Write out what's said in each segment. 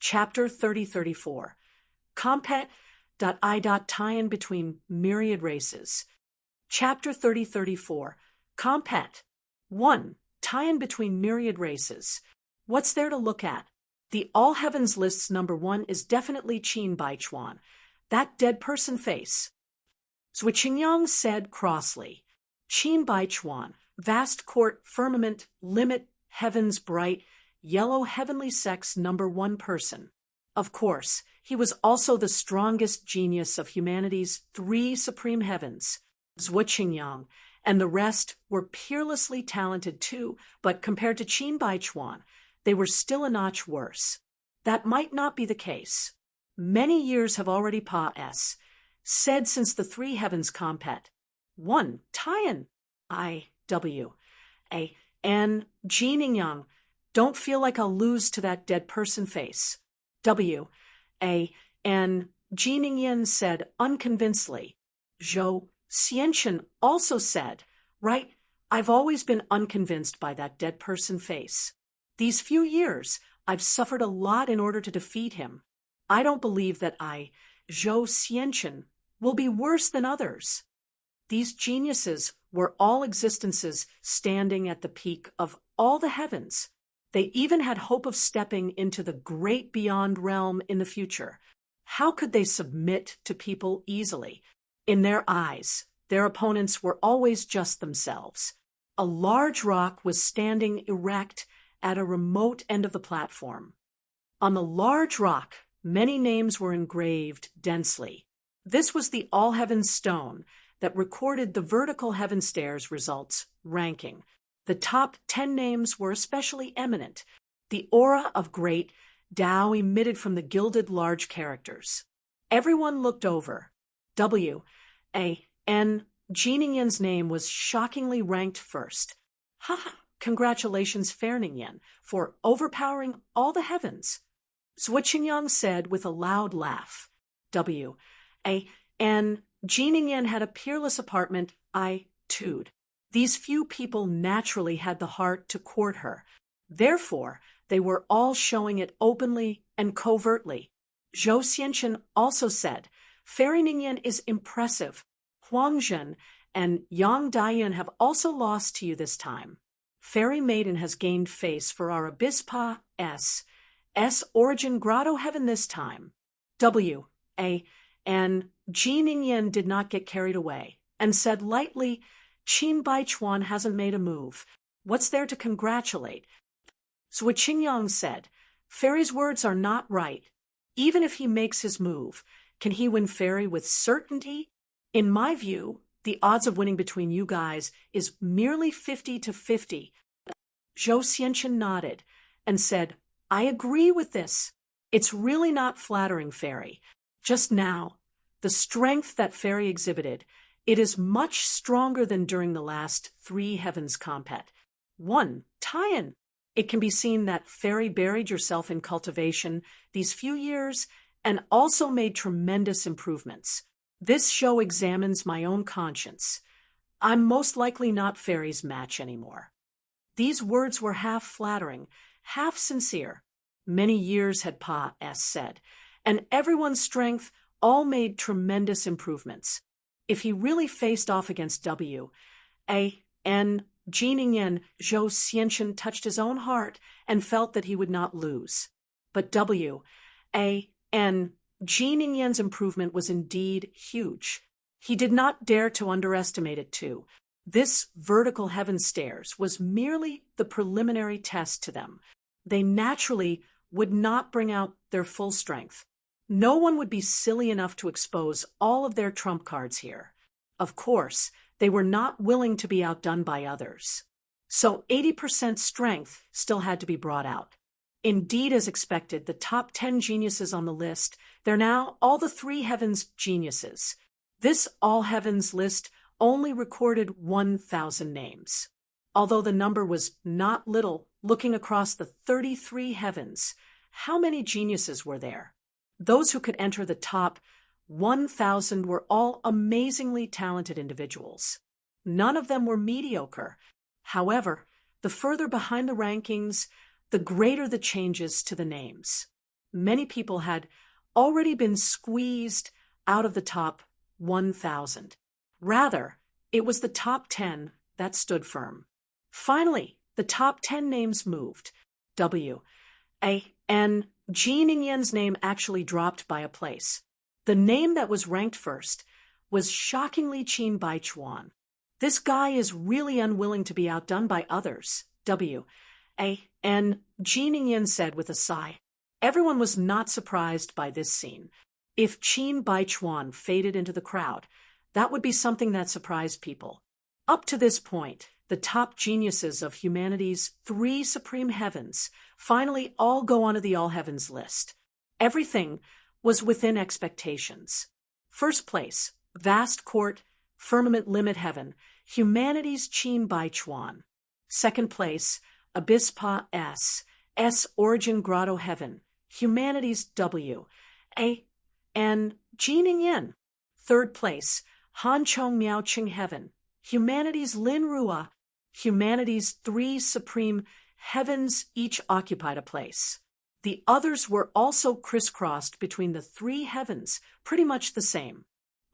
Chapter 3034. Compet.I. Tie-in between myriad races. Chapter 3034. Compet. 1. Tie-in between myriad races. What's there to look at? The All Heavens list's number 1 is definitely Qin Baichuan, that dead person face. Zhui Qingyang said crossly. Qin Baichuan, vast court, firmament, limit, heavens bright, yellow heavenly sex number 1 person. Of course, he was also the strongest genius of humanity's 3 supreme heavens, Zhui Qingyang, and the rest were peerlessly talented too, but compared to Qin Baichuan, they were still a notch worse. That might not be the case. Many years have already said since the 3 heavens compet. 1. Tie-in. I.W.A.N. Jiningyang. Don't feel like I'll lose to that dead person face. W.A.N. Jiningyang said unconvincedly. Zhou Xianchen also said, right, I've always been unconvinced by that dead person face. These few years, I've suffered a lot in order to defeat him. I don't believe that Zhou Xianchen, will be worse than others. These geniuses were all existences standing at the peak of all the heavens. They even had hope of stepping into the great beyond realm in the future. How could they submit to people easily? In their eyes, their opponents were always just themselves. A large rock was standing erect at a remote end of the platform. On the large rock, many names were engraved densely. This was the All Heavens stone that recorded the vertical heaven stairs results ranking. The top 10 names were especially eminent. The aura of great Tao emitted from the gilded large characters. Everyone looked over. W.A.N. Jininyan's name was shockingly ranked first. Ha! Congratulations, Ferningyan, for overpowering all the heavens. Zhui Qingyang said with a loud laugh. W.A.N. Jininyan had a peerless apartment, I.'d. These few people naturally had the heart to court her. Therefore, they were all showing it openly and covertly. Zhou Xianchen also said, Fairy Ningyan is impressive. Huang Zhen and Yang Daiyan have also lost to you this time. Fairy Maiden has gained face for our Abispa S Origin Grotto Heaven this time. W.A.N. Jininyan did not get carried away and said lightly, Qin Baichuan hasn't made a move. What's there to congratulate? Zhui Qingyang said, Fairy's words are not right. Even if he makes his move, can he win Fairy with certainty? In my view, the odds of winning between you guys is merely 50-50. Zhou Xianchen nodded and said, I agree with this. It's really not flattering, Fairy. Just now, the strength that Fairy exhibited, it is much stronger than during the last 3 heavens compet. 1. Tie-in. It can be seen that Fairy buried yourself in cultivation these few years and also made tremendous improvements. This show examines my own conscience. I'm most likely not Fairy's match anymore. These words were half flattering, half sincere. Many years had said, and everyone's strength all made tremendous improvements. If he really faced off against W.A.N. Jininyan, Zhou Xianchen touched his own heart and felt that he would not lose. But W.A.N. Jininyan's improvement was indeed huge. He did not dare to underestimate it too. This vertical heaven stairs was merely the preliminary test to them. They naturally would not bring out their full strength. No one would be silly enough to expose all of their trump cards here. Of course, they were not willing to be outdone by others. So 80% strength still had to be brought out. Indeed, as expected, the top 10 geniuses on the list, they're now all the 3 heavens geniuses. This all heavens list only recorded 1,000 names. Although the number was not little, looking across the 33 heavens, how many geniuses were there? Those who could enter the top 1,000 were all amazingly talented individuals. None of them were mediocre. However, the further behind the rankings, the greater the changes to the names. many people had already been squeezed out of the top 1,000. Rather, it was the top 10 that stood firm. Finally, the top 10 names moved. And Ji Ningyan's name actually dropped by a place. The name that was ranked first was shockingly Qin Baichuan. This guy is really unwilling to be outdone by others. And Ji Ningyan said with a sigh. Everyone was not surprised by this scene. If Qin Baichuan faded into the crowd, that would be something that surprised people. Up to this point, the top geniuses of humanity's 3 supreme heavens finally all go onto the all heavens list. Everything was within expectations. First place, vast court, firmament limit heaven, humanity's Qin Baichuan. Second place, abyss pa S origin grotto heaven, humanity's and Ji Ningyan. Third place, Han Chong Miao Ching heaven, humanity's Lin Rua. Humanity's 3 supreme heavens each occupied a place. The others were also crisscrossed between the 3 heavens, pretty much the same.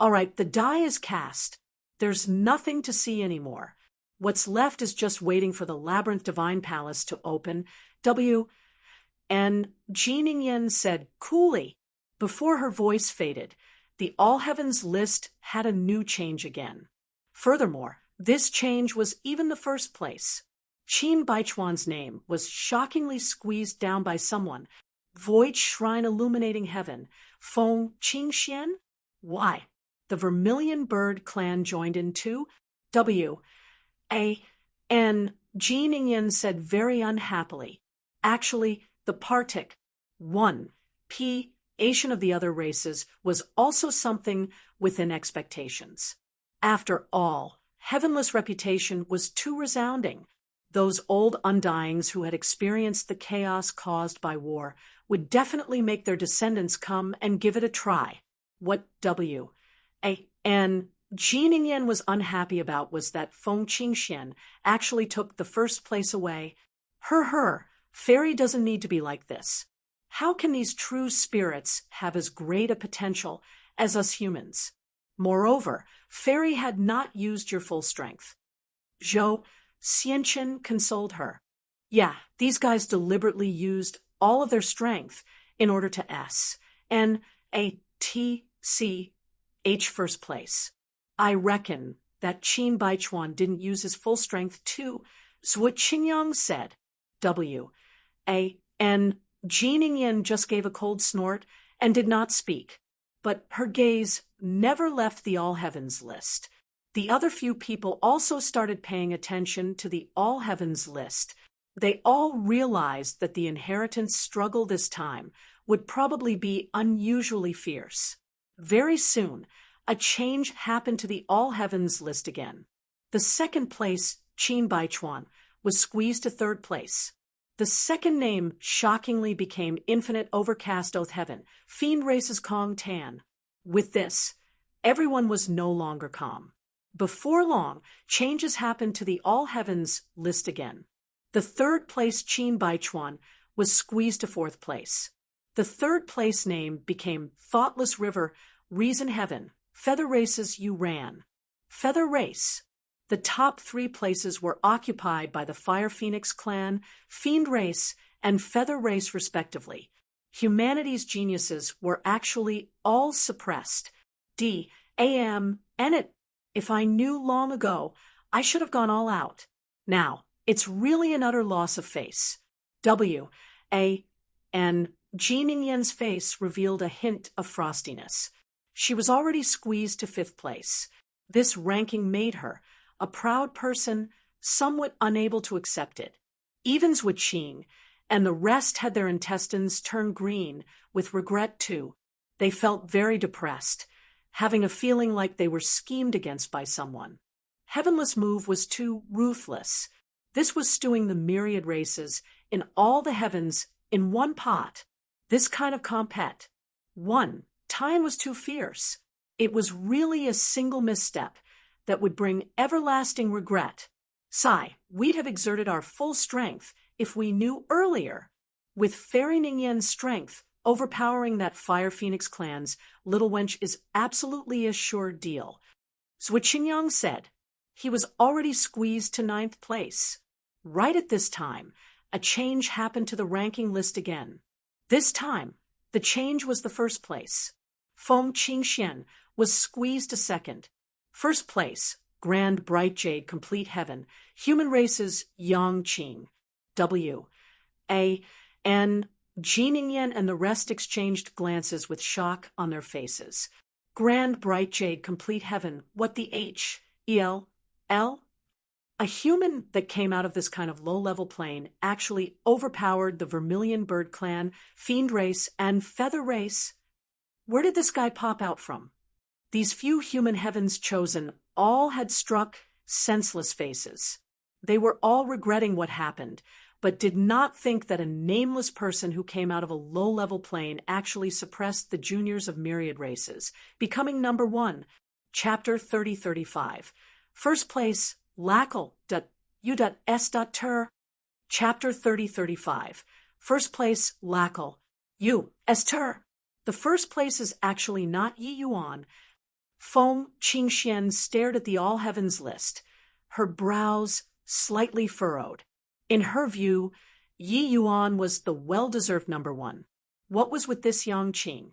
All right, the die is cast. There's nothing to see anymore. What's left is just waiting for the Labyrinth Divine Palace to open. And Ji Ningyan said coolly, before her voice faded, the All Heavens list had a new change again. Furthermore, this change was even the first place. Qin Baichuan's name was shockingly squeezed down by someone. Void Shrine Illuminating Heaven, Feng Qingxian? Why? The Vermilion Bird clan joined in too? And Ji Ningyan said very unhappily. Actually, the Partik, 1, Asian of the other races, was also something within expectations. After all, Heavenless reputation was too resounding. Those old undyings who had experienced the chaos caused by war would definitely make their descendants come and give it a try. What and Ji Ningyan was unhappy about was that Feng Qingxian actually took the first place away. Fairy doesn't need to be like this. How can these true spirits have as great a potential as us humans? Moreover, Fairy had not used your full strength. Zhou Xianchen consoled her. Yeah, these guys deliberately used all of their strength in order to H first place. I reckon that Qin Baichuan didn't use his full strength too, Zhu Qingyang said. And Ji Ningyan just gave a cold snort and did not speak. But her gaze never left the All Heavens list. The other few people also started paying attention to the All Heavens list. They all realized that the inheritance struggle this time would probably be unusually fierce. Very soon, a change happened to the All Heavens list again. The second place, Qin Baichuan, was squeezed to third place. The second name shockingly became Infinite Overcast Oath Heaven, Fiend Race's Kong Tan. With this, everyone was no longer calm. Before long, changes happened to the All Heavens list again. The third place Qin Baichuan was squeezed to fourth place. The third place name became Thoughtless River, Reason Heaven, Feather Race's You Ran. Feather Race. The top 3 places were occupied by the Fire Phoenix clan, Fiend Race, and Feather Race respectively. Humanity's geniuses were actually all suppressed. If I knew long ago, I should have gone all out. Now, it's really an utter loss of face. And Ji Ningyan's face revealed a hint of frostiness. She was already squeezed to 5th place. This ranking made her, a proud person, somewhat unable to accept it. Evens with Qing, and the rest had their intestines turn green with regret too. They felt very depressed, having a feeling like they were schemed against by someone. Heavenless move was too ruthless. This was stewing the myriad races in all the heavens in one pot. This kind of compet. Time was too fierce. It was really a single misstep that would bring everlasting regret. We'd have exerted our full strength if we knew earlier. With Fairy Ningyan's strength overpowering that Fire Phoenix clan's little wench is absolutely a sure deal. Zhuo Qingyang said. He was already squeezed to 9th place. Right at this time, a change happened to the ranking list again. This time, the change was the first place. Feng Qingxian was squeezed to 2nd. First place, Grand Bright Jade Complete Heaven, Human Races Yang Qing. W. A. N. Jiningen and the rest exchanged glances with shock on their faces. Grand Bright Jade Complete Heaven, what the H? E-L? L? A human that came out of this kind of low-level plane actually overpowered the Vermilion Bird Clan, Fiend Race, and Feather Race. Where did this guy pop out from? These few human heavens chosen all had struck senseless faces. They were all regretting what happened, but did not think that a nameless person who came out of a low-level plane actually suppressed the juniors of myriad races, becoming number 1. Chapter 3035. First place, Lackle.U.S.Ter. Chapter 3035. First place, Lackle. U.S.Ter. The first place is actually not Yi Yuan. Feng Qingxian stared at the All Heavens list, her brows slightly furrowed. In her view, Yi Yuan was the well-deserved number 1. What was with this Yang Qing?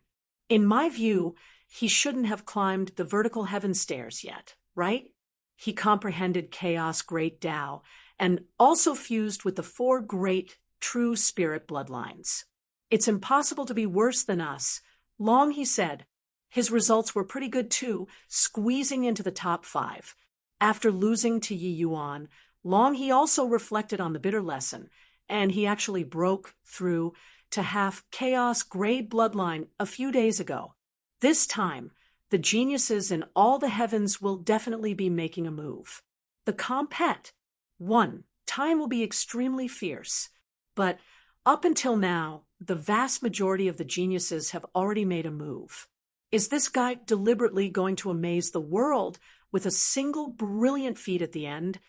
In my view, he shouldn't have climbed the vertical heaven stairs yet, right? He comprehended Chaos Great Tao and also fused with the 4 great true spirit bloodlines. It's impossible to be worse than us. Long, he said. His results were pretty good too, squeezing into the top 5. After losing to Yi Yuan, Long he also reflected on the bitter lesson, and he actually broke through to half Chaos Grey Bloodline a few days ago. This time, the geniuses in all the heavens will definitely be making a move. The compet. 1. Time will be extremely fierce, but up until now, the vast majority of the geniuses have already made a move. Is this guy deliberately going to amaze the world with a single brilliant feat at the end?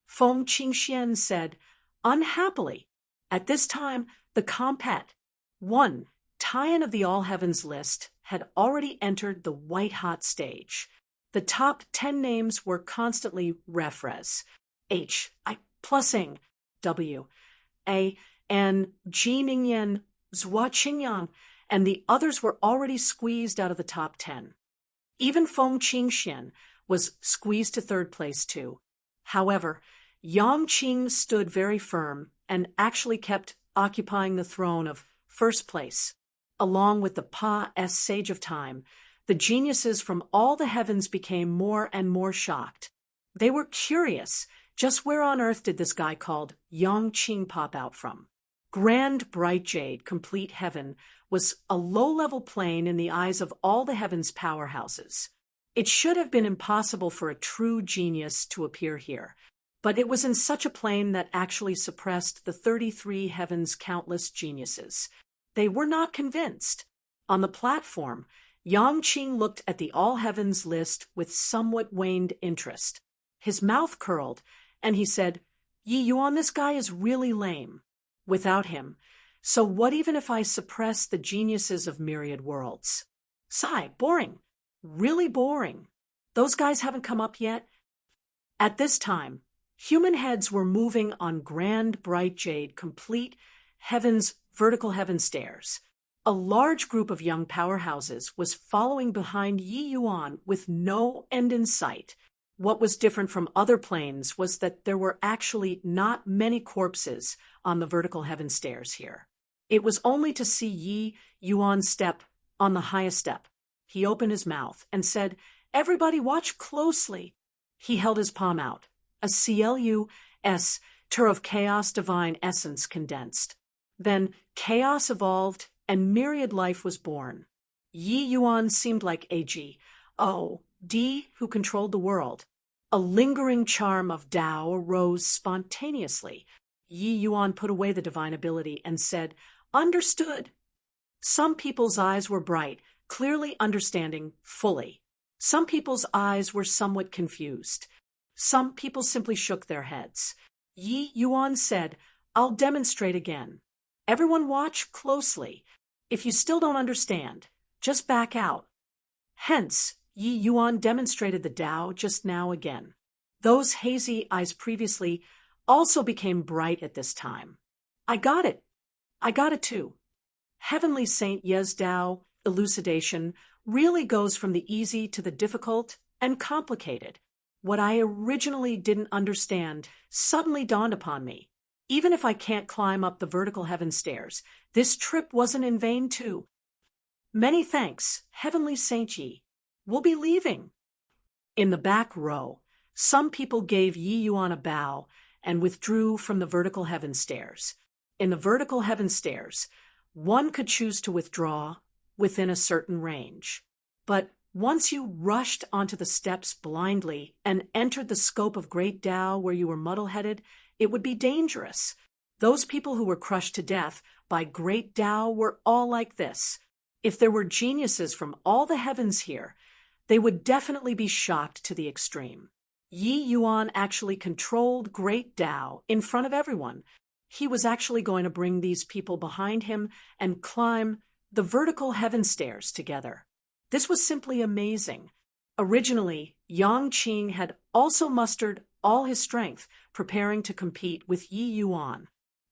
Feng Qingxian said, unhappily. At this time, the compet. 1. Tian of the All Heavens list had already entered the white-hot stage. The top 10 names were constantly refres. H, I, plusing, W, A, N, Jiningen, Zhuo Qingyang, and the others were already squeezed out of the top 10. Even Feng Qingxian was squeezed to 3rd place too. However, Yang Qing stood very firm and actually kept occupying the throne of 1st place. Along with the Pa-S Sage of Time, the geniuses from all the heavens became more and more shocked. They were curious, just where on earth did this guy called Yang Qing pop out from? Grand Bright Jade Complete Heaven was a low-level plane in the eyes of all the heavens' powerhouses. It should have been impossible for a true genius to appear here, but it was in such a plane that actually suppressed the 33 heavens' countless geniuses. They were not convinced. On the platform, Yang Qing looked at the All Heavens list with somewhat waned interest. His mouth curled, and he said, Yi Yuan, this guy is really lame. Without him, so what even if I suppress the geniuses of myriad worlds? Sigh, boring. Really boring. Those guys haven't come up yet. At this time, human heads were moving on Grand Bright Jade Complete Heaven's vertical heaven stairs. A large group of young powerhouses was following behind Yi Yuan with no end in sight. What was different from other planes was that there were actually not many corpses on the vertical heaven stairs here. It was only to see Yi Yuan step on the highest step. He opened his mouth and said, Everybody watch closely. He held his palm out. A CLUS, Tur of Chaos Divine Essence condensed. Then chaos evolved and myriad life was born. Yi Yuan seemed like AG-O-D who controlled the world. A lingering charm of Tao arose spontaneously. Yi Yuan put away the divine ability and said, Understood. Some people's eyes were bright, clearly understanding fully. Some people's eyes were somewhat confused. Some people simply shook their heads. Yi Yuan said, I'll demonstrate again. Everyone watch closely. If you still don't understand, just back out. Hence, Yi Yuan demonstrated the Tao just now again. Those hazy eyes previously also became bright at this time. I got it. I got it too. Heavenly Saint Ye's Tao elucidation really goes from the easy to the difficult and complicated. What I originally didn't understand suddenly dawned upon me. Even if I can't climb up the vertical heaven stairs, this trip wasn't in vain too. Many thanks, Heavenly Saint Yi. We'll be leaving. In the back row, some people gave Yi Yuan a bow and withdrew from the vertical heaven stairs. In the vertical heaven stairs, one could choose to withdraw within a certain range. But once you rushed onto the steps blindly and entered the scope of Great Tao where you were muddle-headed, it would be dangerous. Those people who were crushed to death by Great Tao were all like this. If there were geniuses from all the heavens here, they would definitely be shocked to the extreme. Yi Yuan actually controlled Great Tao in front of everyone. He was actually going to bring these people behind him and climb the vertical heaven stairs together. This was simply amazing. Originally, Yang Qing had also mustered all his strength, preparing to compete with Yi Yuan,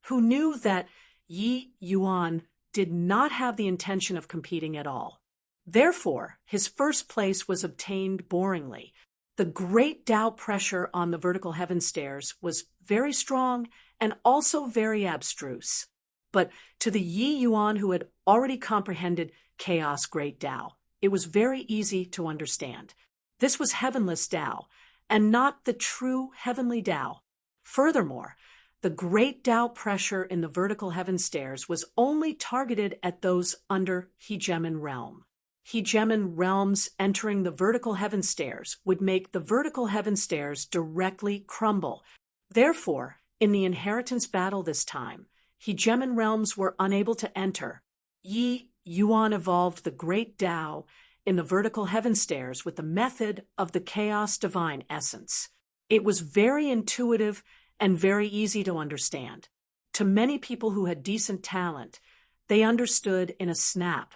who knew that Yi Yuan did not have the intention of competing at all. Therefore, his first place was obtained boringly. The great Tao pressure on the vertical heaven stairs was very strong and also very abstruse. But to the Yi Yuan who had already comprehended chaos Great Tao, it was very easy to understand. This was heavenless Tao, and not the true heavenly Tao. Furthermore, the great Tao pressure in the vertical heaven stairs was only targeted at those under hegemon realm. Hegemon realms entering the vertical heaven stairs would make the vertical heaven stairs directly crumble. Therefore, in the inheritance battle this time, hegemon realms were unable to enter. Yi Yuan evolved the great Tao in the vertical heaven stairs with the method of the chaos divine essence. It was very intuitive and very easy to understand. To many people who had decent talent, they understood in a snap.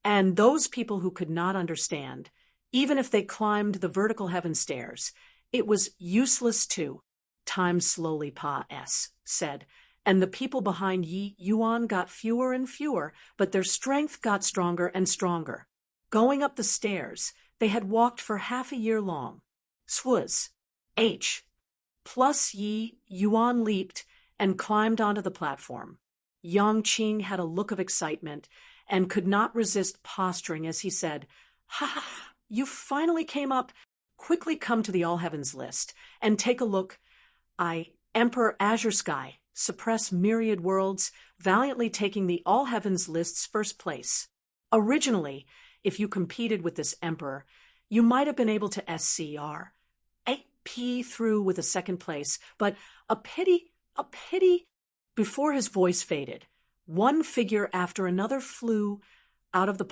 And those people who could not understand, even if they climbed the vertical heaven stairs, it was useless too. Time slowly said, and the people behind Yi Yuan got fewer and fewer, but their strength got stronger and stronger. Going up the stairs, they had walked for half a year long. Swaz. H. Plus Yi Yuan leaped and climbed onto the platform. Yang Qing had a look of excitement and could not resist posturing as he said, "Ha ha, you finally came up. Quickly come to the All Heavens list and take a look. I, Emperor Azure Sky, suppress myriad worlds, valiantly taking the All Heavens list's first place. Originally, if you competed with this emperor, you might have been able to SCR. AP through with a second place, but a pity. Before his voice faded, one figure after another flew out of the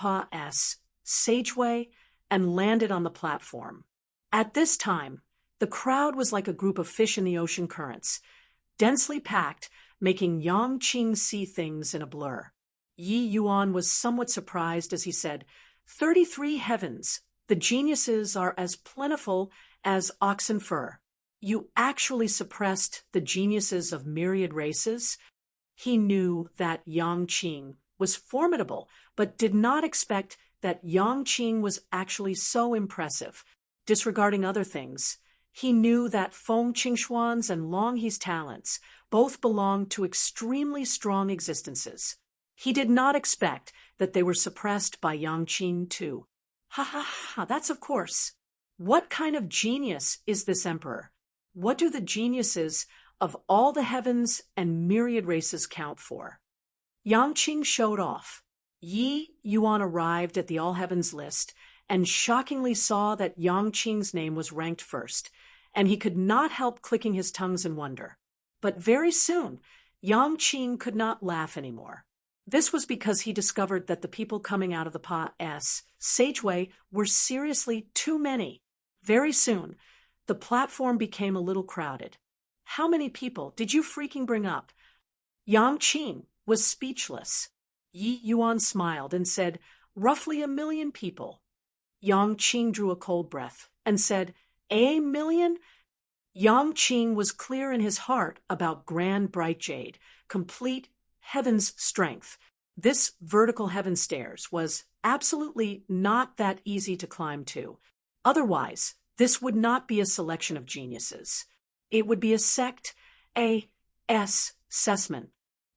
sageway and landed on the platform. At this time, the crowd was like a group of fish in the ocean currents, densely packed, making Yang Qing see things in a blur. Yi Yuan was somewhat surprised as he said, 33 heavens. The geniuses are as plentiful as oxen fur. You actually suppressed the geniuses of myriad races? He knew that Yang Qing was formidable, but did not expect that Yang Qing was actually so impressive. Disregarding other things, he knew that Feng Qingxuan's and Long He's talents both belonged to extremely strong existences. He did not expect that they were suppressed by Yang Qing too. Ha ha ha, that's of course. What kind of genius is this emperor? What do the geniuses of all the heavens and myriad races count for? Yang Qing showed off. Yi Yuan arrived at the All Heavens list and shockingly saw that Yang Qing's name was ranked first, and he could not help clicking his tongues in wonder. But very soon, Yang Qing could not laugh anymore. This was because he discovered that the people coming out of the sageway were seriously too many. Very soon, the platform became a little crowded. How many people did you freaking bring up? Yang Qing was speechless. Yi Yuan smiled and said, roughly 1 million people. Yang Qing drew a cold breath and said, a million? Yang Qing was clear in his heart about grand bright jade, complete heaven's strength. This vertical heaven stairs was absolutely not that easy to climb to. Otherwise, this would not be a selection of geniuses. It would be a sect, a assessment.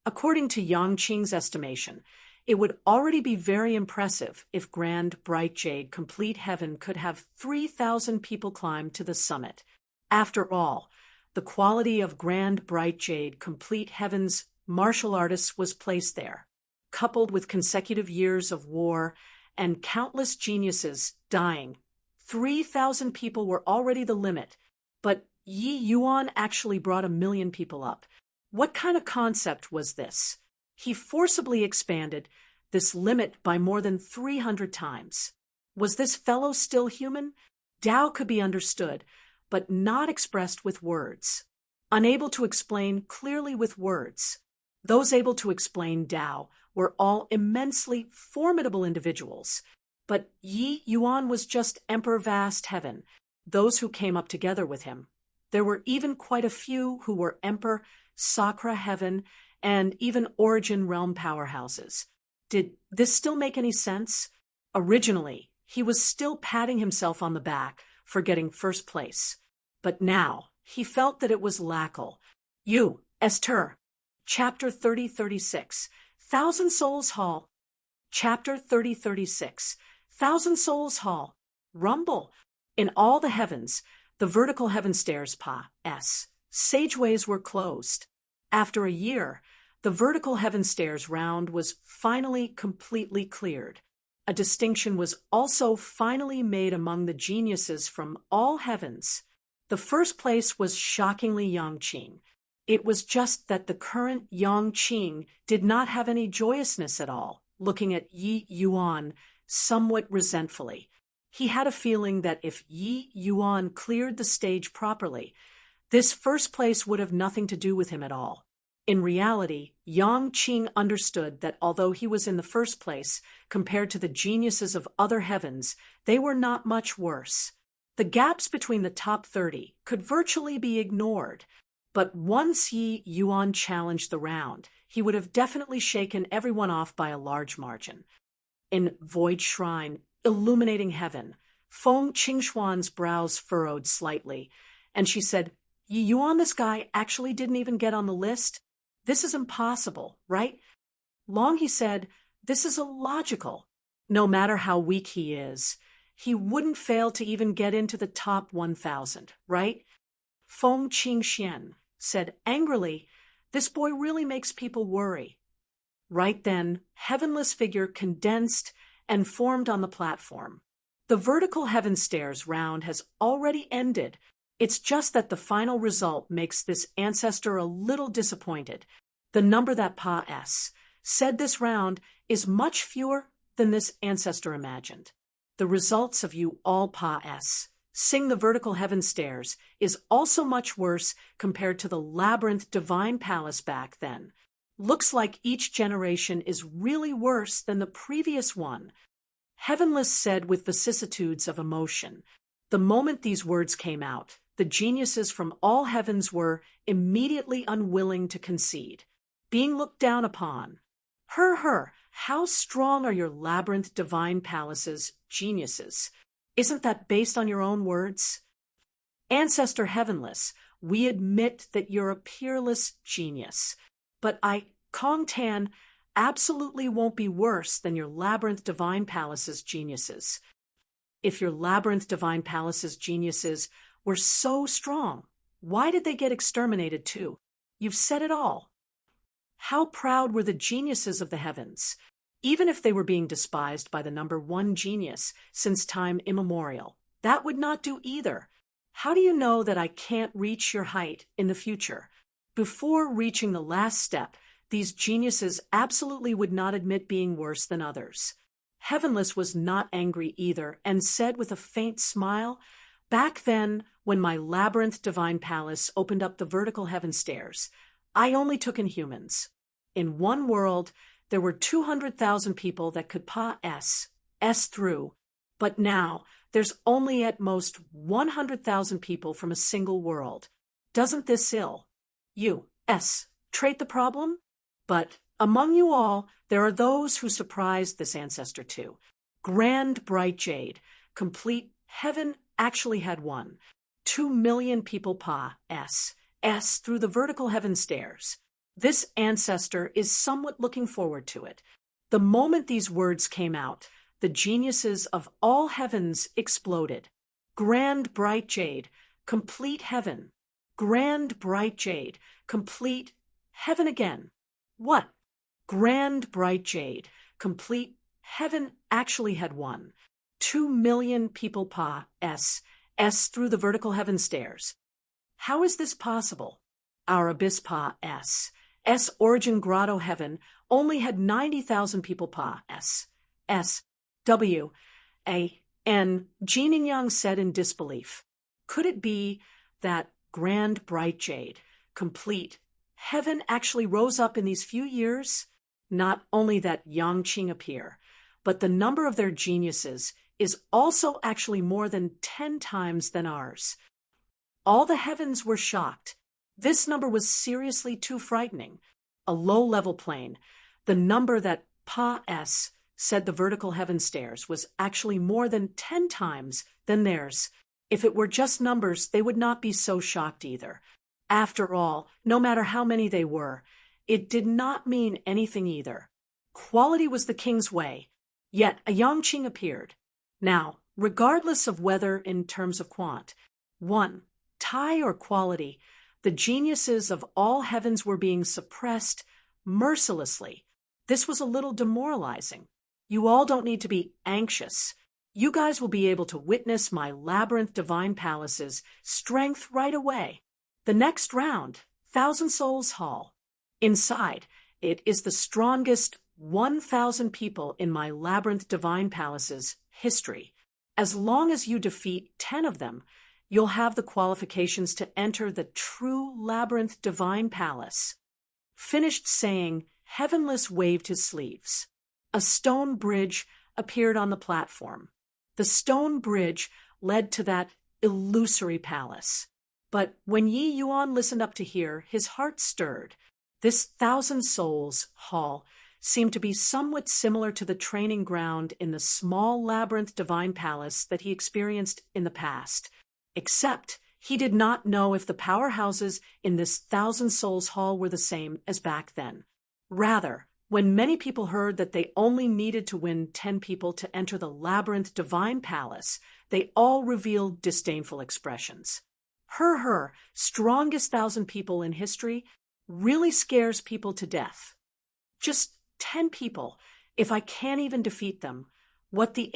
According to Yang Qing's estimation, it would already be very impressive if Grand Bright Jade Complete Heaven could have 3,000 people climb to the summit. After all, the quality of Grand Bright Jade Complete Heaven's martial artists was placed there, coupled with consecutive years of war and countless geniuses dying. 3,000 people were already the limit, but Yi Yuan actually brought 1 million people up. What kind of concept was this? He forcibly expanded this limit by more than 300 times. Was this fellow still human? Tao could be understood, but not expressed with words. Unable to explain clearly with words. Those able to explain Tao were all immensely formidable individuals. But Yi Yuan was just Emperor Vast Heaven, those who came up together with him. There were even quite a few who were Emperor Sakra Heaven and even Origin Realm powerhouses. Did this still make any sense? Originally, he was still patting himself on the back for getting first place. But now, he felt that it was Lackle. You, Esther. Chapter 3036, Thousand Souls Hall. Chapter 3036, Thousand Souls Hall. Rumble. In all the heavens, the vertical heaven stairs sageways were closed. After a year, the vertical heaven stairs round was finally completely cleared. A distinction was also finally made among the geniuses from all heavens. The first place was shockingly Yang Qing. It was just that the current Yang Qing did not have any joyousness at all, looking at Yi Yuan somewhat resentfully. He had a feeling that if Yi Yuan cleared the stage properly, this first place would have nothing to do with him at all. In reality, Yang Qing understood that although he was in the first place, compared to the geniuses of other heavens, they were not much worse. The gaps between the top 30 could virtually be ignored, but once Yi Yuan challenged the round, he would have definitely shaken everyone off by a large margin. In Void Shrine, illuminating heaven, Feng Qingxuan's brows furrowed slightly, and she said, Yi Yuan, this guy actually didn't even get on the list? This is impossible, right? Long he said, this is illogical. No matter how weak he is, he wouldn't fail to even get into the top 1,000, right? Feng Qingxian said angrily, this boy really makes people worry. Right then, heavenless figure condensed and formed on the platform. The vertical heaven stairs round has already ended. It's just that the final result makes this ancestor a little disappointed. The number that Pa S said this round is much fewer than this ancestor imagined. The results of you all Pa S sing the vertical heaven stairs is also much worse compared to the labyrinth divine palace back then. Looks like each generation is really worse than the previous one. Heavenless said with vicissitudes of emotion. The moment these words came out, the geniuses from all heavens were immediately unwilling to concede. Being looked down upon. How strong are your labyrinth divine palaces, geniuses? Isn't that based on your own words? Ancestor Heavenless, we admit that you're a peerless genius, but Kong Tan, absolutely won't be worse than your labyrinth divine palaces, geniuses. If your labyrinth divine palaces, geniuses were so strong, why did they get exterminated too? You've said it all. How proud were the geniuses of the heavens, even if they were being despised by the number one genius since time immemorial. That would not do either. How do you know that I can't reach your height in the future? Before reaching the last step, these geniuses absolutely would not admit being worse than others. Heavenless was not angry either and said with a faint smile, back then, when my labyrinth divine palace opened up the vertical heaven stairs, I only took in humans. In one world, there were 200,000 people that could pass through, but now there's only at most 100,000 people from a single world. Doesn't this trait the problem? But among you all, there are those who surprised this ancestor too. Grand bright jade, complete heaven actually had one. 2 million people pass through the vertical heaven stairs. This ancestor is somewhat looking forward to it. The moment these words came out, the geniuses of all heavens exploded. Grand bright jade, complete heaven. Grand bright jade, complete heaven again. What? Grand bright jade, complete heaven actually had one. 2 million people pass through the vertical heaven stairs. How is this possible? Our abyss pass origin grotto heaven only had 90,000 people pass. Jean Yang said in disbelief. Could it be that grand bright jade, complete heaven actually rose up in these few years? Not only that Yangqing appear, but the number of their geniuses is also actually more than 10 times than ours. All the heavens were shocked. This number was seriously too frightening. A low-level plane, the number that pass said the vertical heaven stairs was actually more than 10 times than theirs. If it were just numbers, they would not be so shocked either. After all, no matter how many they were, it did not mean anything either. Quality was the king's way. Yet a Yangqing appeared. Now, regardless of whether in terms of tie or quality, the geniuses of all heavens were being suppressed mercilessly. This was a little demoralizing. You all don't need to be anxious. You guys will be able to witness my labyrinth divine palace's strength right away. The next round, Thousand Souls Hall. Inside, it is the strongest 1,000 people in my labyrinth divine palace's history. As long as you defeat 10 of them, you'll have the qualifications to enter the true labyrinth divine palace. Finished saying, Heavenless waved his sleeves. A stone bridge appeared on the platform. The stone bridge led to that illusory palace. But when Yi Yuan listened up to hear, his heart stirred. This Thousand Souls Hall seemed to be somewhat similar to the training ground in the small labyrinth divine palace that he experienced in the past. Except he did not know if the powerhouses in this Thousand Souls Hall were the same as back then. Rather, when many people heard that they only needed to win 10 people to enter the labyrinth divine palace, they all revealed disdainful expressions. Her strongest 1,000 people in history really scares people to death. Just 10 people, if I can't even defeat them, what the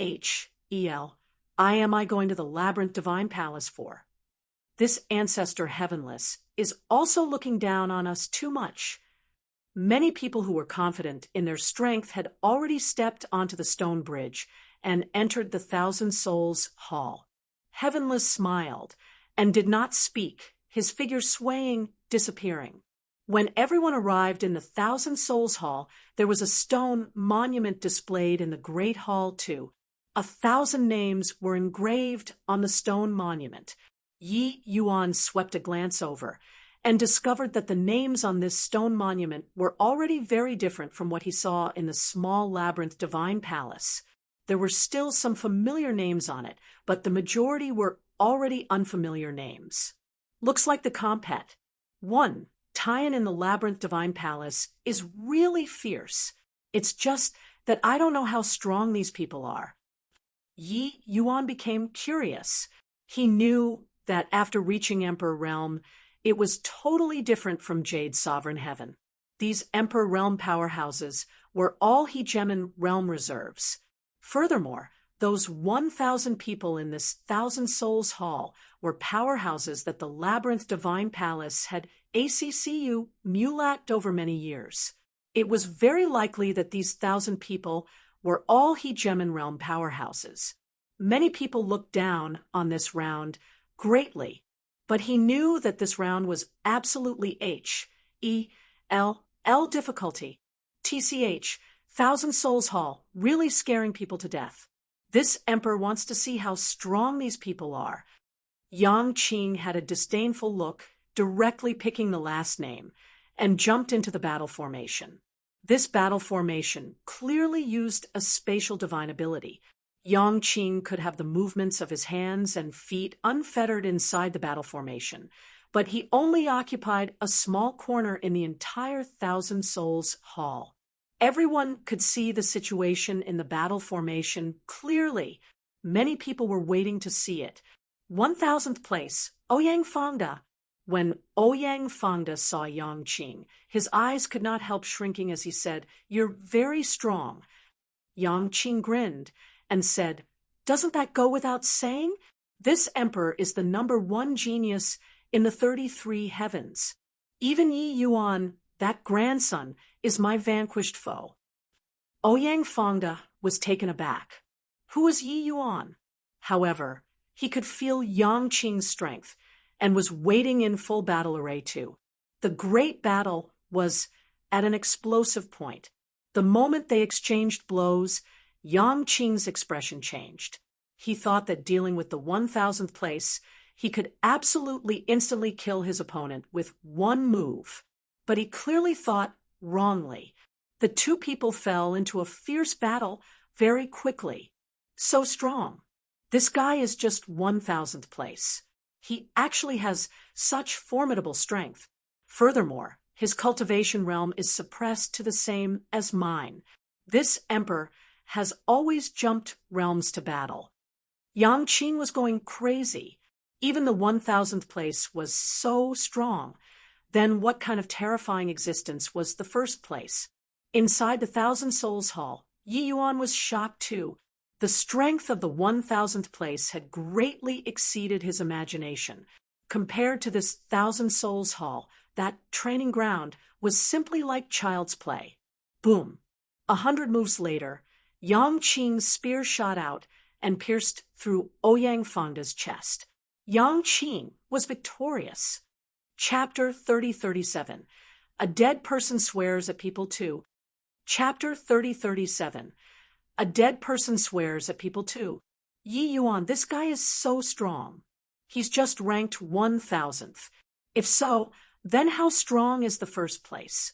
am I going to the labyrinth divine palace for? This ancestor heavenless is also looking down on us too much. Many people who were confident in their strength had already stepped onto the stone bridge and entered the Thousand Souls Hall. Heavenless smiled and did not speak, his figure swaying, disappearing. When everyone arrived in the Thousand Souls Hall, there was a stone monument displayed in the Great Hall too. 1,000 names were engraved on the stone monument. Yi Yuan swept a glance over and discovered that the names on this stone monument were already very different from what he saw in the small labyrinth divine palace. There were still some familiar names on it, but the majority were already unfamiliar names. Looks like the compet. One, Tyan in the labyrinth divine palace, is really fierce. It's just that I don't know how strong these people are. Yi Yuan became curious. He knew that after reaching Emperor Realm, it was totally different from Jade's Sovereign Heaven. These Emperor Realm powerhouses were all Hegemon Realm reserves. Furthermore, those 1,000 people in this Thousand Souls Hall were powerhouses that the Labyrinth Divine Palace had mulacted over many years. It was very likely that these 1,000 people were all Hegemon Realm powerhouses. Many people looked down on this round greatly, but he knew that this round was absolutely difficulty. TCH, Thousand Souls Hall, really scaring people to death. This emperor wants to see how strong these people are. Yang Qing had a disdainful look, directly picking the last name, and jumped into the battle formation. This battle formation clearly used a spatial divine ability. Yang Qing could have the movements of his hands and feet unfettered inside the battle formation, but he only occupied a small corner in the entire Thousand Souls Hall. Everyone could see the situation in the battle formation clearly. Many people were waiting to see it. 1000th place, Ouyang Fangda. When Ouyang Fangda saw Yang Qing, his eyes could not help shrinking as he said, "You're very strong." Yang Qing grinned and said, "Doesn't that go without saying? This emperor is the #1 genius in the 33 heavens. Even Yi Yuan, that grandson, is my vanquished foe." Ouyang Fangda was taken aback. Who was Yi Yuan? However, he could feel Yang Qing's strength and was waiting in full battle array too. The great battle was at an explosive point. The moment they exchanged blows, Yang Qing's expression changed. He thought that dealing with the 1000th place, he could absolutely instantly kill his opponent with one move. But he clearly thought wrongly. The two people fell into a fierce battle very quickly. So strong. This guy is just 1000th place. He actually has such formidable strength. Furthermore, his cultivation realm is suppressed to the same as mine. This emperor has always jumped realms to battle. Yang Qing was going crazy. Even the 1000th place was so strong. Then what kind of terrifying existence was the first place? Inside the Thousand Souls Hall, Yi Yuan was shocked too. The strength of the 1000th place had greatly exceeded his imagination. Compared to this Thousand Souls Hall, that training ground was simply like child's play. Boom! 100 moves later, Yang Qing's spear shot out and pierced through Ouyang Fangda's chest. Yang Qing was victorious. Chapter 3037. A dead person swears at people too. Chapter 3037. A dead person swears at people too. Yi Yuan, this guy is so strong. He's just ranked 1000th. If so, then how strong is the first place?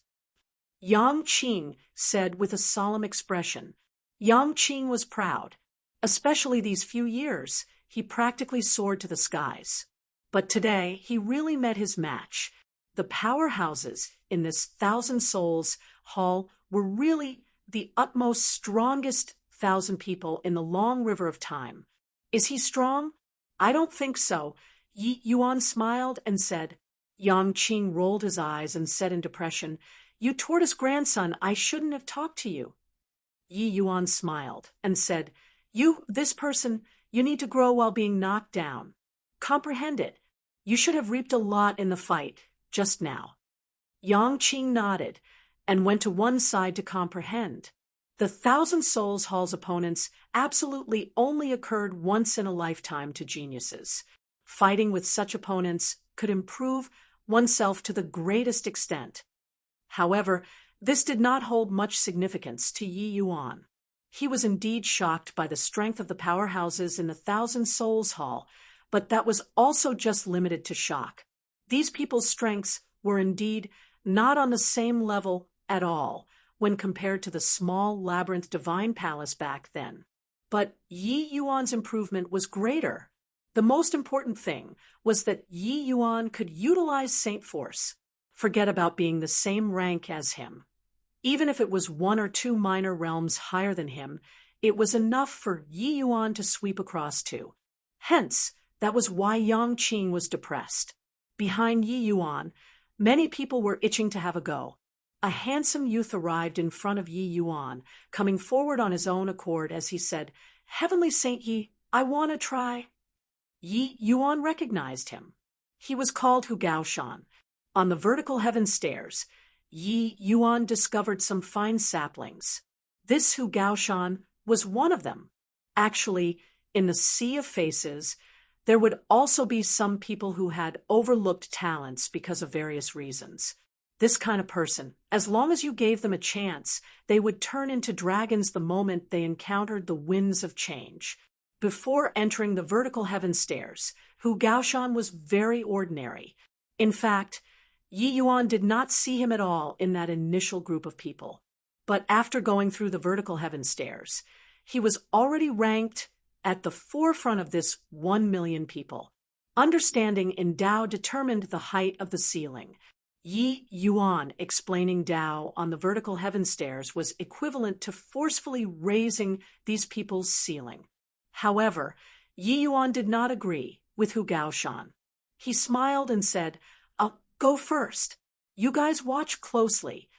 Yang Qing said with a solemn expression. Yang Qing was proud. Especially these few years, he practically soared to the skies. But today, he really met his match. The powerhouses in this Thousand Souls Hall were really the utmost strongest 1000 people in the long river of time. Is he strong? I don't think so. Yi Yuan smiled and said. Yang Qing rolled his eyes and said in depression, "You tortoise grandson, I shouldn't have talked to you." Yi Yuan smiled and said, this person, you need to grow while being knocked down. Comprehend it. You should have reaped a lot in the fight, just now." Yang Qing nodded and went to one side to comprehend. The Thousand Souls Hall's opponents absolutely only occurred once in a lifetime to geniuses. Fighting with such opponents could improve oneself to the greatest extent. However, this did not hold much significance to Yi Yuan. He was indeed shocked by the strength of the powerhouses in the Thousand Souls Hall, but that was also just limited to shock. These people's strengths were indeed not on the same level at all when compared to the small labyrinth divine palace back then. But Yi Yuan's improvement was greater. The most important thing was that Yi Yuan could utilize Saint Force. Forget about being the same rank as him. Even if it was 1 or 2 minor realms higher than him, it was enough for Yi Yuan to sweep across to. Hence, that was why Yang Qing was depressed. Behind Yi Yuan, many people were itching to have a go. A handsome youth arrived in front of Yi Yuan, coming forward on his own accord as he said, "Heavenly Saint Yi, I want to try." Yi Yuan recognized him. He was called Hu Gaoshan. On the vertical heaven stairs, Yi Yuan discovered some fine saplings. This Hu Gaoshan was one of them. Actually, in the sea of faces, there would also be some people who had overlooked talents because of various reasons. This kind of person, as long as you gave them a chance, they would turn into dragons the moment they encountered the winds of change. Before entering the vertical heaven stairs, Hu Gaoshan was very ordinary. In fact, Yi Yuan did not see him at all in that initial group of people. But after going through the vertical heaven stairs, he was already ranked at the forefront of this 1 million people. Understanding in Tao determined the height of the ceiling. Yi Yuan explaining Tao on the vertical heaven stairs was equivalent to forcefully raising these people's ceiling. However, Yi Yuan did not agree with Hu Gaoshan. He smiled and said, "I'll go first. You guys watch closely.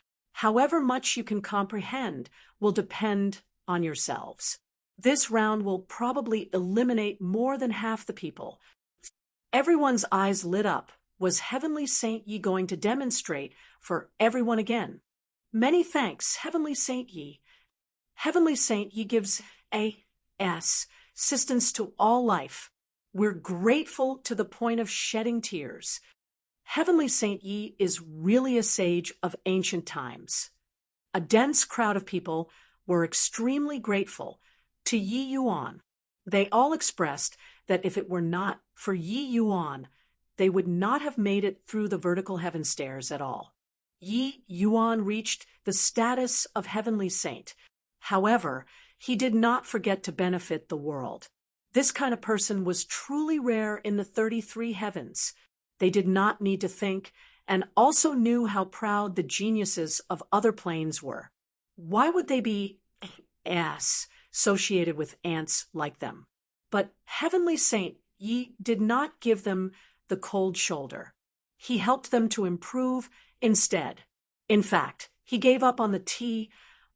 However much you can comprehend will depend on yourselves. This round will probably eliminate more than half the people." Everyone's eyes lit up. Was Heavenly Saint Yi going to demonstrate for everyone again? Many thanks, Heavenly Saint Yi. Heavenly Saint Yi gives assistance to all life. We're grateful to the point of shedding tears. Heavenly Saint Yi is really a sage of ancient times. A dense crowd of people were extremely grateful to Yi Yuan. They all expressed that if it were not for Yi Yuan, they would not have made it through the vertical heaven stairs at all. Yi Yuan reached the status of Heavenly Saint. However, he did not forget to benefit the world. This kind of person was truly rare in the 33 heavens. They did not need to think, and also knew how proud the geniuses of other planes were. Why would they be associated with ants like them? But Heavenly Saint Yi did not give them the cold shoulder. He helped them to improve instead. In fact, he gave up on the Tea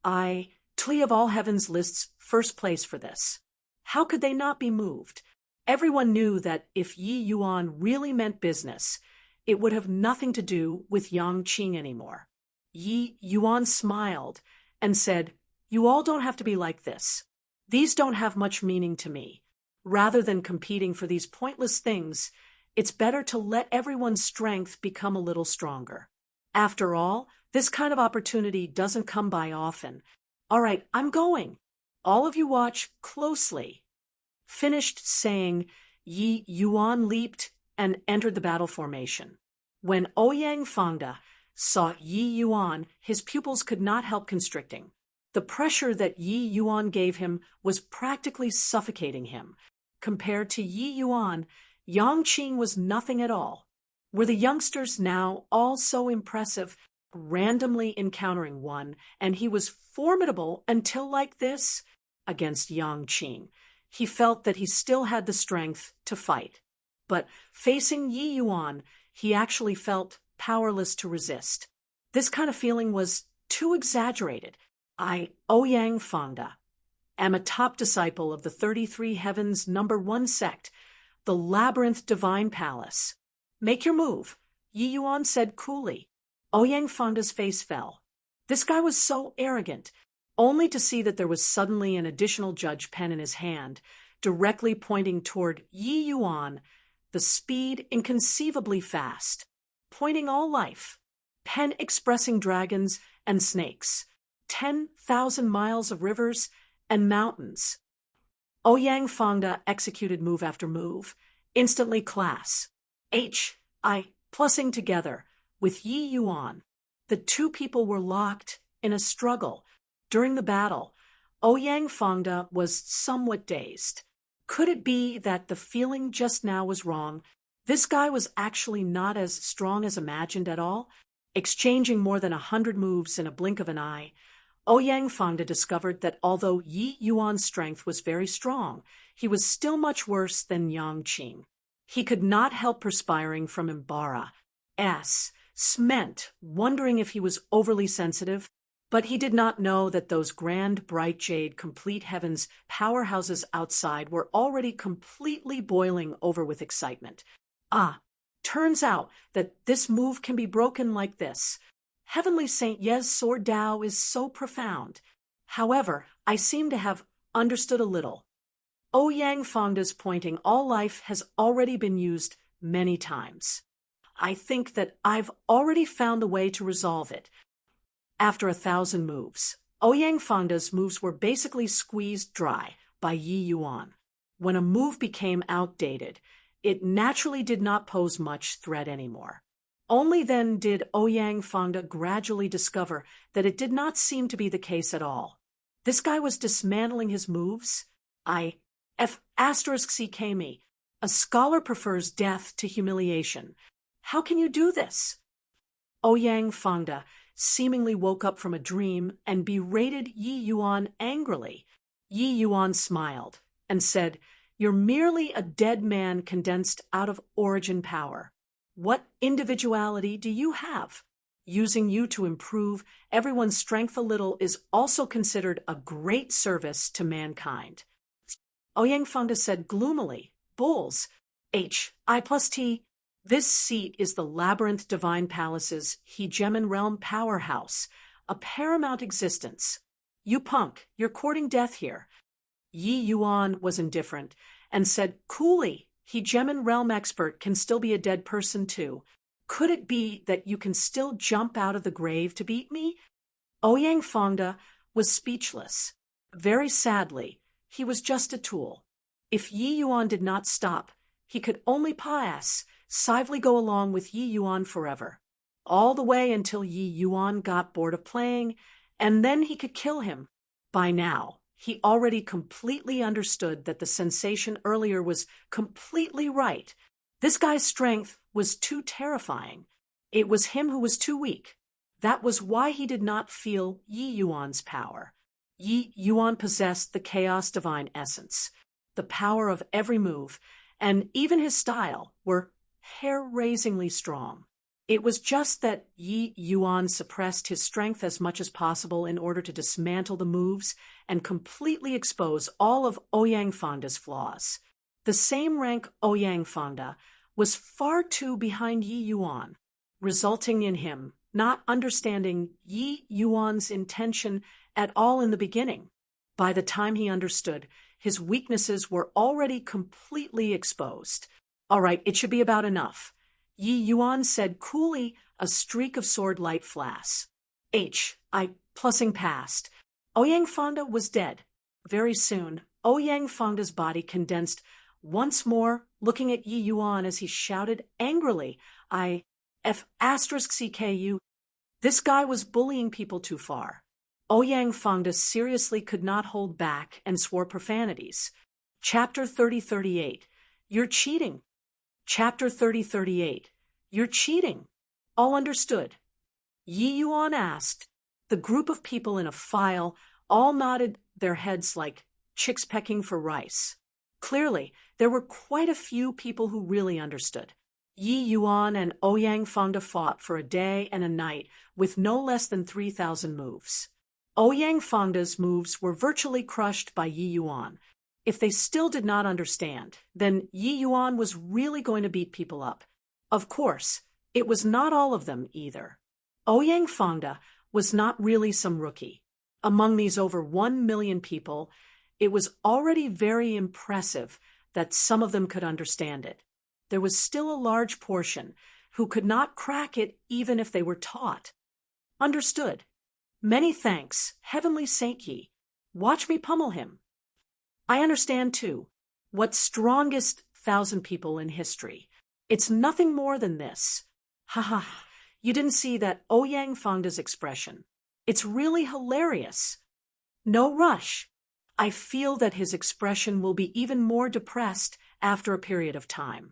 of all heavens list's first place for this. How could they not be moved? Everyone knew that if Yi Yuan really meant business, it would have nothing to do with Yang Qing anymore. Yi Yuan smiled and said, "You all don't have to be like this. These don't have much meaning to me. Rather than competing for these pointless things, it's better to let everyone's strength become a little stronger. After all, this kind of opportunity doesn't come by often. All right, I'm going. All of you watch closely." Finished saying, Yi Yuan leaped and entered the battle formation. When Ouyang Fangda saw Yi Yuan, his pupils could not help constricting. The pressure that Yi Yuan gave him was practically suffocating him. Compared to Yi Yuan, Yang Qing was nothing at all. Were the youngsters now all so impressive, randomly encountering one, and he was formidable until like this? Against Yang Qing, he felt that he still had the strength to fight. But facing Yi Yuan, he actually felt powerless to resist. This kind of feeling was too exaggerated. I, Ouyang Fangda, am a top disciple of the 33 Heavens #1 sect, the Labyrinth Divine Palace. Make your move, Yi Yuan said coolly. Ouyang Fangda's face fell. This guy was so arrogant, only to see that there was suddenly an additional judge pen in his hand, directly pointing toward Yi Yuan, the speed inconceivably fast, pointing all life, pen expressing dragons and snakes, 10,000 miles of rivers and mountains. Ouyang Fangda executed move after move, instantly class, plussing together with Yi Yuan. The two people were locked in a struggle. During the battle, Ouyang Fangda was somewhat dazed. Could it be that the feeling just now was wrong? This guy was actually not as strong as imagined at all. Exchanging more than 100 moves in a blink of an eye, Ouyang Fangda discovered that although Yi Yuan's strength was very strong, he was still much worse than Yang Qing. He could not help perspiring from embarrassment, wondering if he was overly sensitive, but he did not know that those grand, bright jade, complete heavens powerhouses outside were already completely boiling over with excitement. Turns out that this move can be broken like this. Heavenly Saint Ye's sword Tao is so profound. However, I seem to have understood a little. Ouyang Fangda's pointing all life has already been used many times. I think that I've already found the way to resolve it. After 1,000 moves, Ouyang Fangda's moves were basically squeezed dry by Yi Yuan. When a move became outdated, it naturally did not pose much threat anymore. Only then did Ouyang Fangda gradually discover that it did not seem to be the case at all. This guy was dismantling his moves? CK me. A scholar prefers death to humiliation. How can you do this? Ouyang Fangda seemingly woke up from a dream and berated Yi Yuan angrily. Yi Yuan smiled and said, "You're merely a dead man condensed out of origin power. What individuality do you have? Using you to improve everyone's strength a little is also considered a great service to mankind." Ouyang Fangda said gloomily, "Bulls. I+T. This seat is the Labyrinth Divine Palace's Hegemon Realm powerhouse, a paramount existence. You punk, you're courting death here." Yi Yuan was indifferent and said coolly, "Hegemon Realm expert can still be a dead person too. Could it be that you can still jump out of the grave to beat me?" Ouyang Fangda was speechless. Very sadly, he was just a tool. If Yi Yuan did not stop, he could only passively go along with Yi Yuan forever, all the way until Yi Yuan got bored of playing, and then he could kill him. By now, he already completely understood that the sensation earlier was completely right. This guy's strength was too terrifying. It was him who was too weak. That was why he did not feel Yi Yuan's power. Yi Yuan possessed the chaos divine essence. The power of every move, and even his style, were hair-raisingly strong. It was just that Yi Yuan suppressed his strength as much as possible in order to dismantle the moves and completely expose all of Ouyang Fangda's flaws. The same rank Ouyang Fangda was far too behind Yi Yuan, resulting in him not understanding Yi Yuan's intention at all in the beginning. By the time he understood, his weaknesses were already completely exposed. "All right, it should be about enough," Yi Yuan said coolly, a streak of sword light flash. Plussing past. Ouyang Fangda was dead. Very soon, Ouyang Fangda's body condensed once more, looking at Yi Yuan as he shouted angrily, CKU. This guy was bullying people too far. Ouyang Fangda seriously could not hold back and swore profanities. Chapter 3038. You're cheating. Chapter 3038. You're cheating. All understood. Yi Yuan asked. The group of people in a file all nodded their heads like chicks pecking for rice. Clearly, there were quite a few people who really understood. Yi Yuan and Ouyang Fangda fought for a day and a night with no less than 3,000 moves. Ouyang Fangda's moves were virtually crushed by Yi Yuan. If they still did not understand, then Yi Yuan was really going to beat people up. Of course, it was not all of them either. Ouyang Fangda was not really some rookie. Among these over 1 million people, it was already very impressive that some of them could understand it. There was still a large portion who could not crack it even if they were taught. Understood. Many thanks, Heavenly Saint Yi. Watch me pummel him. I understand too. What strongest 1,000 people in history? It's nothing more than this. Ha. You didn't see that Ouyang Fangda's expression. It's really hilarious. No rush. I feel that his expression will be even more depressed after a period of time.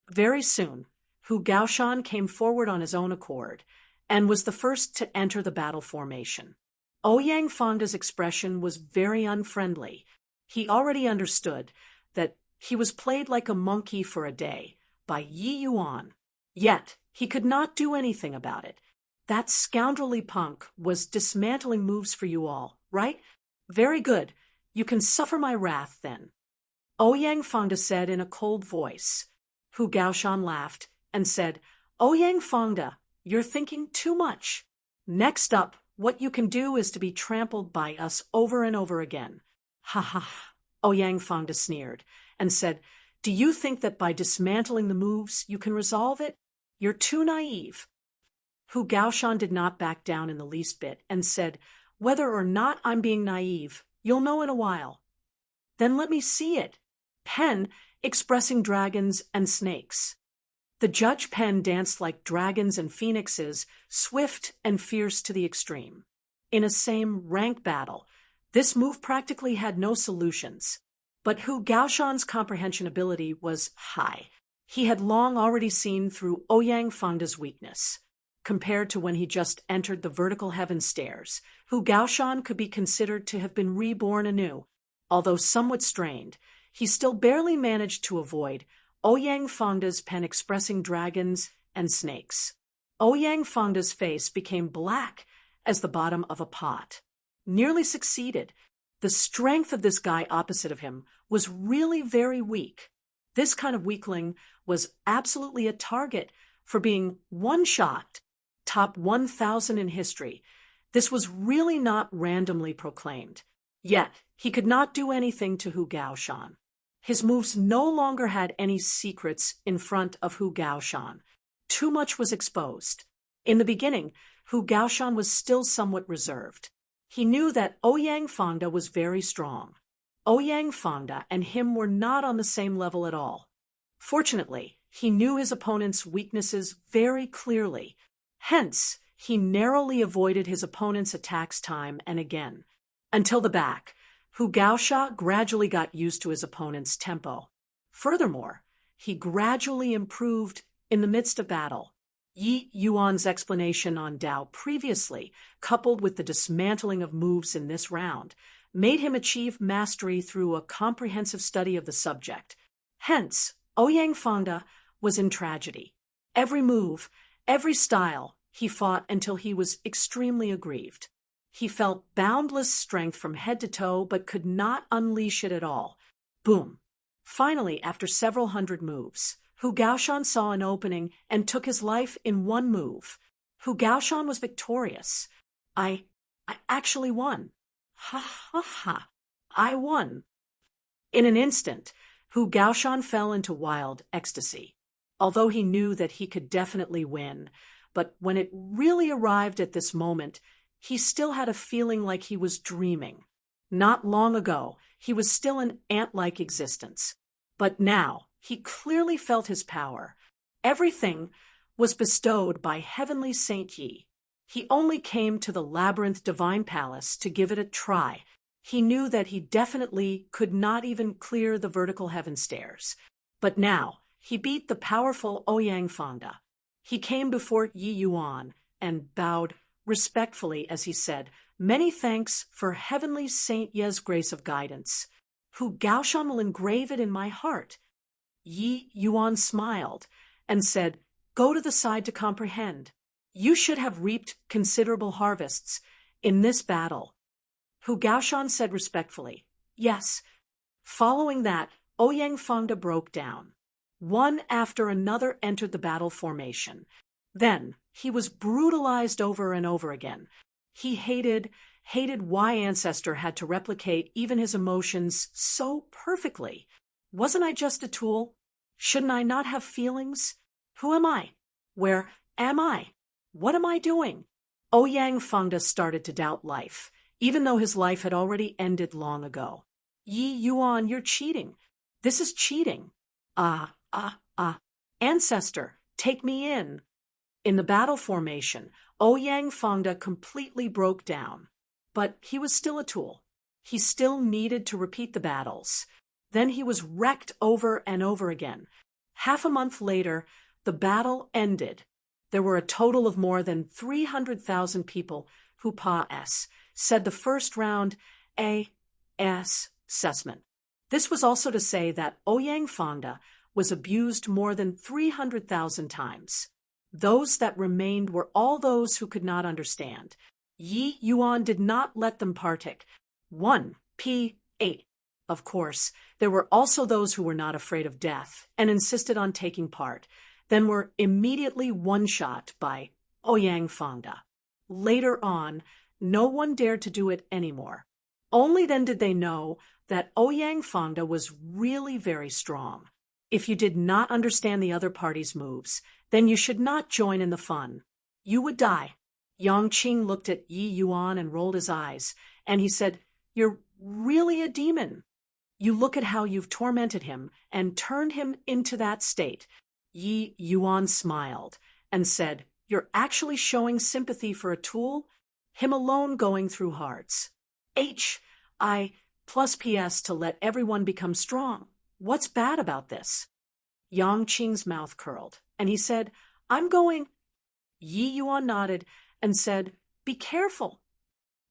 Very soon, Hu Gaoshan came forward on his own accord and was the first to enter the battle formation. Ouyang Fangda's expression was very unfriendly. He already understood that he was played like a monkey for a day by Yi Yuan. Yet, he could not do anything about it. That scoundrelly punk was dismantling moves for you all, right? Very good. You can suffer my wrath then. Ouyang Fangda said in a cold voice. Hu Gaoshan laughed and said, Ouyang Fangda, you're thinking too much. Next up, what you can do is to be trampled by us over and over again. Ha. Ouyang Fangda sneered and said, do you think that by dismantling the moves you can resolve it? You're too naive. Hu Gaoshan did not back down in the least bit and said, whether or not I'm being naive, you'll know in a while. Then let me see it. Pen expressing dragons and snakes. The judge pen danced like dragons and phoenixes, swift and fierce to the extreme. In a same rank battle, this move practically had no solutions. But Hu Gaoshan's comprehension ability was high. He had long already seen through Ouyang Fangda's weakness. Compared to when he just entered the vertical heaven stairs, Hu Gaoshan could be considered to have been reborn anew. Although somewhat strained, he still barely managed to avoid Ouyang Fangda's pen expressing dragons and snakes. Ouyang Fangda's face became black as the bottom of a pot. Nearly succeeded. The strength of this guy opposite of him was really very weak. This kind of weakling was absolutely a target for being one-shot, top 1,000 in history. This was really not randomly proclaimed. Yet, he could not do anything to Hu Gaoshan. His moves no longer had any secrets in front of Hu Gaoshan. Too much was exposed. In the beginning, Hu Gaoshan was still somewhat reserved. He knew that Ouyang Fangda was very strong. Ouyang Fangda and him were not on the same level at all. Fortunately, he knew his opponent's weaknesses very clearly. Hence, he narrowly avoided his opponent's attacks time and again. Until the back, Hu Gaoshan gradually got used to his opponent's tempo. Furthermore, he gradually improved in the midst of battle. Yi Yuan's explanation on Dao previously, coupled with the dismantling of moves in this round, made him achieve mastery through a comprehensive study of the subject. Hence, Ouyang Fangda was in tragedy. Every move, every style, he fought until he was extremely aggrieved. He felt boundless strength from head to toe, but could not unleash it at all. Boom. Finally, after several hundred moves, Hu Gaoshan saw an opening and took his life in one move. Hu Gaoshan was victorious. I actually won. Ha ha ha. I won. In an instant, Hu Gaoshan fell into wild ecstasy. Although he knew that he could definitely win, but when it really arrived at this moment, he still had a feeling like he was dreaming. Not long ago, he was still an ant-like existence. But now, he clearly felt his power. Everything was bestowed by heavenly Saint Yi. He only came to the labyrinth divine palace to give it a try. He knew that he definitely could not even clear the vertical heaven stairs. But now, he beat the powerful Ouyang Fangda. He came before Yi Yuan and bowed respectfully as he said, "Many thanks for heavenly Saint Ye's grace of guidance. Hu Gaoshan will engrave it in my heart." Yi Yuan smiled and said, "Go to the side to comprehend. You should have reaped considerable harvests in this battle." Hu Gaoshan said respectfully, "Yes." Following that, Ouyang Fangda broke down. One after another entered the battle formation. Then, he was brutalized over and over again. He hated why Ancestor had to replicate even his emotions so perfectly. Wasn't I just a tool? Shouldn't I not have feelings? Who am I? Where am I? What am I doing? Ouyang Fangda started to doubt life, even though his life had already ended long ago. Yi Yuan, you're cheating. This is cheating. Ancestor, take me in. In the battle formation, Ouyang Fangda completely broke down. But he was still a tool. He still needed to repeat the battles. Then he was wrecked over and over again. Half a month later, the battle ended. There were a total of more than 300,000 people who said the first round assessment. This was also to say that Ouyang Fangda was abused more than 300,000 times. Those that remained were all those who could not understand. Yi Yuan did not let them partake. 1p8. Of course, there were also those who were not afraid of death and insisted on taking part, then were immediately one-shot by Ouyang Fangda. Later on, no one dared to do it anymore. Only then did they know that Ouyang Fangda was really very strong. If you did not understand the other party's moves, then you should not join in the fun. You would die. Yang Qing looked at Yi Yuan and rolled his eyes, and he said, "You're really a demon. You look at how you've tormented him and turned him into that state." Yi Yuan smiled and said, "You're actually showing sympathy for a tool? Him alone going through hearts. I plus PS to let everyone become strong. What's bad about this?" Yang Qing's mouth curled, and he said, "I'm going." Yi Yuan nodded and said, "Be careful."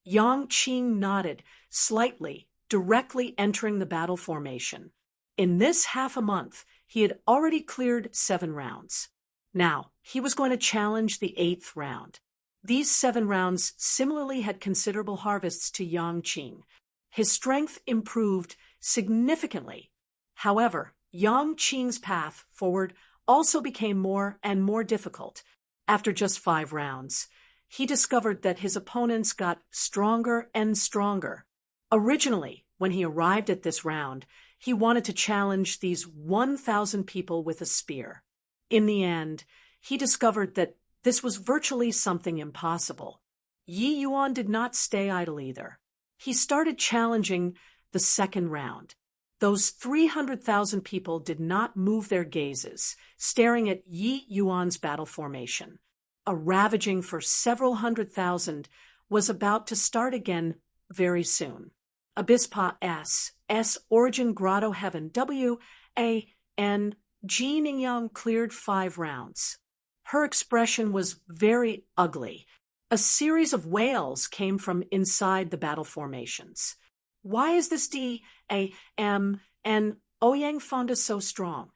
Yang Qing nodded slightly, directly entering the battle formation. In this half a month, he had already cleared 7 rounds. Now, he was going to challenge the 8th round. These 7 rounds similarly had considerable harvests to Yang Qing. His strength improved significantly. However, Yang Qing's path forward also became more and more difficult. After just 5 rounds, he discovered that his opponents got stronger and stronger. Originally, when he arrived at this round, he wanted to challenge these 1,000 people with a spear. In the end, he discovered that this was virtually something impossible. Yi Yuan did not stay idle either. He started challenging the 2nd round. Those 300,000 people did not move their gazes, staring at Yi Yuan's battle formation. A ravaging for several 100,000 was about to start again very soon. Abispa S. Origin Grotto Heaven W.A.N. Ji Ningyang cleared 5 rounds. Her expression was very ugly. A series of wails came from inside the battle formations. "Why is this D.A.M. and Ouyang Fonda so strong?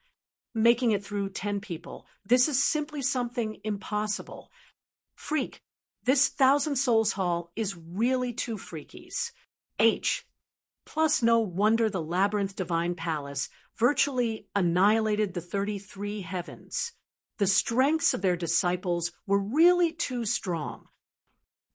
Making it through 10 people. This is simply something impossible. Freak. This 1,000 Souls Hall is really 2 freakies. Plus no wonder the Labyrinth Divine Palace virtually annihilated the 33 heavens. The strengths of their disciples were really too strong.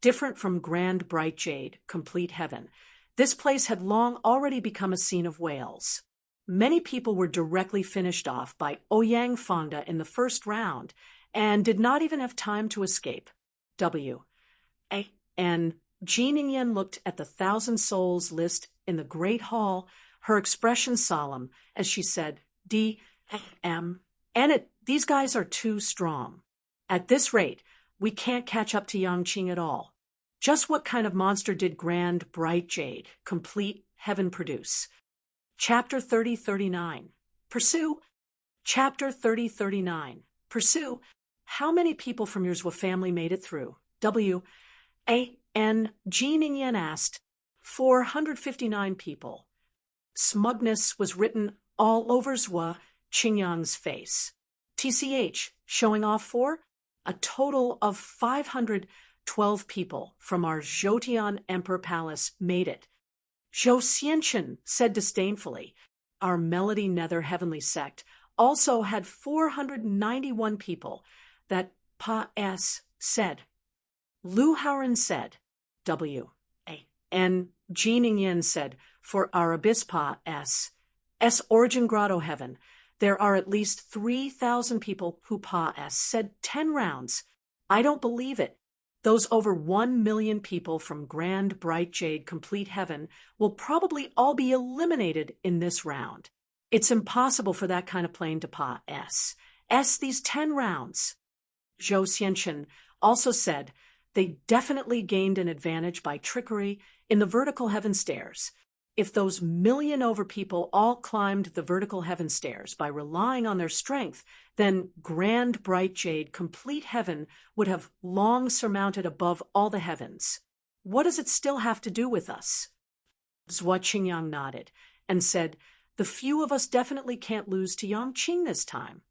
Different from Grand Bright Jade, Complete Heaven, this place had long already become a scene of wails. Many people were directly finished off by Ouyang Fonda in the 1st round and did not even have time to escape. W.A.N. Ji Ningyan looked at the 1,000 souls list in the Great Hall, her expression solemn, as she said, "D.M. and these guys are too strong. At this rate, we can't catch up to Yang Qing at all. Just what kind of monster did Grand Bright Jade, Complete Heaven produce?" Chapter 3039. Pursue. Chapter 3039. Pursue. How many people from your Zwa family made it through? W.A.N. Ji Ningyan asked. 459 people. Smugness was written all over Zwa Qingyang's face. TCH, showing off for? A total of 512 people from our Zhoutian Emperor Palace made it. Zhou Xianchen said disdainfully. Our Melody Nether Heavenly Sect also had 491 people. That Pa-S said. Lu Haoren said. W.A.N. Ji Ningyan said, for our Abispa S. Origin Grotto Heaven, there are at least 3,000 people who Pa-S said 10 rounds. I don't believe it. Those over 1 million people from Grand Bright Jade Complete Heaven will probably all be eliminated in this round. It's impossible for that kind of plane to Pa-S these 10 rounds. Zhou Xianchen also said they definitely gained an advantage by trickery in the vertical heaven stairs. If those million over people all climbed the vertical heaven stairs by relying on their strength, then Grand Bright Jade Complete Heaven would have long surmounted above all the heavens. What does it still have to do with us? Zwa Qingyang nodded and said, the few of us definitely can't lose to Yang Qing this time.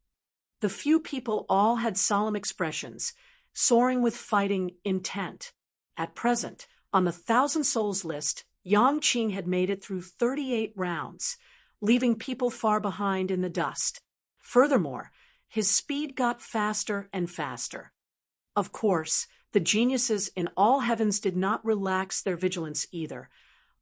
The few people all had solemn expressions, soaring with fighting intent. At present, on the 1,000 souls list, Yang Qing had made it through 38 rounds, leaving people far behind in the dust. Furthermore, his speed got faster and faster. Of course, the geniuses in all heavens did not relax their vigilance either,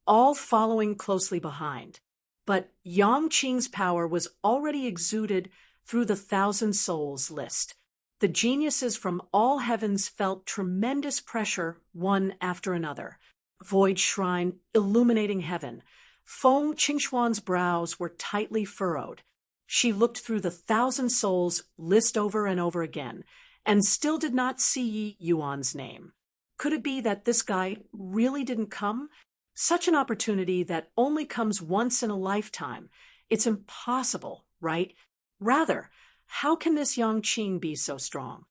all following closely behind. But Yang Qing's power was already exuded through the Thousand Souls list. The geniuses from all heavens felt tremendous pressure, one after another. Void Shrine illuminating heaven. Feng Qingxuan's brows were tightly furrowed. She looked through the Thousand Souls list over and over again, and still did not see Yi Yuan's name. Could it be that this guy really didn't come? Such an opportunity that only comes once in a lifetime. It's impossible, right? Rather, how can this Yang Qing be so strong?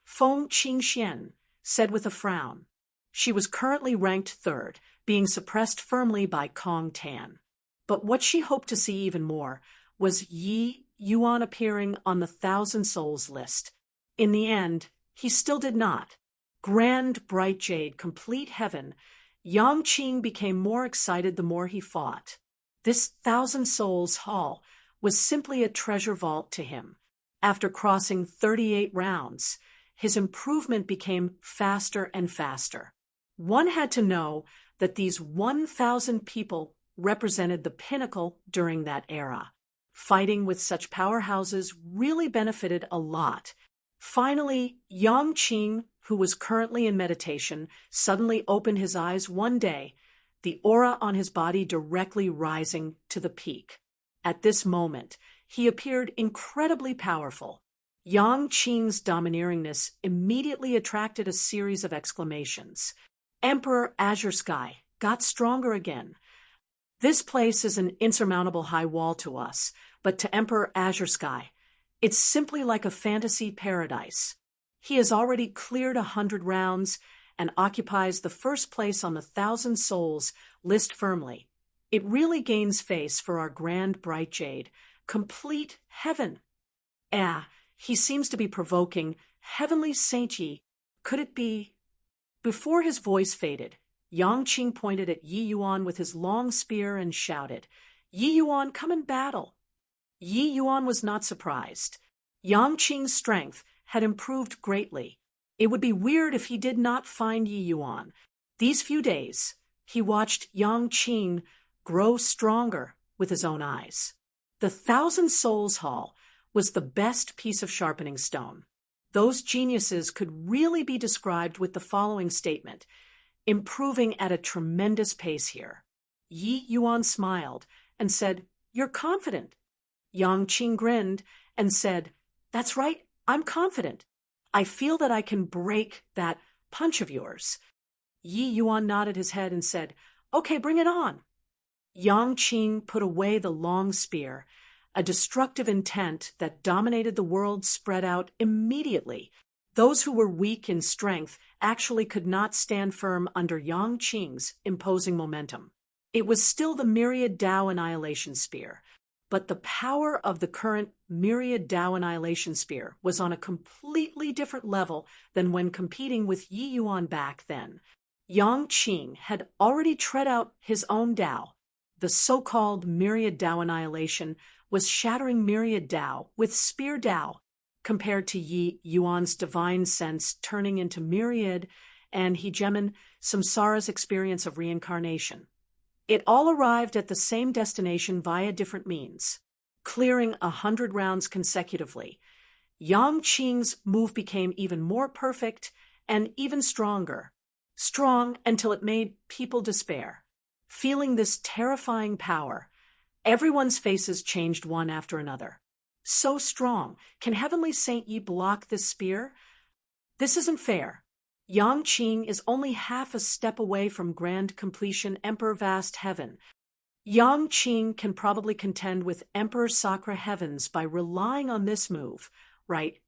Feng Qingxian said with a frown. She was currently ranked third, being suppressed firmly by Kong Tan. But what she hoped to see even more was Yi Yuan appearing on the Thousand Souls list. In the end, he still did not. Grand bright jade, complete heaven. Yang Qing became more excited the more he fought. This Thousand Souls hall was simply a treasure vault to him. After crossing 38 rounds, his improvement became faster and faster. One had to know that these 1,000 people represented the pinnacle during that era. Fighting with such powerhouses really benefited a lot. Finally, Yang Qing, who was currently in meditation, suddenly opened his eyes one day, the aura on his body directly rising to the peak. At this moment, he appeared incredibly powerful. Yang Qing's domineeringness immediately attracted a series of exclamations. Emperor Azure Sky got stronger again. This place is an insurmountable high wall to us, but to Emperor Azure Sky, it's simply like a fantasy paradise. He has already cleared 100 rounds and occupies the first place on the Thousand Souls list firmly. It really gains face for our grand bright jade. Complete heaven. He seems to be provoking heavenly Saint Yi. Could it be? Before his voice faded, Yang Qing pointed at Yi Yuan with his long spear and shouted, "Yi Yuan, come and battle." Yi Yuan was not surprised. Yang Qing's strength had improved greatly. It would be weird if he did not find Yi Yuan. These few days, he watched Yang Qing grow stronger with his own eyes. The Thousand Souls Hall was the best piece of sharpening stone. Those geniuses could really be described with the following statement: improving at a tremendous pace here. Yi Yuan smiled and said, "You're confident." Yang Qing grinned and said, "That's right, I'm confident. I feel that I can break that punch of yours." Yi Yuan nodded his head and said, "Okay, bring it on." Yang Qing put away the long spear. A destructive intent that dominated the world spread out immediately. Those who were weak in strength actually could not stand firm under Yang Qing's imposing momentum. It was still the Myriad Tao Annihilation Spear, but the power of the current Myriad Tao Annihilation Spear was on a completely different level than when competing with Yi Yuan back then. Yang Qing had already tread out his own Tao. The so-called Myriad Tao Annihilation was shattering Myriad Tao with Spear Tao, compared to Yi Yuan's divine sense turning into Myriad and Hegemon Samsara's experience of reincarnation. It all arrived at the same destination via different means, clearing 100 rounds consecutively. Yang Qing's move became even more perfect and even stronger. Strong until it made people despair. Feeling this terrifying power, everyone's faces changed one after another. So strong. Can Heavenly Saint Yi block this spear? This isn't fair. Yang Qing is only half a step away from grand completion, Emperor Vast Heaven. Yang Qing can probably contend with Emperor Sakra Heavens by relying on this move, right?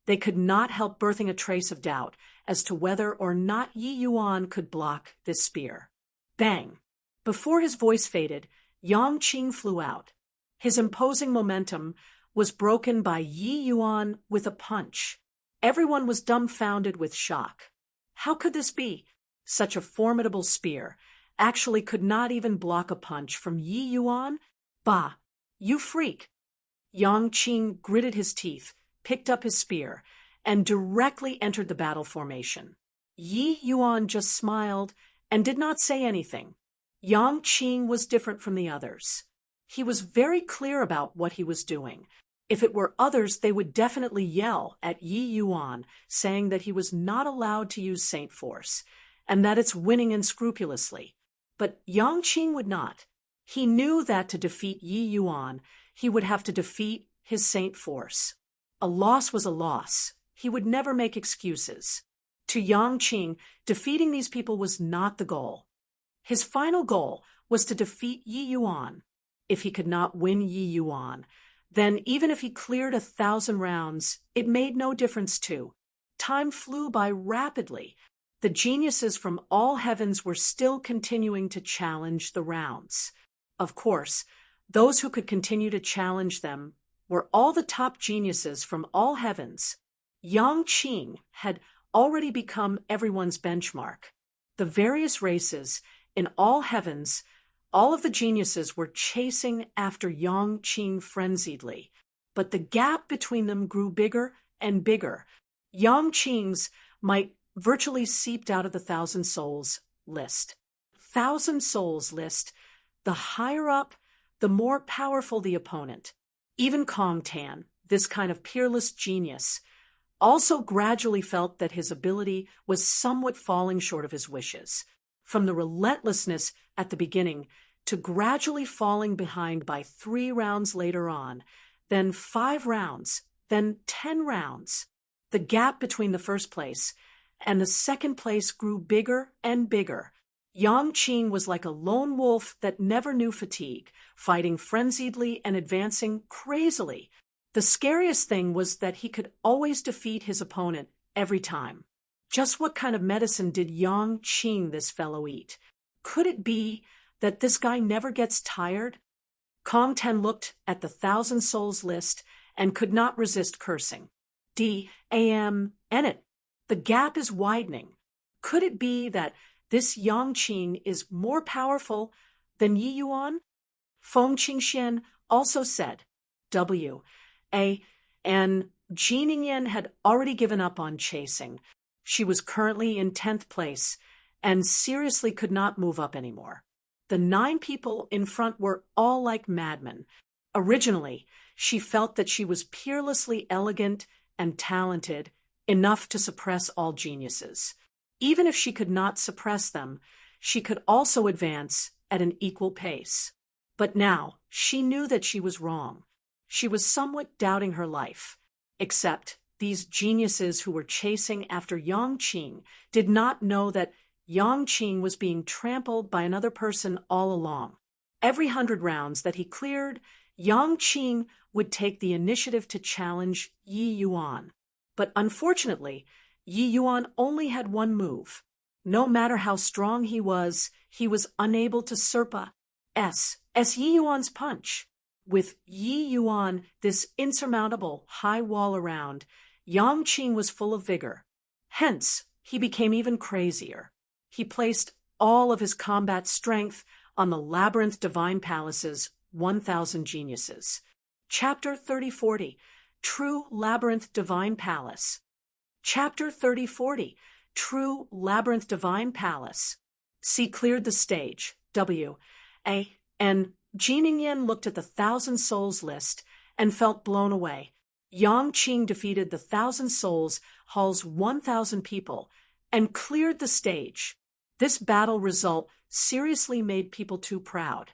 They could not help birthing a trace of doubt as to whether or not Yi Yuan could block this spear. Bang! Before his voice faded, Yang Qing flew out. His imposing momentum was broken by Yi Yuan with a punch. Everyone was dumbfounded with shock. How could this be? Such a formidable spear actually could not even block a punch from Yi Yuan? Bah! You freak! Yang Qing gritted his teeth, picked up his spear, and directly entered the battle formation. Yi Yuan just smiled and did not say anything. Yang Qing was different from the others. He was very clear about what he was doing. If it were others, they would definitely yell at Yi Yuan, saying that he was not allowed to use Saint Force, and that it's winning unscrupulously. But Yang Qing would not. He knew that to defeat Yi Yuan, he would have to defeat his Saint Force. A loss was a loss. He would never make excuses. To Yang Qing, defeating these people was not the goal. His final goal was to defeat Yi Yuan. If he could not win Yi Yuan, then even if he cleared 1,000 rounds, it made no difference too. Time flew by rapidly. The geniuses from all heavens were still continuing to challenge the rounds. Of course, those who could continue to challenge them were all the top geniuses from all heavens. Yang Qing had already become everyone's benchmark. The various races in all heavens, all of the geniuses were chasing after Yang Qing frenziedly, but the gap between them grew bigger and bigger. Yang Qing's might virtually seeped out of the Thousand Souls list. Thousand Souls list, the higher up, the more powerful the opponent. Even Kong Tan, this kind of peerless genius, also gradually felt that his ability was somewhat falling short of his wishes. From the relentlessness at the beginning to gradually falling behind by 3 rounds later on, then 5 rounds, then 10 rounds. The gap between the first place and the second place grew bigger and bigger. Yang Qing was like a lone wolf that never knew fatigue, fighting frenziedly and advancing crazily. The scariest thing was that he could always defeat his opponent every time. Just what kind of medicine did Yang Qing, this fellow, eat? Could it be that this guy never gets tired? Kong Ten looked at the Thousand Souls list and could not resist cursing. D-A-M, it. The gap is widening. Could it be that this Yang Qing is more powerful than Yi Yuan? Feng Qingxian also said, W-A-N. Jiningen had already given up on chasing. She was currently in 10th place and seriously could not move up anymore. The 9 people in front were all like madmen. Originally, she felt that she was peerlessly elegant and talented enough to suppress all geniuses. Even if she could not suppress them, she could also advance at an equal pace. But now, she knew that she was wrong. She was somewhat doubting her life. Except these geniuses who were chasing after Yang Qing did not know that Yang Qing was being trampled by another person all along. Every 100 rounds that he cleared, Yang Qing would take the initiative to challenge Yi Yuan. But unfortunately, Yi Yuan only had one move. No matter how strong he was unable to surpass Yi Yuan's punch. With Yi Yuan, this insurmountable high wall around, Yang Qing was full of vigor. Hence, he became even crazier. He placed all of his combat strength on the Labyrinth Divine Palace's 1,000 geniuses. Chapter 3040, True Labyrinth Divine Palace. Chapter 3040, True Labyrinth Divine Palace. C cleared the stage. W-A-N. Jiningen looked at the Thousand Souls list and felt blown away. Yang Qing defeated the Thousand Souls Hall's 1,000 people and cleared the stage. This battle result seriously made people too proud.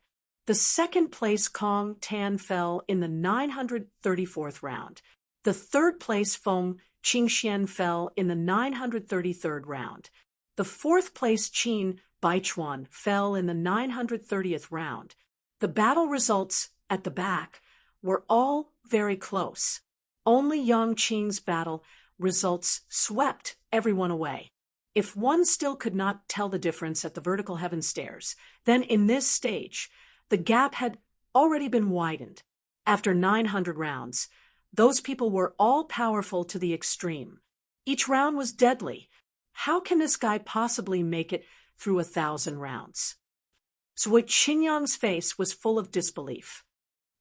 The second place Kong Tan fell in the 934th round. The third place Feng Qingxian fell in the 933rd round. The fourth place Qin Baichuan fell in the 930th round. The battle results at the back were all very close. Only Yang Qing's battle results swept everyone away. If one still could not tell the difference at the vertical heaven stairs, then in this stage, the gap had already been widened. After 900 rounds, those people were all powerful to the extreme. Each round was deadly. How can this guy possibly make it through 1,000 rounds? Zhui Qinyang's face was full of disbelief.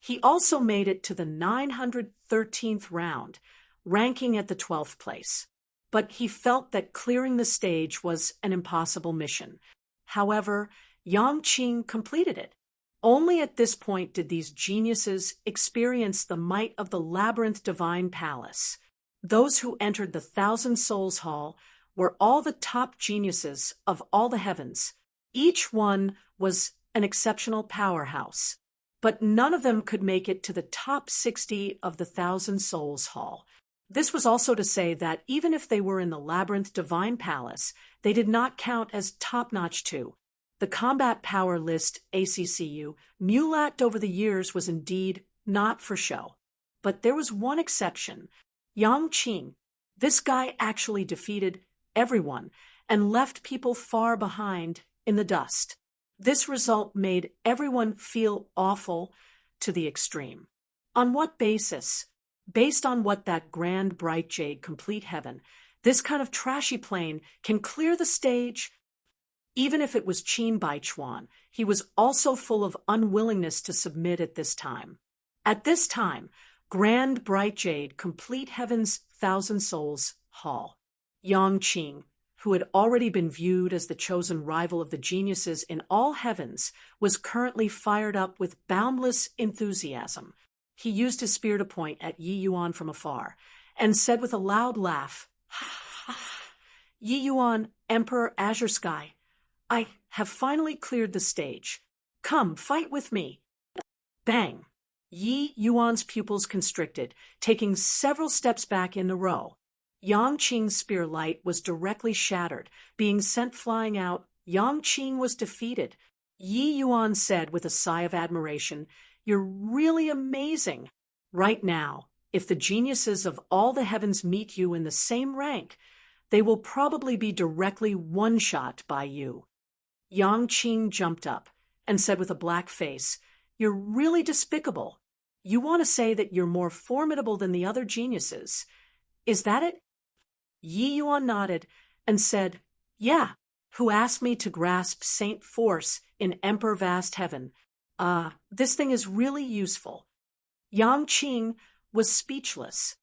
He also made it to the 913th round, ranking at the 12th place. But he felt that clearing the stage was an impossible mission. However, Yang Qing completed it. Only at this point did these geniuses experience the might of the labyrinth divine palace. Those who entered the Thousand Souls Hall were all the top geniuses of all the heavens. Each one was an exceptional powerhouse. But none of them could make it to the top 60 of the Thousand Souls Hall. This was also to say that even if they were in the Labyrinth Divine Palace, they did not count as top-notch too. The combat power list ACCU mulatto over the years was indeed not for show. But there was one exception. Yang Qing. This guy actually defeated everyone and left people far behind in the dust. This result made everyone feel awful to the extreme. On what basis? Based on what that grand bright jade complete heaven, this kind of trashy plane can clear the stage. Even if it was Qin Bai Chuan, he was also full of unwillingness to submit at this time. At this time, grand bright jade complete heaven's Thousand Souls Hall, Yang Qing, who had already been viewed as the chosen rival of the geniuses in all heavens, was currently fired up with boundless enthusiasm. He used his spear to point at Yi Yuan from afar, and said with a loud laugh, Yi Yuan, Emperor Azure Sky, I have finally cleared the stage. Come, fight with me. Bang! Yi Yuan's pupils constricted, taking several steps back in a row. Yang Qing's spear light was directly shattered, being sent flying out. Yang Qing was defeated. Yi Yuan said with a sigh of admiration, You're really amazing. Right now, if the geniuses of all the heavens meet you in the same rank, they will probably be directly one-shot by you. Yang Qing jumped up and said with a black face, You're really despicable. You want to say that you're more formidable than the other geniuses. Is that it? Yi Yuan nodded and said, Yeah, who asked me to grasp Saint Force in Emperor Vast Heaven. This thing is really useful. Yang Qing was speechless.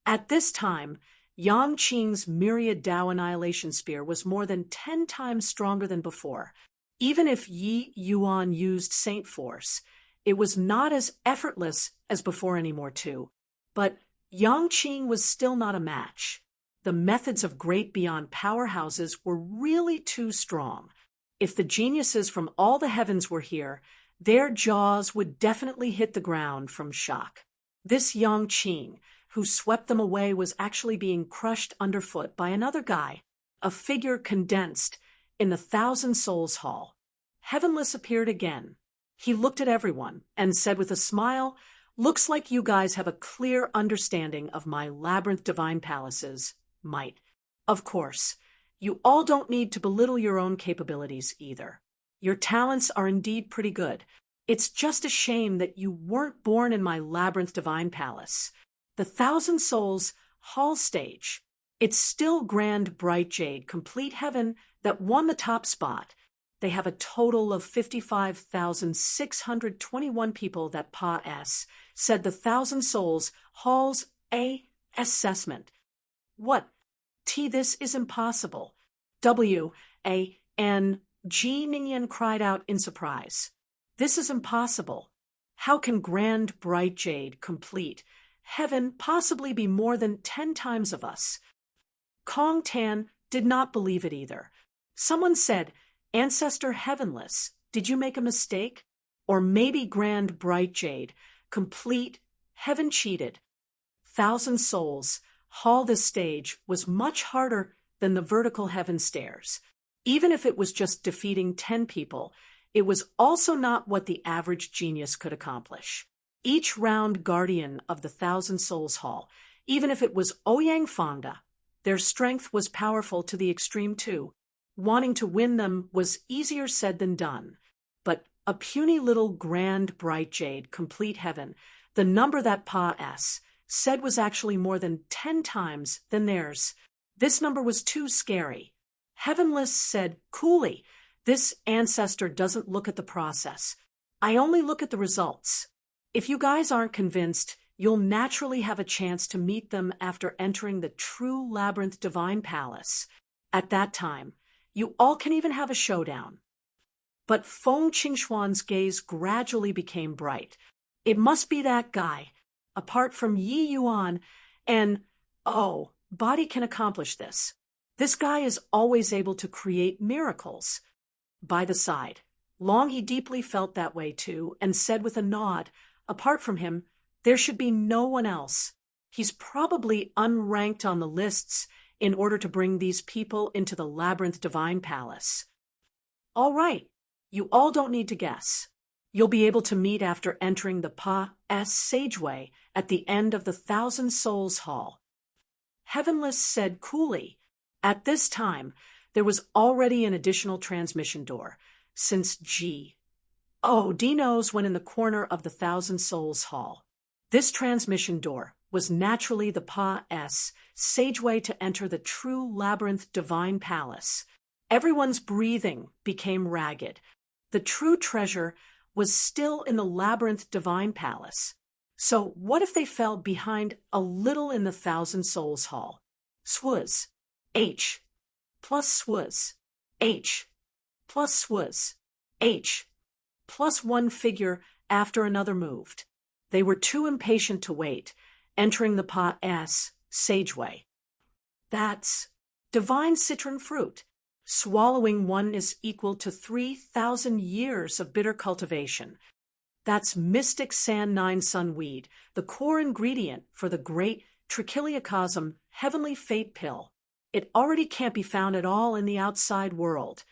At this time, Yang Qing's myriad Dao Annihilation Spear was more than 10 times stronger than before. Even if Yi Yuan used Saint Force, it was not as effortless as before anymore too. But Yang Qing was still not a match. The methods of great beyond powerhouses were really too strong. If the geniuses from all the heavens were here, their jaws would definitely hit the ground from shock. This Yang Qing, who swept them away, was actually being crushed underfoot by another guy, a figure condensed in the Thousand Souls Hall. Heavenless appeared again. He looked at everyone and said with a smile, Looks like you guys have a clear understanding of my Labyrinth Divine Palace's might. Of course, you all don't need to belittle your own capabilities either. Your talents are indeed pretty good. It's just a shame that you weren't born in my Labyrinth Divine Palace. The Thousand Souls Hall stage. It's still grand bright jade complete heaven that won the top spot. They have a total of 55,621 people that Pa-S, said the Thousand Souls Hall's assessment. What? This is impossible. W-A-N Ji Ningyan cried out in surprise. This is impossible. How can grand bright jade complete heaven possibly be more than 10 times of us? Kong Tan did not believe it either. Someone said, Ancestor Heavenless, did you make a mistake? Or maybe grand bright jade complete heaven cheated. Thousand Souls Hall this stage was much harder than the vertical heaven stairs. Even if it was just defeating 10 people, it was also not what the average genius could accomplish. Each round guardian of the Thousand Souls Hall, even if it was Ouyang Fangda, their strength was powerful to the extreme too. Wanting to win them was easier said than done. But a puny little grand bright jade complete heaven, the number that Pa-S said was actually more than 10 times than theirs. This number was too scary. Heavenless said coolly, This ancestor doesn't look at the process. I only look at the results. If you guys aren't convinced, you'll naturally have a chance to meet them after entering the true Labyrinth Divine Palace. At that time, you all can even have a showdown. But Feng Qingxuan's gaze gradually became bright. It must be that guy. Apart from Yi Yuan and, oh, body can accomplish this. This guy is always able to create miracles. By the side, Long he deeply felt that way too, and said with a nod, apart from him, there should be no one else. He's probably unranked on the lists in order to bring these people into the Labyrinth Divine Palace. All right, you all don't need to guess. You'll be able to meet after entering the Pa-S Sageway at the end of the Thousand Souls Hall. Heavenless said coolly. At this time, there was already an additional transmission door, since D knows when in the corner of the Thousand Souls Hall. This transmission door was naturally the Pa-S Sageway to enter the true Labyrinth Divine Palace. Everyone's breathing became ragged. The true treasure was still in the Labyrinth Divine Palace. So what if they fell behind a little in the Thousand Souls Hall? Swuz. H. Plus swuz. H. Plus swuz. H. Plus one figure after another moved. They were too impatient to wait, entering the Pa-S Sageway. That's divine citron fruit. Swallowing one is equal to 3,000 years of bitter cultivation. That's mystic sand nine sun weed, the core ingredient for the great trichiliocosm heavenly fate pill. It already can't be found at all in the outside world.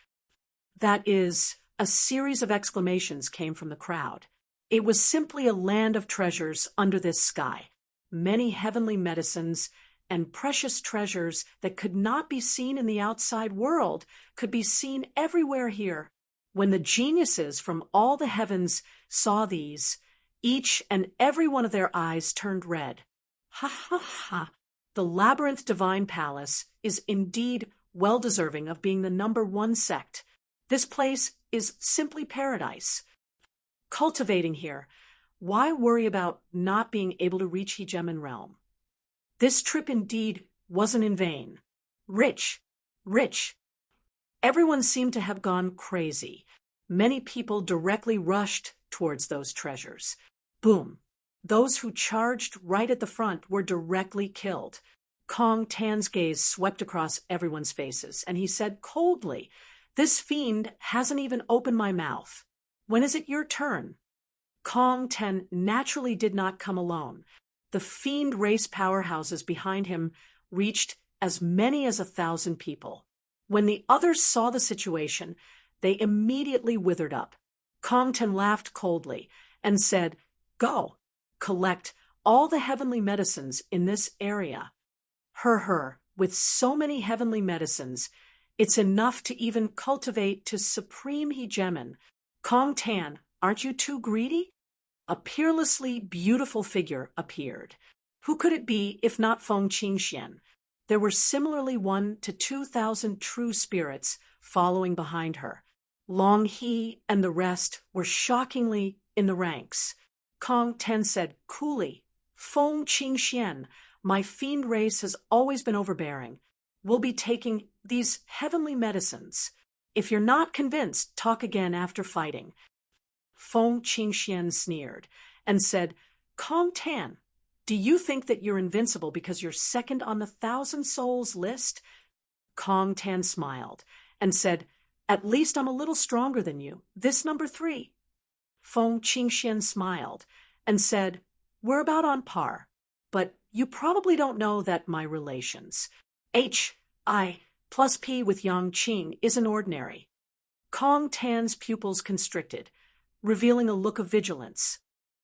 That is, a series of exclamations came from the crowd. It was simply a land of treasures under this sky. Many heavenly medicines and precious treasures that could not be seen in the outside world could be seen everywhere here. When the geniuses from all the heavens saw these, each and every one of their eyes turned red. Ha ha ha! The Labyrinth Divine Palace is indeed well deserving of being the #1 sect. This place is simply paradise. Cultivating here, why worry about not being able to reach Hegemon Realm? This trip indeed wasn't in vain. Rich. Everyone seemed to have gone crazy. Many people directly rushed towards those treasures. Boom. Those who charged right at the front were directly killed. Kong Tan's gaze swept across everyone's faces, and he said coldly, "This fiend hasn't even opened my mouth. When is it your turn?" Kong Tan naturally did not come alone. The fiend race powerhouses behind him reached as many as 1,000 people. When the others saw the situation, they immediately withered up. Kong Tan laughed coldly and said, "Go, collect all the heavenly medicines in this area." With so many heavenly medicines, it's enough to even cultivate to supreme hegemon. Kong Tan, aren't you too greedy? A peerlessly beautiful figure appeared. Who could it be if not Feng Qingxian? There were similarly 1,000 to 2,000 true spirits following behind her. Long He and the rest were shockingly in the ranks. Kong Tan said coolly, "Feng Qingxian, my fiend race has always been overbearing. We'll be taking these heavenly medicines. If you're not convinced, talk again after fighting." Feng Qingxian sneered and said, "Kong Tan, do you think that you're invincible because you're second on the 1,000 souls list?" Kong Tan smiled and said, "At least I'm a little stronger than you. This #3. Feng Qingxian smiled and said, "We're about on par, but you probably don't know that my relations. Hi plus P with Yang Qing isn't ordinary." Kong Tan's pupils constricted, revealing a look of vigilance.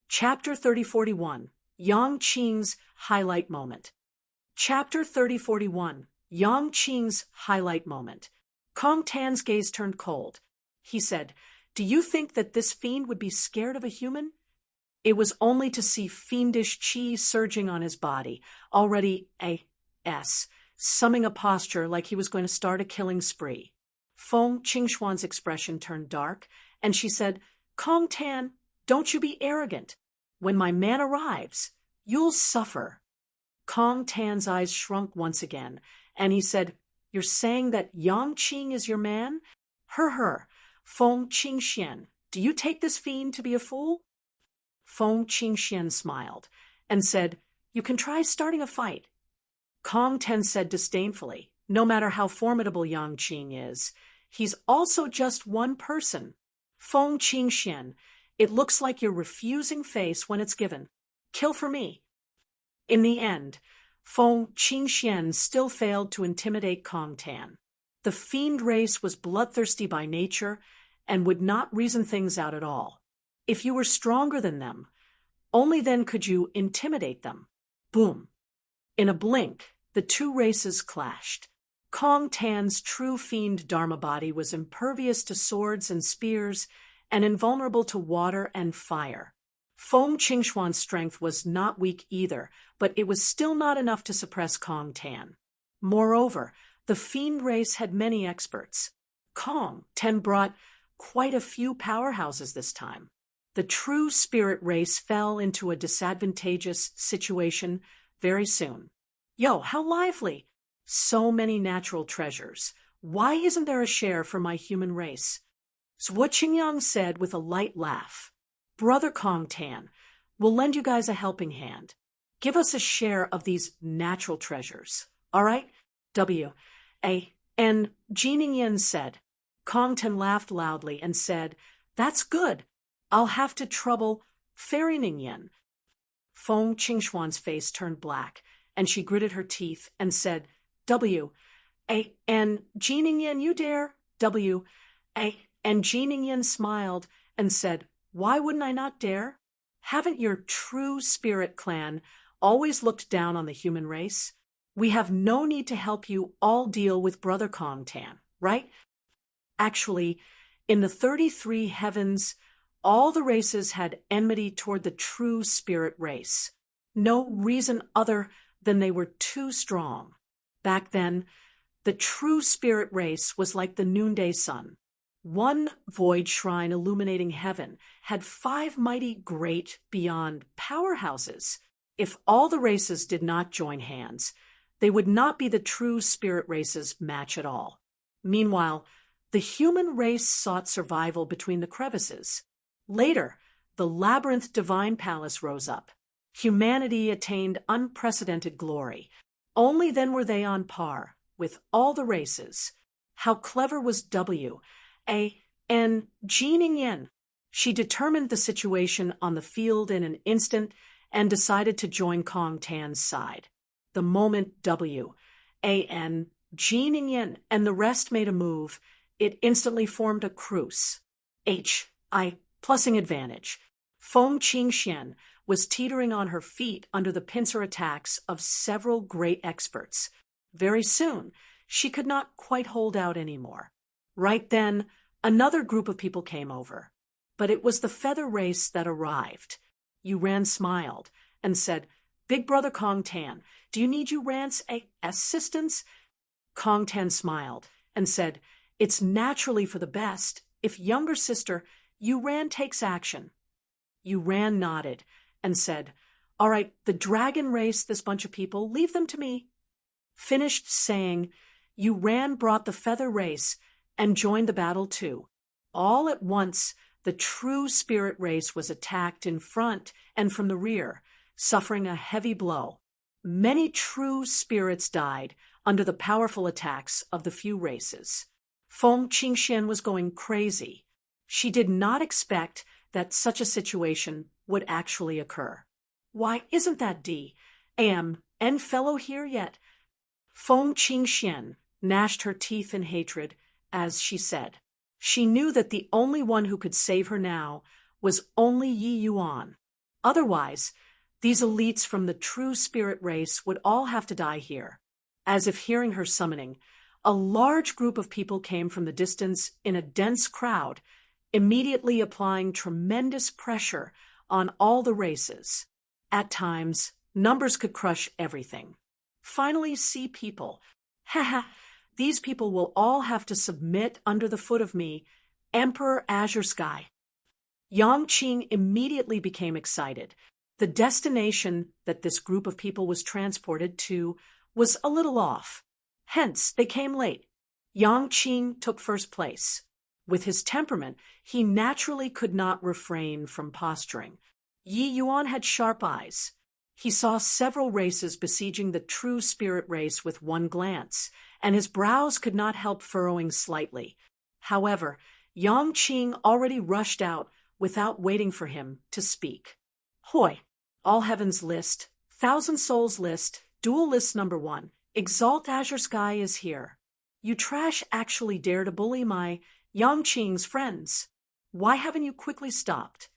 Chapter 3041, Yang Qing's Highlight Moment. Chapter 3041, Yang Qing's Highlight Moment. Kong Tan's gaze turned cold. He said, "Do you think that this fiend would be scared of a human?" It was only to see fiendish chi surging on his body, already summing a posture like he was going to start a killing spree. Feng Qingxuan's expression turned dark, and she said, "Kong Tan, don't you be arrogant. When my man arrives, you'll suffer." Kong Tan's eyes shrunk once again, and he said, "You're saying that Yang Qing is your man?" Feng Qingxian, do you take this fiend to be a fool? Feng Qingxian smiled and said, you can try starting a fight. Kong Ten said disdainfully, no matter how formidable Yang Qing is, he's also just one person. Feng Qingxian, it looks like you're refusing face when it's given. Kill for me. In the end, Feng Qingxian still failed to intimidate Kong Tan. The fiend race was bloodthirsty by nature and would not reason things out at all. If you were stronger than them, only then could you intimidate them. Boom. In a blink, the two races clashed. Kong Tan's true fiend Dharma body was impervious to swords and spears and invulnerable to water and fire. Feng Qingxuan's strength was not weak either, but it was still not enough to suppress Kong Tan. Moreover, the fiend race had many experts. Kong Ten brought quite a few powerhouses this time. The true spirit race fell into a disadvantageous situation very soon. Yo, how lively! So many natural treasures. Why isn't there a share for my human race? Zhuo Qingyang said with a light laugh. Brother Kong Tan, we'll lend you guys a helping hand. Give us a share of these natural treasures. All right? And Jining said. Kong Tan laughed loudly and said, that's good. I'll have to trouble Fairy Ningyan. Feng Qingxuan's face turned black, and she gritted her teeth and said, and Jining, you dare? And Jining smiled and said, why wouldn't I not dare? Haven't your true spirit clan always looked down on the human race? We have no need to help you all deal with Brother Kong Tan, right? Actually, in the 33 heavens, all the races had enmity toward the true spirit race. No reason other than they were too strong. Back then, the true spirit race was like the noonday sun. One void shrine illuminating heaven had 5 mighty great beyond powerhouses. If all the races did not join hands, they would not be the true spirit race's match at all. Meanwhile, the human race sought survival between the crevices. Later, the labyrinth divine palace rose up. Humanity attained unprecedented glory. Only then were they on par with all the races. How clever was and Jining. She determined the situation on the field in an instant and decided to join Kong Tan's side. The moment and Jining and the rest made a move, it instantly formed a creuse. Plussing advantage. Feng Qingxian was teetering on her feet under the pincer attacks of several great experts. Very soon, she could not quite hold out anymore. Right then, another group of people came over. But it was the feather race that arrived. Yuran smiled and said, Big Brother Kong Tan, do you need Yuran's assistance? Kong Tan smiled and said, it's naturally for the best if younger sister Yuran takes action. Yuran nodded and said, all right, the dragon race, this bunch of people, leave them to me. Finished saying, Yuran brought the feather race and joined the battle too. All at once, the true spirit race was attacked in front and from the rear, suffering a heavy blow. Many true spirits died under the powerful attacks of the few races. Feng Qingxian was going crazy. She did not expect that such a situation would actually occur. Why isn't that D.A.M. and fellow here yet? Feng Qingxian gnashed her teeth in hatred as she said. She knew that the only one who could save her now was only Yi Yuan. Otherwise, these elites from the true spirit race would all have to die here. As if hearing her summoning, a large group of people came from the distance in a dense crowd, immediately applying tremendous pressure on all the races. At times, numbers could crush everything. Finally, see people. These people will all have to submit under the foot of me, Emperor Azure Sky. Yang Qing immediately became excited. The destination that this group of people was transported to was a little off. Hence, they came late. Yang Qing took first place. With his temperament, he naturally could not refrain from posturing. Yi Yuan had sharp eyes. He saw several races besieging the true spirit race with one glance, and his brows could not help furrowing slightly. However, Yang Qing already rushed out without waiting for him to speak. Hoi! All Heavens list, Thousand Souls list, Dual list number 1. Exalt Azure Sky is here. You trash actually dare to bully my Yang Qing's friends. Why haven't you quickly stopped?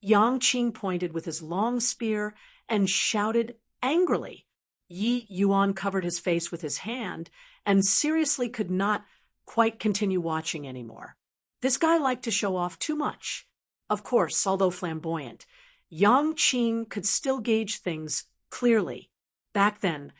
Yang Qing pointed with his long spear and shouted angrily. Yi Yuan covered his face with his hand and seriously could not quite continue watching anymore. This guy liked to show off too much. Of course, although flamboyant, Yang Qing could still gauge things clearly. Back then,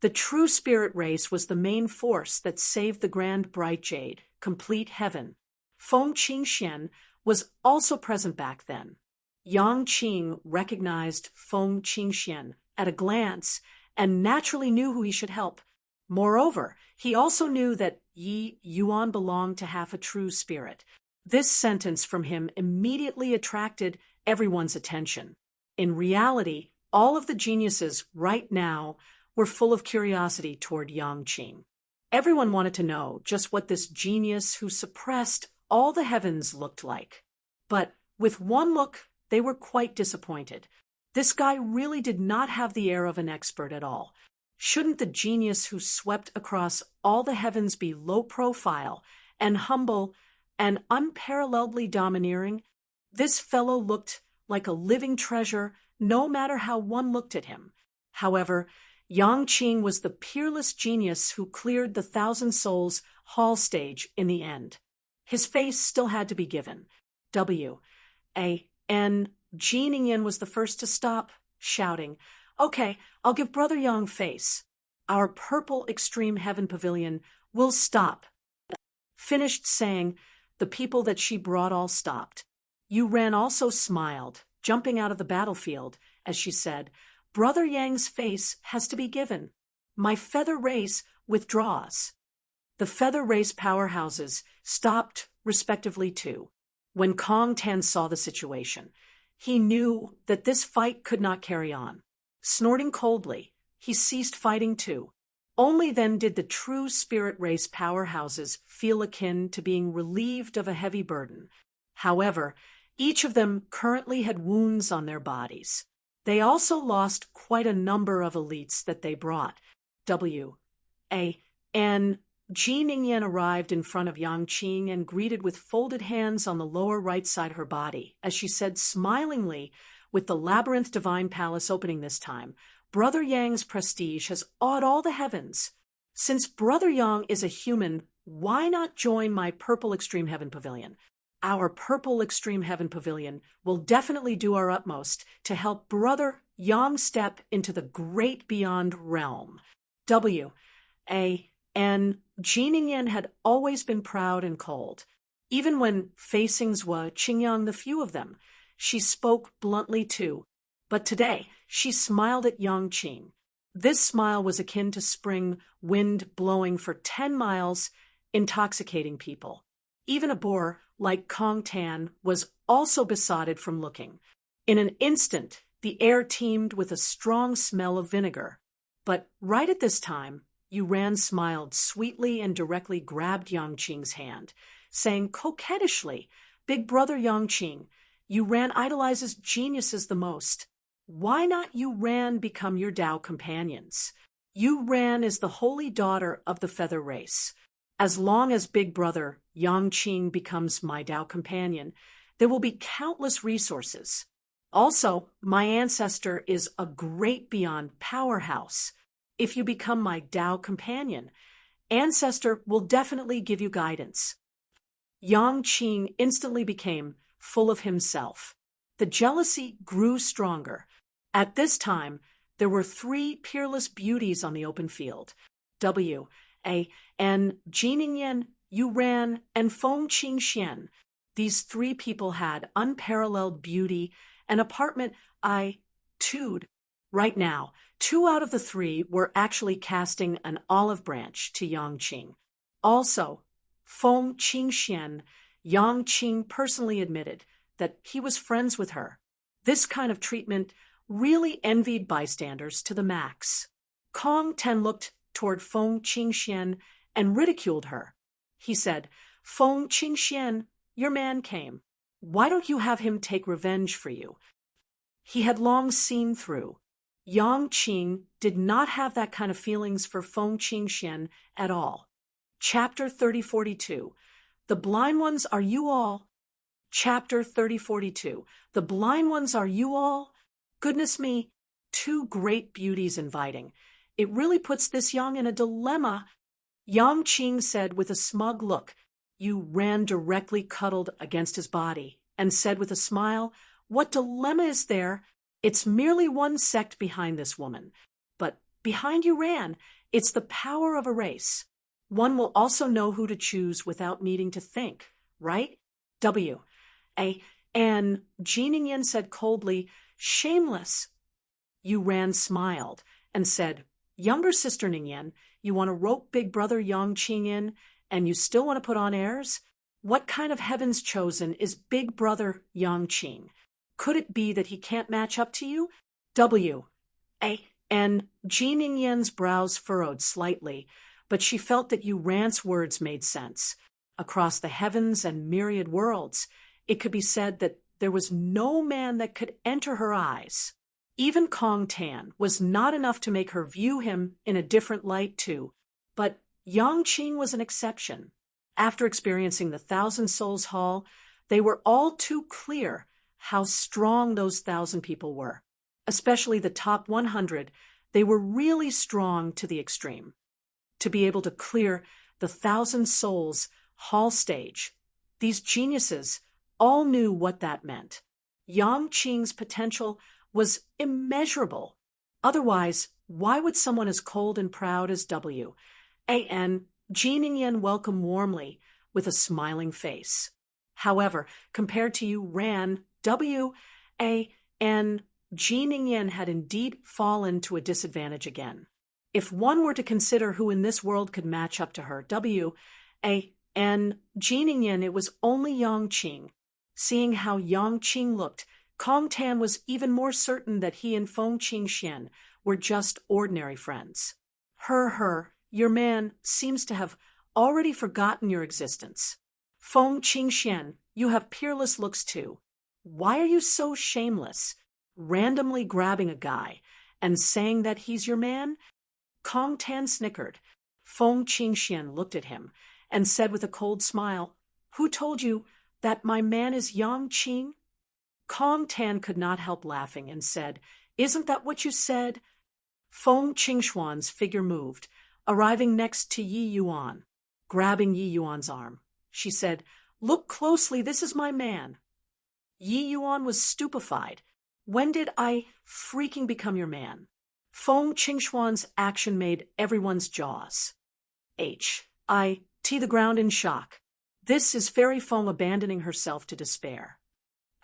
the true spirit race was the main force that saved the Grand Bright Jade, complete heaven. Feng Qingxian was also present back then. Yang Qing recognized Feng Qingxian at a glance and naturally knew who he should help. Moreover, he also knew that Yi Yuan belonged to half a true spirit. This sentence from him immediately attracted everyone's attention. In reality, all of the geniuses right now were full of curiosity toward Yang Qing. Everyone wanted to know just what this genius who suppressed all the heavens looked like. But with one look, they were quite disappointed. This guy really did not have the air of an expert at all. Shouldn't the genius who swept across all the heavens be low profile and humble and unparalleledly domineering? This fellow looked like a living treasure no matter how one looked at him. However, Yang Qing was the peerless genius who cleared the Thousand Souls hall stage in the end. His face still had to be given. W.A.N. Ji Ningyan was the first to stop, shouting, "Okay, I'll give Brother Yang face. Our purple extreme heaven pavilion will stop." Finished saying, the people that she brought all stopped. Yu Ren also smiled, jumping out of the battlefield, as she said, "Brother Yang's face has to be given. My feather race withdraws." The feather race powerhouses stopped respectively too. When Kong Tan saw the situation, he knew that this fight could not carry on. Snorting coldly, he ceased fighting too. Only then did the true spirit race powerhouses feel akin to being relieved of a heavy burden. However, each of them currently had wounds on their bodies. They also lost quite a number of elites that they brought. W.A.N. Ji Ningyan arrived in front of Yang Qing and greeted with folded hands on the lower right side of her body, as she said smilingly, with the Labyrinth Divine Palace opening this time, "Brother Yang's prestige has awed all the heavens. Since Brother Yang is a human, why not join my Purple Extreme Heaven Pavilion? Our Purple Extreme Heaven Pavilion will definitely do our utmost to help Brother Yang step into the great beyond realm." W.A.N. Ji Ningyan had always been proud and cold. Even when facing Zhua Qingyang, the few of them, she spoke bluntly too. But today, she smiled at Yang Qing. This smile was akin to spring wind blowing for 10 miles, intoxicating people. Even a boar like Kong Tan was also besotted from looking. In an instant, the air teemed with a strong smell of vinegar. But right at this time, Yu Ran smiled sweetly and directly grabbed Yang Qing's hand, saying coquettishly, "Big brother Yang Qing, Yu Ran idolizes geniuses the most. Why not Yu Ran become your Tao companions? Yu Ran is the holy daughter of the feather race. As long as big brother Yang Qing becomes my Tao companion, there will be countless resources. Also, my ancestor is a great beyond powerhouse. If you become my Tao companion, ancestor will definitely give you guidance." Yang Qing instantly became full of himself. The jealousy grew stronger. At this time, there were 3 peerless beauties on the open field. W.A.N. Ji Ningyan, Yu Ran, and Feng Qingxian. These 3 people had unparalleled beauty, an apartment I-tude. Right now, 2 out of the 3 were actually casting an olive branch to Yang Qing. Also, Feng Qingxian, Yang Qing personally admitted that he was friends with her. This kind of treatment really envied bystanders to the max. Kong Ten looked toward Feng Qingxian and ridiculed her. He said, "Feng Qingxian, your man came. Why don't you have him take revenge for you?" He had long seen through. Yang Qing did not have that kind of feelings for Feng Qingxian at all. Chapter 3042. The blind ones are you all. Chapter 3042. The blind ones are you all. Goodness me, two great beauties inviting. It really puts this Yang in a dilemma. Yang Qing said with a smug look. Yu ran directly cuddled against his body and said with a smile, "What dilemma is there? It's merely one sect behind this woman. But behind you ran, it's the power of a race. One will also know who to choose without needing to think, right?" And Jining said coldly, "Shameless." Yu Ran smiled and said, "Younger sister Ningyan, you want to rope big brother Yang Qing in, and you still want to put on airs? What kind of heaven's chosen is big brother Yang Qing? Could it be that he can't match up to you?" And Jining Yan's brows furrowed slightly, but she felt that Yu Ran's words made sense. Across the heavens and myriad worlds, it could be said that there was no man that could enter her eyes. Even Kong Tan was not enough to make her view him in a different light too, but Yang Qing was an exception. After experiencing the Thousand Souls Hall, they were all too clear how strong those 1,000 people were. Especially the top 100, they were really strong to the extreme. To be able to clear the 1,000 Souls Hall stage, these geniuses all knew what that meant. Yang Qing's potential was immeasurable. Otherwise, why would someone as cold and proud as W.A.N. Jining Yan welcome warmly with a smiling face? However, compared to Yu Ran, W.A.N. Jining Yan had indeed fallen to a disadvantage again. If one were to consider who in this world could match up to her, W.A.N. Jining Yan, it was only Yang Qing. Seeing how Yang Qing looked, Kong Tan was even more certain that he and Feng Qingxian were just ordinary friends. Your man seems to have already forgotten your existence. Feng Qingxian, you have peerless looks too. Why are you so shameless, randomly grabbing a guy and saying that he's your man? Kong Tan snickered. Feng Qingxian looked at him and said with a cold smile, "Who told you that my man is Yang Qing?" Kong Tan could not help laughing and said, "Isn't that what you said?" Feng Qingxuan's figure moved, arriving next to Yi Yuan. Grabbing Yi Yuan's arm, she said, "Look closely, this is my man." Yi Yuan was stupefied. "When did I freaking become your man?" Feng Qingxuan's action made everyone's jaws the ground in shock. This is Fairy Feng abandoning herself to despair.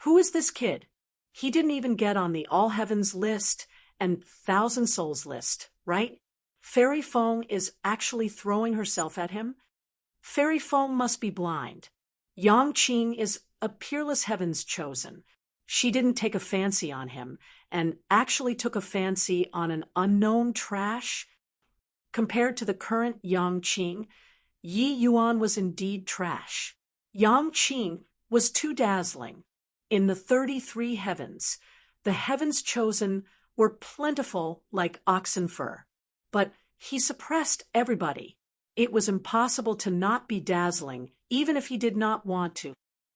Who is this kid? He didn't even get on the All Heavens list and Thousand Souls list, right? Fairy Feng is actually throwing herself at him? Fairy Feng must be blind. Yang Qing is a peerless heaven's chosen. She didn't take a fancy on him, and actually took a fancy on an unknown trash. Compared to the current Yang Qing, Yi Yuan was indeed trash. Yang Qing was too dazzling. In the 33 heavens, the heavens chosen were plentiful like oxen fur. But he suppressed everybody. It was impossible to not be dazzling, even if he did not want to.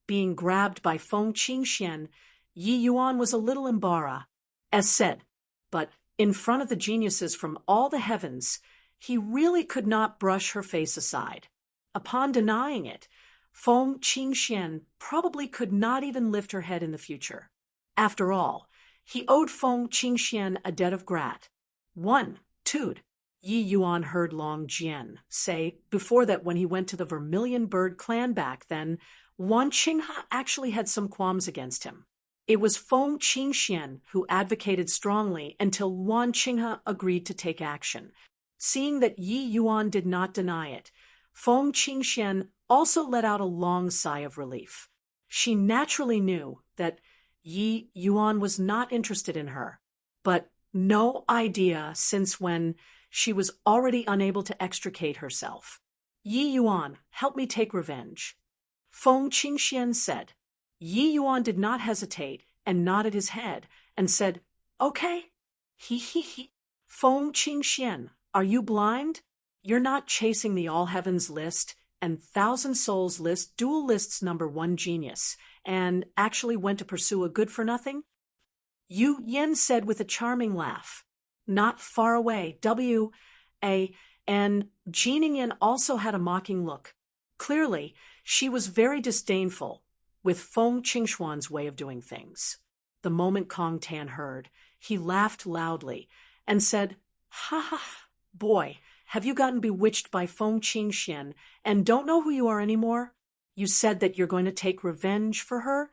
Being grabbed by Feng Qingxian, Yi Yuan was a little embarrassed, as said, but in front of the geniuses from all the heavens, he really could not brush her face aside. Upon denying it, Feng Qingxian probably could not even lift her head in the future. After all, he owed Feng Qingxian a debt of gratitude. Yi Yuan heard Long Jian say before that when he went to the Vermilion Bird clan back then, Wan Qinghe actually had some qualms against him. It was Feng Qingxian who advocated strongly until Wan Qinghe agreed to take action. Seeing that Yi Yuan did not deny it, Feng Qingxian also let out a long sigh of relief. She naturally knew that Yi Yuan was not interested in her, but no idea since when she was already unable to extricate herself. Yi Yuan, help me take revenge. Feng Qingxian said. Yi Yuan did not hesitate and nodded his head and said, Okay. He. Feng Qingxian, are you blind? You're not chasing the All Heavens list and Thousand Souls list, dual lists #1 genius, and actually went to pursue a good-for-nothing? Yu Yin said with a charming laugh. Not far away, W.A., and Jean Yin also had a mocking look. Clearly, she was very disdainful with Feng Qingxuan's way of doing things. The moment Kong Tan heard, he laughed loudly and said, Ha ha, boy, have you gotten bewitched by Feng Qingxian and don't know who you are anymore? You said that you're going to take revenge for her?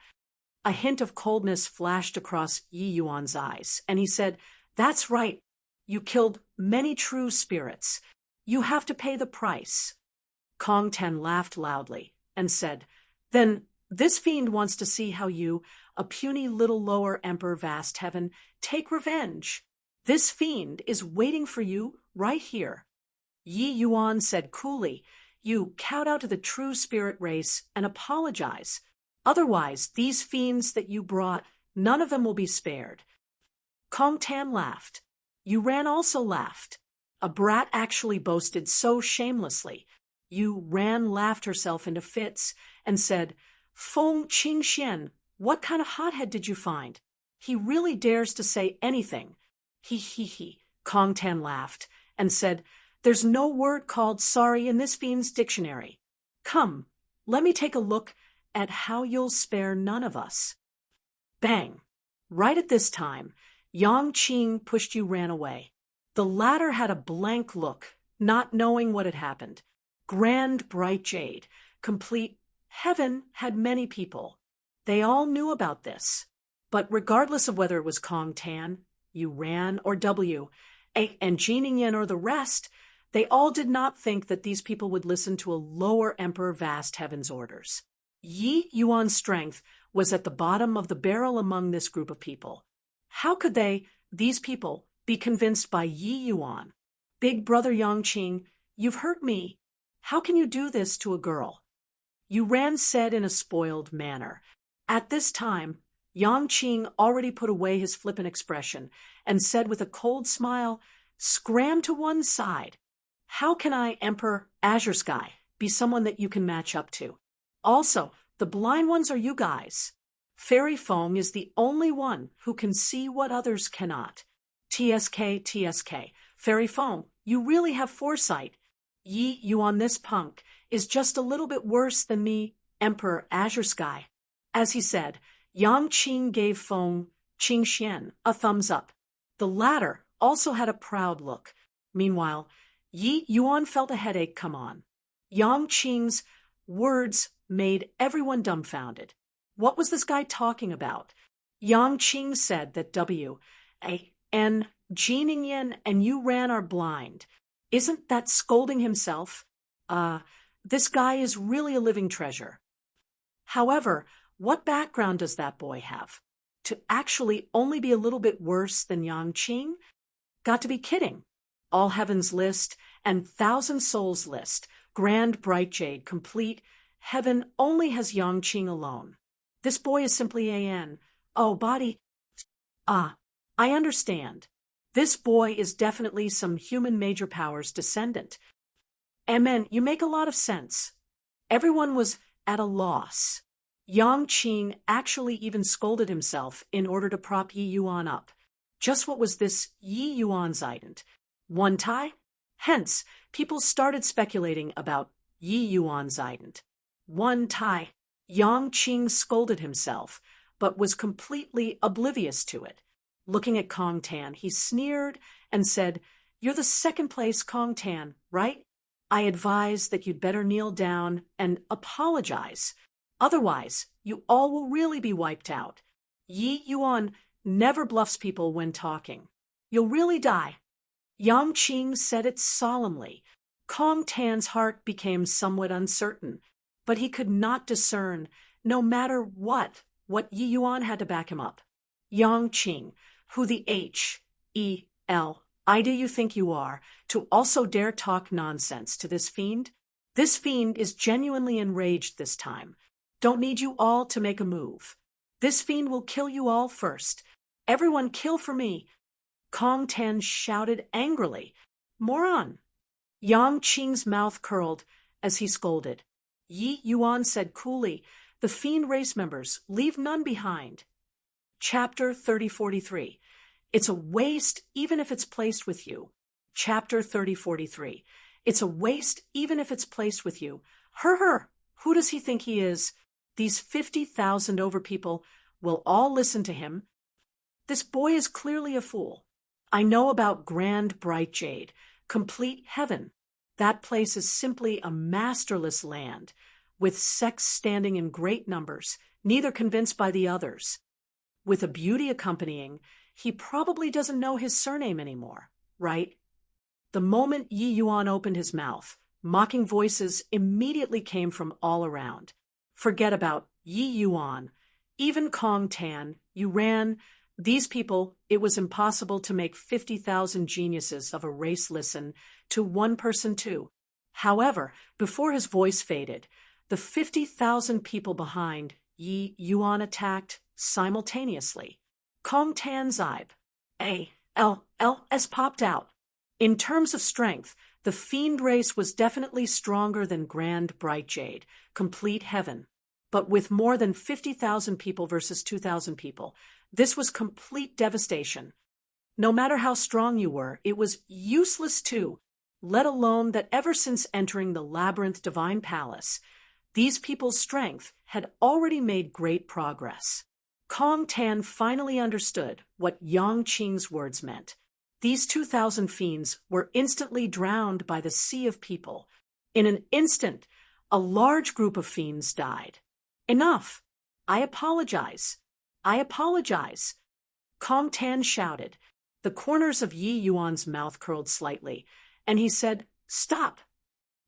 A hint of coldness flashed across Yi Yuan's eyes, and he said, That's right. You killed many true spirits. You have to pay the price. Kong Tan laughed loudly and said, Then this fiend wants to see how you, a puny little lower emperor vast heaven, take revenge. This fiend is waiting for you right here. Yi Yuan said coolly, You kowtow to the true spirit race and apologize. Otherwise, these fiends that you brought, none of them will be spared. Kong Tan laughed. Yu Ran also laughed. A brat actually boasted so shamelessly. Yu Ran laughed herself into fits and said, Feng Qingxian, what kind of hothead did you find? He really dares to say anything. He. Kong Tan laughed and said, There's no word called sorry in this fiend's dictionary. Come, let me take a look at how you'll spare none of us. Bang! Right at this time, Yang Qing pushed Yu Ran away. The latter had a blank look, not knowing what had happened. Grand bright jade, complete heaven had many people. They all knew about this. But regardless of whether it was Kong Tan, Yu Ran, or W.A., and Jean Yin or the rest, they all did not think that these people would listen to a lower emperor vast heaven's orders. Yi Yuan's strength was at the bottom of the barrel among this group of people. How could these people, be convinced by Yi Yuan? Big brother Yang Qing, you've hurt me. How can you do this to a girl? Yu Ran said in a spoiled manner. At this time, Yang Qing already put away his flippant expression and said with a cold smile, Scram to one side. How can I, Emperor Azure Sky, be someone that you can match up to? Also, the blind ones are you guys. Fairy Feng is the only one who can see what others cannot. TSK. Fairy Feng, you really have foresight. Yi Yuan, this punk, is just a little bit worse than me, Emperor Azure Sky. As he said, Yang Qing gave Feng Qingxian a thumbs up. The latter also had a proud look. Meanwhile, Yi Yuan felt a headache come on. Yang Qing's words made everyone dumbfounded. What was this guy talking about? Yang Qing said that W.A.N. Jean Yin and Yu Ran are blind. Isn't that scolding himself? This guy is really a living treasure. However, what background does that boy have? To actually only be a little bit worse than Yang Qing? Got to be kidding. All Heavens list and Thousand Souls list, Grand Bright Jade, complete heaven only has Yang Qing alone. This boy is simply AN. Oh, body. I understand. This boy is definitely some human major powers descendant. Amen, you make a lot of sense. Everyone was at a loss. Yang Qing actually even scolded himself in order to prop Yi Yuan up. Just what was this Yi Yuan's ident? One tie? Hence, people started speculating about Yi Yuan's ident. One tie. Yang Qing scolded himself, but was completely oblivious to it. Looking at Kong Tan, he sneered and said, You're the second place Kong Tan, right? I advise that you'd better kneel down and apologize. Otherwise, you all will really be wiped out. Yi Yuan never bluffs people when talking. You'll really die. Yang Qing said it solemnly. Kong Tan's heart became somewhat uncertain. but he could not discern, no matter what Yi Yuan had to back him up. Yang Qing, who the H-E-L idea you think you are, to also dare talk nonsense to this fiend? This fiend is genuinely enraged this time. Don't need you all to make a move. This fiend will kill you all first. Everyone kill for me. Kong Tan shouted angrily. Moron! Yang Qing's mouth curled as he scolded. Yi Yuan said coolly, the fiend race members, leave none behind. Chapter 3043. It's a waste even if it's placed with you. Chapter 3043. It's a waste even if it's placed with you. Her. Who does he think he is? These 50,000 over people will all listen to him. This boy is clearly a fool. I know about Grand Bright Jade, complete heaven. That place is simply a masterless land, with sects standing in great numbers, neither convinced by the others. With a beauty accompanying, he probably doesn't know his surname anymore, right? The moment Yi Yuan opened his mouth, mocking voices immediately came from all around. Forget about Yi Yuan. Even Kong Tan, you ran. These people, it was impossible to make 50,000 geniuses of a race listen to one person too. However, before his voice faded, the 50,000 people behind Yi Yuan attacked simultaneously. Kong Tan's A-L-L-S popped out. In terms of strength, the fiend race was definitely stronger than Grand Bright Jade, complete heaven. But with more than 50,000 people versus 2,000 people, this was complete devastation. No matter how strong you were, it was useless too, let alone that ever since entering the Labyrinth Divine Palace, these people's strength had already made great progress. Kong Tan finally understood what Yang Qing's words meant. These 2,000 fiends were instantly drowned by the sea of people. In an instant, a large group of fiends died. Enough! I apologize. I apologize. Kong Tan shouted. The corners of Yi Yuan's mouth curled slightly, and he said, Stop!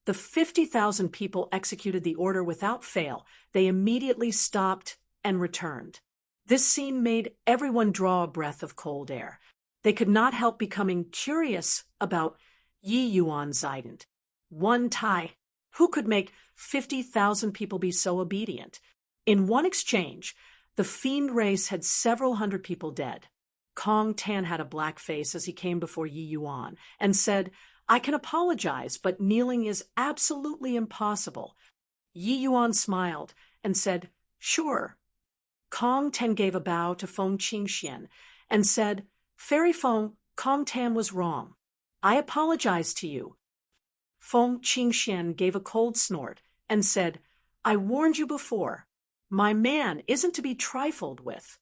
The 50,000 people executed the order without fail. They immediately stopped and returned. This scene made everyone draw a breath of cold air. They could not help becoming curious about Yi Yuan's ident. One Tai, who could make 50,000 people be so obedient? In one exchange, the fiend race had several hundred people dead. Kong Tan had a black face as he came before Yi Yuan and said, I can apologize, but kneeling is absolutely impossible. Yi Yuan smiled and said, Sure. Kong Tan gave a bow to Feng Qingxian and said, Fairy Feng, Kong Tan was wrong. I apologize to you. Feng Qingxian gave a cold snort and said, I warned you before. My man isn't to be trifled with.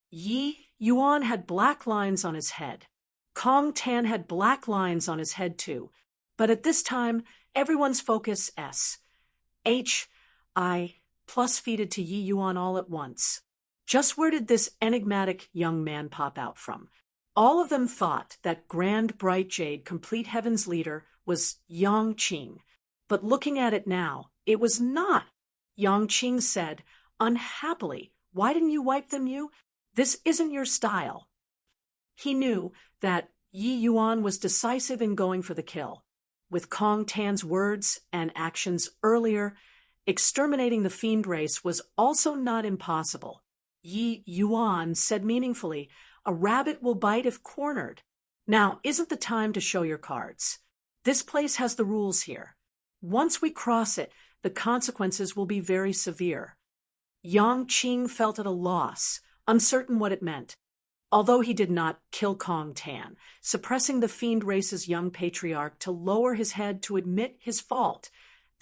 Yi Yuan had black lines on his head. Kong Tan had black lines on his head too, but at this time, everyone's focus S-H-I plus feeded to Yi Yuan all at once. Just where did this enigmatic young man pop out from? All of them thought that Grand Bright Jade, complete heaven's leader, was Yang Qing, but looking at it now, it was not. Yang Qing said, unhappily, why didn't you wipe them, you? This isn't your style. He knew that Yi Yuan was decisive in going for the kill. With Kong Tan's words and actions earlier, exterminating the fiend race was also not impossible. Yi Yuan said meaningfully, a rabbit will bite if cornered. Now isn't the time to show your cards. This place has the rules here. Once we cross it, the consequences will be very severe. Yang Qing felt at a loss, uncertain what it meant. Although he did not kill Kong Tan, suppressing the fiend race's young patriarch to lower his head to admit his fault,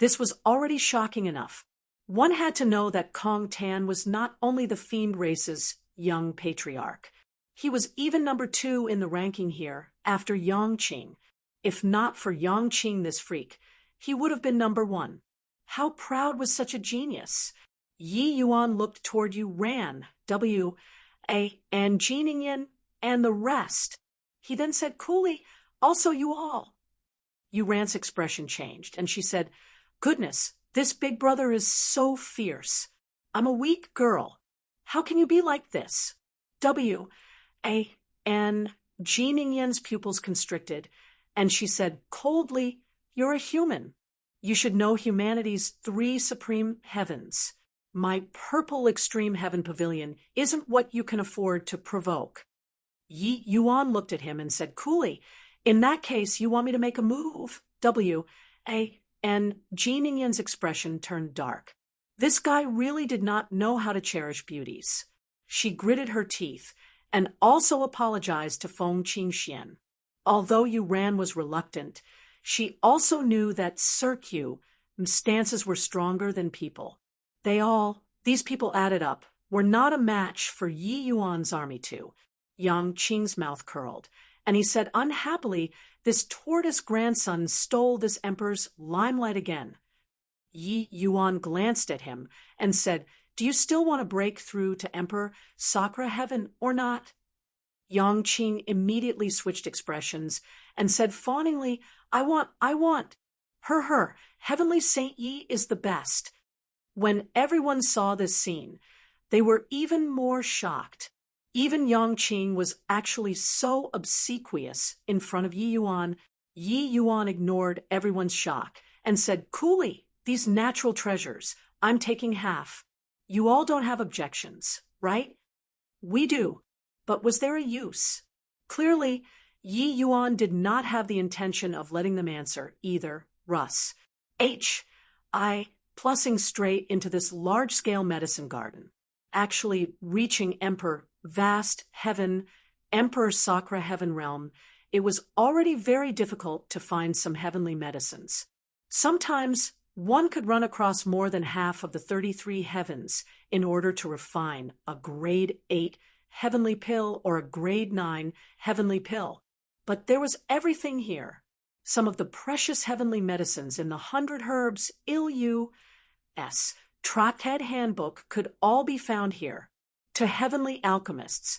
this was already shocking enough. One had to know that Kong Tan was not only the fiend race's young patriarch. He was even number 2 in the ranking here, after Yang Qing. If not for Yang Qing, this freak, he would have been number 1. How proud was such a genius? Yi Yuan looked toward you, ran, and Jiningen, and the rest. He then said coolly, also you all. Yu Ran's expression changed, and she said, Goodness, This big brother is so fierce. I'm a weak girl. How can you be like this? W. A. N. Ji Ningyan's pupils constricted, and she said coldly, "You're a human. You should know humanity's three supreme heavens. My purple extreme heaven pavilion isn't what you can afford to provoke." Yi Yuan looked at him and said coolly, "In that case, you want me to make a move?" W. A. N. Ji Ningyan's expression turned dark. This guy really did not know how to cherish beauties. She gritted her teeth and also apologized to Feng Qingxian. Although Yuran was reluctant, she also knew that Cirque stances were stronger than people. These people added up, were not a match for Yi Yuan's army too. Yang Qing's mouth curled, and he said unhappily, this tortoise grandson stole this emperor's limelight again. Yi Yuan glanced at him and said, "Do you still want to break through to Emperor Sakura Heaven or not?" Yang Qing immediately switched expressions and said fawningly, I want. Her, Heavenly Saint Yi is the best." When everyone saw this scene, they were even more shocked. Even Yang Qing was actually so obsequious in front of Yi Yuan. Yi Yuan ignored everyone's shock and said coolly, "These natural treasures, I'm taking half. You all don't have objections, right?" "We do. But was there a use?" Clearly, Yi Yuan did not have the intention of letting them answer either. Russ. Plussing straight into this large-scale medicine garden, actually reaching vast heaven, Emperor Sakura Heaven realm, it was already very difficult to find some heavenly medicines. Sometimes one could run across more than half of the 33 heavens in order to refine a grade 8 heavenly pill or a grade 9 heavenly pill. But there was everything here. Some of the precious heavenly medicines in the 100 Herbs Il.U.S. Tractate Handbook could all be found here. To heavenly alchemists,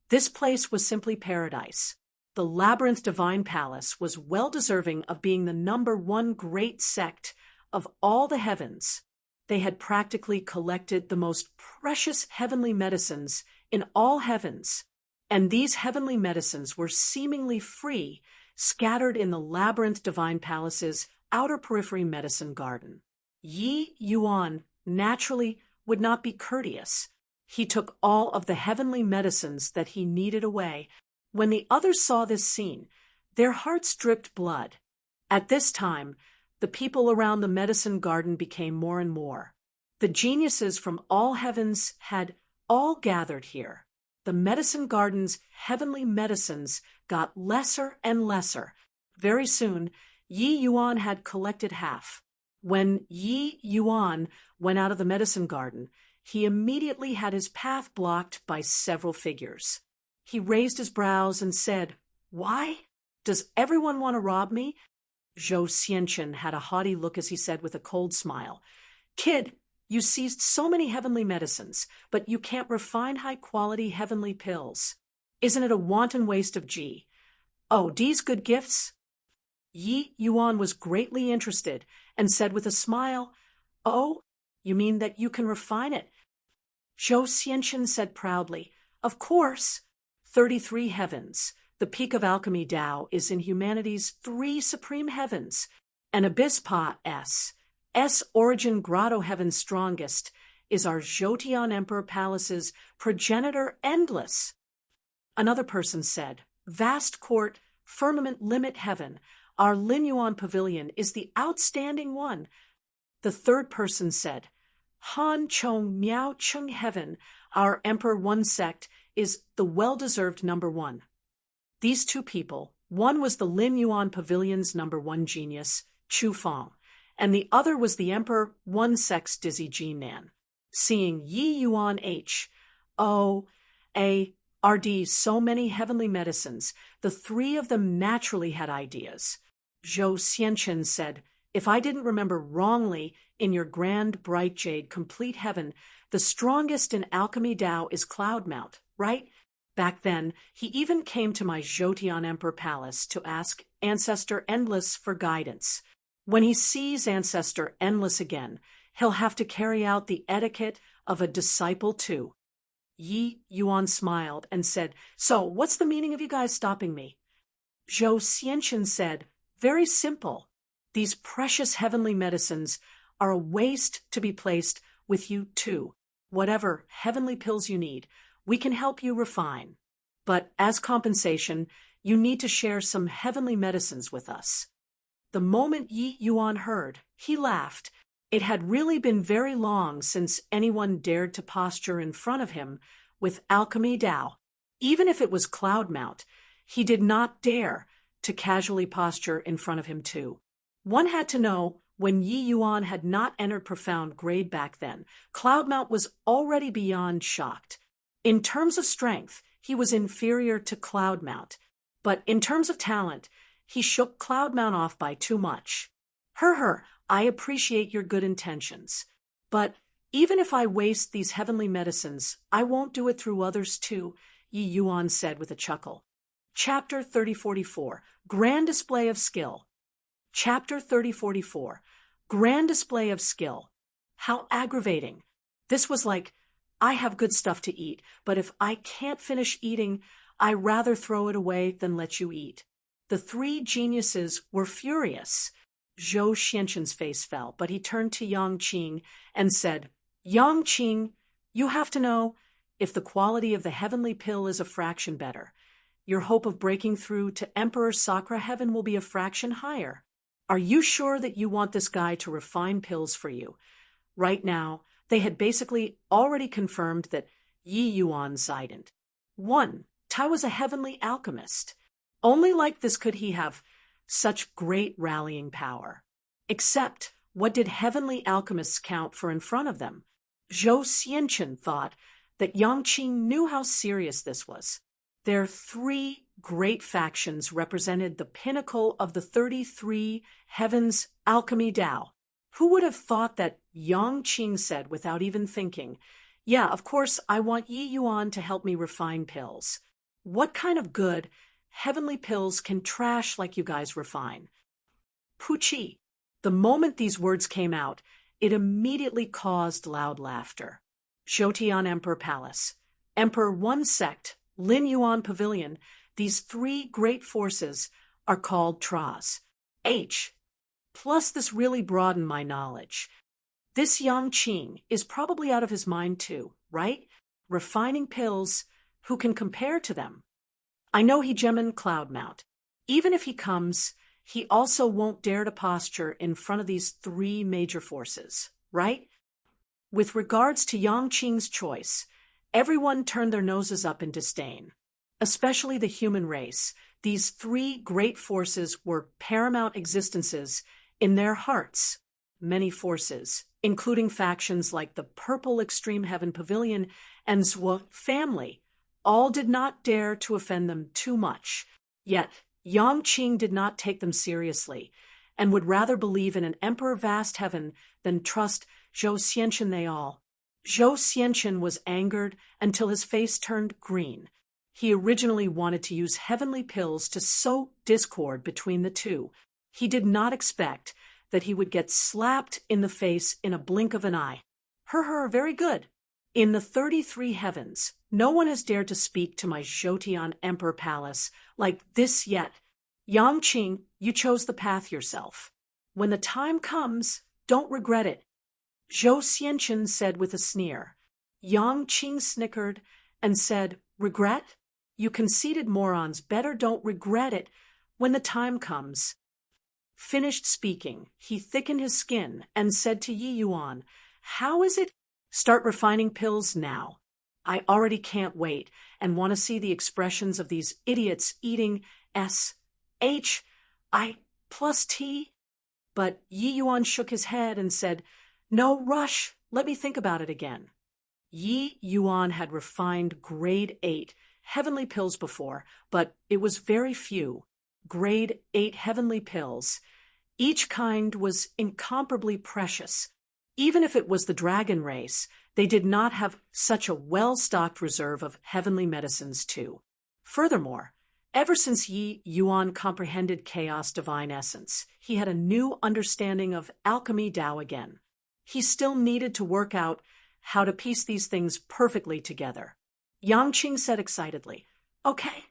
this place was simply paradise. The Labyrinth Divine Palace was well deserving of being the #1 great sect of all the heavens. They had practically collected the most precious heavenly medicines in all heavens, and these heavenly medicines were seemingly free, scattered in the Labyrinth Divine Palace's outer periphery medicine garden. Yi Yuan naturally would not be courteous. He took all of the heavenly medicines that he needed away. When the others saw this scene, their hearts dripped blood. At this time, the people around the medicine garden became more and more. The geniuses from all heavens had all gathered here. The medicine garden's heavenly medicines got lesser and lesser. Very soon, Yi Yuan had collected half. When Yi Yuan went out of the medicine garden, he immediately had his path blocked by several figures. He raised his brows and said, "Why? Does everyone want to rob me?" Zhou Xianchen had a haughty look as he said with a cold smile, "Kid, you seized so many heavenly medicines, but you can't refine high-quality heavenly pills. Isn't it a wanton waste of G? Oh, D's good gifts?" Yi Yuan was greatly interested and said with a smile, "Oh, you mean that you can refine it?" Zhou Xianchen said proudly, "Of course. 33 heavens. The peak of alchemy Tao is in humanity's 3 supreme heavens, and Abyspa S origin grotto heaven's strongest, is our Jotian Emperor Palace's progenitor Endless." Another person said, "Vast court, firmament limit heaven, our Lin Yuan pavilion is the outstanding one." The third person said, "Han Chong Miao Chung heaven, our Emperor One sect, is the well-deserved #1. These two people, one was the Lin Yuan pavilion's #1 genius, Chu Feng, and the other was the Emperor One sect's dizzy Jinan. Seeing Yi Yuan RD so many heavenly medicines, the 3 of them naturally had ideas. Zhou Xianchen said, "If I didn't remember wrongly, in your grand bright jade complete heaven, the strongest in alchemy Tao is Cloudmount, right? Back then, he even came to my Jotian Emperor Palace to ask Ancestor Endless for guidance." When he sees Ancestor Endless again, he'll have to carry out the etiquette of a disciple too. Yi Yuan smiled and said, "So, what's the meaning of you guys stopping me?" Zhou Xianqian said, "Very simple. These precious heavenly medicines are a waste to be placed with you too. Whatever heavenly pills you need, we can help you refine. But as compensation, you need to share some heavenly medicines with us." The moment Yi Yuan heard, he laughed. It had really been very long since anyone dared to posture in front of him with alchemy Dao. Even if it was Cloudmount, he did not dare to casually posture in front of him too. One had to know, when Yi Yuan had not entered profound grade back then, Cloudmount was already beyond shocked. In terms of strength, he was inferior to Cloudmount, but in terms of talent, he shook Cloudmount off by too much. I appreciate your good intentions. But even if I waste these heavenly medicines, I won't do it through others too, Yi Yuan said with a chuckle. Chapter 3044, Grand Display of Skill. Chapter 3044, Grand Display of Skill. How aggravating. This was like, I have good stuff to eat, but if I can't finish eating, I rather throw it away than let you eat. The three geniuses were furious. Zhou Xianqian's face fell, but he turned to Yang Qing and said, "Yang Qing, you have to know, if the quality of the heavenly pill is a fraction better, your hope of breaking through to Emperor Sakra Heaven will be a fraction higher. Are you sure that you want this guy to refine pills for you?" Right now, they had basically already confirmed that Yi Yuan didn't. 1. Tai was a heavenly alchemist. Only like this could he have such great rallying power. Except, what did heavenly alchemists count for in front of them? Zhou Xianqian thought that Yang Qing knew how serious this was. Their three great factions represented the pinnacle of the 33 heavens alchemy Dao. Who would have thought that? Yang Qing said without even thinking, "Yeah, of course, I want Yi Yuan to help me refine pills. What kind of good heavenly pills can trash like you guys refine?" Puchi. The moment these words came out, it immediately caused loud laughter. Zhoutian Emperor Palace, Emperor One Sect, Lin Yuan Pavilion, these three great forces are called Tras. Plus this really broadened my knowledge. This Yang Qing is probably out of his mind too, right? Refining pills, who can compare to them? I know he Gemin Cloudmount. Even if he comes, he also won't dare to posture in front of these three major forces, right? With regards to Yang Qing's choice, everyone turned their noses up in disdain. Especially the human race. These three great forces were paramount existences in their hearts. Many forces, including factions like the Purple Extreme Heaven Pavilion and Zhuo family, all did not dare to offend them too much. Yet, Yang Qing did not take them seriously, and would rather believe in an Emperor Vast Heaven than trust Zhou Xianqian they all. Zhou Xianqian was angered until his face turned green. He originally wanted to use heavenly pills to sow discord between the two. He did not expect that he would get slapped in the face in a blink of an eye. Very good. In the 33 heavens, no one has dared to speak to my Zhoutian Emperor Palace like this yet. Yang Qing, you chose the path yourself. When the time comes, don't regret it. Zhou Xianqian said with a sneer. Yang Qing snickered and said, "Regret? You conceited morons better don't regret it when the time comes." Finished speaking, he thickened his skin and said to Yi Yuan, "How is it? Start refining pills now. I already can't wait and want to see the expressions of these idiots eating SHI plus T." But Yi Yuan shook his head and said, "No rush, let me think about it again." Yi Yuan had refined grade 8 heavenly pills before, but it was very few. Grade 8 heavenly pills. Each kind was incomparably precious. Even if it was the dragon race, they did not have such a well-stocked reserve of heavenly medicines too. Furthermore, Ever since Yi Yuan comprehended chaos divine essence, he had a new understanding of alchemy Tao again. He still needed to work out how to piece these things perfectly together. Yang Qing said excitedly, "Okay."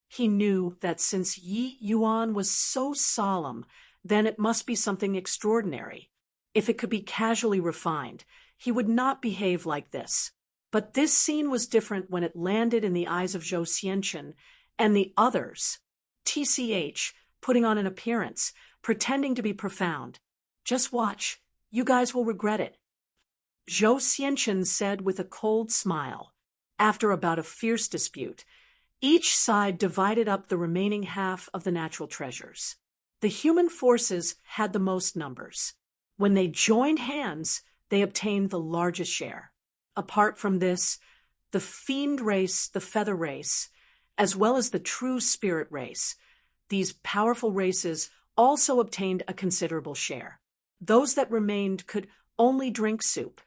He knew that since Yi Yuan was so solemn, then it must be something extraordinary. If it could be casually refined, he would not behave like this. But this scene was different when it landed in the eyes of Zhou Xianqun and the others. TCH, putting on an appearance, pretending to be profound. "Just watch. You guys will regret it." Zhou Xianqun said with a cold smile. After about a fierce dispute, each side divided up the remaining half of the natural treasures. The human forces had the most numbers. When they joined hands, they obtained the largest share. Apart from this, the fiend race, the feather race, as well as the true spirit race, these powerful races also obtained a considerable share. Those that remained could only drink soup.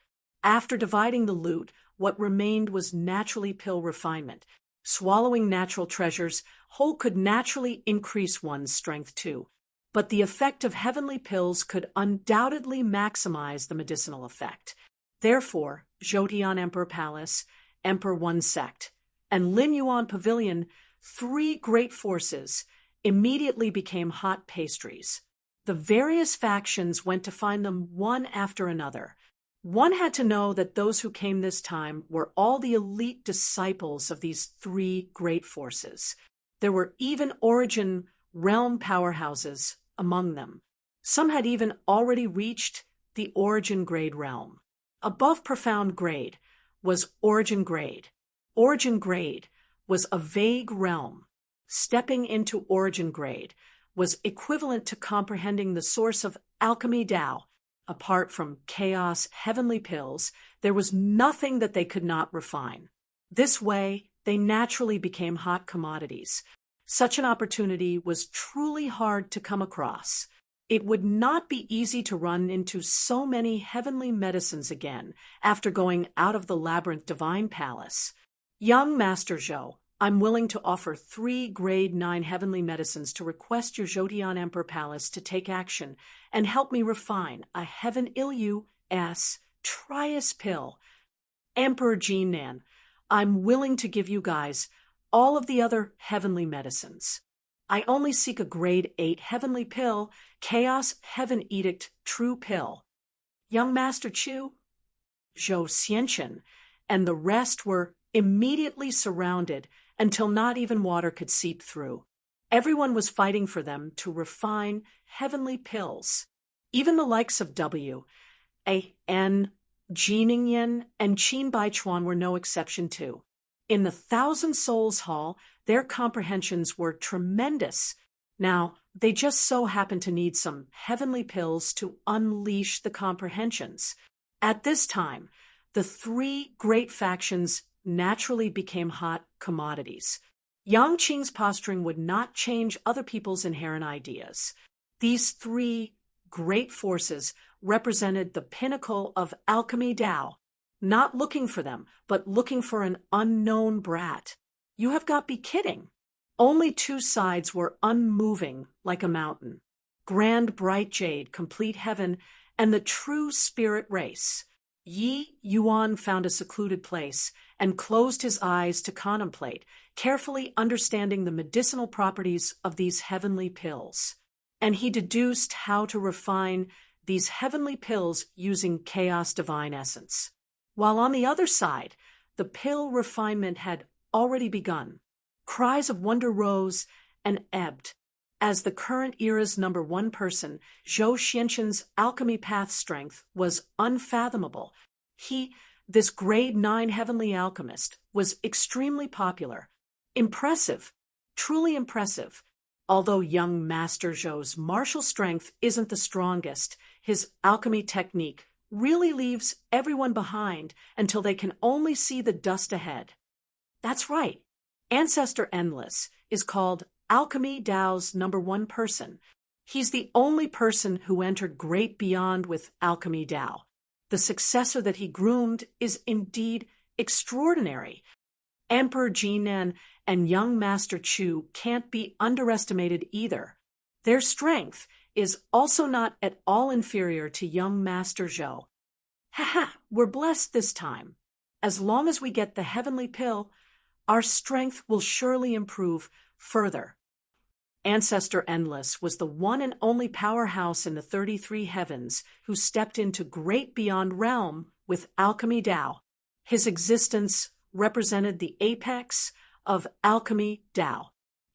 After dividing the loot, what remained was naturally pill refinement. Swallowing natural treasures whole could naturally increase one's strength too. But the effect of heavenly pills could undoubtedly maximize the medicinal effect. Therefore, Zhoutian Emperor Palace, Emperor One Sect, and Lin Yuan Pavilion, three great forces, immediately became hot pastries. The various factions went to find them one after another. One had to know that those who came this time were all the elite disciples of these three great forces. There were even origin realm powerhouses among them. Some had even already reached the origin grade realm. Above profound grade was origin grade. Origin grade was a vague realm. Stepping into origin grade was equivalent to comprehending the source of alchemy Tao. Apart from chaos heavenly pills, there was nothing that they could not refine. This way, they naturally became hot commodities. Such an opportunity was truly hard to come across. It would not be easy to run into so many heavenly medicines again after going out of the labyrinth divine palace. Young Master Zhou, I'm willing to offer 3 grade 9 heavenly medicines to request your Zhoutian Emperor Palace to take action and help me refine a Heaven Ilyu S. Trias pill. Emperor Jinan, I'm willing to give you guys all of the other heavenly medicines. I only seek a grade 8 heavenly pill, Chaos Heaven Edict True Pill. Young Master Chu, Zhou Xianqun, and the rest were immediately surrounded until not even water could seep through. Everyone was fighting for them to refine heavenly pills. Even the likes of W, A, N, Jiningen, and Qin Baichuan were no exception too. In the Thousand Souls Hall, their comprehensions were tremendous. Now, they just so happened to need some heavenly pills to unleash the comprehensions. At this time, the 3 great factions naturally became hot commodities. Yang Qing's posturing would not change other people's inherent ideas. These 3 great forces represented the pinnacle of alchemy Tao, not looking for them, but looking for an unknown brat. You have got to be kidding. Only 2 sides were unmoving like a mountain. Grand bright jade, complete heaven, and the true spirit race. Yi Yuan found a secluded place and closed his eyes to contemplate, carefully understanding the medicinal properties of these heavenly pills. And he deduced how to refine these heavenly pills using chaos divine essence. While on the other side, the pill refinement had already begun. Cries of wonder rose and ebbed. As the current era's number 1 person, Zhou Xianqun's alchemy path strength was unfathomable. This grade 9 heavenly alchemist, was extremely popular. Impressive, truly impressive. Although young Master Zhou's martial strength isn't the strongest, his alchemy technique really leaves everyone behind until they can only see the dust ahead. That's right. Ancestor Endless is called Alchemy Tao's number 1 person. He's the only person who entered great beyond with Alchemy Tao. The successor that he groomed is indeed extraordinary. Emperor Jinan and young Master Chu can't be underestimated either. Their strength is also not at all inferior to young Master Zhou. Haha, we're blessed this time. As long as we get the heavenly pill, our strength will surely improve further. Ancestor Endless was the one and only powerhouse in the 33 heavens who stepped into great beyond realm with alchemy Dao. His existence represented the apex of alchemy Dao.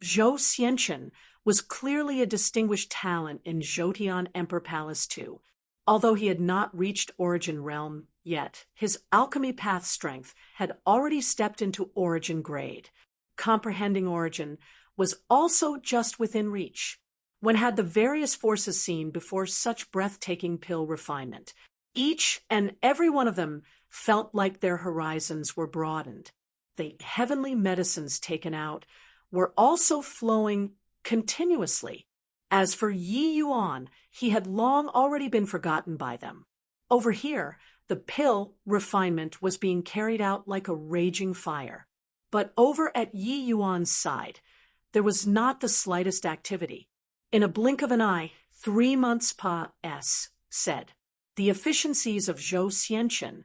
Zhou Xianchen was clearly a distinguished talent in Zhoutian Emperor Palace too. Although he had not reached Origin Realm yet, his alchemy path strength had already stepped into Origin grade. Comprehending Origin was also just within reach. When had the various forces seen before such breathtaking pill refinement? Each and every one of them felt like their horizons were broadened. The heavenly medicines taken out were also flowing continuously. As for Yi Yuan, he had long already been forgotten by them. Over here, the pill refinement was being carried out like a raging fire. But over at Yi Yuan's side, there was not the slightest activity. In a blink of an eye, 3 months past, said. The efficiencies of Zhou Xianchen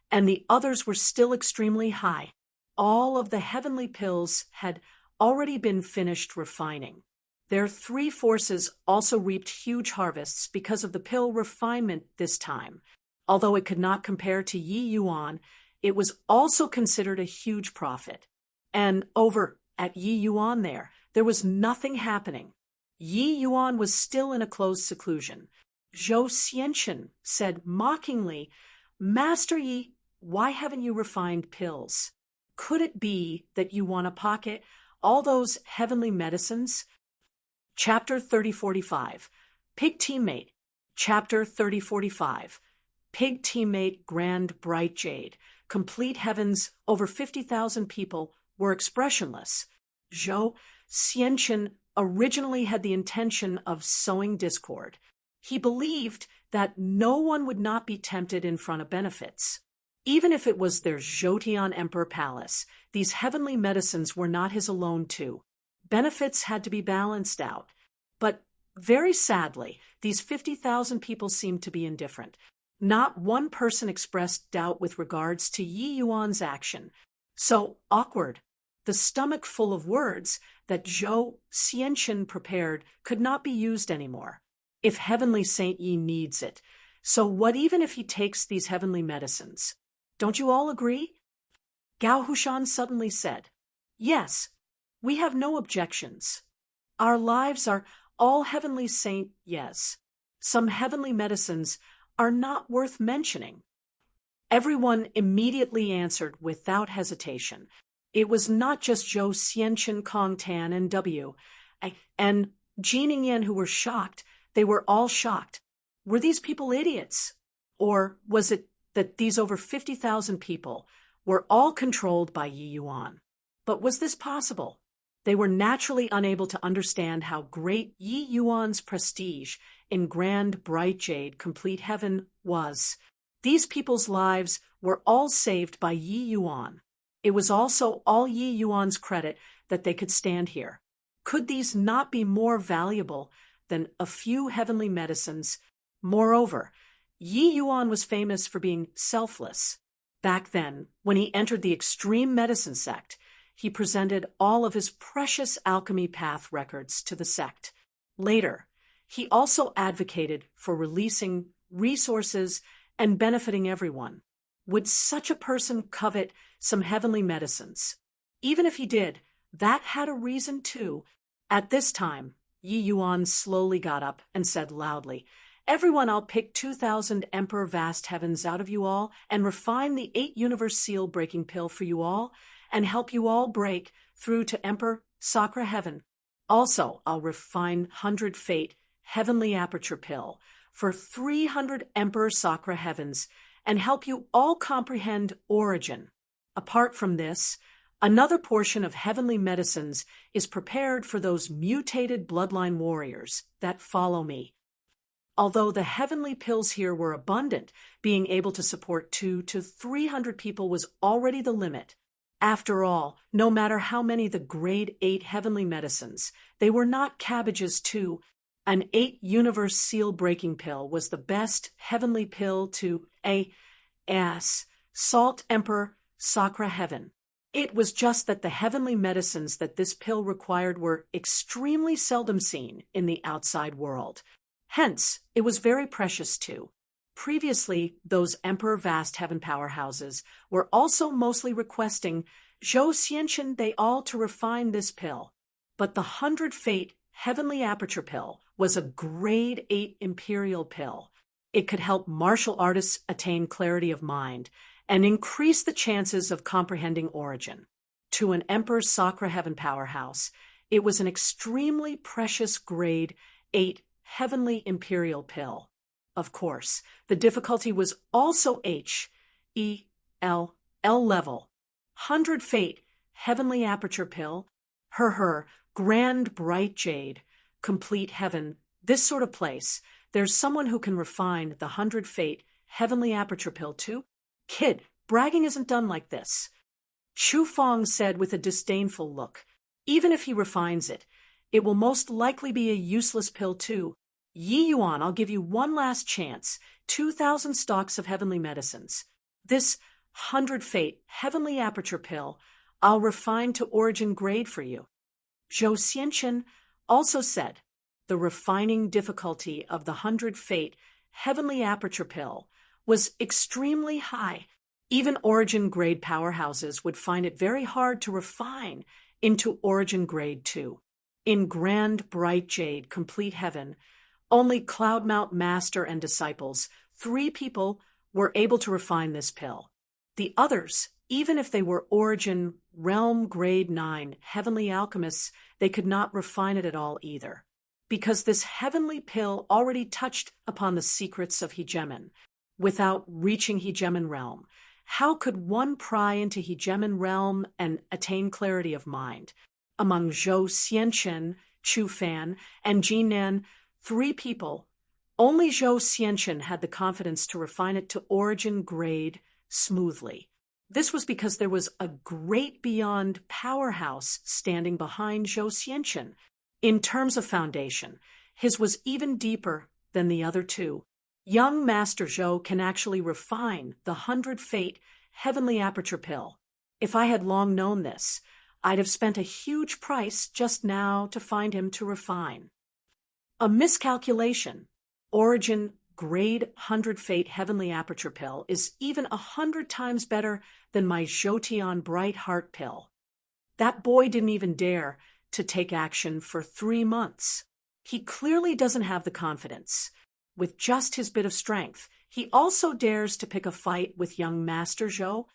and the others were still extremely high. All of the heavenly pills had already been finished refining. Their 3 forces also reaped huge harvests because of the pill refinement this time. Although it could not compare to Yi Yuan, it was also considered a huge profit. And over at Yi Yuan there was nothing happening. Yi Yuan was still in a closed seclusion. Zhou Xianchen said mockingly, Master Yi, why haven't you refined pills? Could it be that you want to pocket all those heavenly medicines? Chapter 3045, Pig Teammate. Chapter 3045, Pig Teammate Grand Bright Jade. Complete heavens, over 50,000 people were expressionless. Zhou Xianchen originally had the intention of sowing discord. He believed that no one would not be tempted in front of benefits. Even if it was their Zhoutian Emperor Palace, these heavenly medicines were not his alone too. Benefits had to be balanced out. But very sadly, these 50,000 people seemed to be indifferent. Not one person expressed doubt with regards to Yi Yuan's action. So awkward. The stomach full of words that Zhou Xianchen prepared could not be used anymore. If Heavenly Saint Yi needs it, so what even if he takes these heavenly medicines? Don't you all agree? Gao Hushan suddenly said, Yes, we have no objections. Our lives are all Heavenly Saint Yes. Some heavenly medicines are not worth mentioning. Everyone immediately answered without hesitation. It was not just Zhou Xianchen, Kong Tan, and W. and Jin Yen who were shocked. They were all shocked. Were these people idiots? Or was it that these over 50,000 people were all controlled by Yi Yuan? But was this possible? They were naturally unable to understand how great Yi Yuan's prestige in Grand Bright Jade Complete Heaven was. These people's lives were all saved by Yi Yuan. It was also all Yi Yuan's credit that they could stand here. Could these not be more valuable than a few heavenly medicines? Moreover, Yi Yuan was famous for being selfless. Back then, when he entered the extreme medicine sect, he presented all of his precious alchemy path records to the sect. Later, he also advocated for releasing resources and benefiting everyone. Would such a person covet some heavenly medicines? Even if he did, that had a reason too. At this time, Yi Yuan slowly got up and said loudly, Everyone, I'll pick 2,000 Emperor Vast Heavens out of you all and refine the 8 universe seal breaking pill for you all and help you all break through to Emperor Sakra Heaven. Also, I'll refine 100 Fate Heavenly Aperture pill for 300 Emperor Sakra Heavens and help you all comprehend Origin. Apart from this, another portion of heavenly medicines is prepared for those mutated bloodline warriors that follow me. Although the heavenly pills here were abundant, being able to support 200 to 300 people was already the limit. After all, no matter how many the grade 8 heavenly medicines, they were not cabbages too. An 8-universe seal-breaking pill was the best heavenly pill to Salt Emperor Sakra Heaven. It was just that the heavenly medicines that this pill required were extremely seldom seen in the outside world. Hence, it was very precious too. Previously, those Emperor Vast Heaven powerhouses were also mostly requesting Zhou Xianchen they all to refine this pill. But the 100 Fate Heavenly Aperture Pill was a grade 8 imperial pill. It could help martial artists attain clarity of mind and increase the chances of comprehending origin. To an Emperor Sakra Heaven powerhouse, it was an extremely precious grade 8 heavenly imperial pill. Of course, the difficulty was also H-E-L-L level. 100 Fate Heavenly Aperture Pill, Grand Bright Jade, Complete Heaven, this sort of place, there's someone who can refine the 100 Fate Heavenly Aperture Pill too? Kid, bragging isn't done like this. Chu Fong said with a disdainful look. Even if he refines it, it will most likely be a useless pill too. Yi Yuan, I'll give you one last chance, 2,000 stocks of heavenly medicines. This 100 Fate Heavenly Aperture Pill, I'll refine to origin grade for you. Zhou Xianchen also said, the refining difficulty of the 100 Fate Heavenly Aperture Pill was extremely high. Even origin grade powerhouses would find it very hard to refine into origin grade 2. In Grand Bright Jade Complete Heaven, only Cloudmount Master and disciples, 3 people, were able to refine this pill. The others, even if they were Origin Realm Grade 9 Heavenly Alchemists, they could not refine it at all either. Because this heavenly pill already touched upon the secrets of Hegemon. Without reaching Hegemon Realm, how could one pry into Hegemon Realm and attain clarity of mind? Among Zhou Xianchen, Chu Fan, and Jin Nan, 3 people, only Zhou Xianchen had the confidence to refine it to origin grade smoothly. This was because there was a great beyond powerhouse standing behind Zhou Xianchen. In terms of foundation, his was even deeper than the other 2. Young Master Zhou can actually refine the 100 Fate Heavenly Aperture Pill. If I had long known this, I'd have spent a huge price just now to find him to refine. A miscalculation. Origin Grade 100 Fate Heavenly Aperture Pill is even 100 times better than my Jotian Bright Heart Pill. That boy didn't even dare to take action for 3 months. He clearly doesn't have the confidence. With just his bit of strength, he also dares to pick a fight with young Master Zhou.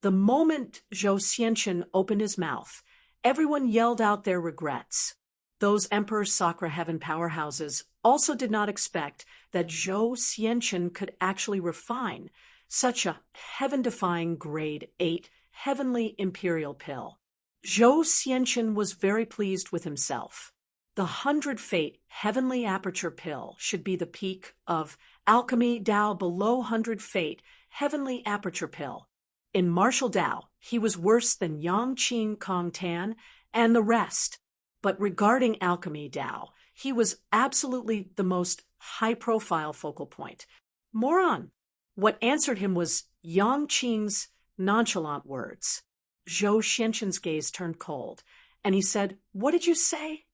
The moment Zhou Xianchen opened his mouth, everyone yelled out their regrets. Those Emperor Sakra Heaven powerhouses also did not expect that Zhou Xianchen could actually refine such a heaven-defying grade 8 heavenly imperial pill. Zhou Xianchen was very pleased with himself. The 100 Fate Heavenly Aperture Pill should be the peak of Alchemy Dao below 100 Fate Heavenly Aperture Pill. In martial Dao, he was worse than Yang Qing Kong Tan and the rest. But regarding Alchemy Dao, he was absolutely the most high-profile focal point. Moron! What answered him was Yang Qing's nonchalant words. Zhou Xianchen's gaze turned cold, and he said, "What did you say?"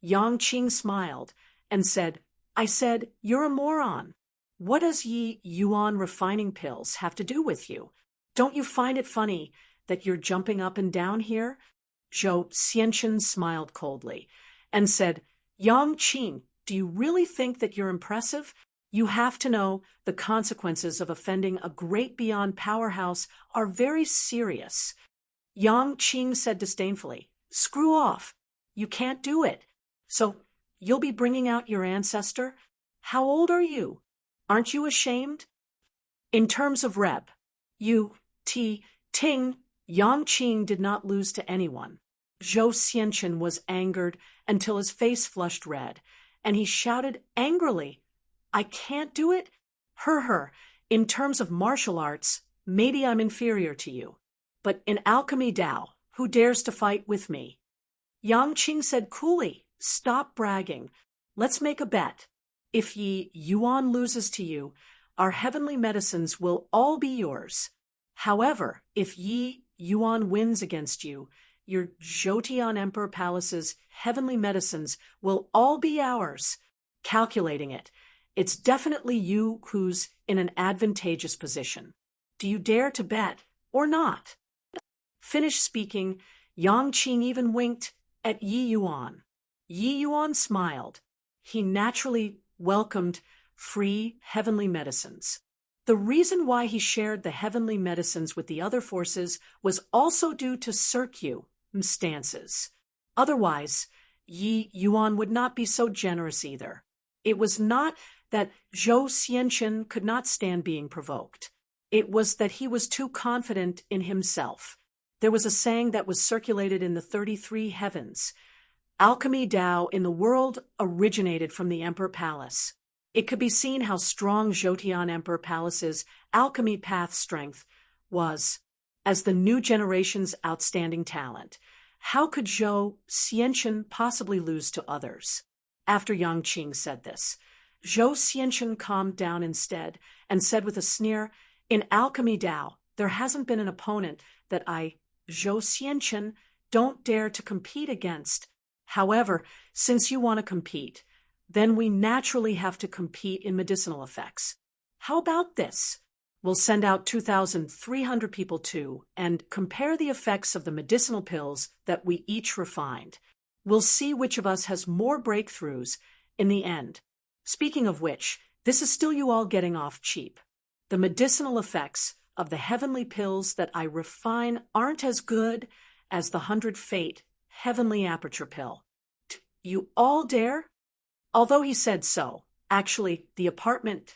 Yang Qing smiled and said, "I said, you're a moron. What does Yi Yuan refining pills have to do with you? Don't you find it funny that you're jumping up and down here?" Zhou Xianchen smiled coldly and said, "Yang Qing, do you really think that you're impressive? You have to know the consequences of offending a great beyond powerhouse are very serious." Yang Qing said disdainfully, "Screw off. You can't do it. So you'll be bringing out your ancestor? How old are you? Aren't you ashamed?" In terms of rep, Ting, Yang Qing did not lose to anyone. Zhou Xianchen was angered until his face flushed red, and he shouted angrily, "I can't do it? In terms of martial arts, maybe I'm inferior to you. but in alchemy Dao, who dares to fight with me? Yang Qing said coolly, stop bragging. Let's make a bet. If Yi Yuan loses to you, our heavenly medicines will all be yours. However, if Yi Yuan wins against you, your Zhoutian Emperor Palace's heavenly medicines will all be ours. Calculating it, it's definitely you who's in an advantageous position. Do you dare to bet or not? Finished speaking, Yang Qing even winked at Yi Yuan. Yi Yuan smiled. He naturally welcomed free heavenly medicines. The reason why he shared the heavenly medicines with the other forces was also due to circumstances. Otherwise, Yi Yuan would not be so generous either. It was not that Zhou Xianchen could not stand being provoked. It was that he was too confident in himself. There was a saying that was circulated in the 33 heavens. Alchemy Dao in the world originated from the Emperor Palace. It could be seen how strong Zhoutian Emperor Palace's alchemy path strength was as the new generation's outstanding talent. How could Zhou Xianchen possibly lose to others? After Yang Qing said this, Zhou Xianchen calmed down instead and said with a sneer, in alchemy Dao, there hasn't been an opponent that I, Zhou Xianchen, don't dare to compete against. However, since you want to compete, then we naturally have to compete in medicinal effects. How about this? We'll send out 2,300 people too and compare the effects of the medicinal pills that we each refined. We'll see which of us has more breakthroughs in the end. Speaking of which, this is still you all getting off cheap. The medicinal effects of the heavenly pills that I refine aren't as good as the 100 Fate heavenly aperture pill. You all dare? Although he said so, actually, the apartment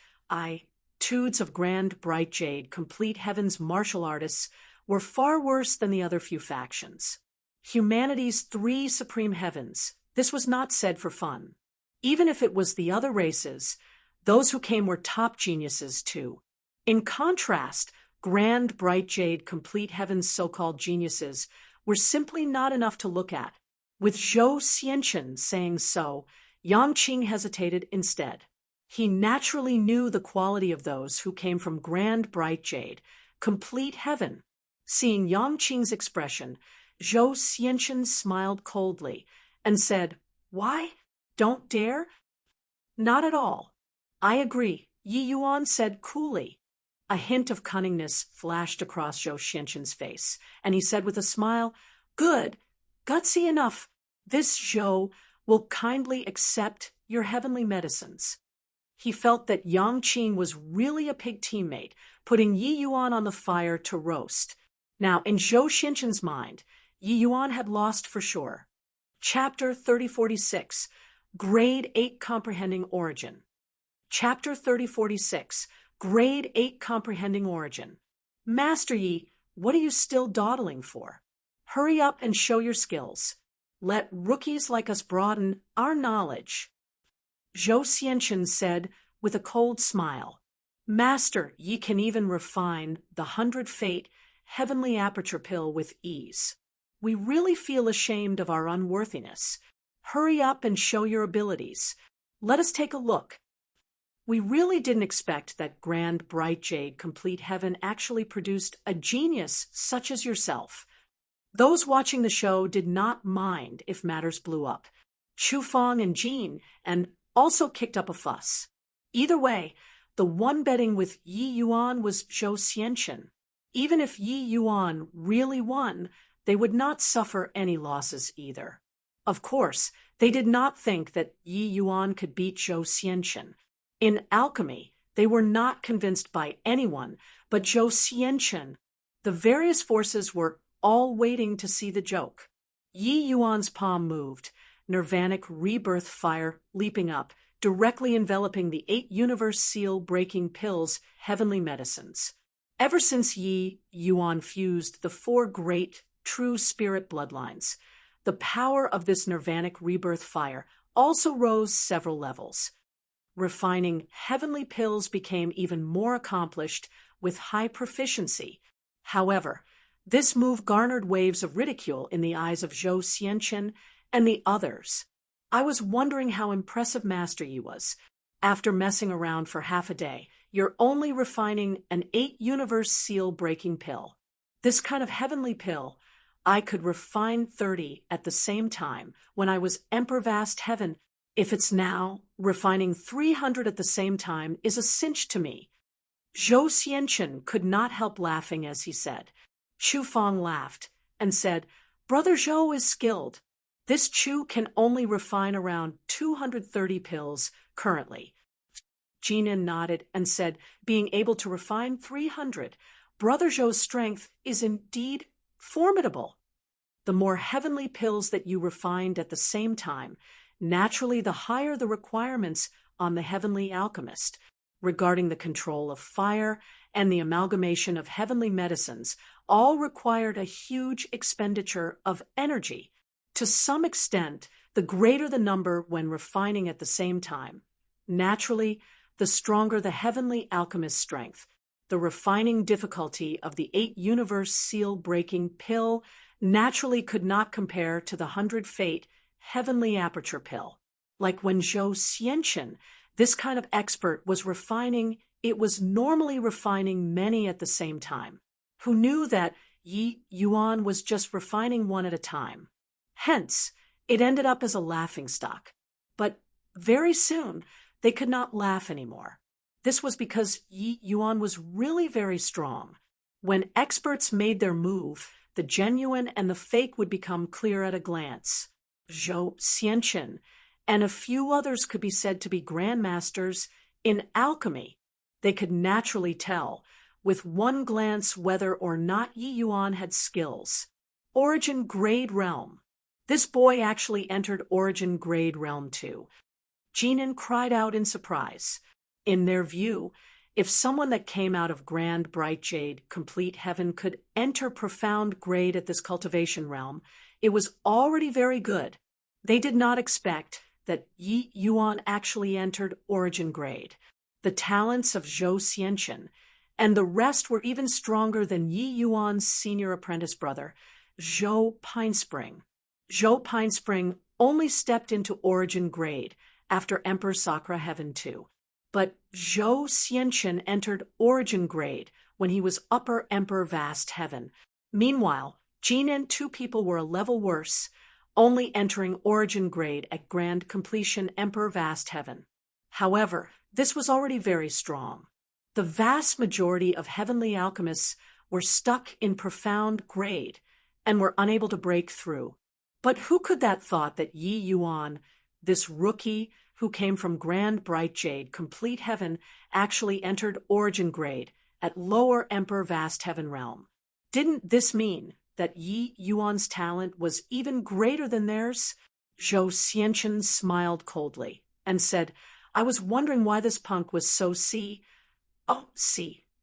tudes of grand bright jade, complete heaven's martial artists, were far worse than the other few factions. Humanity's 3 supreme heavens, this was not said for fun. Even if it was the other races, those who came were top geniuses too. In contrast, grand bright jade, complete heaven's so-called geniuses were simply not enough to look at. With Zhou Xianchen saying so, Yang Qing hesitated instead. He naturally knew the quality of those who came from grand bright jade, complete heaven. Seeing Yang Qing's expression, Zhou Xianchen smiled coldly and said, why? Don't dare? Not at all. I agree, Yi Yuan said coolly. A hint of cunningness flashed across Zhou Xianchen's face, and he said with a smile, good, gutsy enough. This Zhou will kindly accept your heavenly medicines. He felt that Yang Qing was really a pig teammate, putting Yi Yuan on the fire to roast. Now, in Zhou Xianchen's mind, Yi Yuan had lost for sure. Chapter 3046, Grade 8 Comprehending Origin. Chapter 3046, Grade 8 Comprehending Origin. Master Yi, what are you still dawdling for? Hurry up and show your skills. Let rookies like us broaden our knowledge. Zhou Xianchen said with a cold smile, Master, ye can even refine the 100 Fate heavenly aperture pill with ease. We really feel ashamed of our unworthiness. Hurry up and show your abilities. Let us take a look. We really didn't expect that grand bright jade complete heaven actually produced a genius such as yourself. Those watching the show did not mind if matters blew up. Chu Fong and Jean and also kicked up a fuss. Either way, the one betting with Yi Yuan was Zhou Xianchen. Even if Yi Yuan really won, they would not suffer any losses either. Of course, they did not think that Yi Yuan could beat Zhou Xianchen. In alchemy, they were not convinced by anyone but Zhou Xianchen. The various forces were all waiting to see the joke. Yi Yuan's palm moved, nirvanic rebirth fire leaping up, directly enveloping the 8 universe seal-breaking pills, heavenly medicines. Ever since Yi Yuan fused the 4 great true spirit bloodlines, the power of this nirvanic rebirth fire also rose several levels. Refining heavenly pills became even more accomplished with high proficiency. However, This move garnered waves of ridicule in the eyes of Zhou Xianqin and the others. I was wondering how impressive Master Yi was. After messing around for half a day, you're only refining an 8-universe seal-breaking pill. This kind of heavenly pill, I could refine 30 at the same time when I was Emperor Vast Heaven. If it's now, refining 300 at the same time is a cinch to me. Zhou Xianqin could not help laughing as he said. Chu Feng laughed and said, Brother Zhou is skilled. This Chu can only refine around 230 pills currently. Jinan nodded and said, being able to refine 300, Brother Zhou's strength is indeed formidable. The more heavenly pills that you refined at the same time, naturally the higher the requirements on the heavenly alchemist. Regarding the control of fire and the amalgamation of heavenly medicines, all required a huge expenditure of energy. To some extent, the greater the number when refining at the same time. Naturally, the stronger the heavenly alchemist's strength. The refining difficulty of the 8-universe seal-breaking pill naturally could not compare to the 100-fate heavenly aperture pill. Like when Zhou Xianqin, this kind of expert, was refining, it was normally refining many at the same time, who knew that Yi Yuan was just refining one at a time. Hence, it ended up as a laughingstock. But very soon, they could not laugh anymore. This was because Yi Yuan was really very strong. When experts made their move, the genuine and the fake would become clear at a glance. Zhou Xianqin and a few others could be said to be grandmasters in alchemy. They could naturally tell, with one glance, whether or not Yi Yuan had skills. Origin Grade Realm. This boy actually entered Origin Grade Realm too. Jinan cried out in surprise. In their view, if someone that came out of Grand Bright Jade, Complete Heaven, could enter Profound Grade at this cultivation realm, it was already very good. They did not expect that Yi Yuan actually entered Origin Grade. The talents of Zhou Xianqin and the rest were even stronger than Yi Yuan's senior apprentice brother, Zhou Pinespring. Zhou Pinespring only stepped into Origin Grade after Emperor Sakura Heaven too. But Zhou Xianqin entered Origin Grade when he was Upper Emperor Vast Heaven. Meanwhile, Jin and two people were a level worse, only entering Origin Grade at Grand Completion Emperor Vast Heaven. However, this was already very strong. The vast majority of heavenly alchemists were stuck in Profound Grade and were unable to break through. But who could that thought that Yi Yuan, this rookie who came from Grand Bright Jade, Complete Heaven, actually entered Origin Grade at Lower Emperor Vast Heaven Realm? Didn't this mean that Yi Yuan's talent was even greater than theirs? Zhou Xianqin smiled coldly and said, I was wondering why this punk was so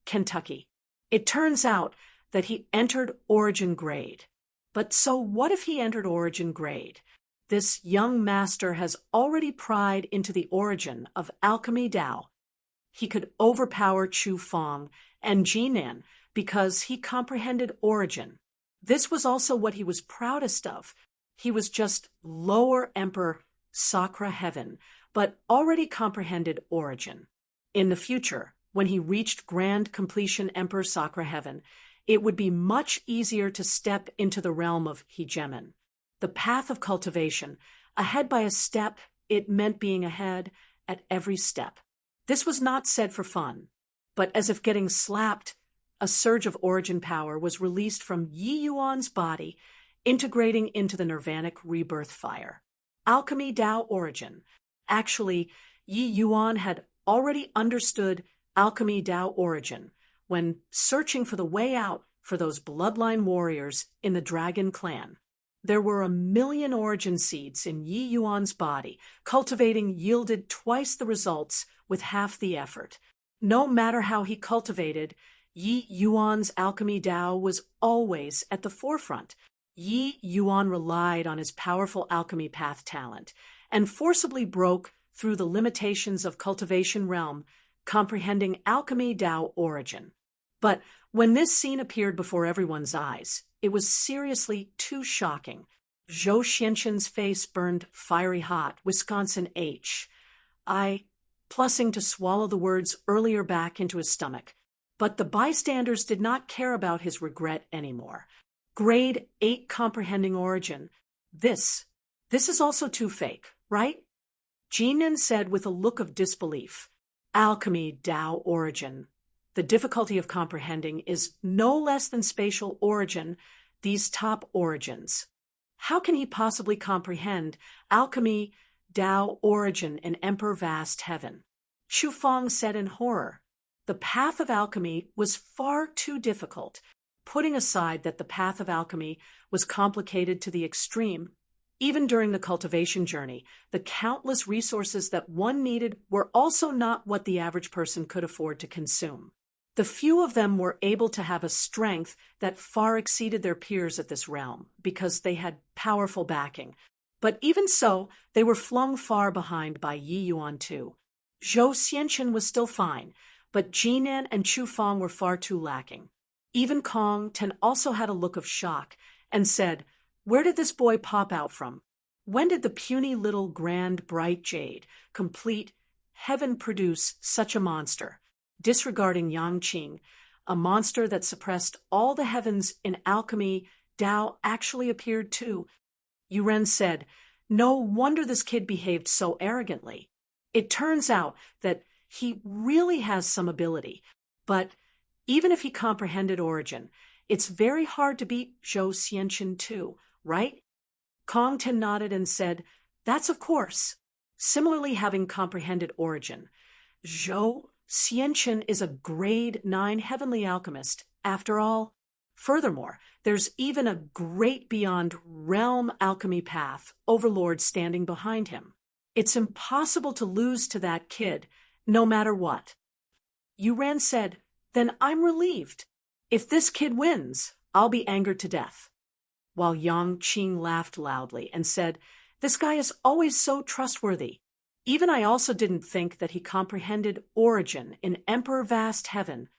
Kentucky. It turns out that he entered Origin Grade. But so what if he entered Origin Grade? This young master has already pried into the origin of alchemy Dao. He could overpower Chu Feng and Jinan because he comprehended origin. This was also what he was proudest of. He was just Lower Emperor Sakura Heaven, but already comprehended origin. In the future, when he reached Grand Completion Emperor Sakura Heaven, it would be much easier to step into the realm of hegemon. The path of cultivation, ahead by a step, it meant being ahead at every step. This was not said for fun, but as if getting slapped, a surge of origin power was released from Yi Yuan's body, integrating into the nirvanic rebirth fire. Alchemy Dao Origin. Actually, Yi Yuan had already understood Alchemy Dao Origin when searching for the way out for those bloodline warriors in the Dragon Clan. There were 1,000,000 origin seeds in Yi Yuan's body. Cultivating yielded twice the results with half the effort. No matter how he cultivated, Yi Yuan's alchemy Dao was always at the forefront. Yi Yuan relied on his powerful alchemy path talent and forcibly broke through the limitations of cultivation realm, comprehending alchemy Dao origin. But When this scene appeared before everyone's eyes, it was seriously too shocking. Zhou Xianqin's face burned fiery hot, Wisconsin H. I, plussing to swallow the words earlier back into his stomach. But the bystanders did not care about his regret anymore. Grade 8 comprehending origin. This is also too fake, right? Jinan said with a look of disbelief. Alchemy Tao origin. The difficulty of comprehending is no less than spatial origin, these top origins. How can he possibly comprehend alchemy Tao origin in Emperor Vast Heaven? Chu Feng said in horror. The path of alchemy was far too difficult, putting aside that the path of alchemy was complicated to the extreme. Even during the cultivation journey, the countless resources that one needed were also not what the average person could afford to consume. The few of them were able to have a strength that far exceeded their peers at this realm because they had powerful backing. But even so, they were flung far behind by Yi Yuan too. Zhou Xianqin was still fine, but Jinan and Chu Feng were far too lacking. Even Kong Ten also had a look of shock and said, "Where did this boy pop out from? When did the puny little grand bright jade, complete heaven produce such a monster?" Disregarding Yang Qing, a monster that suppressed all the heavens in alchemy, Tao actually appeared too. Yuren said, "No wonder this kid behaved so arrogantly. It turns out that he really has some ability, but even if he comprehended origin, it's very hard to beat Zhou Xianqin too, right?" Kong Ten nodded and said, "That's of course." Similarly, having comprehended origin, Zhou Xianqin is a grade 9 heavenly alchemist, after all. Furthermore, there's even a great beyond realm alchemy path, overlord standing behind him. It's impossible to lose to that kid, no matter what. Yuran said, "Then I'm relieved. If this kid wins, I'll be angered to death." While Yang Qing laughed loudly and said, "This guy is always so trustworthy. Even I also didn't think that he comprehended origin in Emperor Vast Heaven."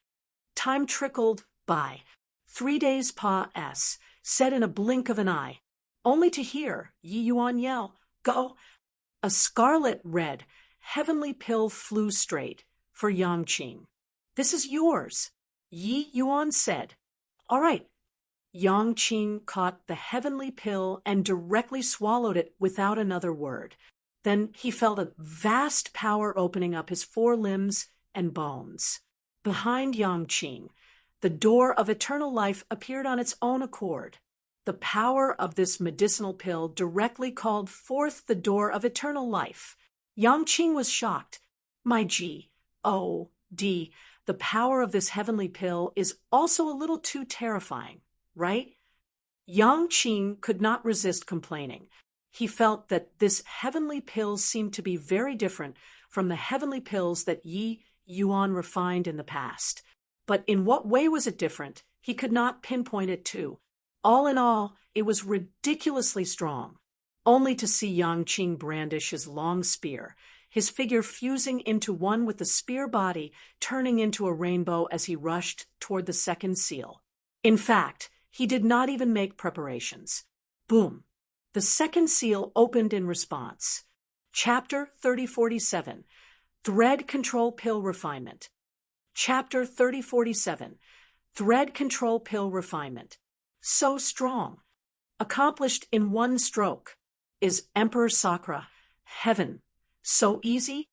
Time trickled by. 3 days pa-s, said in a blink of an eye, only to hear Yi Yuan yell, "Go!" A scarlet red, heavenly pill flew straight for Yang Qing. "This is yours," Yi Yuan said. "All right." Yang Qing caught the heavenly pill and directly swallowed it without another word. Then he felt a vast power opening up his 4 limbs and bones. Behind Yang Qing, the door of eternal life appeared on its own accord. The power of this medicinal pill directly called forth the door of eternal life. Yang Qing was shocked. "My G.O.D. The power of this heavenly pill is also a little too terrifying, right?" Yang Qing could not resist complaining. He felt that this heavenly pill seemed to be very different from the heavenly pills that Yi Yuan refined in the past. But in what way was it different? He could not pinpoint it to. All in all, it was ridiculously strong. Only to see Yang Qing brandish his long spear, his figure fusing into one with the spear body, turning into a rainbow as he rushed toward the second seal. In fact, he did not even make preparations. Boom! The second seal opened in response. Chapter 3047, Thread Control Pill Refinement. Chapter 3047, Thread Control Pill Refinement. So strong. Accomplished in one stroke. Is Emperor Sakra, heaven, so easy?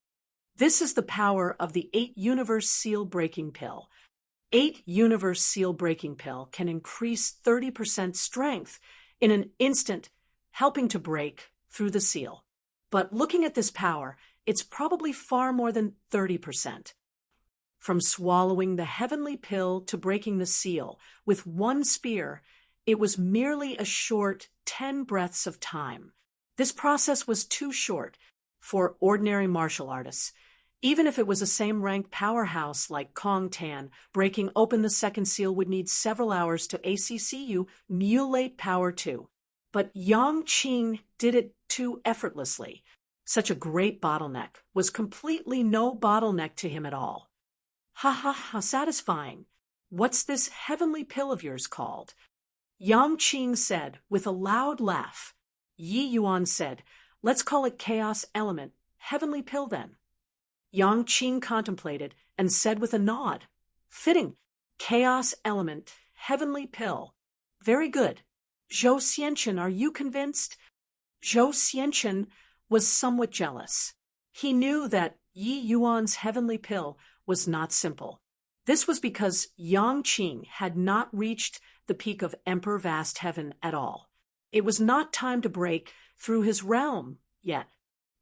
This is the power of the 8 Universe Seal Breaking Pill. 8 Universe Seal Breaking Pill can increase 30% strength in an instant, helping to break through the seal. But looking at this power, it's probably far more than 30%. From swallowing the heavenly pill to breaking the seal with one spear, it was merely a short 10 breaths of time. This process was too short for ordinary martial artists. Even if it was a same-rank powerhouse like Kong Tan, breaking open the second seal would need several hours to ACCU mutilate power too. But Yang Qing did it too effortlessly. Such a great bottleneck was completely no bottleneck to him at all. Ha ha ha, satisfying. What's this heavenly pill of yours called? Yang Qing said with a loud laugh. Yi Yuan said, let's call it Chaos Element, Heavenly Pill then. Yang Qing contemplated and said with a nod. Fitting. Chaos Element, Heavenly Pill. Very good. Zhou Xianchen, are you convinced? Zhou Xianchen was somewhat jealous. He knew that Yi Yuan's heavenly pill was not simple. This was because Yang Qing had not reached the peak of Emperor Vast Heaven at all. It was not time to break through his realm yet,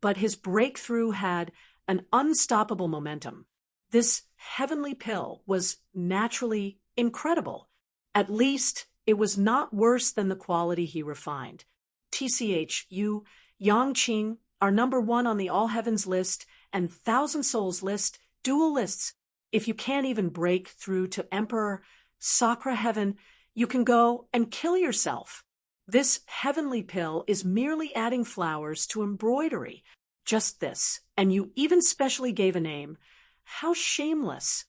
but his breakthrough had an unstoppable momentum. This heavenly pill was naturally incredible. At least it was not worse than the quality he refined. TCH, you, Yang Qing, are #1 on the All Heavens list and Thousand Souls list, dual lists. If you can't even break through to Emperor Sakra Heaven, you can go and kill yourself. This heavenly pill is merely adding flowers to embroidery. Just this, and you even specially gave a name. How shameless.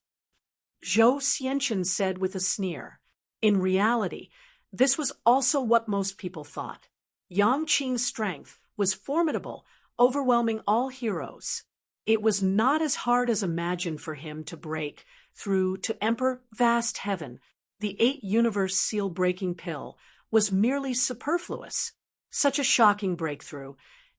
Zhou Xianchen said with a sneer. In reality, this was also what most people thought. Yang Qing's strength was formidable, overwhelming all heroes. It was not as hard as imagined for him to break through to Emperor Vast Heaven. The 8-universe seal-breaking pill was merely superfluous. Such a shocking breakthrough.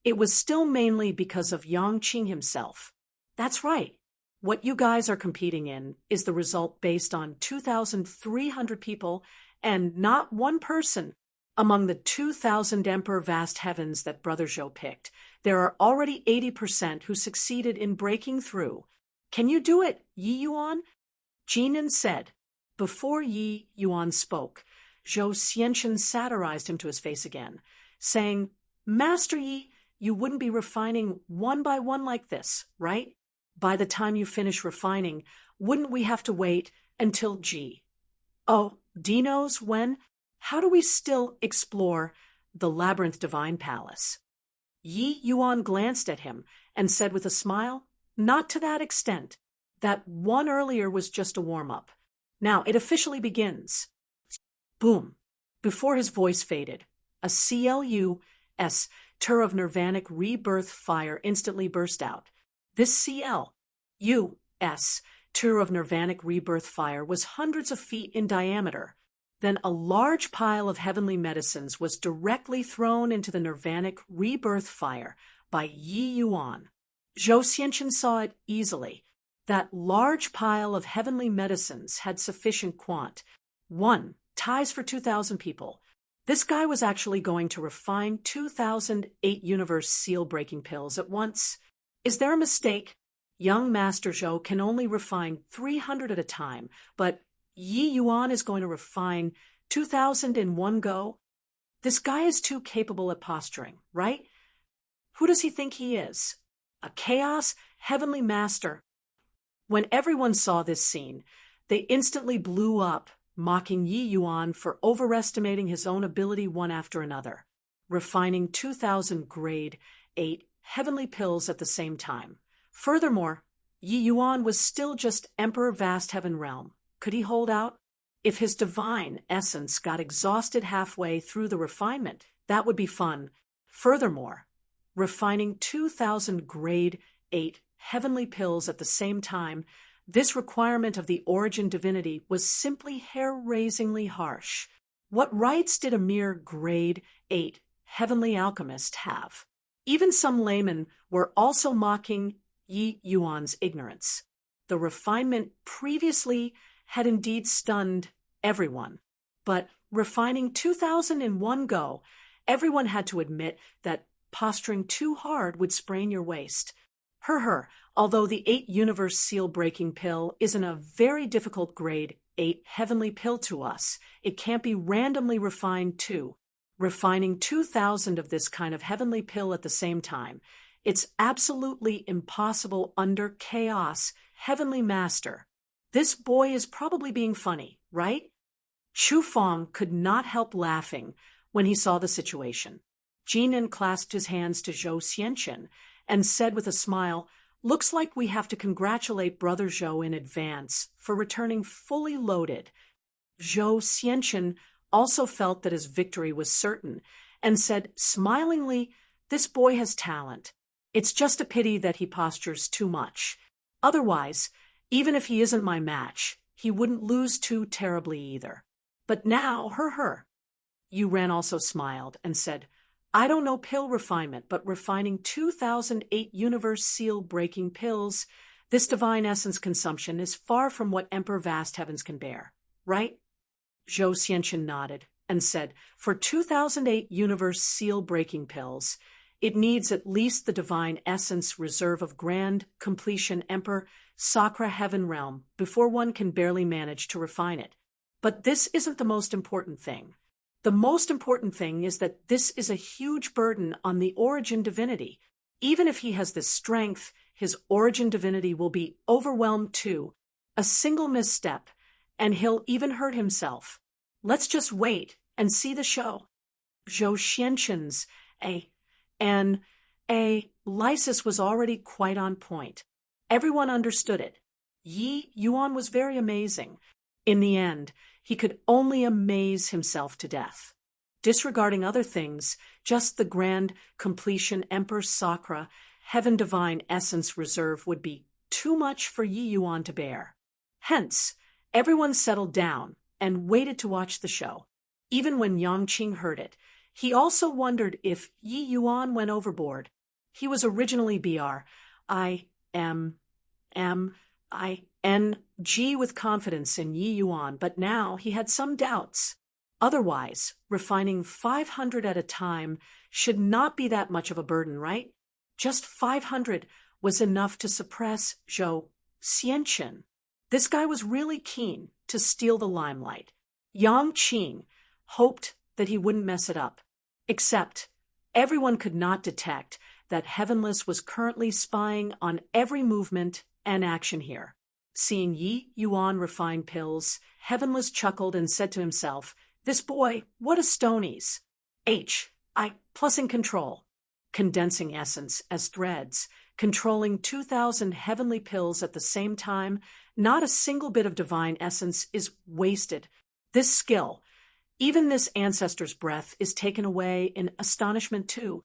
It was still mainly because of Yang Qing himself. That's right. What you guys are competing in is the result based on 2,300 people and not one person. Among the 2,000 Emperor Vast Heavens that Brother Zhou picked, there are already 80% who succeeded in breaking through. Can you do it, Yi Yuan? Jinan said. Before Yi Yuan spoke, Zhou Xianchen satirized him to his face again, saying, Master Yi, you wouldn't be refining one by one like this, right? By the time you finish refining, wouldn't we have to wait until G? Oh, D knows when? How do we still explore the Labyrinth Divine Palace? Yi Yuan glanced at him and said with a smile, not to that extent. That one earlier was just a warm-up. Now it officially begins. Boom. Before his voice faded, a CLUS, Tur of Nirvanic Rebirth fire instantly burst out. This CLUS, Tur of Nirvanic Rebirth fire was hundreds of feet in diameter. Then a large pile of heavenly medicines was directly thrown into the Nirvanic Rebirth fire by Yi Yuan. Zhou Xianchen saw it easily. That large pile of heavenly medicines had sufficient quant. 1. Ties for 2,000 people. This guy was actually going to refine 2,008 universe seal-breaking pills at once. Is there a mistake? Young Master Zhou can only refine 300 at a time, but Yi Yuan is going to refine 2,000 in one go? This guy is too capable at posturing, right? Who does he think he is? A chaos heavenly master. When everyone saw this scene, they instantly blew up, mocking Yi Yuan for overestimating his own ability one after another, refining 2,000 grade 8 heavenly pills at the same time. Furthermore, Yi Yuan was still just Emperor Vast Heaven Realm. Could he hold out? If his divine essence got exhausted halfway through the refinement, that would be fun. Furthermore, refining 2,000 grade 8 heavenly pills at the same time, this requirement of the origin divinity was simply hair-raisingly harsh. What rights did a mere grade 8 heavenly alchemist have? Even some laymen were also mocking Yi Yuan's ignorance. The refinement previously had indeed stunned everyone. But refining 2,000 in one go, everyone had to admit that posturing too hard would sprain your waist. Although the 8-universe seal-breaking pill isn't a very difficult grade 8 heavenly pill to us, it can't be randomly refined too. Refining 2,000 of this kind of heavenly pill at the same time, it's absolutely impossible under chaos, heavenly master. This boy is probably being funny, right? Chu Feng could not help laughing when he saw the situation. Jinan clasped his hands to Zhou Xianchen and said with a smile, Looks like we have to congratulate Brother Zhou in advance for returning fully loaded. Zhou Xianchen also felt that his victory was certain and said smilingly, "This boy has talent. It's just a pity that he postures too much. Otherwise, even if he isn't my match, he wouldn't lose too terribly either. But now, Yu Ren also smiled and said, "I don't know pill refinement, but refining 2008 universe seal-breaking pills, this divine essence consumption is far from what Emperor Vast Heavens can bear, right?" Zhou Xianchen nodded and said, "For 2008 universe seal-breaking pills, it needs at least the divine essence reserve of grand completion Emperor Sakra Heaven Realm before one can barely manage to refine it. But this isn't the most important thing. The most important thing is that this is a huge burden on the origin divinity. Even if he has this strength, his origin divinity will be overwhelmed too. A single misstep, and he'll even hurt himself. Let's just wait and see the show." Zhou Xianchen's lysis was already quite on point. Everyone understood it. Yi Yuan was very amazing. In the end, he could only amaze himself to death. Disregarding other things, just the grand completion Emperor Sakra Heaven Divine Essence Reserve would be too much for Yi Yuan to bear. Hence, everyone settled down and waited to watch the show. Even when Yang Qing heard it, he also wondered if Yi Yuan went overboard. He was originally BRIMING with confidence in Yi Yuan, but now he had some doubts. Otherwise, refining 500 at a time should not be that much of a burden, right? Just 500 was enough to suppress Zhou Xianchen. This guy was really keen to steal the limelight. Yang Qing hoped that he wouldn't mess it up. Except, everyone could not detect that Heavenless was currently spying on every movement and action here. Seeing Yi Yuan refine pills, Heavenless chuckled and said to himself, "This boy, what a stonies. Plussing control. Condensing essence as threads, controlling 2,000 heavenly pills at the same time, not a single bit of divine essence is wasted. This skill, even this ancestor's breath, is taken away in astonishment too."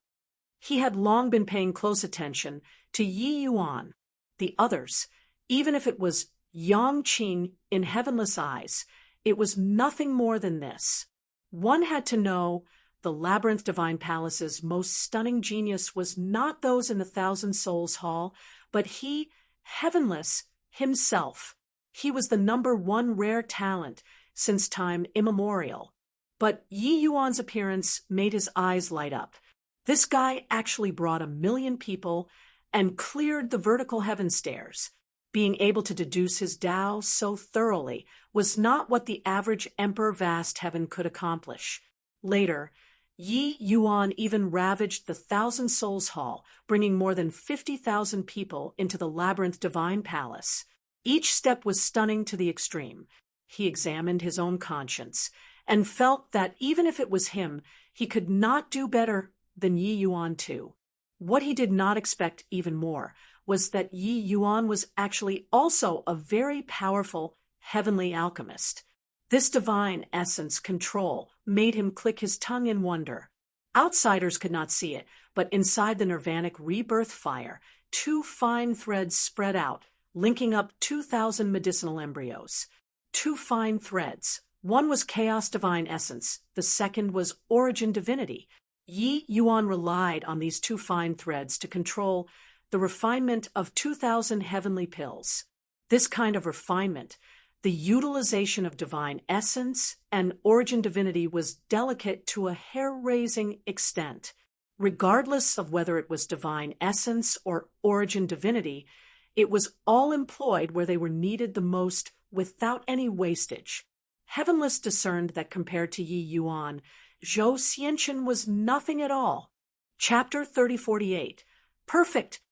He had long been paying close attention to Yi Yuan. The others, even if it was Yang Qing in Heavenless eyes, it was nothing more than this. One had to know the Labyrinth Divine Palace's most stunning genius was not those in the Thousand Souls Hall, but he, Heavenless, himself. He was the #1 rare talent since time immemorial. But Yi Yuan's appearance made his eyes light up. This guy actually brought 1 million people and cleared the vertical heaven stairs. Being able to deduce his Tao so thoroughly was not what the average Emperor Vast Heaven could accomplish. Later, Yi Yuan even ravaged the Thousand Souls Hall, bringing more than 50,000 people into the Labyrinth Divine Palace. Each step was stunning to the extreme. He examined his own conscience and felt that even if it was him, he could not do better than Yi Yuan too. What he did not expect even more was that Yi Yuan was actually also a very powerful heavenly alchemist. This divine essence control made him click his tongue in wonder. Outsiders could not see it, but inside the nirvanic rebirth fire, 2 fine threads spread out, linking up 2,000 medicinal embryos. 2 fine threads. One was chaos divine essence, the second was origin divinity. Yi Yuan relied on these 2 fine threads to control the refinement of 2,000 heavenly pills. This kind of refinement, the utilization of divine essence and origin divinity, was delicate to a hair-raising extent. Regardless of whether it was divine essence or origin divinity, it was all employed where they were needed the most without any wastage. Heavenless discerned that compared to Yi Yuan, Zhou Xianchen was nothing at all. Chapter 3048. Perfect.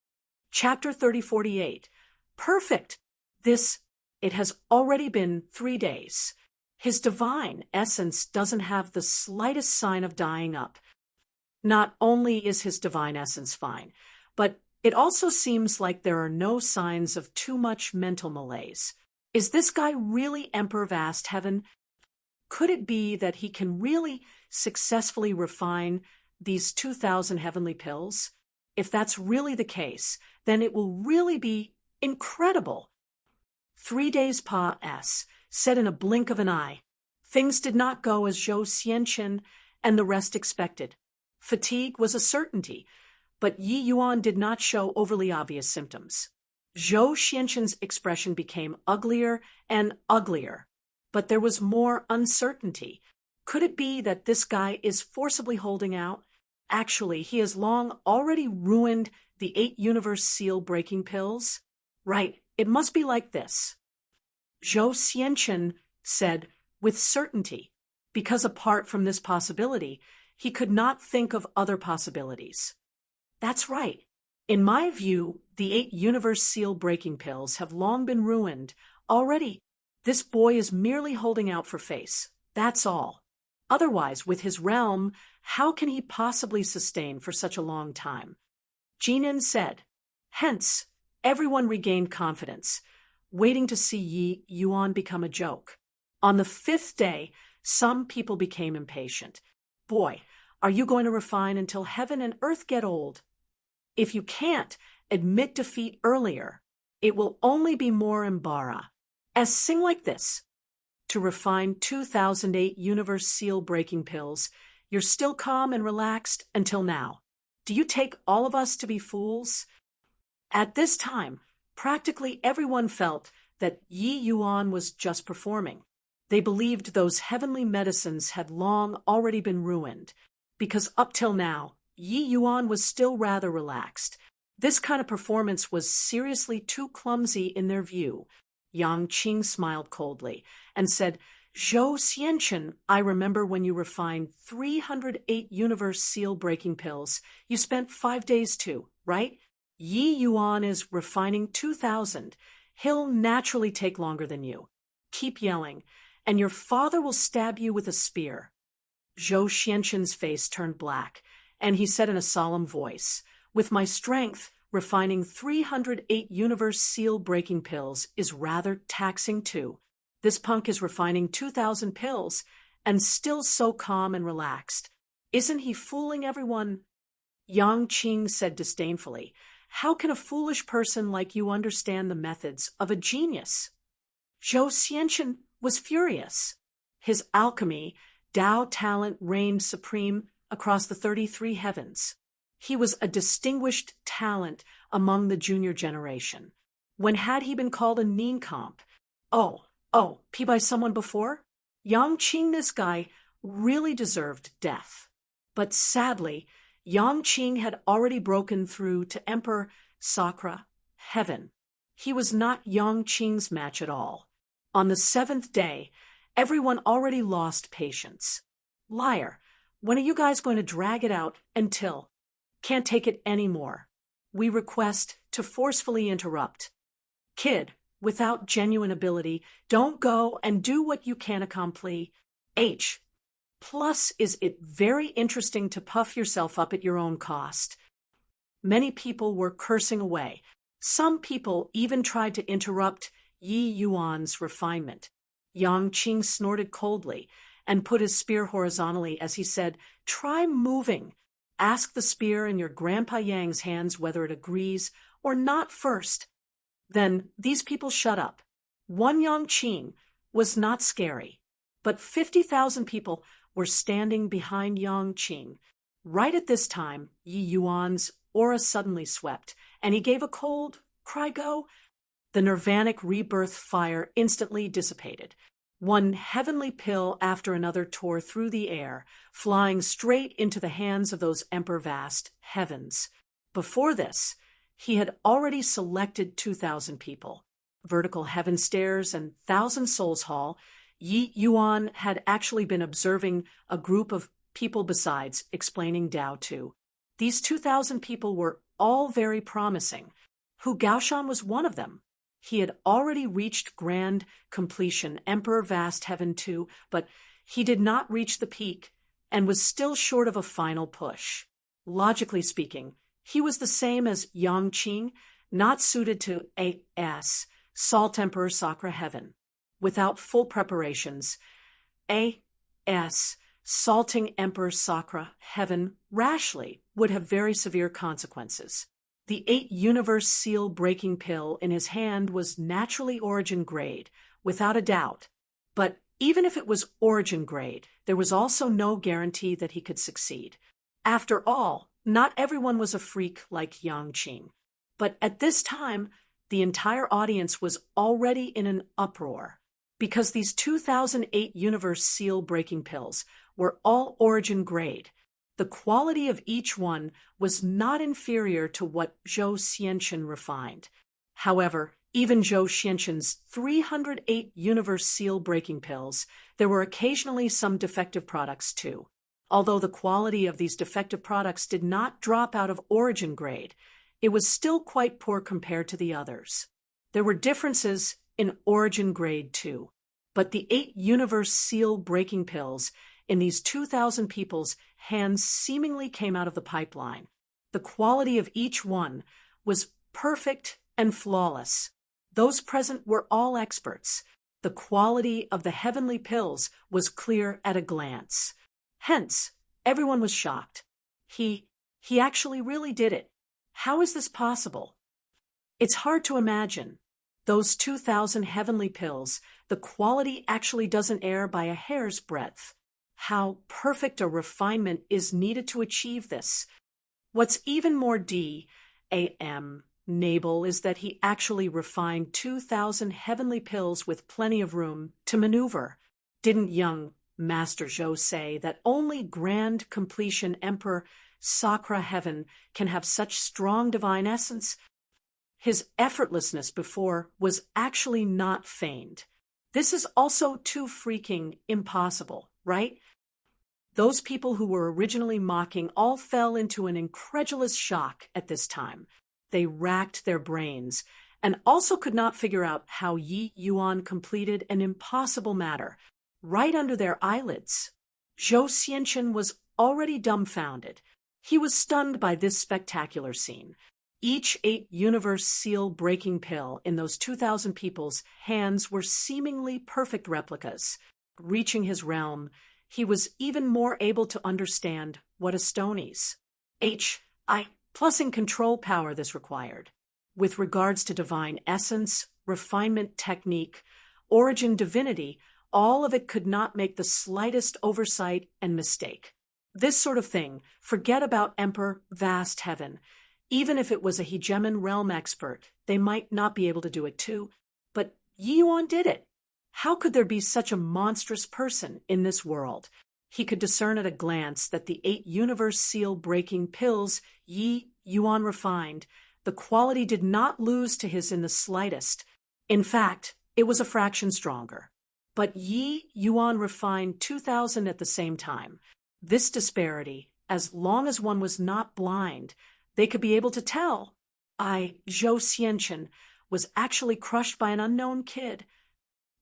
Chapter 3048. Perfect. It has already been 3 days. His divine essence doesn't have the slightest sign of dying up. Not only is his divine essence fine, but It also seems like there are no signs of too much mental malaise. Is this guy really Emperor Vast Heaven? Could it be that he can really successfully refine these 2,000 heavenly pills? If that's really the case, then it will really be incredible. 3 days pass, said in a blink of an eye. Things did not go as Zhou Xianqin and the rest expected. Fatigue was a certainty, but Yi Yuan did not show overly obvious symptoms. Zhou Xianqin's expression became uglier and uglier, but there was more uncertainty. Could it be that this guy is forcibly holding out? Actually, he has long already ruined the 8 universe seal-breaking pills? Right, it must be like this. Zhou Xianqin said with certainty, because apart from this possibility, he could not think of other possibilities. That's right. In my view, the 8 universe seal-breaking pills have long been ruined. Already, this boy is merely holding out for face. That's all. Otherwise, with his realm, how can he possibly sustain for such a long time? Jinan said. Hence, everyone regained confidence, waiting to see Yi Yuan become a joke. On the 5th day, some people became impatient. Boy, are you going to refine until heaven and earth get old? If you can't admit defeat earlier, it will only be more embarrass. Sing like this. To refine 2008 universe seal-breaking pills, you're still calm and relaxed until now. Do you take all of us to be fools? At this time, practically everyone felt that Yi Yuan was just performing. They believed those heavenly medicines had long already been ruined, because up till now, Yi Yuan was still rather relaxed. This kind of performance was seriously too clumsy in their view. Yang Qing smiled coldly and said, Zhou Xianqin, I remember when you refined 308 universe seal-breaking pills. You spent 5 days too, right? Yi Yuan is refining 2,000. He'll naturally take longer than you. Keep yelling, and your father will stab you with a spear. Zhou Xianqin's face turned black, and he said in a solemn voice, with my strength, refining 308 universe seal-breaking pills is rather taxing too. This punk is refining 2,000 pills, and still so calm and relaxed. Isn't he fooling everyone? Yang Qing said disdainfully, how can a foolish person like you understand the methods of a genius? Zhou Xianqin was furious. His alchemy, Tao talent reigned supreme across the 33 heavens. He was a distinguished talent among the junior generation. When had he been called a nincomp? P by someone before? Yang Qing, this guy, really deserved death. But sadly, Yang Qing had already broken through to Emperor Sakra, heaven. He was not Yang Qing's match at all. On the 7th day, everyone already lost patience. Liar, when are you guys going to drag it out until? Can't take it anymore. We request to forcefully interrupt. Kid, without genuine ability, don't go and do what you can accomplish. Plus, is it very interesting to puff yourself up at your own cost? Many people were cursing away. Some people even tried to interrupt Yi Yuan's refinement. Yang Qing snorted coldly and put his spear horizontally as he said, try moving. Ask the spear in your Grandpa Yang's hands whether it agrees or not first. Then these people shut up. One Yang Qing was not scary, but 50,000 people were standing behind Yang Qing. Right at this time, Yi Yuan's aura suddenly swept, and he gave a cold cry go. The nirvanic rebirth fire instantly dissipated. One heavenly pill after another tore through the air, flying straight into the hands of those Emperor Vast heavens. Before this, he had already selected 2,000 people. Vertical heaven stairs and 1,000 souls hall. Yi Yuan had actually been observing a group of people besides, explaining Tao to. These 2,000 people were all very promising. Hu Gaoshan was one of them. He had already reached grand completion, Emperor Vast Heaven 2, but he did not reach the peak and was still short of a final push. Logically speaking, He was the same as Yang Qing, not suited to A.S. Salt Emperor Sacra Heaven. Without full preparations, A.S. Salting Emperor Sacra Heaven rashly would have very severe consequences. The 8-universe seal-breaking pill in his hand was naturally origin grade, without a doubt. But even if it was origin grade, there was also no guarantee that he could succeed. After all, not everyone was a freak like Yang Qing. But at this time, the entire audience was already in an uproar, because these 2008 universe seal-breaking pills were all origin grade. The quality of each one was not inferior to what Zhou Xianchen refined. However, even Zhou Xianchen's 308 universe seal-breaking pills, there were occasionally some defective products too. Although the quality of these defective products did not drop out of origin grade, it was still quite poor compared to the others. There were differences in origin grade too, but the 8 universe seal-breaking pills in these 2,000 people's hands seemingly came out of the pipeline. The quality of each one was perfect and flawless. Those present were all experts. The quality of the heavenly pills was clear at a glance. Hence, everyone was shocked. He actually really did it. How is this possible? It's hard to imagine. Those 2,000 heavenly pills, the quality actually doesn't err by a hair's breadth. How perfect a refinement is needed to achieve this. What's even more damnable is that he actually refined 2,000 heavenly pills with plenty of room to maneuver. Didn't young Master Zhou say that only grand completion Emperor Sacra Heaven can have such strong divine essence? His effortlessness before was actually not feigned. This is also too freaking impossible, right? Those people who were originally mocking all fell into an incredulous shock at this time. They racked their brains and also could not figure out how Yi Yuan completed an impossible matter right under their eyelids. Zhou Xianchen was already dumbfounded. He was stunned by this spectacular scene. Each 8 universe seal-breaking pill in those 2,000 people's hands were seemingly perfect replicas. Reaching his realm, he was even more able to understand what a Stonies plusing control power this required. With regards to divine essence, refinement technique, origin divinity, all of it could not make the slightest oversight and mistake. This sort of thing, forget about Emperor Vast Heaven. Even if it was a hegemon realm expert, they might not be able to do it too. But Yi Yuan did it. How could there be such a monstrous person in this world? He could discern at a glance that the 8 universe seal-breaking pills Yi Yuan refined, the quality did not lose to his in the slightest. In fact, it was a fraction stronger. But Yi Yuan refined 2,000 at the same time. This disparity, as long as one was not blind, they could be able to tell. Zhou Xianchen was actually crushed by an unknown kid.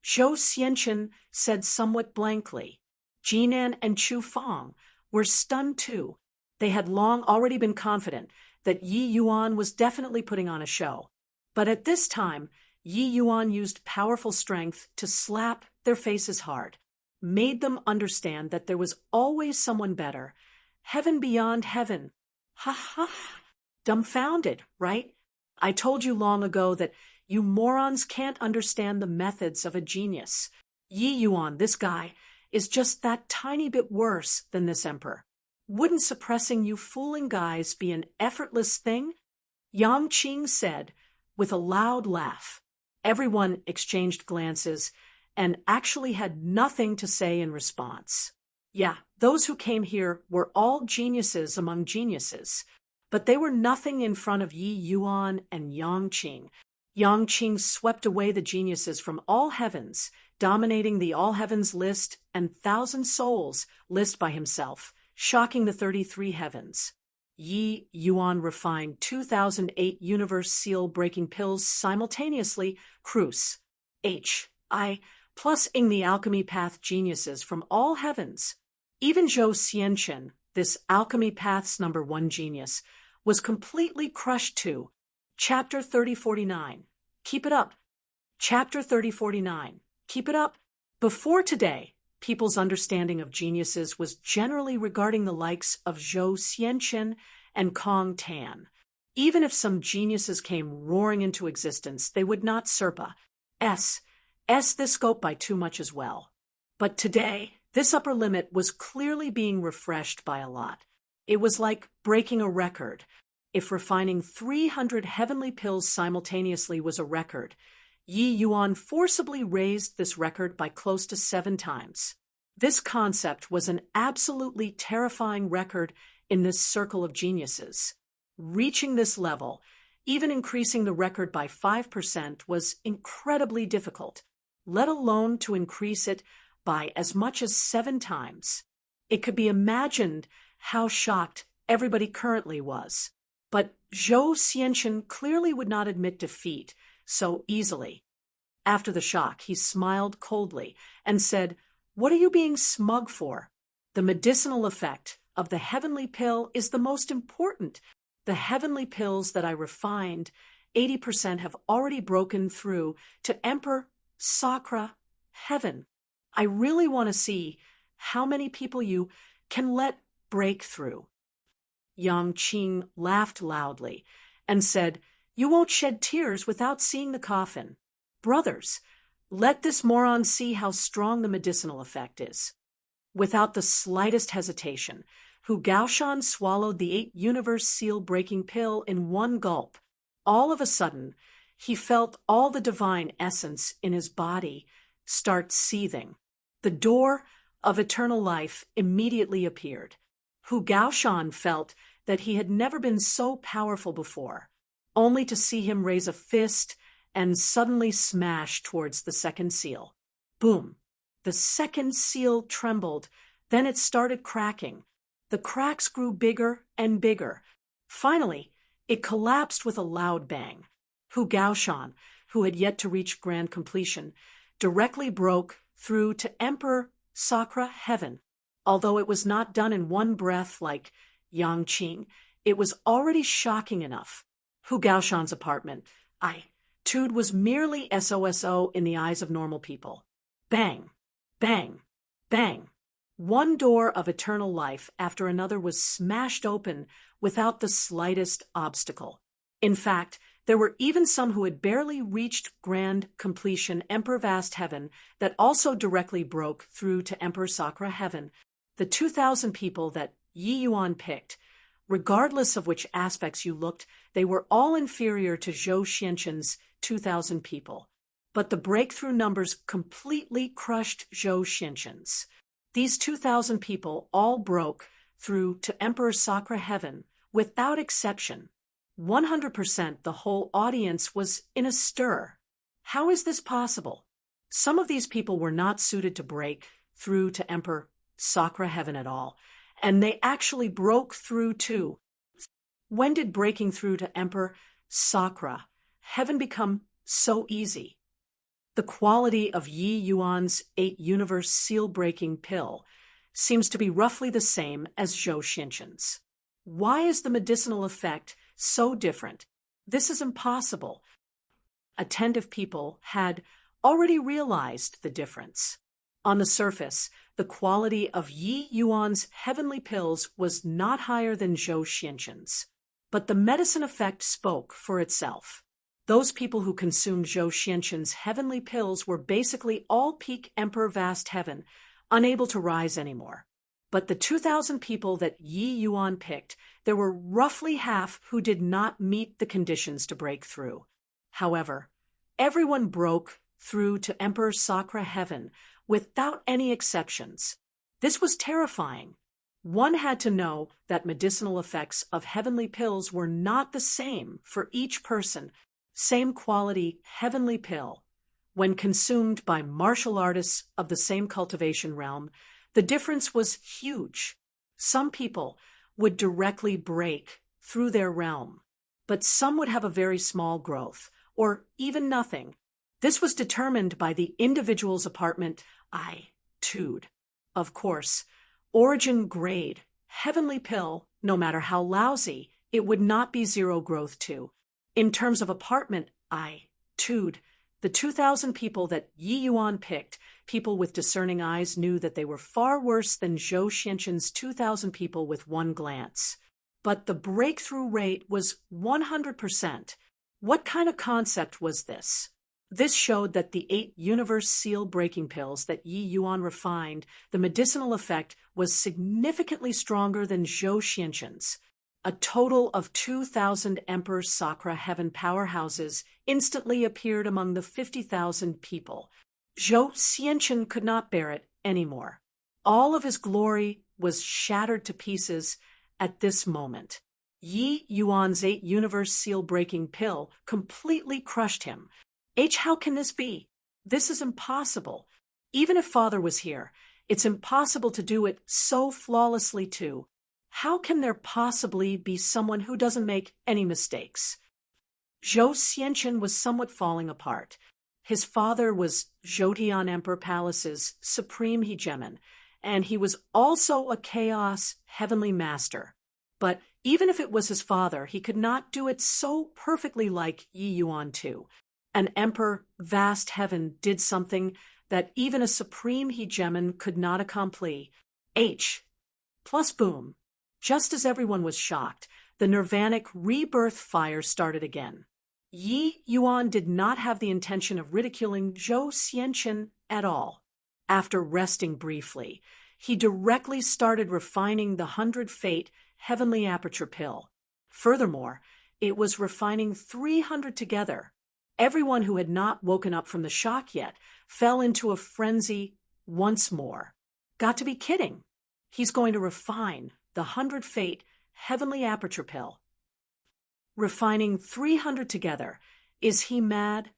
Zhou Xianchen said somewhat blankly. Jinan and Chu Fang were stunned too. They had long already been confident that Yi Yuan was definitely putting on a show. But at this time, Yi Yuan used powerful strength to slap their faces hard, made them understand that there was always someone better, heaven beyond heaven. Ha ha! Dumbfounded, right? I told you long ago that you morons can't understand the methods of a genius. Yi Yuan, this guy, is just that tiny bit worse than this emperor. Wouldn't suppressing you fooling guys be an effortless thing? Yang Qing said, with a loud laugh. Everyone exchanged glances and actually had nothing to say in response. Yeah, those who came here were all geniuses among geniuses, but they were nothing in front of Yi Yuan and Yang Qing. Yang Qing swept away the geniuses from all heavens, dominating the all heavens list and thousand souls list by himself, shocking the 33 heavens. Yi Yuan refined 2008 universe seal-breaking pills simultaneously, Cruz, plus-ing the alchemy path geniuses from all heavens. Even Zhou Xianchen, this alchemy path's #1 genius, was completely crushed too. Chapter 3049. Keep it up. Chapter 3049. Keep it up. Before today, people's understanding of geniuses was generally regarding the likes of Zhou Xianqin and Kong Tan. Even if some geniuses came roaring into existence, they would not surpass this scope by too much as well. But today, this upper limit was clearly being refreshed by a lot. It was like breaking a record. If refining 300 heavenly pills simultaneously was a record, Yi Yuan forcibly raised this record by close to 7 times. This concept was an absolutely terrifying record in this circle of geniuses. Reaching this level, even increasing the record by 5%, was incredibly difficult, let alone to increase it by as much as 7 times. It could be imagined how shocked everybody currently was. But Zhou Xianqin clearly would not admit defeat so easily. After the shock, he smiled coldly and said, "What are you being smug for? The medicinal effect of the heavenly pill is the most important. The heavenly pills that I refined, 80% have already broken through to Emperor Sakra heaven. I really want to see how many people you can let break through." Yang Qing laughed loudly and said, "You won't shed tears without seeing the coffin. Brothers, let this moron see how strong the medicinal effect is." Without the slightest hesitation, Hu Gaoshan swallowed the 8-universe seal-breaking pill in one gulp. All of a sudden, he felt all the divine essence in his body start seething. The door of eternal life immediately appeared. Hu Gaoshan felt that he had never been so powerful before, only to see him raise a fist and suddenly smash towards the second seal. Boom! The second seal trembled, then it started cracking. The cracks grew bigger and bigger. Finally, it collapsed with a loud bang. Hu Gaoshan, who had yet to reach grand completion, directly broke through to Emperor Sakra heaven. Although it was not done in one breath like Yang Qing, it was already shocking enough. Hu Gaoshan's apartment, was merely SOSO in the eyes of normal people. Bang! Bang! Bang! One door of eternal life after another was smashed open without the slightest obstacle. In fact, there were even some who had barely reached grand completion, Emperor Vast Heaven, that also directly broke through to Emperor Sakra Heaven. The 2,000 people that Yi Yuan picked, regardless of which aspects you looked, they were all inferior to Zhou Xianqin's 2,000 people. But the breakthrough numbers completely crushed Zhou Xianqin's. These 2,000 people all broke through to Emperor Sakra Heaven without exception. 100% the whole audience was in a stir. How is this possible? Some of these people were not suited to break through to Emperor Sakra Heaven at all, and they actually broke through too. When did breaking through to Emperor Sakra Heaven become so easy? The quality of Yi Yuan's 8-universe seal-breaking pill seems to be roughly the same as Zhou Xianqin's. Why is the medicinal effect so different? This is impossible. Attentive people had already realized the difference. On the surface, the quality of Yi Yuan's heavenly pills was not higher than Zhou Xianqin's, but the medicine effect spoke for itself. Those people who consumed Zhou Xianqin's heavenly pills were basically all peak Emperor Vast Heaven, unable to rise anymore. But the 2,000 people that Yi Yuan picked, there were roughly half who did not meet the conditions to break through. However, everyone broke through to Emperor Sakra Heaven without any exceptions. This was terrifying. One had to know that medicinal effects of heavenly pills were not the same for each person. Same quality heavenly pill. When consumed by martial artists of the same cultivation realm, the difference was huge. Some people would directly break through their realm, but some would have a very small growth, or even nothing. This was determined by the individual's apartment attitude. Of course, origin grade, heavenly pill, no matter how lousy, it would not be zero growth too. In terms of apartment, the 2,000 people that Yi Yuan picked, people with discerning eyes, knew that they were far worse than Zhou Xianqin's 2,000 people with one glance. But the breakthrough rate was 100%. What kind of concept was this? This showed that the 8 universe seal-breaking pills that Yi Yuan refined, the medicinal effect was significantly stronger than Zhou Xianqin's. A total of 2,000 Emperor Sakra Heaven powerhouses instantly appeared among the 50,000 people. Zhou Xianqin could not bear it anymore. All of his glory was shattered to pieces at this moment. Yi Yuan's 8 universe seal-breaking pill completely crushed him. How can this be? This is impossible. Even if Father was here, it's impossible to do it so flawlessly too. How can there possibly be someone who doesn't make any mistakes? Zhou Xianqin was somewhat falling apart. His father was Zhoutian Emperor Palace's supreme hegemon, and he was also a chaos heavenly master. But even if it was his father, he could not do it so perfectly like Yi Yuan too. An emperor, vast heaven, did something that even a supreme hegemon could not accomplish. Plus boom. Just as everyone was shocked, the nirvanic rebirth fire started again. Yi Yuan did not have the intention of ridiculing Zhou Xianqin at all. After resting briefly, he directly started refining the 100 Fate Heavenly Aperture pill. Furthermore, it was refining 300 together. Everyone who had not woken up from the shock yet fell into a frenzy once more. Got to be kidding. He's going to refine the 100 Fate Heavenly Aperture pill. Refining 300 together. Is he mad?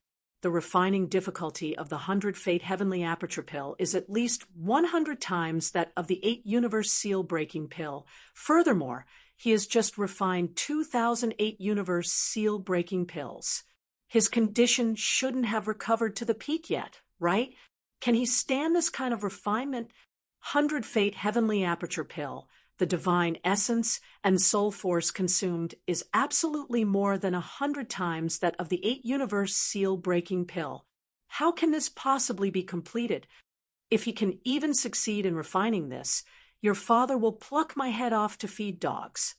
The refining difficulty of the 100 Fate Heavenly Aperture pill is at least 100 times that of the 8 universe seal-breaking pill. Furthermore, he has just refined 2,008 universe seal-breaking pills. His condition shouldn't have recovered to the peak yet, right? Can he stand this kind of refinement? 100 Fate Heavenly Aperture pill. The divine essence and soul force consumed is absolutely more than 100 times that of the 8 universe seal-breaking pill. How can this possibly be completed? If he can even succeed in refining this, your father will pluck my head off to feed dogs.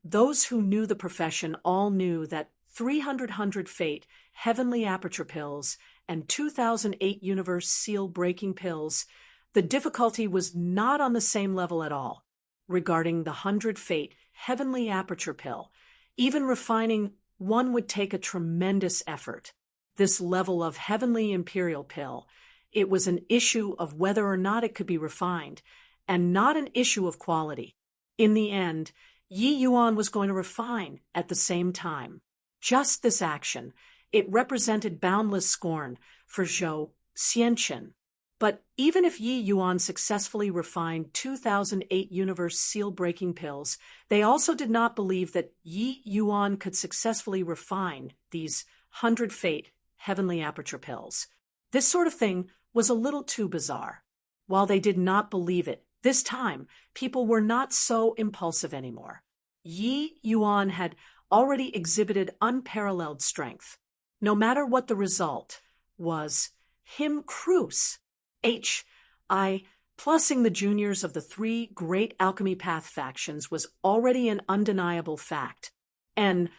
Those who knew the profession all knew that 300 Fate Heavenly Aperture pills and 2,008 universe seal-breaking pills, the difficulty was not on the same level at all. Regarding the 100 Fate Heavenly Aperture pill, even refining one would take a tremendous effort. This level of Heavenly Imperial pill, it was an issue of whether or not it could be refined, and not an issue of quality. In the end, Yi Yuan was going to refine at the same time. Just this action, it represented boundless scorn for Zhou Xianqin. But even if Yi Yuan successfully refined 2,008 universe seal-breaking pills, they also did not believe that Yi Yuan could successfully refine these 100 Fate Heavenly Aperture pills. This sort of thing was a little too bizarre. While they did not believe it, this time, people were not so impulsive anymore. Yi Yuan had already exhibited unparalleled strength. No matter what the result was, him cruise. Plussing the juniors of the 3 great alchemy path factions was already an undeniable fact. And,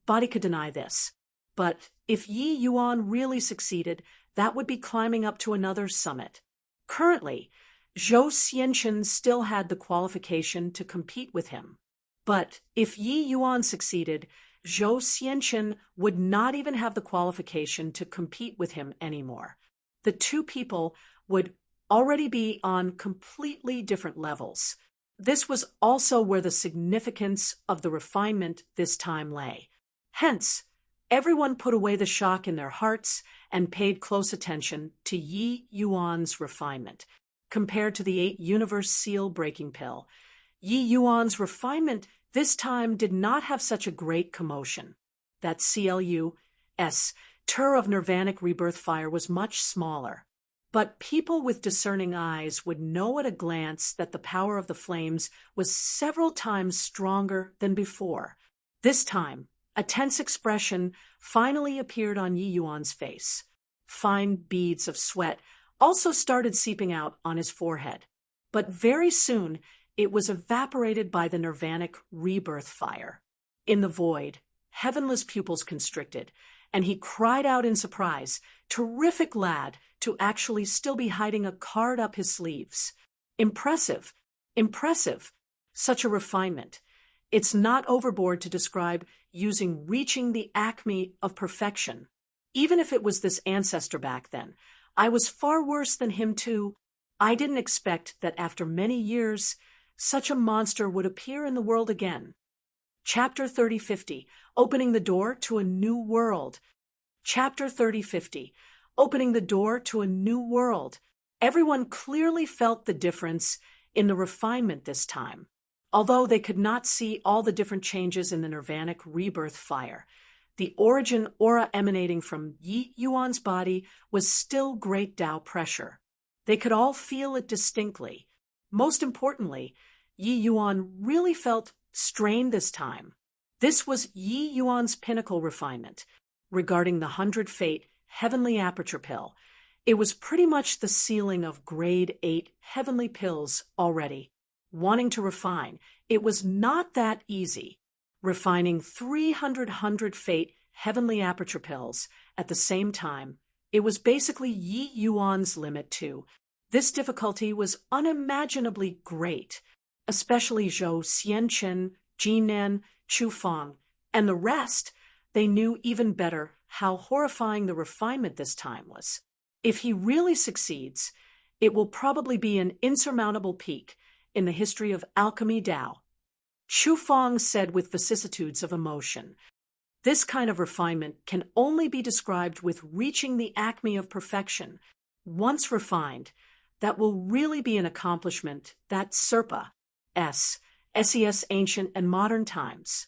body could deny this. But if Yi Yuan really succeeded, that would be climbing up to another summit. Currently, Zhou Xianqin still had the qualification to compete with him. But if Yi Yuan succeeded, Zhou Xianqin would not even have the qualification to compete with him anymore. The two people would already be on completely different levels. This was also where the significance of the refinement this time lay. Hence, everyone put away the shock in their hearts and paid close attention to Yi Yuan's refinement. Compared to the 8 universe seal-breaking pill, Yi Yuan's refinement this time did not have such a great commotion. That CLU's tur of nirvanic rebirth fire was much smaller. But people with discerning eyes would know at a glance that the power of the flames was several times stronger than before. This time, a tense expression finally appeared on Yi Yuan's face. Fine beads of sweat also started seeping out on his forehead. But very soon, it was evaporated by the nirvanic rebirth fire. In the void, heavenless pupils constricted, and he cried out in surprise, "Terrific lad, to actually still be hiding a card up his sleeves. Impressive, impressive, such a refinement. It's not overboard to describe using reaching the acme of perfection. Even if it was this ancestor back then, I was far worse than him too. I didn't expect that after many years, such a monster would appear in the world again." Chapter 3050, Opening the Door to a New World. Chapter 3050, Opening the Door to a New World. Everyone clearly felt the difference in the refinement this time. Although they could not see all the different changes in the nirvanic rebirth fire, the origin aura emanating from Yi Yuan's body was still great Tao pressure. They could all feel it distinctly. Most importantly, Yi Yuan really felt strained this time. This was Yi Yuan's pinnacle refinement. Regarding the 100 Fate Heavenly Aperture Pill, it was pretty much the ceiling of grade 8 heavenly pills already. Wanting to refine, it was not that easy. Refining 300 100 Fate Heavenly Aperture Pills at the same time, it was basically Yi Yuan's limit too. This difficulty was unimaginably great, especially Zhou Xianchen, Jinan, Chu Feng, and the rest. They knew even better how horrifying the refinement this time was. If he really succeeds, it will probably be an insurmountable peak in the history of alchemy Tao. Chu Feng said with vicissitudes of emotion. This kind of refinement can only be described with reaching the acme of perfection. Once refined, that will really be an accomplishment that SES ancient and modern times.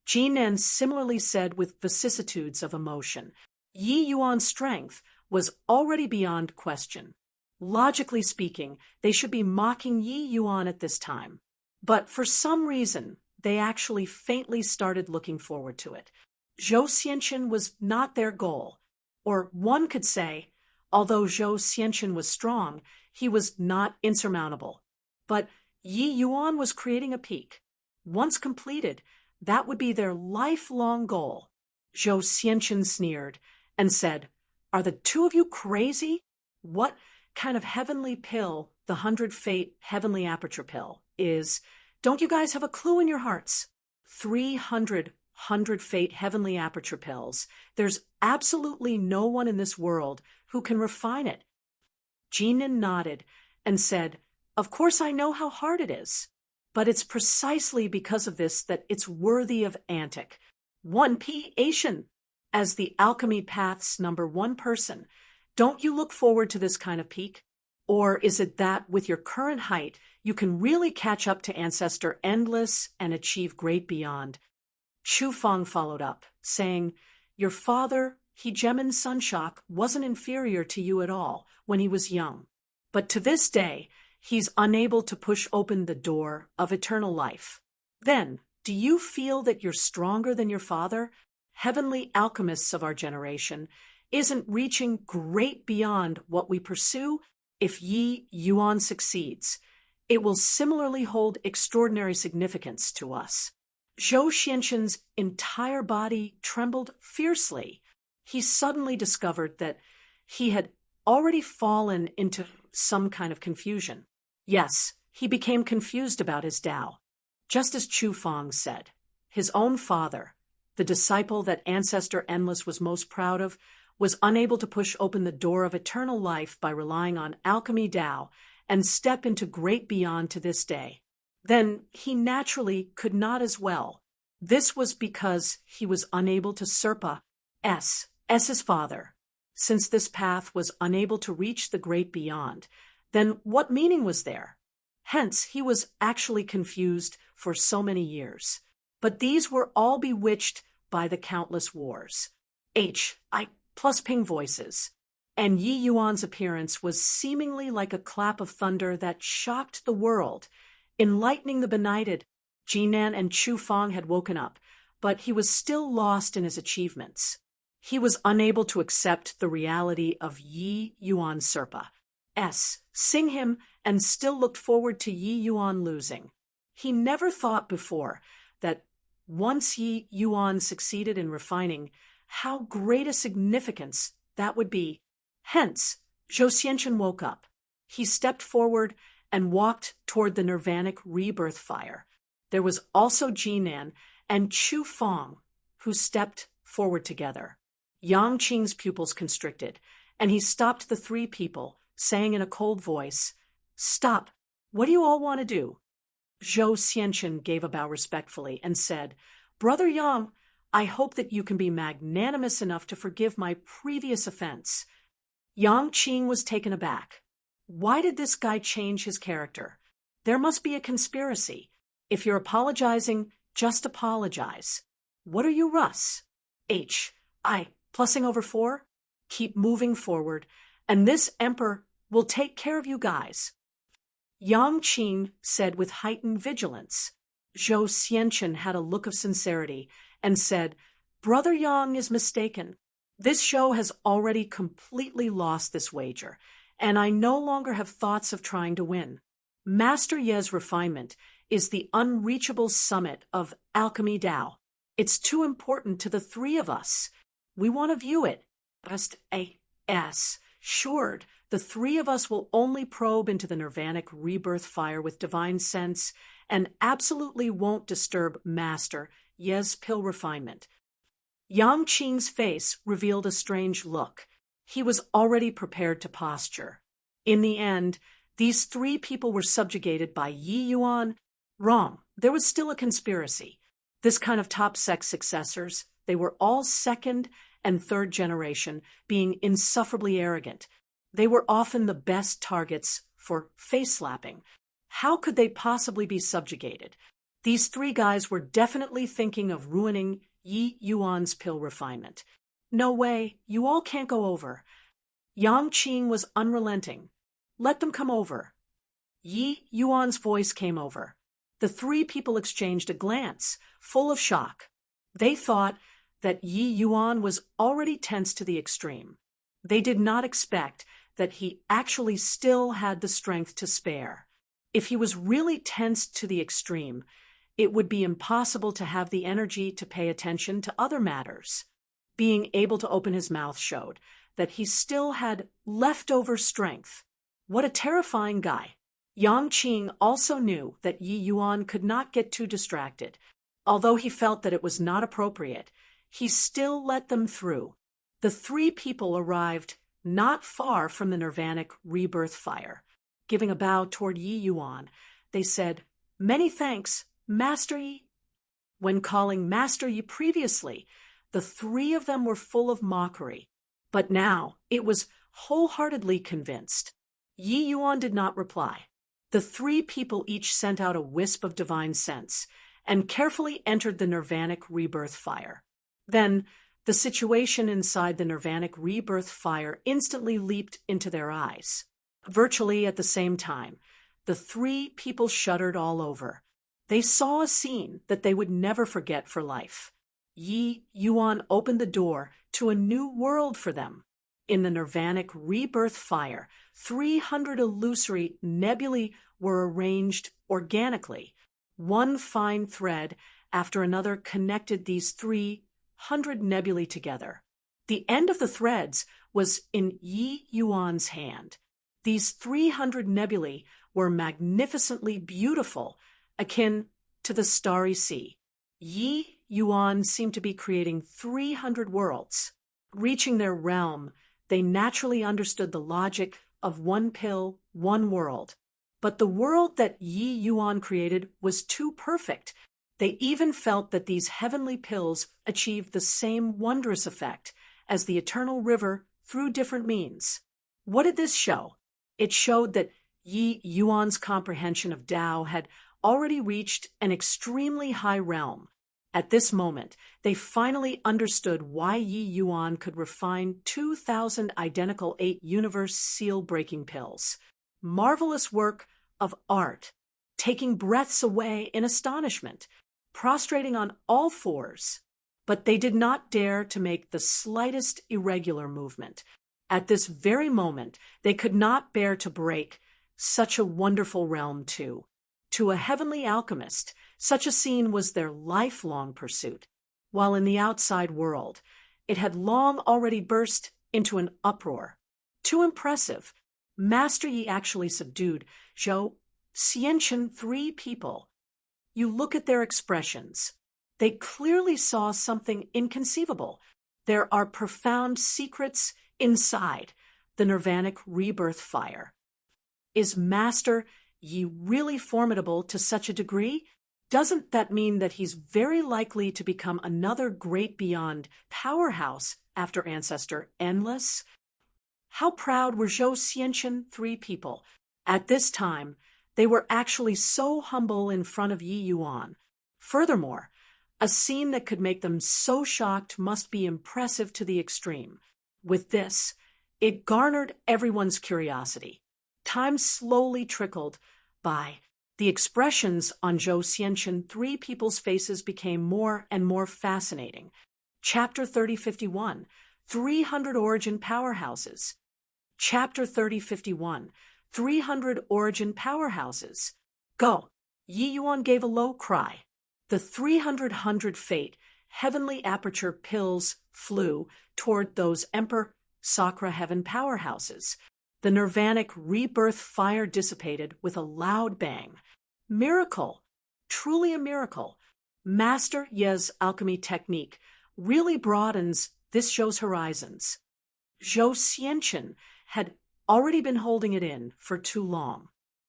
Jinan similarly said with vicissitudes of emotion. Yi Yuan's strength was already beyond question. Logically speaking, they should be mocking Yi Yuan at this time. But for some reason, they actually faintly started looking forward to it. Zhou Xianchen was not their goal. Or one could say, although Zhou Xianchen was strong, he was not insurmountable. But Yi Yuan was creating a peak. Once completed, that would be their lifelong goal. Zhou Xianchen sneered and said, "Are the two of you crazy? What kind of heavenly pill the 100 Fate Heavenly Aperture Pill is? Don't you guys have a clue in your hearts? 300 100 Fate Heavenly Aperture Pills. There's absolutely no one in this world who can refine it." Jinan nodded and said, "Of course I know how hard it is. But it's precisely because of this that it's worthy of Antic. 1P Asian, as the alchemy path's #1 person. Don't you look forward to this kind of peak? Or is it that with your current height, you can really catch up to Ancestor Endless and achieve great beyond?" Chu Feng followed up, saying, "Your father, Hegemen Sunshock, wasn't inferior to you at all when he was young. But to this day, he's unable to push open the door of eternal life. Then, do you feel that you're stronger than your father? Heavenly alchemists of our generation isn't reaching great beyond what we pursue. If Yi Yuan succeeds, it will similarly hold extraordinary significance to us." Zhou Xianchen's entire body trembled fiercely. He suddenly discovered that he had already fallen into some kind of confusion. Yes, he became confused about his Tao. Just as Chu Feng said, his own father, the disciple that Ancestor Endless was most proud of, was unable to push open the door of eternal life by relying on alchemy Tao and step into great beyond to this day. Then he naturally could not as well. This was because he was unable to Serpa as his father. Since this path was unable to reach the great beyond, then what meaning was there? Hence, he was actually confused for so many years. But these were all bewitched by the countless wars. I plus ping voices. And Yi Yuan's appearance was seemingly like a clap of thunder that shocked the world, enlightening the benighted. Jinan and Chu Feng had woken up, but he was still lost in his achievements. He was unable to accept the reality of Yi Yuan Serpa's sing him and still looked forward to Yi Yuan losing. He never thought before that once Yi Yuan succeeded in refining, how great a significance that would be. Hence, Zhou Xianchen woke up. He stepped forward and walked toward the nirvanic rebirth fire. There was also Jinan and Chu Feng, who stepped forward together. Yang Qing's pupils constricted, and he stopped the three people, saying in a cold voice, "Stop. What do you all want to do?" Zhou Xianchen gave a bow respectfully and said, "Brother Yang, I hope that you can be magnanimous enough to forgive my previous offense." Yang Qing was taken aback. Why did this guy change his character? There must be a conspiracy. If you're apologizing, just apologize. What are you, Russ? I plussing over 4? Keep moving forward, and this emperor will take care of you guys. Yang Qing said with heightened vigilance. Zhou Xianchen had a look of sincerity and said, "Brother Yang is mistaken. This show has already completely lost this wager, and I no longer have thoughts of trying to win. Master Ye's refinement is the unreachable summit of alchemy Tao. It's too important to the three of us. We want to view it. Rest assured, the three of us will only probe into the nirvanic rebirth fire with divine sense and absolutely won't disturb Master Ye's pill refinement." Yang Qing's face revealed a strange look. He was already prepared to posture. In the end, these three people were subjugated by Yi Yuan. Wrong. There was still a conspiracy. This kind of top sex successors, they were all second and third generation, being insufferably arrogant. They were often the best targets for face-slapping. How could they possibly be subjugated? These three guys were definitely thinking of ruining Yi Yuan's pill refinement. "No way, you all can't go over." Yang Qing was unrelenting. "Let them come over." Yi Yuan's voice came over. The three people exchanged a glance, full of shock. They thought that Yi Yuan was already tense to the extreme. They did not expect that he actually still had the strength to spare. If he was really tense to the extreme, it would be impossible to have the energy to pay attention to other matters. Being able to open his mouth showed that he still had leftover strength. What a terrifying guy. Yang Qing also knew that Yi Yuan could not get too distracted. Although he felt that it was not appropriate, he still let them through. The three people arrived not far from the nirvanic rebirth fire. Giving a bow toward Yi Yuan, they said, "Many thanks, Master Yi." When calling Master Yi previously, the three of them were full of mockery, but now it was wholeheartedly convinced. Yi Yuan did not reply. The three people each sent out a wisp of divine sense and carefully entered the nirvanic rebirth fire. Then, the situation inside the nirvanic rebirth fire instantly leaped into their eyes. Virtually at the same time, the three people shuddered all over. They saw a scene that they would never forget for life. Yi Yuan opened the door to a new world for them. In the nirvanic rebirth fire, 300 illusory nebulae were arranged organically. One fine thread after another connected these 300 nebulae together. The end of the threads was in Yi Yuan's hand. These 300 nebulae were magnificently beautiful, akin to the starry sea. Yi Yuan seemed to be creating 300 worlds. Reaching their realm, they naturally understood the logic of one pill, one world. But the world that Yi Yuan created was too perfect. They even felt that these heavenly pills achieved the same wondrous effect as the eternal river through different means. What did this show? It showed that Yi Yuan's comprehension of Tao had already reached an extremely high realm. At this moment, they finally understood why Yi Yuan could refine 2,000 identical 8 universe seal-breaking pills. Marvelous work of art, taking breaths away in astonishment. prostrating on all fours. But they did not dare to make the slightest irregular movement. At this very moment, they could not bear to break such a wonderful realm too. To a heavenly alchemist, such a scene was their lifelong pursuit, while in the outside world, it had long already burst into an uproar. Too impressive, Master Yi actually subdued Zhou Xianchen 3 people. You look at their expressions. They clearly saw something inconceivable. There are profound secrets inside the nirvanic rebirth fire. Is Master Yi really formidable to such a degree? Doesn't that mean that he's very likely to become another great beyond powerhouse after Ancestor Endless? How proud were Zhou Xianchen 3 people. At this time, they were actually so humble in front of Yi Yuan. Furthermore, a scene that could make them so shocked must be impressive to the extreme. With this, it garnered everyone's curiosity. Time slowly trickled by. The expressions on Zhou Xianchen 3 people's faces became more and more fascinating. Chapter 3051, 300 Origin Powerhouses. Chapter 3051, 300 Origin Powerhouses. Go! Yi Yuan gave a low cry. The 300 fate heavenly aperture pills flew toward those Emperor Sakra heaven powerhouses. The nirvanic rebirth fire dissipated with a loud bang. Miracle! Truly a miracle. Master Ye's alchemy technique really broadens this show's horizons. Zhou Xianchen had already been holding it in for too long.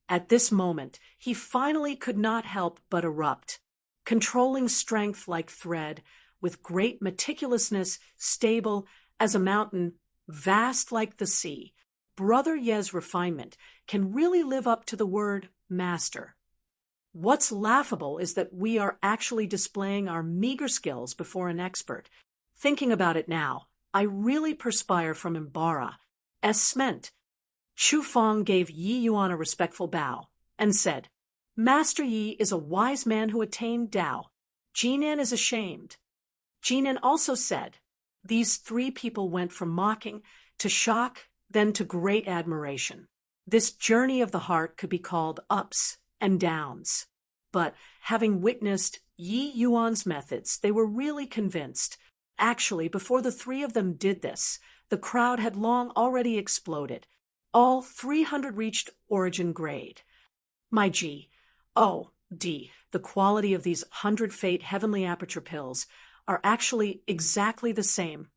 At this moment, he finally could not help but erupt. Controlling strength like thread, with great meticulousness, stable as a mountain, vast like the sea, Brother Ye's refinement can really live up to the word master. What's laughable is that we are actually displaying our meager skills before an expert. Thinking about it now, I really perspire from embarra. Esment. Chu Feng gave Yi Yuan a respectful bow and said, Master Yi is a wise man who attained Tao. Jinan is ashamed. Jinan also said, these 3 people went from mocking to shock, then to great admiration. This journey of the heart could be called ups and downs. But having witnessed Yi Yuan's methods, they were really convinced. Actually, before the 3 of them did this, the crowd had long already exploded. All 300 reached origin grade. My G, O, D, the quality of these 100 fate heavenly aperture pills are actually exactly the same.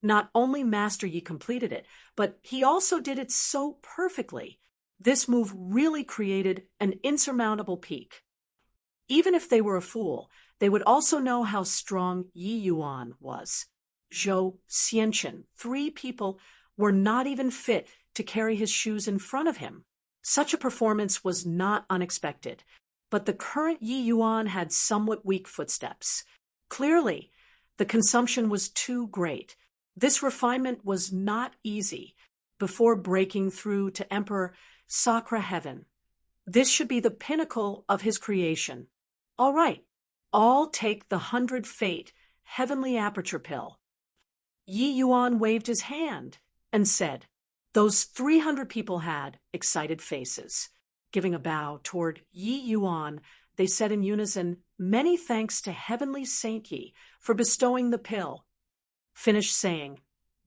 Not only Master Yi completed it, but he also did it so perfectly. This move really created an insurmountable peak. Even if they were a fool, they would also know how strong Yi Yuan was. Zhou Xianchen, 3 people were not even fit to carry his shoes in front of him. Such a performance was not unexpected, but the current Yi Yuan had somewhat weak footsteps. Clearly, the consumption was too great. This refinement was not easy before breaking through to Emperor Sakra Heaven. This should be the pinnacle of his creation. All right, all take the 100 fate heavenly aperture pill. Yi Yuan waved his hand and said, those 300 people had excited faces. Giving a bow toward Yi Yuan, they said in unison, many thanks to Heavenly Saint Yi for bestowing the pill. Finished saying,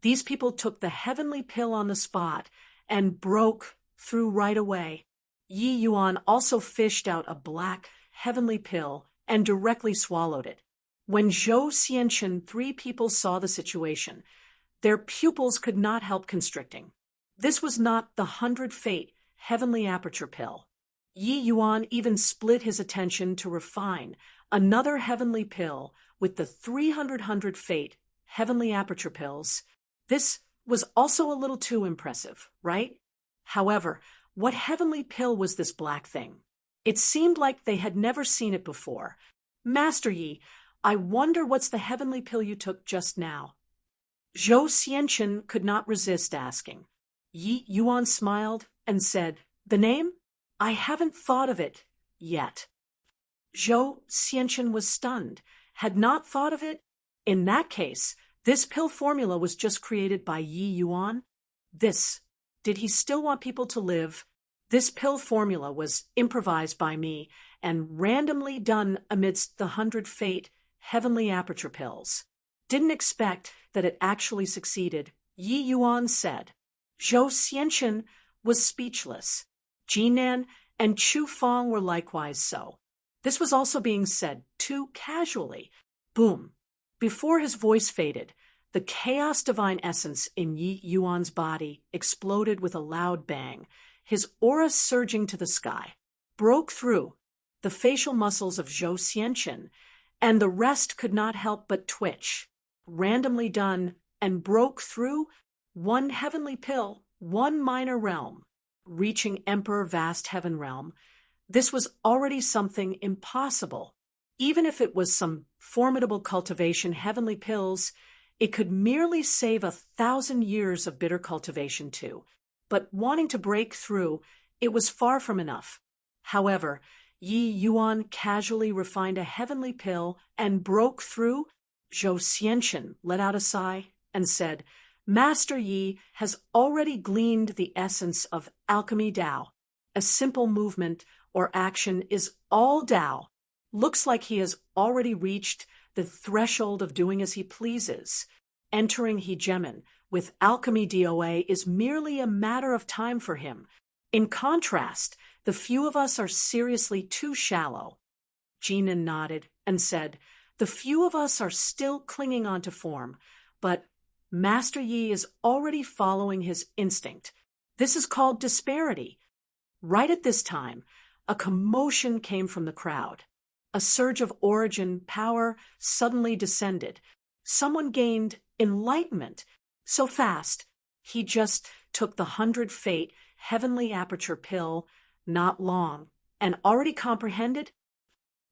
these people took the heavenly pill on the spot and broke through right away. Yi Yuan also fished out a black heavenly pill and directly swallowed it. When Zhou Xianchen 3 people saw the situation, their pupils could not help constricting. This was not the 100 fate heavenly aperture pill. Yi Yuan even split his attention to refine another heavenly pill with the 300 fate heavenly aperture pills. This was also a little too impressive, right? However, what heavenly pill was this black thing? It seemed like they had never seen it before. Master Yi, I wonder what's the heavenly pill you took just now? Zhou Xianchen could not resist asking. Yi Yuan smiled and said, the name? I haven't thought of it yet. Zhou Xianchen was stunned. Had not thought of it? In that case, this pill formula was just created by Yi Yuan? Did he still want people to live? This pill formula was improvised by me and randomly done amidst the 100 fate heavenly aperture pills. Didn't expect that it actually succeeded, Yi Yuan said. Zhou Xianchen was speechless. Jinan and Chu Fong were likewise so. This was also being said too casually. Boom. Before his voice faded, the chaos divine essence in Yi Yuan's body exploded with a loud bang, his aura surging to the sky, broke through the facial muscles of Zhou Xianchen, and the rest could not help but twitch. Randomly done, and broke through one heavenly pill, one minor realm, reaching Emperor Vast Heaven Realm. This was already something impossible. Even if it was some formidable cultivation heavenly pills, it could merely save 1,000 years of bitter cultivation too. But wanting to break through, it was far from enough. However, Yi Yuan casually refined a heavenly pill and broke through. Zhou Xianchen let out a sigh and said, Master Yi has already gleaned the essence of alchemy Dao. A simple movement or action is all Dao. Looks like he has already reached the threshold of doing as he pleases. Entering hegemon with alchemy DOA is merely a matter of time for him. In contrast, the few of us are seriously too shallow. Jinan nodded and said, The few of us are still clinging on to form, but Master Yi is already following his instinct. This is called disparity. Right at this time, a commotion came from the crowd. A surge of origin power suddenly descended. Someone gained enlightenment so fast, he just took the 100 fate heavenly aperture pill, not long, and already comprehended?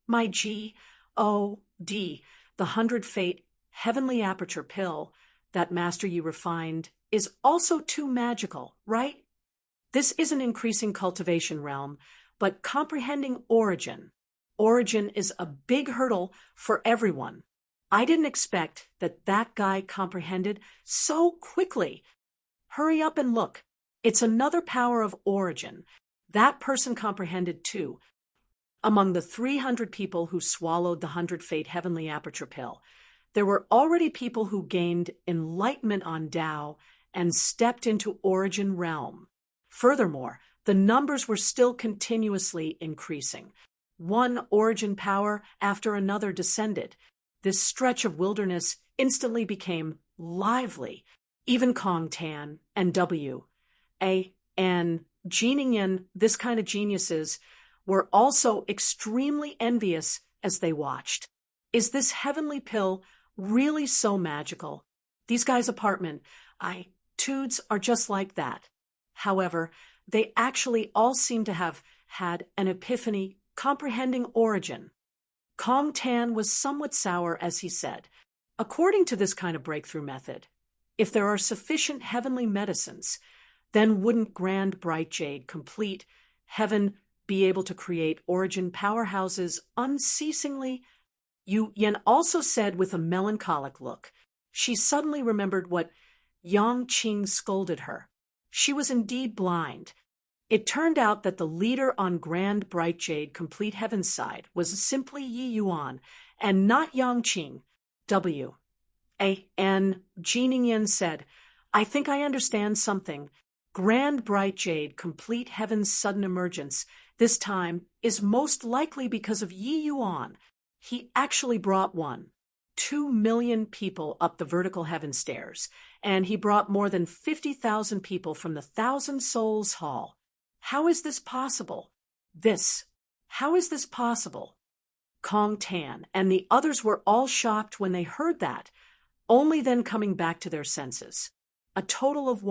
My G-O-D, the 100 fate heavenly aperture pill that Master Yi refined is also too magical, right? This isn't increasing cultivation realm, but comprehending origin. Origin is a big hurdle for everyone. I didn't expect that guy comprehended so quickly. Hurry up and look. It's another power of origin. That person comprehended too. Among the 300 people who swallowed the 100 fate heavenly aperture pill, there were already people who gained enlightenment on Tao and stepped into origin realm. Furthermore, the numbers were still continuously increasing. One origin power after another descended. This stretch of wilderness instantly became lively. Even Kong Tan and W.A.N. Jiningen, this kind of geniuses, were also extremely envious as they watched. Is this heavenly pill really so magical? These guys' apartment, tudes are just like that. However, they actually all seem to have had an epiphany comprehending origin. Kong Tan was somewhat sour as he said, according to this kind of breakthrough method, if there are sufficient heavenly medicines, then wouldn't Grand Bright Jade complete heaven be able to create origin powerhouses unceasingly? Yu Yen also said with a melancholic look. She suddenly remembered what Yang Qing scolded her. She was indeed blind. It turned out that the leader on Grand Bright Jade Complete Heaven's side was simply Yi Yuan, and not Yang Qing. W.A.N. Jiningen said, I think I understand something. Grand Bright Jade Complete Heaven's sudden emergence, this time, is most likely because of Yi Yuan. He actually brought 2 million people up the vertical heaven stairs, and he brought more than 50,000 people from the Thousand Souls Hall. How is this possible? How is this possible? Kong Tan and the others were all shocked when they heard that, only then coming back to their senses. A total of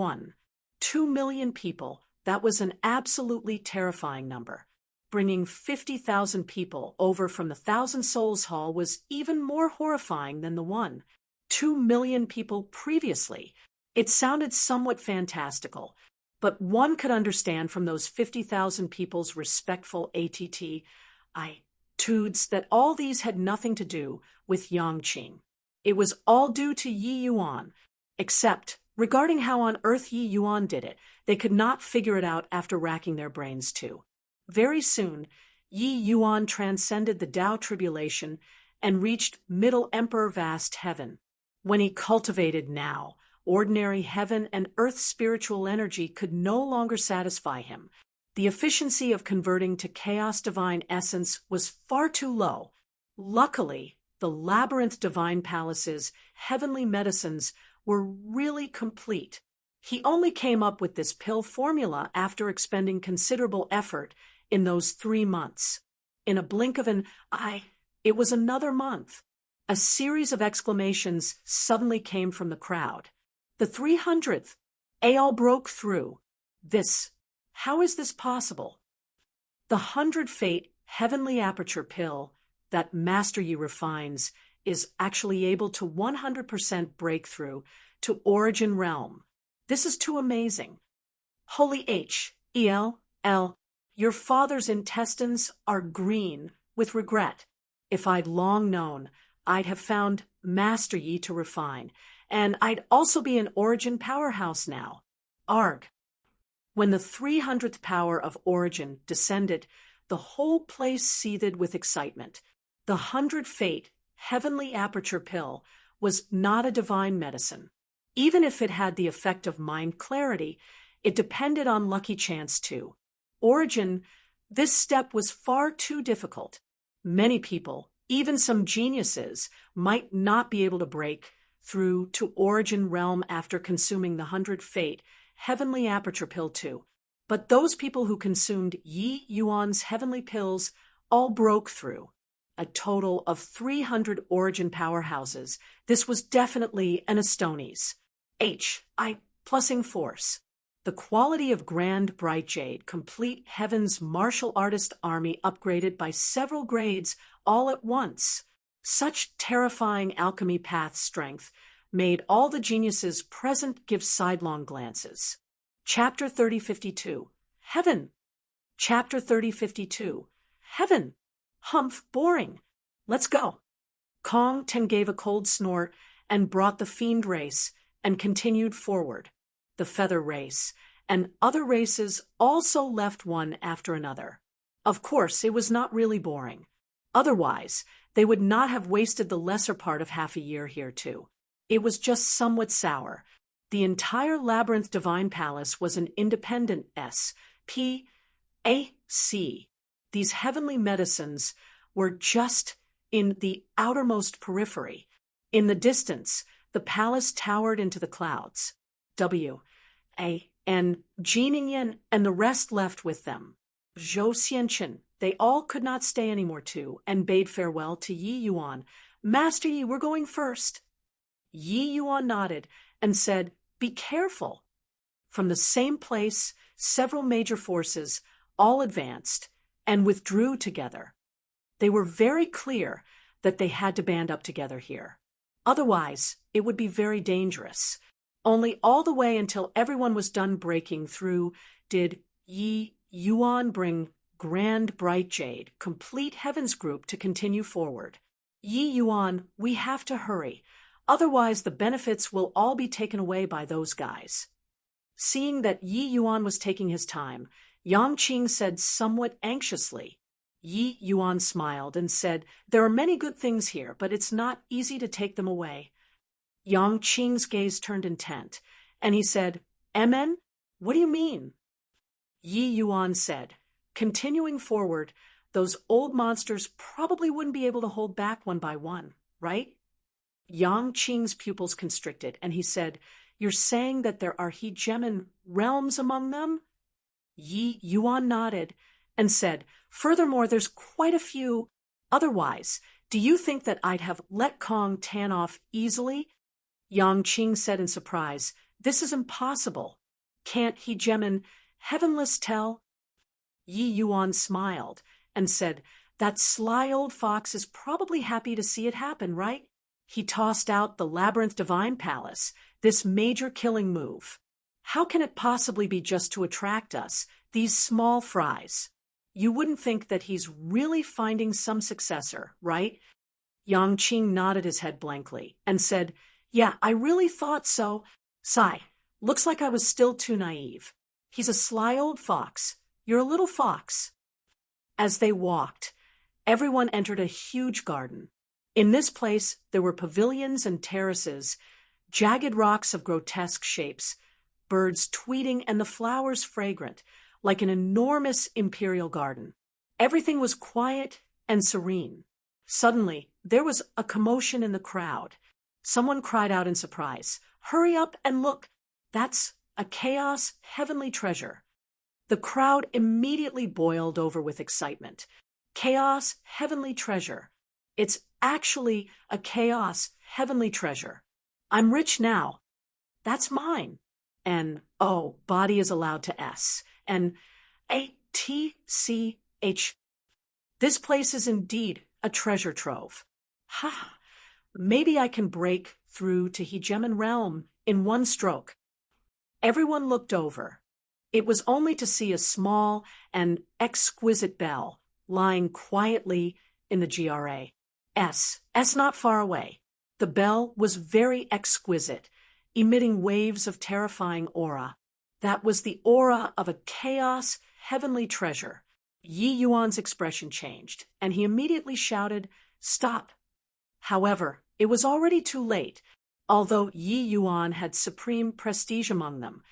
2 million people, that was an absolutely terrifying number. Bringing 50,000 people over from the Thousand Souls Hall was even more horrifying than the 2 million people previously. It sounded somewhat fantastical, but one could understand from those 50,000 people's respectful Tudes that all these had nothing to do with Yangqing. It was all due to Yi Yuan, except regarding how on earth Yi Yuan did it, they could not figure it out after racking their brains too. Very soon, Yi Yuan transcended the Tao tribulation and reached Middle Emperor vast heaven. When he cultivated now, ordinary heaven and earth spiritual energy could no longer satisfy him. The efficiency of converting to chaos divine essence was far too low. Luckily, the labyrinth divine palace's heavenly medicines were really complete. He only came up with this pill formula after expending considerable effort in those 3 months. In a blink of an eye, it was another month. A series of exclamations suddenly came from the crowd. The 300th! They all broke through. How is this possible? The 100 Fate heavenly aperture pill that Master Yi refines is actually able to 100% breakthrough to origin realm. This is too amazing. Holy Hell, your father's intestines are green with regret. If I'd long known, I'd have found Master Yi to refine, and I'd also be an origin powerhouse now. Arg. When the 300th power of origin descended, the whole place seethed with excitement. The 100 Fate heavenly aperture pill was not a divine medicine. Even if it had the effect of mind clarity, it depended on lucky chance too. Origin, this step was far too difficult. Many people, even some geniuses, might not be able to break through to origin realm after consuming the 100 Fate heavenly aperture pill too. But those people who consumed Yi Yuan's heavenly pills all broke through. A total of 300 origin powerhouses. This was definitely an Astonies. Plussing force. The quality of grand bright jade, complete heaven's martial artist army upgraded by several grades all at once. Such terrifying alchemy path strength made all the geniuses present give sidelong glances. Chapter 3052. Heaven. Chapter 3052. Heaven. Humph, boring. Let's go. Kong Ten gave a cold snort and brought the fiend race and continued forward. The feather race and other races also left one after another. Of course, it was not really boring. Otherwise, they would not have wasted the lesser part of half a year here too. It was just somewhat sour. The entire Labyrinth Divine Palace was an independent SPAC. These heavenly medicines were just in the outermost periphery. In the distance, the palace towered into the clouds. And Jiningen and the rest left with them. Zhou Xianchen, they all could not stay anymore too, and bade farewell to Yi Yuan. Master Yi, we're going first. Yi Yuan nodded and said, be careful. From the same place, several major forces all advanced and withdrew together. They were very clear that they had to band up together here. Otherwise, it would be very dangerous. Only all the way until everyone was done breaking through did Yi Yuan bring Grand Bright Jade, complete Heaven's group, to continue forward. Yi Yuan, we have to hurry. Otherwise, the benefits will all be taken away by those guys. Seeing that Yi Yuan was taking his time, Yangqing said somewhat anxiously. Yi Yuan smiled and said, there are many good things here, but it's not easy to take them away. Yangqing's gaze turned intent, and he said, Emen, what do you mean? Yi Yuan said, continuing forward, those old monsters probably wouldn't be able to hold back one by one, right? Yangqing's pupils constricted, and he said, you're saying that there are hegemon realms among them? Yi Yuan nodded and said, furthermore, there's quite a few. Otherwise, do you think that I'd have let Kong tan off easily? Yangqing said in surprise, this is impossible. Can't hegemon heavenless tell? Yi Yuan smiled and said, that sly old fox is probably happy to see it happen, right? He tossed out the Labyrinth Divine Palace, this major killing move. How can it possibly be just to attract us, these small fries? You wouldn't think that he's really finding some successor, right? Yang Qing nodded his head blankly and said, Yeah, I really thought so. Sigh, looks like I was still too naive. He's a sly old fox. You're a little fox. As they walked, everyone entered a huge garden. In this place, there were pavilions and terraces, jagged rocks of grotesque shapes, birds tweeting, and the flowers fragrant, like an enormous imperial garden. Everything was quiet and serene. Suddenly, there was a commotion in the crowd. Someone cried out in surprise, Hurry up and look! That's a chaos heavenly treasure. The crowd immediately boiled over with excitement. Chaos heavenly treasure. It's actually a chaos heavenly treasure. I'm rich now. That's mine. And, oh, body is allowed to S. And ATCH. This place is indeed a treasure trove. Ha! Maybe I can break through to Hegemon realm in one stroke. Everyone looked over. It was only to see a small and exquisite bell lying quietly in the GRA. S not far away. The bell was very exquisite, emitting waves of terrifying aura. That was the aura of a chaos heavenly treasure. Yi Yuan's expression changed, and he immediately shouted, Stop! However, it was already too late. Although Yi Yuan had supreme prestige among them,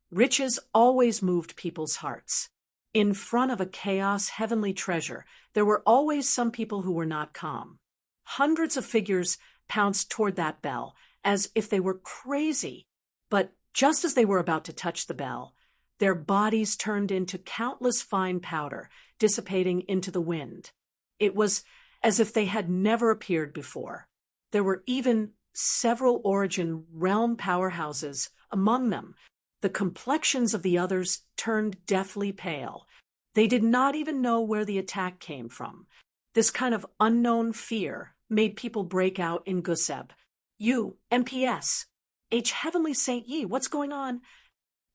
riches always moved people's hearts. In front of a chaos heavenly treasure, there were always some people who were not calm. Hundreds of figures pounced toward that bell, as if they were crazy. But just as they were about to touch the bell, their bodies turned into countless fine powder, dissipating into the wind. It was as if they had never appeared before. There were even several origin realm powerhouses among them. The complexions of the others turned deathly pale. They did not even know where the attack came from. This kind of unknown fear made people break out in Guseb. You, MPS. Heavenly Saint Yi, what's going on?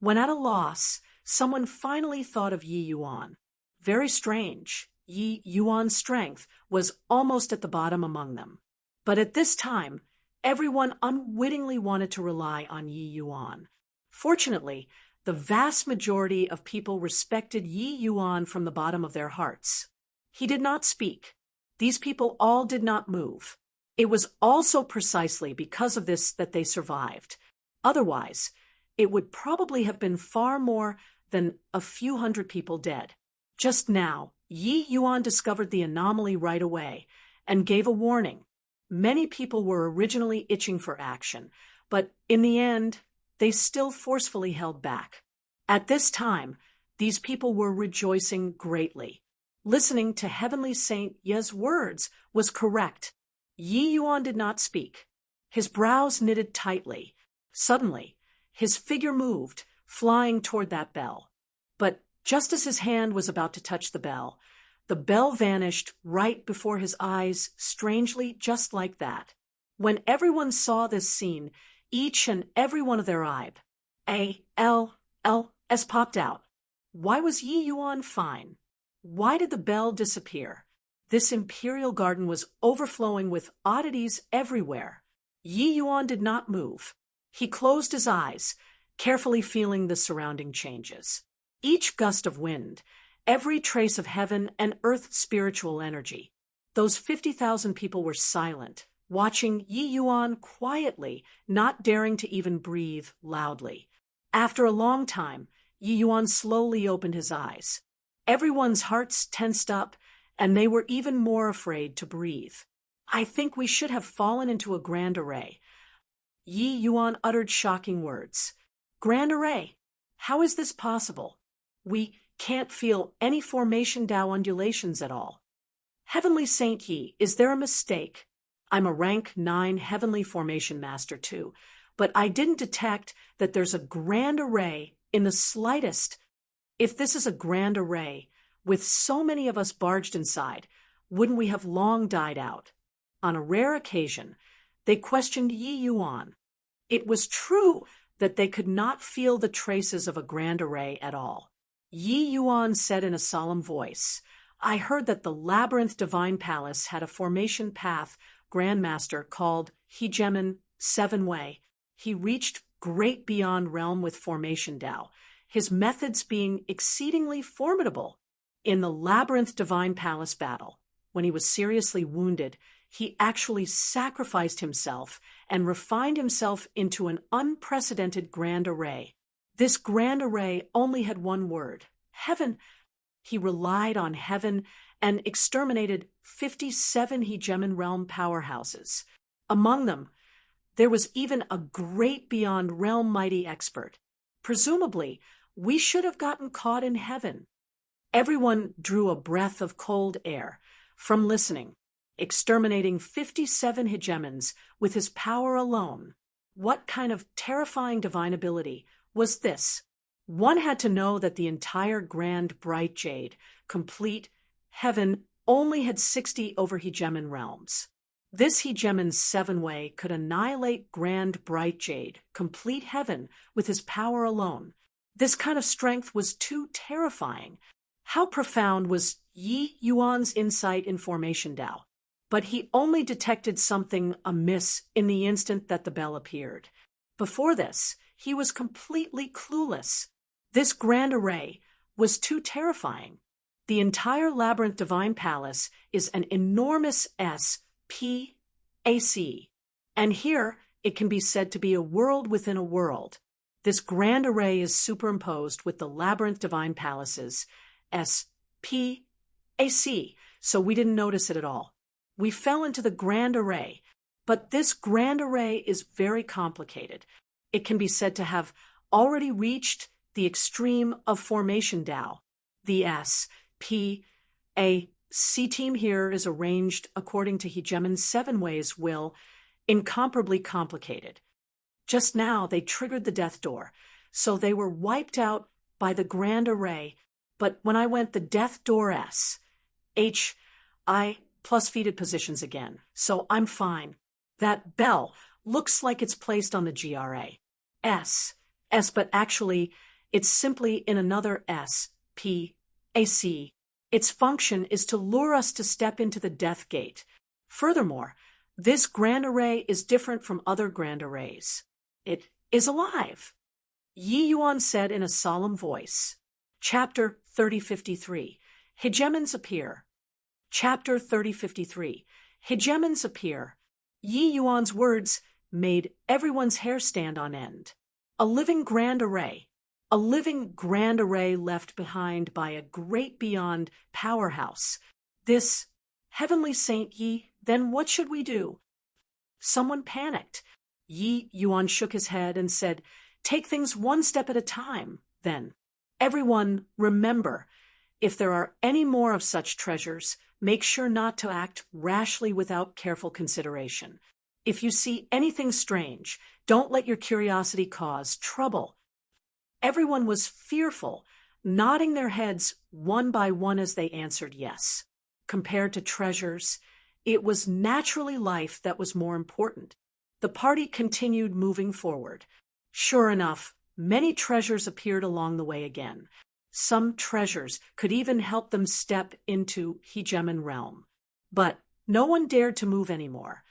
When at a loss, someone finally thought of Yi Yuan. Very strange. Yi Yuan's strength was almost at the bottom among them. But at this time, everyone unwittingly wanted to rely on Yi Yuan. Fortunately, the vast majority of people respected Yi Yuan from the bottom of their hearts. He did not speak. These people all did not move. It was also precisely because of this that they survived. Otherwise, it would probably have been far more than a few hundred people dead. Just now, Yi Yuan discovered the anomaly right away and gave a warning. Many people were originally itching for action, but in the end, they still forcefully held back. At this time, these people were rejoicing greatly. Listening to Heavenly Saint Ye's words was correct. Yi Yuan did not speak. His brows knitted tightly. Suddenly, his figure moved, flying toward that bell. But just as his hand was about to touch the bell vanished right before his eyes, strangely just like that. When everyone saw this scene, each and every one of their eyes, A-L-L-S popped out. Why was Yi Yuan fine? Why did the bell disappear? This imperial garden was overflowing with oddities everywhere. Yi Yuan did not move. He closed his eyes, carefully feeling the surrounding changes. Each gust of wind, every trace of heaven and earth spiritual energy. Those 50,000 people were silent, watching Yi Yuan quietly, not daring to even breathe loudly. After a long time, Yi Yuan slowly opened his eyes. Everyone's hearts tensed up, and they were even more afraid to breathe. I think we should have fallen into a grand array. Yi Yuan uttered shocking words. Grand array? How is this possible? We can't feel any formation Tao undulations at all. Heavenly Saint Yi, is there a mistake? I'm a rank 9 heavenly formation master too, but I didn't detect that there's a grand array in the slightest. If this is a grand array, with so many of us barged inside, wouldn't we have long died out? On a rare occasion, they questioned Yi Yuan. It was true that they could not feel the traces of a grand array at all. Yi Yuan said in a solemn voice, I heard that the Labyrinth Divine Palace had a formation path grandmaster called Hegemon Seven Way. He reached great beyond realm with formation Dao, his methods being exceedingly formidable. In the Labyrinth Divine Palace battle, when he was seriously wounded, he actually sacrificed himself and refined himself into an unprecedented grand array. This grand array only had one word: heaven. He relied on heaven and exterminated 57 hegemon realm powerhouses. Among them, there was even a great beyond realm mighty expert. Presumably, we should have gotten caught in heaven. Everyone drew a breath of cold air from listening, exterminating 57 hegemons with his power alone. What kind of terrifying divine ability was this? One had to know that the entire grand bright jade, complete heaven, only had 60 over hegemon realms. This hegemon Seven Way could annihilate grand bright jade, complete heaven, with his power alone. This kind of strength was too terrifying. How profound was Yi Yuan's insight in formation Dao? But he only detected something amiss in the instant that the bell appeared. Before this, he was completely clueless. This grand array was too terrifying. The entire Labyrinth Divine Palace is an enormous SPAC, and here it can be said to be a world within a world. This grand array is superimposed with the Labyrinth Divine Palace's SPAC, so we didn't notice it at all. We fell into the grand array, but this grand array is very complicated. It can be said to have already reached the extreme of formation Dao. The SPAC team here is arranged according to Hegemon Seven Ways will, incomparably complicated. Just now they triggered the death door, so they were wiped out by the grand array, but when I went the death door I plus feeded positions again, so I'm fine. That bell looks like it's placed on the GRA. But actually, it's simply in another SPAC. Its function is to lure us to step into the death gate. Furthermore, this grand array is different from other grand arrays. It is alive. Yi Yuan said in a solemn voice. Chapter 3053. Hegemons appear. Chapter 3053. Hegemons appear. Yi Yuan's words made everyone's hair stand on end. A living grand array. A living grand array left behind by a great beyond powerhouse. This heavenly Saint Yi, then what should we do? Someone panicked. Yi Yuan shook his head and said, take things one step at a time, then. Everyone, remember, if there are any more of such treasures, make sure not to act rashly without careful consideration. If you see anything strange, don't let your curiosity cause trouble. Everyone was fearful, nodding their heads one by one as they answered yes. Compared to treasures, it was naturally life that was more important. The party continued moving forward. Sure enough, many treasures appeared along the way again. Some treasures could even help them step into hegemon realm. But no one dared to move anymore.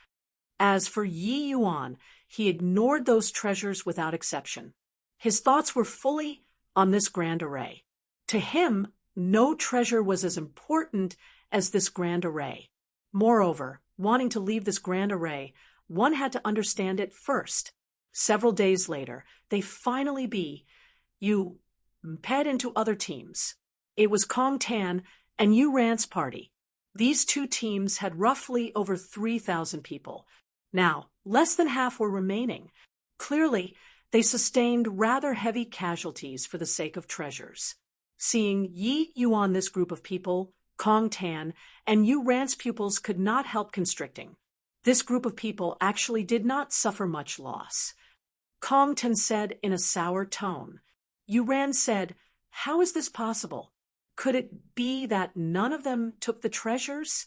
As for Yi Yuan, he ignored those treasures without exception. His thoughts were fully on this grand array. To him, no treasure was as important as this grand array. Moreover, wanting to leave this grand array, one had to understand it first. Several days later, they finally ped into other teams. It was Kong Tan and Yu Ran's party. These two teams had roughly over 3,000 people. Now, less than half were remaining. Clearly, they sustained rather heavy casualties for the sake of treasures. Seeing Yi Yuan, this group of people, Kong Tan, and Yu Ran's pupils could not help constricting. This group of people actually did not suffer much loss. Kong Tan said in a sour tone. Yu Ran said, how is this possible? Could it be that none of them took the treasures?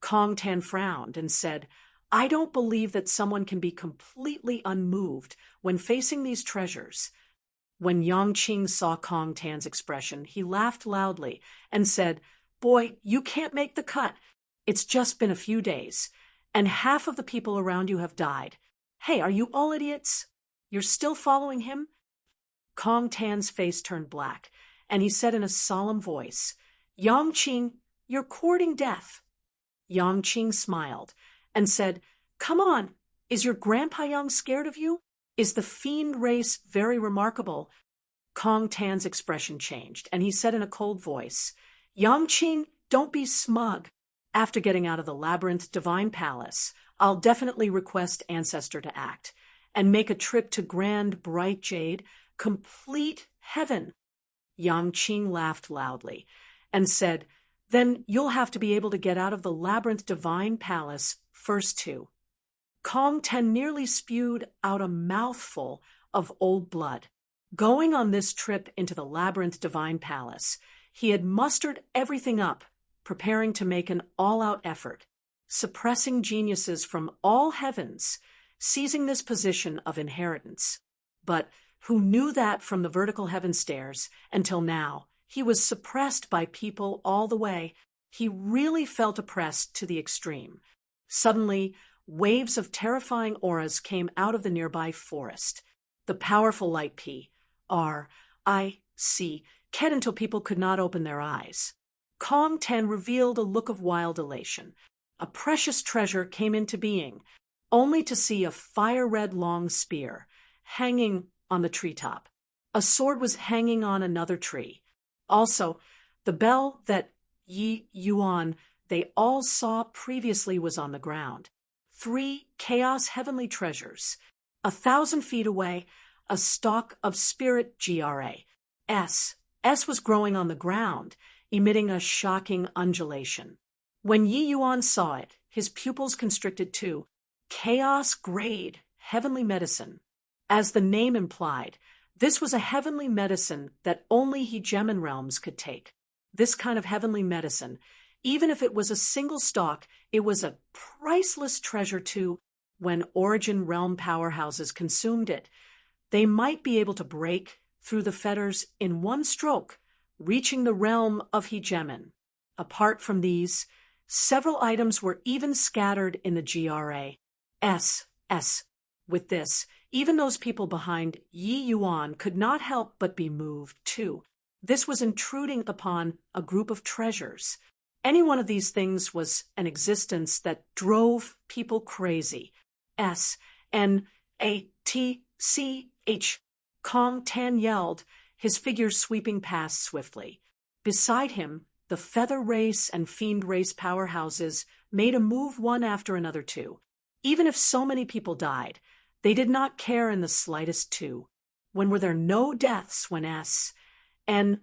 Kong Tan frowned and said, I don't believe that someone can be completely unmoved when facing these treasures. When Yongqing saw Kong Tan's expression, he laughed loudly and said, "Boy, you can't make the cut. It's just been a few days, and half of the people around you have died. Hey, are you all idiots? You're still following him?" Kong Tan's face turned black, and he said in a solemn voice, "Yongqing, you're courting death." Yongqing smiled and said, "Come on, is your Grandpa Yang scared of you? Is the fiend race very remarkable?" Kong Tan's expression changed, and he said in a cold voice, "Yongqing, don't be smug. After getting out of the labyrinth divine palace, I'll definitely request Ancestor to act and make a trip to Grand Bright Jade, complete heaven." Yangqing laughed loudly and said, "Then you'll have to be able to get out of the labyrinth divine palace first too." Kong Ten nearly spewed out a mouthful of old blood. Going on this trip into the labyrinth divine palace, he had mustered everything up, preparing to make an all-out effort, suppressing geniuses from all heavens, seizing this position of inheritance. But who knew that from the vertical heaven stairs until now he was suppressed by people all the way? He really felt oppressed to the extreme. Suddenly, waves of terrifying auras came out of the nearby forest. The powerful light P-R-I-C kept until people could not open their eyes. Kong Ten revealed a look of wild elation. A precious treasure came into being, only to see a fire-red long spear hanging on the treetop. A sword was hanging on another tree. Also, the bell that Yi Yuan they all saw previously was on the ground. 3 chaos heavenly treasures. 1,000 feet away, a stalk of spirit GRA. S was growing on the ground, emitting a shocking undulation. When Yi Yuan saw it, his pupils constricted too. Chaos grade heavenly medicine. As the name implied, this was a heavenly medicine that only hegemon realms could take. This kind of heavenly medicine, even if it was a single stalk, it was a priceless treasure too. When origin realm powerhouses consumed it, they might be able to break through the fetters in one stroke, reaching the realm of hegemon. Apart from these, several items were even scattered in the GRA. With this, even those people behind Yi Yuan could not help but be moved too. This was intruding upon a group of treasures. Any one of these things was an existence that drove people crazy. SNATCH. Kong Tan yelled, his figure sweeping past swiftly. Beside him, the feather race and fiend race powerhouses made a move one after another too. Even if so many people died, they did not care in the slightest too. When were there no deaths when SNATC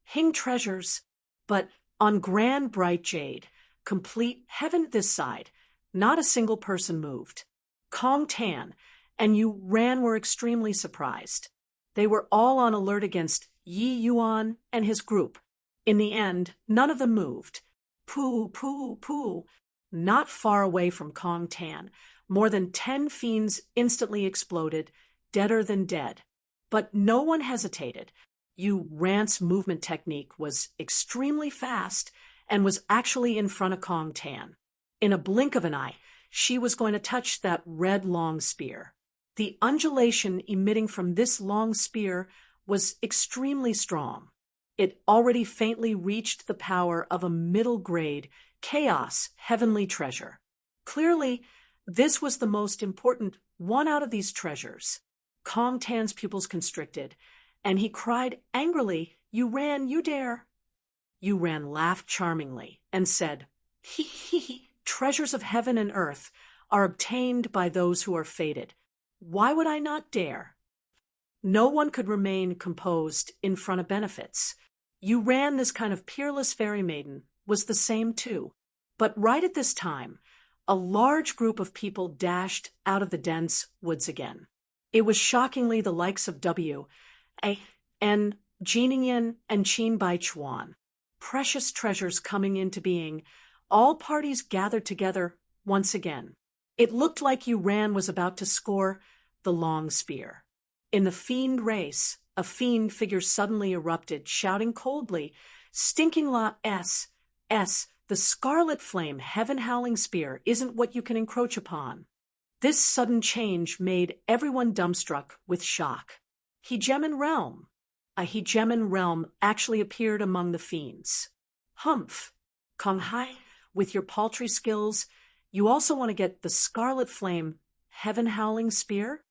hing treasures? But on Grand Bright Jade, complete heaven this side, not a single person moved. Kong Tan and Yu Ran were extremely surprised. They were all on alert against Yi Yuan and his group. In the end, none of them moved. Pooh. Not far away from Kong Tan, more than 10 fiends instantly exploded, deader than dead. But no one hesitated. Yu Ran's movement technique was extremely fast and was actually in front of Kong Tan. In a blink of an eye, she was going to touch that red long spear. The undulation emitting from this long spear was extremely strong. It already faintly reached the power of a middle-grade, chaos heavenly treasure. Clearly, this was the most important one out of these treasures. Kong Tan's pupils constricted, and he cried angrily, "You Ran, you dare!" Yu Ran laughed charmingly and said, "Hee, treasures of heaven and earth are obtained by those who are fated. Why would I not dare?" No one could remain composed in front of benefits. Yu Ran, this kind of peerless fairy maiden, was the same too. But right at this time, a large group of people dashed out of the dense woods again. It was shockingly the likes of W.A.N. Jiningen and Qin Bai Chuan. Precious treasures coming into being, all parties gathered together once again. It looked like Yu Ran was about to score the long spear. In the fiend race, a fiend figure suddenly erupted, shouting coldly, "Stinking la s, the scarlet flame heaven-howling spear isn't what you can encroach upon." This sudden change made everyone dumbstruck with shock. Hegemon realm. A hegemon realm actually appeared among the fiends. Humph. Konghai, with your paltry skills, you also want to get the scarlet flame heaven-howling spear?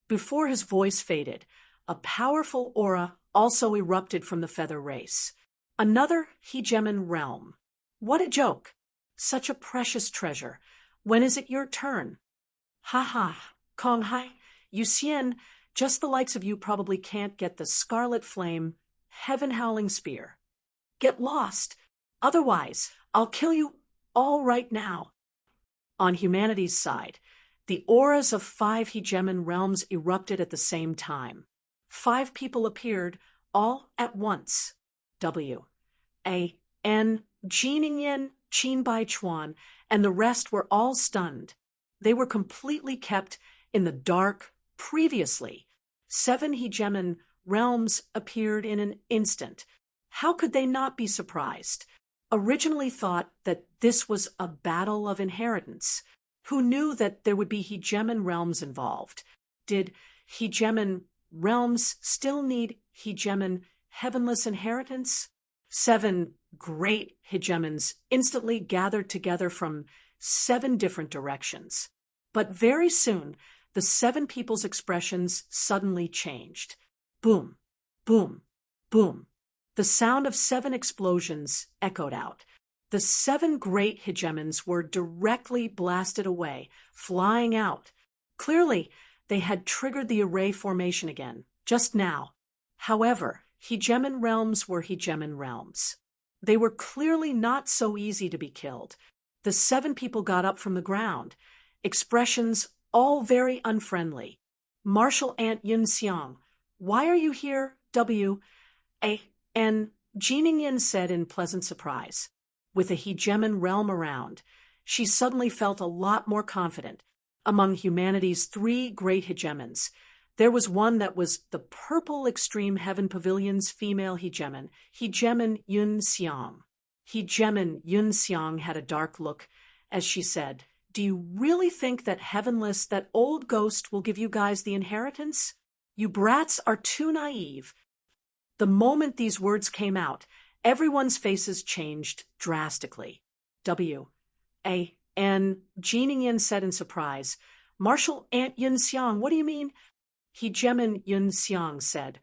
Before his voice faded, a powerful aura also erupted from the feather race. Another hegemon realm. What a joke! Such a precious treasure. When is it your turn? Ha ha, Konghai, Yuxian, just the likes of you probably can't get the scarlet flame heaven-howling spear. Get lost. Otherwise, I'll kill you all right now. On humanity's side, the auras of 5 hegemon realms erupted at the same time. 5 people appeared all at once. W. A. N. Jiningen, Qin Bai Chuan, and the rest were all stunned. They were completely kept in the dark previously. 7 hegemon realms appeared in an instant. How could they not be surprised? Originally thought that this was a battle of inheritance. Who knew that there would be hegemon realms involved? Did hegemon realms still need hegemon heavenless inheritance? 7 great hegemons instantly gathered together from 7 different directions. But very soon, the 7 people's expressions suddenly changed. Boom, boom, boom. The sound of 7 explosions echoed out. The 7 great hegemons were directly blasted away, flying out. Clearly, they had triggered the array formation again, just now. However, hegemon realms were hegemon realms. They were clearly not so easy to be killed. The 7 people got up from the ground, expressions all very unfriendly. Martial Ant Yun Xiang, why are you here? W. A. N. Jiningen said in pleasant surprise. With a hegemon realm around, she suddenly felt a lot more confident. Among humanity's 3 great hegemons, there was one that was the purple extreme heaven pavilion's female hegemon, Hegemon Yun Xiang. Hegemon Yun Xiang had a dark look as she said, "Do you really think that heavenless, that old ghost, will give you guys the inheritance? You brats are too naive." The moment these words came out, everyone's faces changed drastically. W. A. N. Jiningen said in surprise, "Martial Ant Yun Xiang, what do you mean?" Hegemon Yun Xiang said,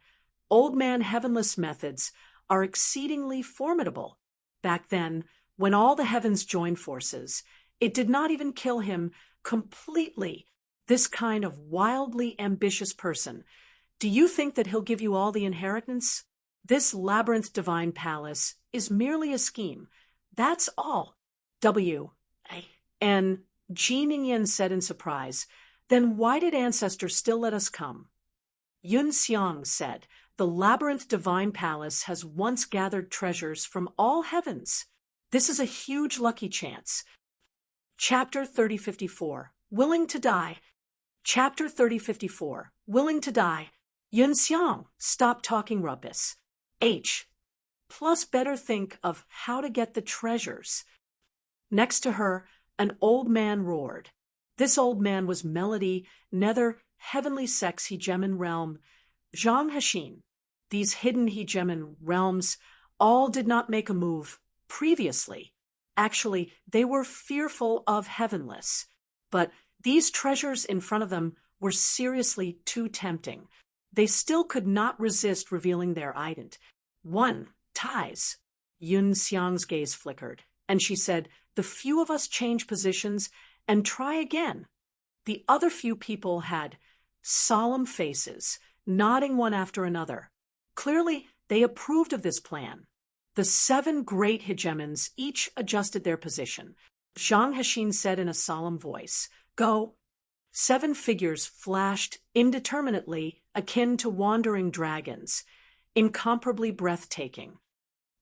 "Old man heavenless methods are exceedingly formidable. Back then, when all the heavens joined forces, it did not even kill him completely. This kind of wildly ambitious person. Do you think that he'll give you all the inheritance? This labyrinth divine palace is merely a scheme. That's all." W. A. N. Jiningen said in surprise, "Then why did ancestors still let us come?" Yun Xiang said, "The labyrinth divine palace has once gathered treasures from all heavens. This is a huge lucky chance." Chapter 3054, Willing to Die. Chapter 3054, Willing to Die. Yun Xiang, stop talking rubbish. H. Plus better think of how to get the treasures. Next to her, an old man roared. This old man was Melody, nether, heavenly sex hegemon realm, Zhang Hexin. These hidden hegemon realms all did not make a move previously. Actually, they were fearful of heavenless. But these treasures in front of them were seriously too tempting. They still could not resist revealing their ident. One, ties. Yun Xiang's gaze flickered, and she said, "The few of us change positions and try again." The other few people had solemn faces, nodding one after another. Clearly, they approved of this plan. The 7 great hegemons each adjusted their position. Zhang Hexin said in a solemn voice, "Go." 7 figures flashed indeterminately, akin to wandering dragons, incomparably breathtaking.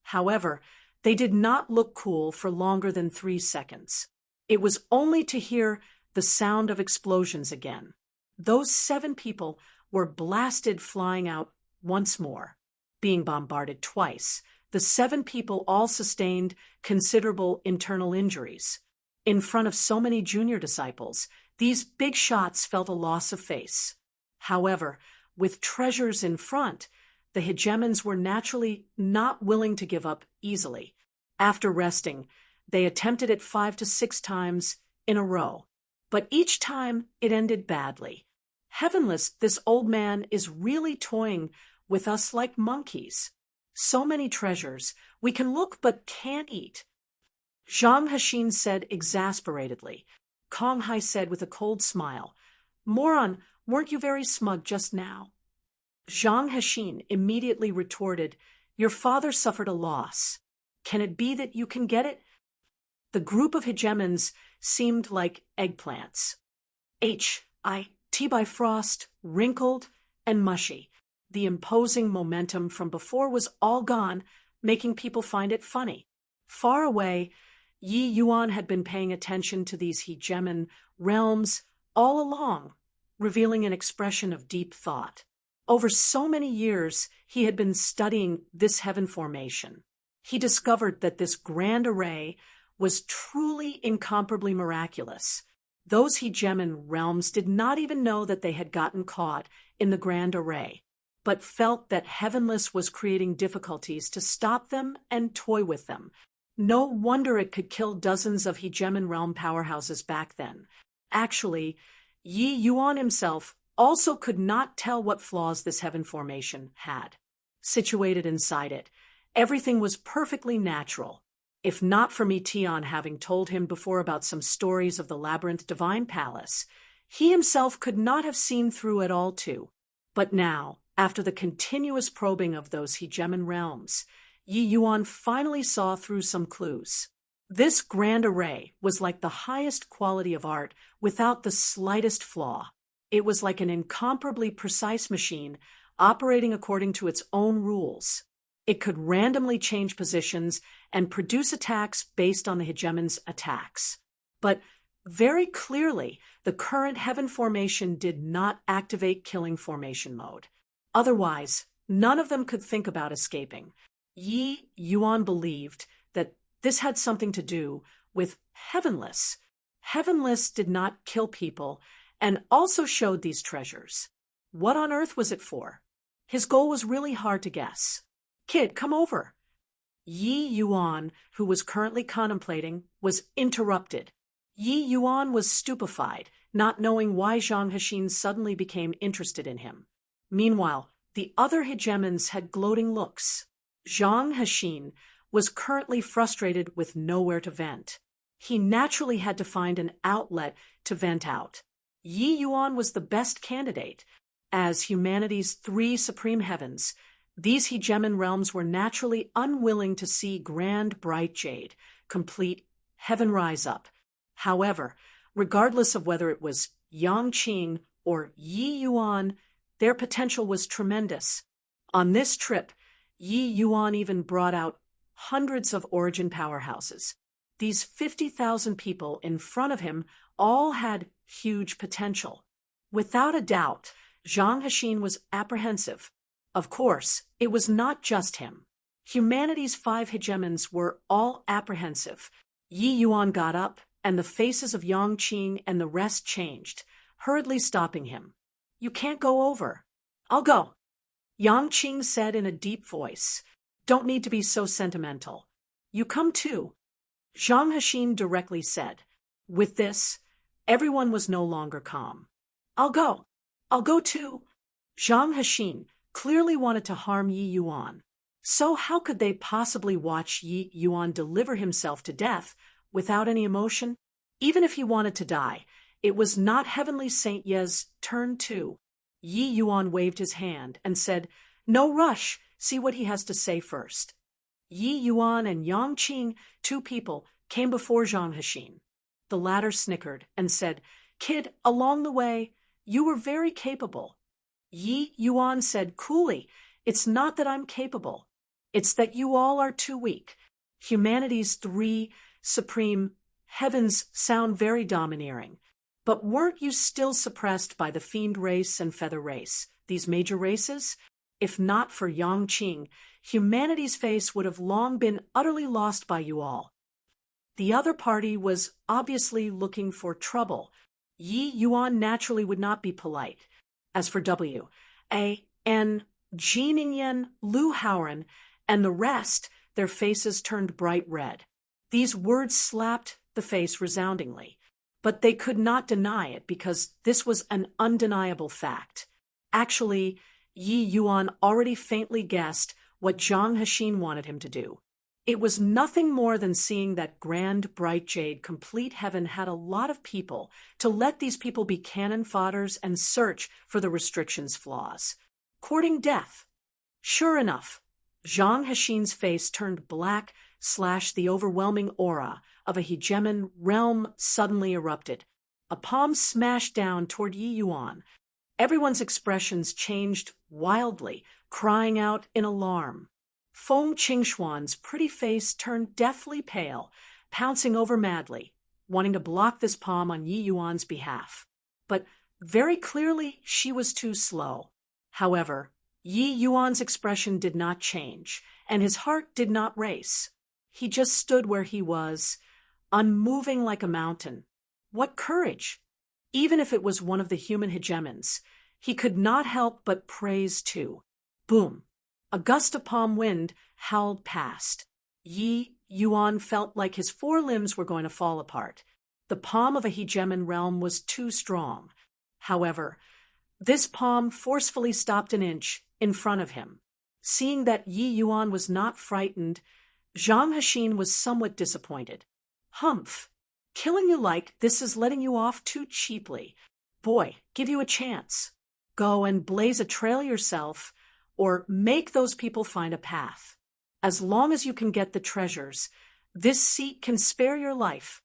However, they did not look cool for longer than 3 seconds. It was only to hear the sound of explosions again. Those 7 people were blasted flying out once more. Being bombarded twice, the 7 people all sustained considerable internal injuries. In front of so many junior disciples, these big shots felt a loss of face. However, with treasures in front, the hegemons were naturally not willing to give up easily. After resting, they attempted it 5 to 6 times in a row, but each time it ended badly. Heavenless, this old man is really toying with us like monkeys. So many treasures, we can look but can't eat. Zhang Hexin said exasperatedly. Kong Hai said with a cold smile, "Moron, weren't you very smug just now?" Zhang Hexin immediately retorted, "Your father suffered a loss. Can it be that you can get it?" The group of hegemons seemed like eggplants. H.I.T. Bifrost, wrinkled and mushy. The imposing momentum from before was all gone, making people find it funny. Far away, Yi Yuan had been paying attention to these hegemon realms all along, revealing an expression of deep thought. Over so many years, he had been studying this heaven formation. He discovered that this grand array was truly incomparably miraculous. Those hegemon realms did not even know that they had gotten caught in the grand array, but felt that Heavenless was creating difficulties to stop them and toy with them. No wonder it could kill dozens of hegemon realm powerhouses back then. Actually, Yi Yuan himself also could not tell what flaws this heaven formation had. Situated inside it, everything was perfectly natural. If not for Tian having told him before about some stories of the Labyrinth Divine Palace, he himself could not have seen through it all too. But now, after the continuous probing of those hegemon realms, Yi Yuan finally saw through some clues. This grand array was like the highest quality of art without the slightest flaw. It was like an incomparably precise machine operating according to its own rules. It could randomly change positions and produce attacks based on the hegemon's attacks. But very clearly, the current heaven formation did not activate killing formation mode. Otherwise, none of them could think about escaping. Yi Yuan believed that this had something to do with Heavenless. Heavenless did not kill people and also showed these treasures. What on earth was it for? His goal was really hard to guess. "Kid, come over." Yi Yuan, who was currently contemplating, was interrupted. Yi Yuan was stupefied, not knowing why Zhang Hexin suddenly became interested in him. Meanwhile, the other hegemons had gloating looks. Zhang Hexin was currently frustrated with nowhere to vent. He naturally had to find an outlet to vent out. Yi Yuan was the best candidate. As humanity's 3 supreme heavens, these hegemon realms were naturally unwilling to see grand bright jade, complete heaven rise up. However, regardless of whether it was Yang Qing or Yi Yuan, their potential was tremendous. On this trip, Yi Yuan even brought out hundreds of origin powerhouses. These 50,000 people in front of him all had huge potential. Without a doubt, Zhang Hexin was apprehensive. Of course, it was not just him. Humanity's 5 hegemons were all apprehensive. Yi Yuan got up, and the faces of Yang Qing and the rest changed, hurriedly stopping him. "You can't go over." "I'll go," Yang Qing said in a deep voice. "Don't need to be so sentimental." "You come too," Zhang Hexin directly said. With this, everyone was no longer calm. "I'll go. I'll go too." Zhang Hexin clearly wanted to harm Yi Yuan. So how could they possibly watch Yi Yuan deliver himself to death without any emotion? Even if he wanted to die, it was not Heavenly Saint Ye's turn too. Yi Yuan waved his hand and said, "No rush, see what he has to say first." Yi Yuan and Yang Qing, 2 people, came before Zhang Hexin. The latter snickered and said, "Kid, along the way, you were very capable." Yi Yuan said coolly, "It's not that I'm capable. It's that you all are too weak." Humanity's 3 supreme heavens sound very domineering. But weren't you still suppressed by the fiend race and feather race? these major races? If not for Yang Qing, humanity's face would have long been utterly lost by you all. The other party was obviously looking for trouble. Yi Yuan naturally would not be polite. As for W, A, N, Jiningen, Lu Haoren, and the rest, their faces turned bright red. These words slapped the face resoundingly, but they could not deny it because this was an undeniable fact. Actually, Yi Yuan already faintly guessed what Zhang Hexin wanted him to do. It was nothing more than seeing that grand, bright jade complete heaven had a lot of people, to let these people be cannon fodders and search for the restrictions' flaws. Courting death. Sure enough, Zhang Hexin's face turned black / the overwhelming aura of a hegemon realm suddenly erupted. A palm smashed down toward Yi Yuan. Everyone's expressions changed wildly, crying out in alarm. Feng Qingxuan's pretty face turned deathly pale, pouncing over madly, wanting to block this palm on Yi Yuan's behalf. But very clearly she was too slow. However, Yi Yuan's expression did not change, and his heart did not race. He just stood where he was, unmoving like a mountain. What courage! Even if it was one of the human hegemons, he could not help but praise too. Boom! A gust of palm wind howled past. Yi Yuan felt like his 4 limbs were going to fall apart. The palm of a hegemon realm was too strong. However, this palm forcefully stopped an inch in front of him. Seeing that Yi Yuan was not frightened, Zhang Hexin was somewhat disappointed. Humph! Killing you like this is letting you off too cheaply. Boy, give you a chance. Go and blaze a trail yourself, or make those people find a path. As long as you can get the treasures, this seat can spare your life.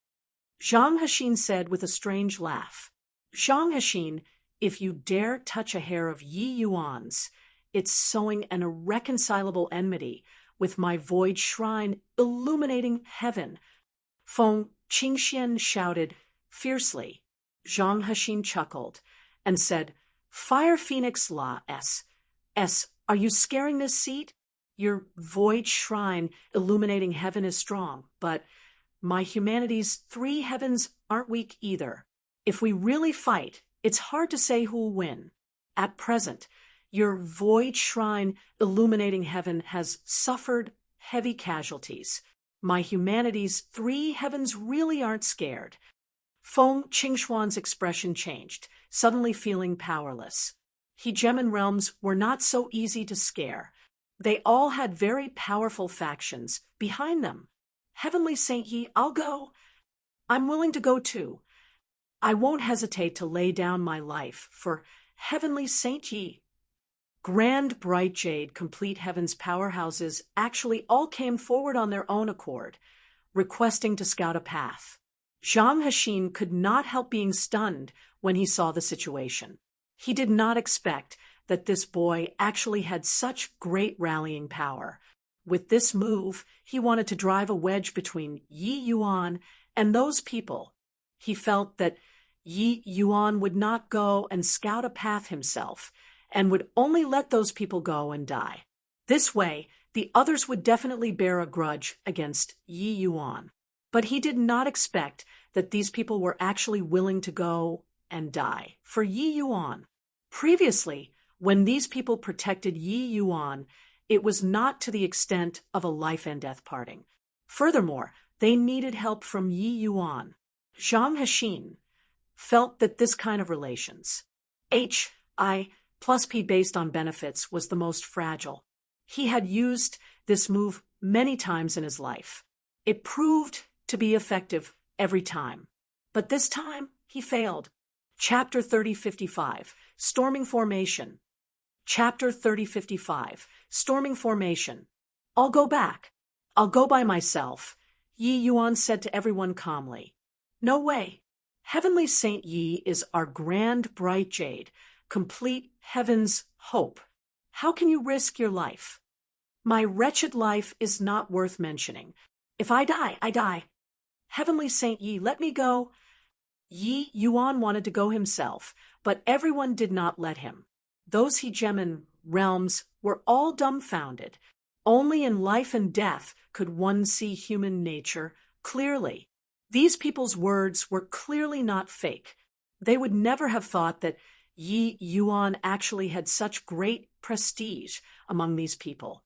Zhang Hexin said with a strange laugh. Zhang Hexin, if you dare touch a hair of Yi Yuan's, it's sowing an irreconcilable enmity with my void shrine illuminating heaven. Feng Qingxian shouted fiercely. Zhang Hexin chuckled and said, Fire Phoenix La S. Are you scaring this seat? Your void shrine illuminating heaven is strong, but my humanity's 3 heavens aren't weak either. If we really fight, it's hard to say who'll win. At present, your void shrine illuminating heaven has suffered heavy casualties. My humanity's 3 heavens really aren't scared. Feng Qingxuan's expression changed, suddenly feeling powerless. Hegemon realms were not so easy to scare. They all had very powerful factions behind them. Heavenly Saint Yi, I'll go. I'm willing to go too. I won't hesitate to lay down my life for Heavenly Saint Yi. Grand Bright Jade Complete Heaven's powerhouses actually all came forward on their own accord, requesting to scout a path. Zhang Hexin could not help being stunned when he saw the situation. He did not expect that this boy actually had such great rallying power. With this move, he wanted to drive a wedge between Yi Yuan and those people. He felt that Yi Yuan would not go and scout a path himself, and would only let those people go and die. This way, the others would definitely bear a grudge against Yi Yuan. But he did not expect that these people were actually willing to go and die for Yi Yuan. Previously, when these people protected Yi Yuan, it was not to the extent of a life and death parting. Furthermore, they needed help from Yi Yuan. Zhang Hexin felt that this kind of relations, HI plus P based on benefits, was the most fragile. He had used this move many times in his life. It proved to be effective every time. But this time, he failed. Chapter 3055, Storming Formation. Chapter 3055, Storming Formation. I'll go back. I'll go by myself, Yi Yuan said to everyone calmly. No way. Heavenly Saint Yi is our grand bright jade, complete heaven's hope. How can you risk your life? My wretched life is not worth mentioning. If I die, I die. Heavenly Saint Yi, let me go. Yi Yuan wanted to go himself, but everyone did not let him. Those hegemon realms were all dumbfounded. Only in life and death could one see human nature clearly. These people's words were clearly not fake. They would never have thought that Yi Yuan actually had such great prestige among these people.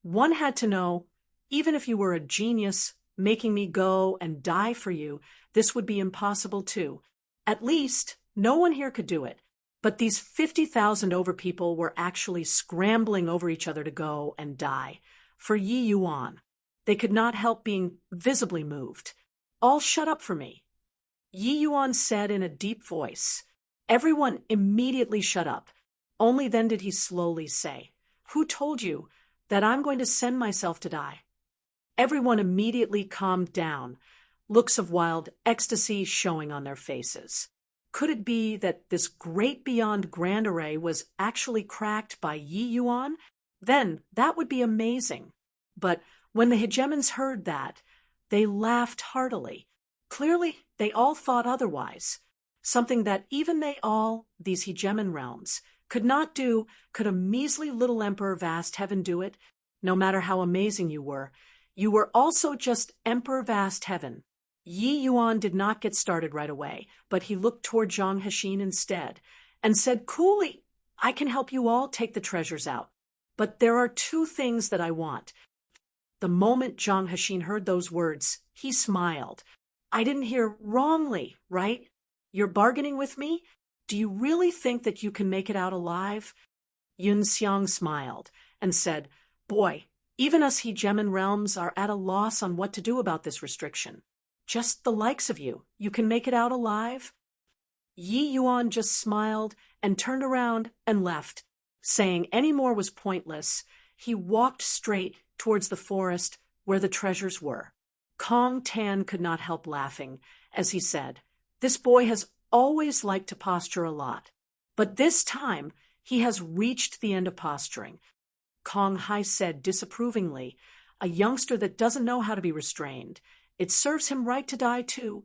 One had to know, even if you were a genius, making me go and die for you, this would be impossible too. At least, no one here could do it. But these 50,000 over people were actually scrambling over each other to go and die. For Yi Yuan, they could not help being visibly moved. All shut up for me. Yi Yuan said in a deep voice. Everyone immediately shut up. Only then did he slowly say, "Who told you that I'm going to send myself to die?" Everyone immediately calmed down, looks of wild ecstasy showing on their faces. Could it be that this great beyond grand array was actually cracked by Yi Yuan? Then that would be amazing. But when the hegemons heard that, they laughed heartily. Clearly, they all thought otherwise. Something that even these hegemon realms, could not do, could a measly little emperor vast heaven do it? No matter how amazing you were also just emperor vast heaven. Yi Yuan did not get started right away, but he looked toward Zhang Hexin instead, and said coolly, "I can help you all take the treasures out. But there are two things that I want." The moment Zhang Hexin heard those words, he smiled. "I didn't hear wrongly, right? You're bargaining with me? Do you really think that you can make it out alive?" Yun Xiang smiled and said, "Boy, even us hegemon realms are at a loss on what to do about this restriction. Just the likes of you can make it out alive?" Yi Yuan just smiled and turned around and left. Saying any more was pointless, he walked straight towards the forest where the treasures were. Kong Tan could not help laughing as he said, "This boy has always liked to posture a lot, but this time he has reached the end of posturing." Kong Hai said disapprovingly, "A youngster that doesn't know how to be restrained. It serves him right to die too."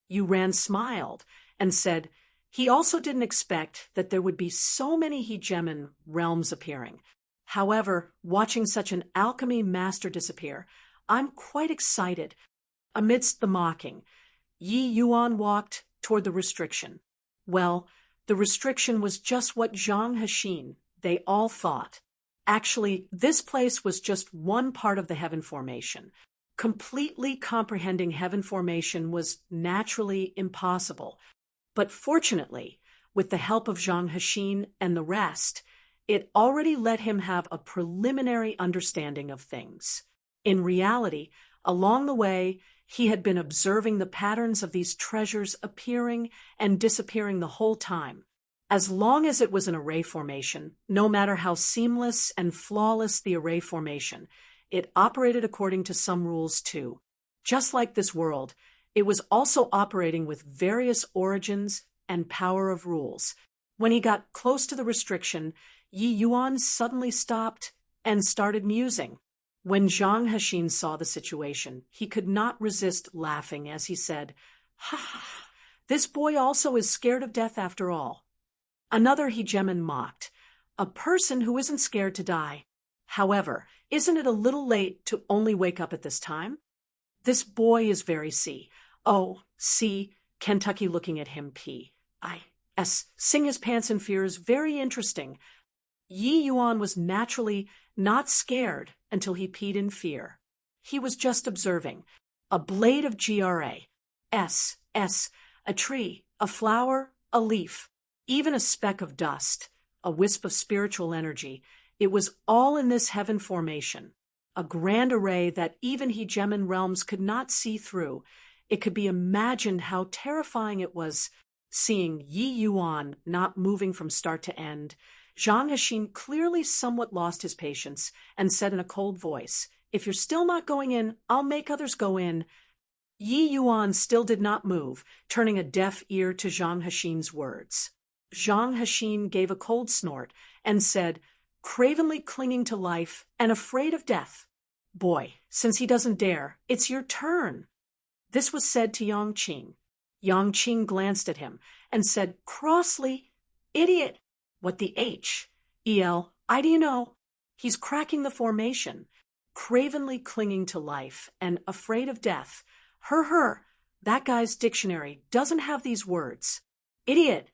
Yu Ran smiled and said he also didn't expect that there would be so many hegemon realms appearing. However, watching such an alchemy master disappear, I'm quite excited. Amidst the mocking, Yi Yuan walked toward the restriction. Well, the restriction was just what Zhang Hexin, they all thought. Actually, this place was just one part of the heaven formation. Completely comprehending heaven formation was naturally impossible. But fortunately, with the help of Zhang Hexin and the rest, it already let him have a preliminary understanding of things. In reality, along the way, he had been observing the patterns of these treasures appearing and disappearing the whole time. As long as it was an array formation, no matter how seamless and flawless the array formation, it operated according to some rules too. Just like this world, it was also operating with various origins and power of rules. When he got close to the restriction, Yi Yuan suddenly stopped and started musing. When Zhang Hexin saw the situation, he could not resist laughing as he said, "Ha! This boy also is scared of death after all." Another hegemon mocked, "A person who isn't scared to die. However, isn't it a little late to only wake up at this time?" "This boy is very C, Kentucky looking at him sing his pants in fear is very interesting." Yi Yuan was naturally not scared until he peed in fear. He was just observing. A blade of GRA, a tree, a flower, a leaf, even a speck of dust, a wisp of spiritual energy. It was all in this heaven formation, a grand array that even hegemon realms could not see through. It could be imagined how terrifying it was seeing Yi Yuan not moving from start to end. Zhang Hexin clearly somewhat lost his patience and said in a cold voice, "If you're still not going in, I'll make others go in." Yi Yuan still did not move, turning a deaf ear to Zhang Hexin's words. Zhang Hexin gave a cold snort and said, cravenly clinging to life and afraid of death, "Boy, since he doesn't dare, it's your turn." This was said to Yang Qing. Yang Qing glanced at him and said crossly, "Idiot, What the H? I do you know? He's cracking the formation, cravenly clinging to life and afraid of death. Her. That guy's dictionary doesn't have these words. Idiot.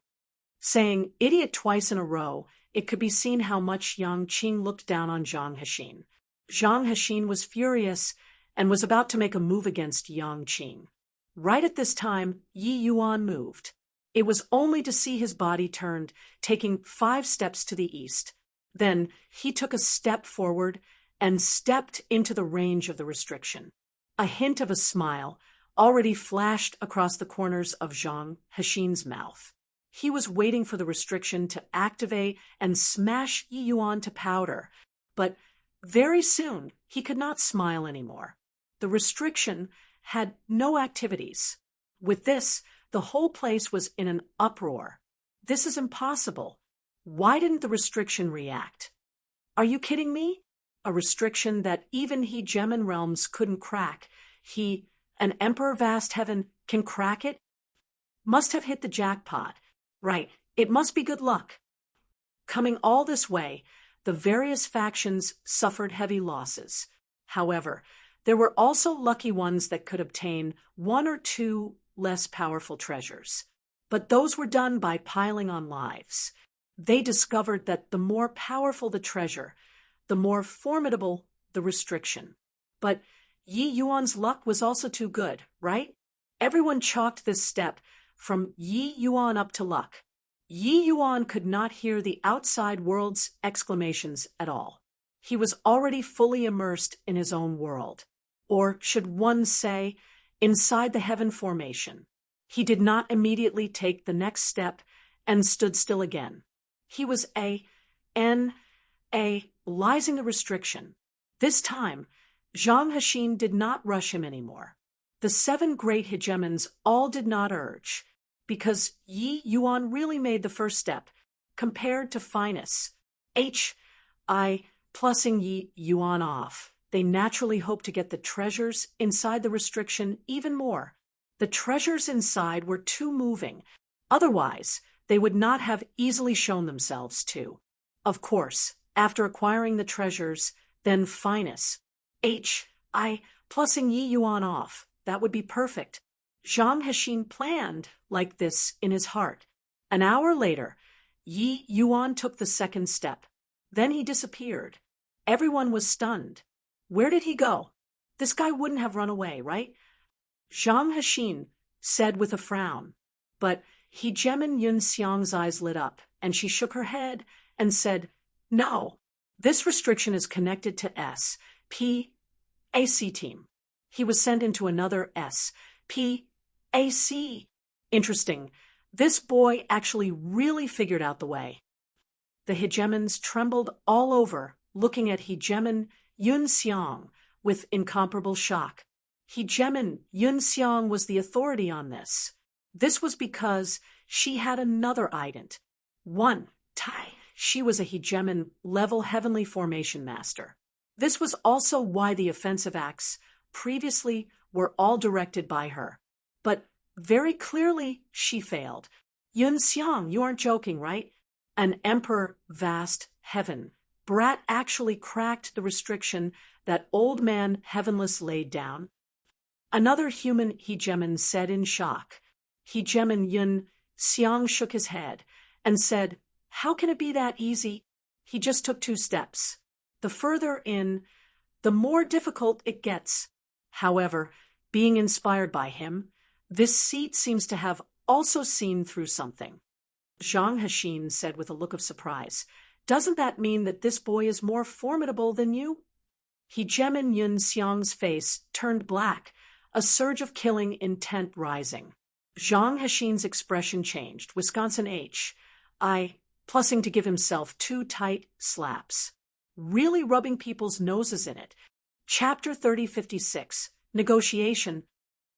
Saying idiot twice in a row, it could be seen how much Yang Qing looked down on Zhang Hexin. Zhang Hexin was furious and was about to make a move against Yang Qing. Right at this time, Yi Yuan moved. It was only to see his body turned, taking 5 steps to the east. Then he took a step forward and stepped into the range of the restriction. A hint of a smile already flashed across the corners of Zhang Hexin's mouth. He was waiting for the restriction to activate and smash Yi Yuan to powder, but very soon he could not smile anymore. The restriction had no activities. With this, the whole place was in an uproar. This is impossible. Why didn't the restriction react? Are you kidding me? A restriction that even hegemon realms couldn't crack. An emperor vast heaven, can crack it? Must have hit the jackpot. Right, it must be good luck. Coming all this way, the various factions suffered heavy losses. However, there were also lucky ones that could obtain 1 or 2 less powerful treasures. But those were done by piling on lives. They discovered that the more powerful the treasure, the more formidable the restriction. But Yi Yuan's luck was also too good, right? Everyone chalked this step from Yi Yuan up to luck. Yi Yuan could not hear the outside world's exclamations at all. He was already fully immersed in his own world. Or, should one say, inside the heaven formation. He did not immediately take the next step and stood still again. He was analyzing the restriction. This time, Zhang Hexin did not rush him anymore. The 7 great hegemons all did not urge, because Yi Yuan really made the first step, compared to fineness. Plussing Yi Yuan off. They naturally hoped to get the treasures inside the restriction even more. The treasures inside were too moving. Otherwise, they would not have easily shown themselves to. Of course, after acquiring the treasures, then fineness. Plussing Yi Yuan off. That would be perfect. Zhang Hexin planned like this in his heart. An hour later, Yi Yuan took the second step. Then he disappeared. Everyone was stunned. Where did he go? This guy wouldn't have run away, right? Zhang Hexin said with a frown. But hegemon Yun Xiang's eyes lit up, and she shook her head and said, No, this restriction is connected to SPAC team. He was sent into another SPAC. Interesting. This boy actually really figured out the way. The hegemons trembled all over, looking at hegemon Yun Xiang with incomparable shock. Hegemon Yun Xiang was the authority on this. This was because she had another ident. She was a hegemon-level heavenly formation master. This was also why the offensive acts previously were all directed by her. But very clearly she failed. Yun Xiang, you aren't joking, right? An emperor vast heaven. Brat actually cracked the restriction that old man Heavenless laid down. Another human hegemon said in shock. Hegemon Yun Xiang shook his head and said, How can it be that easy? He just took 2 steps. The further in, the more difficult it gets. However, being inspired by him, this seat seems to have also seen through something. Zhang Hexin said with a look of surprise, Doesn't that mean that this boy is more formidable than you? Hegemon Yun Xiang's face turned black, a surge of killing intent rising. Zhang Hexin's expression changed. Wisconsin plussing to give himself 2 tight slaps. Really rubbing people's noses in it. Chapter 3056, Negotiation.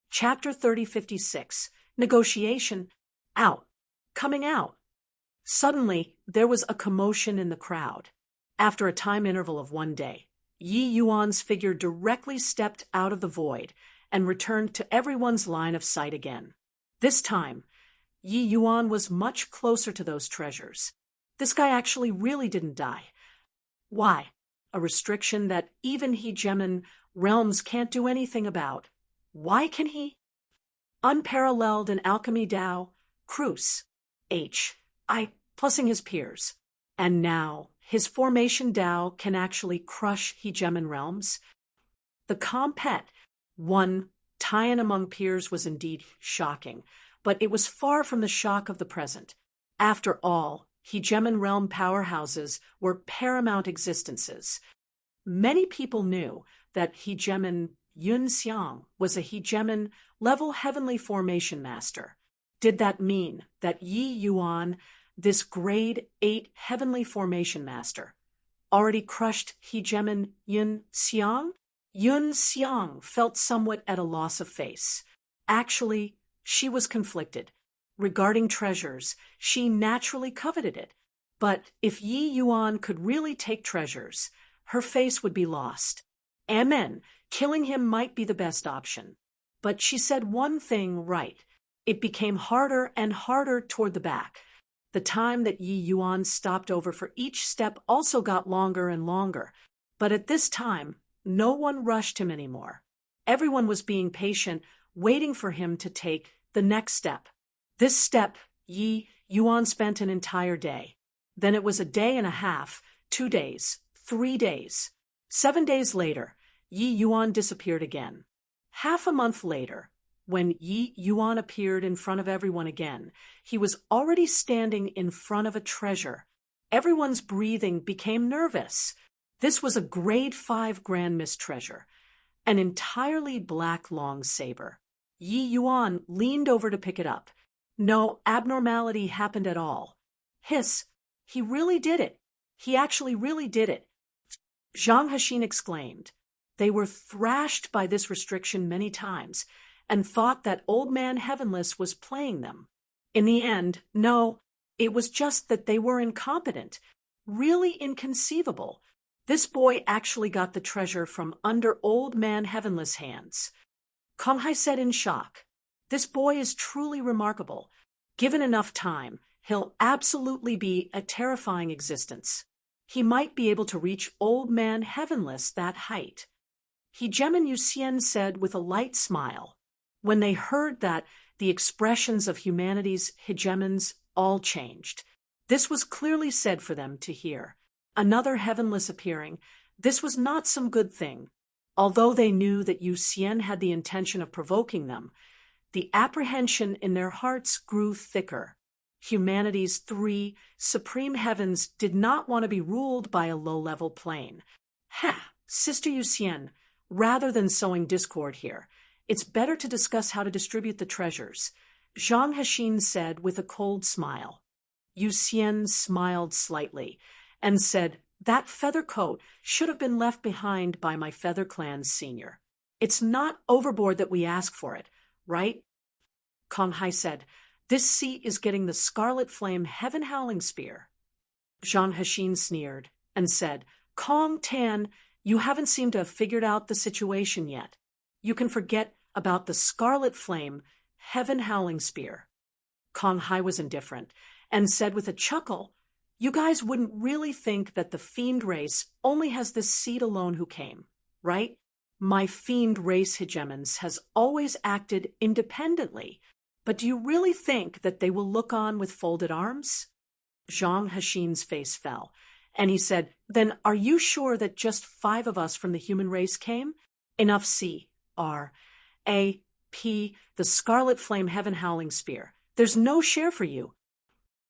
Chapter 3056, Negotiation. Out. Coming out. Suddenly, there was a commotion in the crowd. After a time interval of 1 day, Yi Yuan's figure directly stepped out of the void and returned to everyone's line of sight again. This time, Yi Yuan was much closer to those treasures. This guy actually really didn't die. Why? A restriction that even hegemon realms can't do anything about. Why can he? Unparalleled in alchemy Tao, Cruz, H.I. plusing his peers. And now, his formation Tao can actually crush hegemon realms. The compet, one tie-in among peers was indeed shocking, but it was far from the shock of the present. After all, hegemon realm powerhouses were paramount existences. Many people knew that hegemon Yun Xiang was a hegemon level heavenly formation master. Did that mean that Yi Yuan, this grade 8 heavenly formation master, already crushed hegemon Yun Xiang? Yun Xiang felt somewhat at a loss of face. Actually, she was conflicted. Regarding treasures, she naturally coveted it. But if Yi Yuan could really take treasures, her face would be lost. Amen. Killing him might be the best option. But she said one thing right. It became harder and harder toward the back. The time that Yi Yuan stopped over for each step also got longer and longer. But at this time, no one rushed him anymore. Everyone was being patient, waiting for him to take the next step. This step, Yi Yuan spent an entire day. Then it was a day and a half, 2 days, 3 days. 7 days later, Yi Yuan disappeared again. Half a month later, when Yi Yuan appeared in front of everyone again, he was already standing in front of a treasure. Everyone's breathing became nervous. This was a grade 5 Grand Mist treasure, an entirely black long saber. Yi Yuan leaned over to pick it up. No abnormality happened at all. Hiss, he really did it. He actually really did it. Zhang Hexin exclaimed. They were thrashed by this restriction many times and thought that Old Man Heavenless was playing them. In the end, no, it was just that they were incompetent, really inconceivable. This boy actually got the treasure from under Old Man Heavenless' hands. Kong Hai said in shock, "This boy is truly remarkable. Given enough time, he'll absolutely be a terrifying existence. He might be able to reach Old Man Heavenless that height." Hegemon Yuxian said with a light smile. When they heard that, the expressions of humanity's hegemons all changed. This was clearly said for them to hear. Another heavenless appearing, this was not some good thing. Although they knew that Yuxian had the intention of provoking them, the apprehension in their hearts grew thicker. Humanity's 3 supreme heavens did not want to be ruled by a low-level plane. Ha! Sister Yuxian, rather than sowing discord here, it's better to discuss how to distribute the treasures, Zhang Hexin said with a cold smile. Yuxian smiled slightly and said, "That feather coat should have been left behind by my Feather Clan's senior. It's not overboard that we ask for it, right?" Kong Hai said, "This seat is getting the Scarlet Flame Heaven Howling Spear." Zhang Hexin sneered and said, "Kong Tan, you haven't seemed to have figured out the situation yet. You can forget about the Scarlet Flame Heaven Howling Spear." Kong Hai was indifferent and said with a chuckle, "You guys wouldn't really think that the fiend race only has this seed alone who came, right? My fiend race hegemons has always acted independently, but do you really think that they will look on with folded arms?" Zhang Hexin's face fell, and he said, "Then are you sure that just 5 of us from the human race came? Enough C.R.A.P. the Scarlet Flame Heaven Howling Spear. There's no share for you."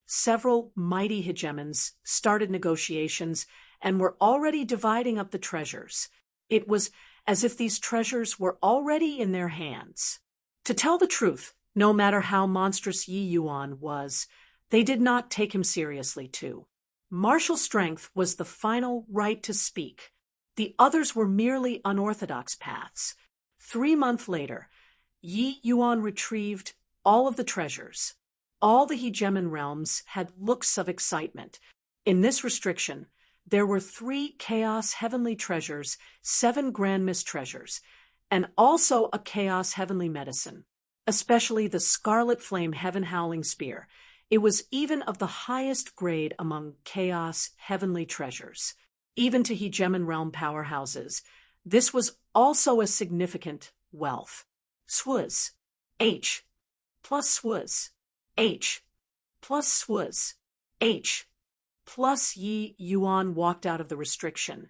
Several mighty hegemons started negotiations and were already dividing up the treasures. It was as if these treasures were already in their hands. To tell the truth, no matter how monstrous Yi Yuan was, they did not take him seriously too. Martial strength was the final right to speak. The others were merely unorthodox paths. 3 months later, Yi Yuan retrieved all of the treasures. All the hegemon realms had looks of excitement. In this restriction, there were 3 chaos heavenly treasures, 7 grand mist treasures, and also a chaos heavenly medicine, especially the Scarlet Flame Heaven Howling Spear. It was even of the highest grade among chaos heavenly treasures. Even to hegemon realm powerhouses, this was also a significant wealth. Swuz. H. Plus swuz. H. Plus swuz. H. Plus Yi Yuan walked out of the restriction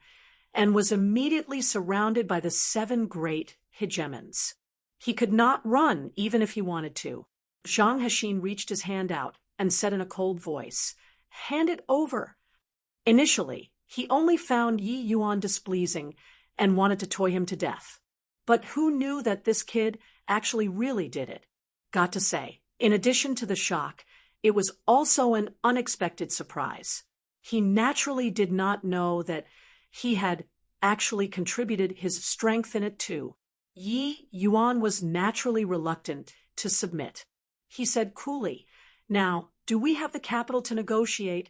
and was immediately surrounded by the 7 great hegemons. He could not run even if he wanted to. Zhang Hexin reached his hand out and said in a cold voice, "Hand it over." Initially, he only found Yi Yuan displeasing and wanted to toy him to death. But who knew that this kid actually really did it? Got to say, in addition to the shock, it was also an unexpected surprise. He naturally did not know that he had actually contributed his strength in it too. Yi Yuan was naturally reluctant to submit. He said coolly, "Now, do we have the capital to negotiate?"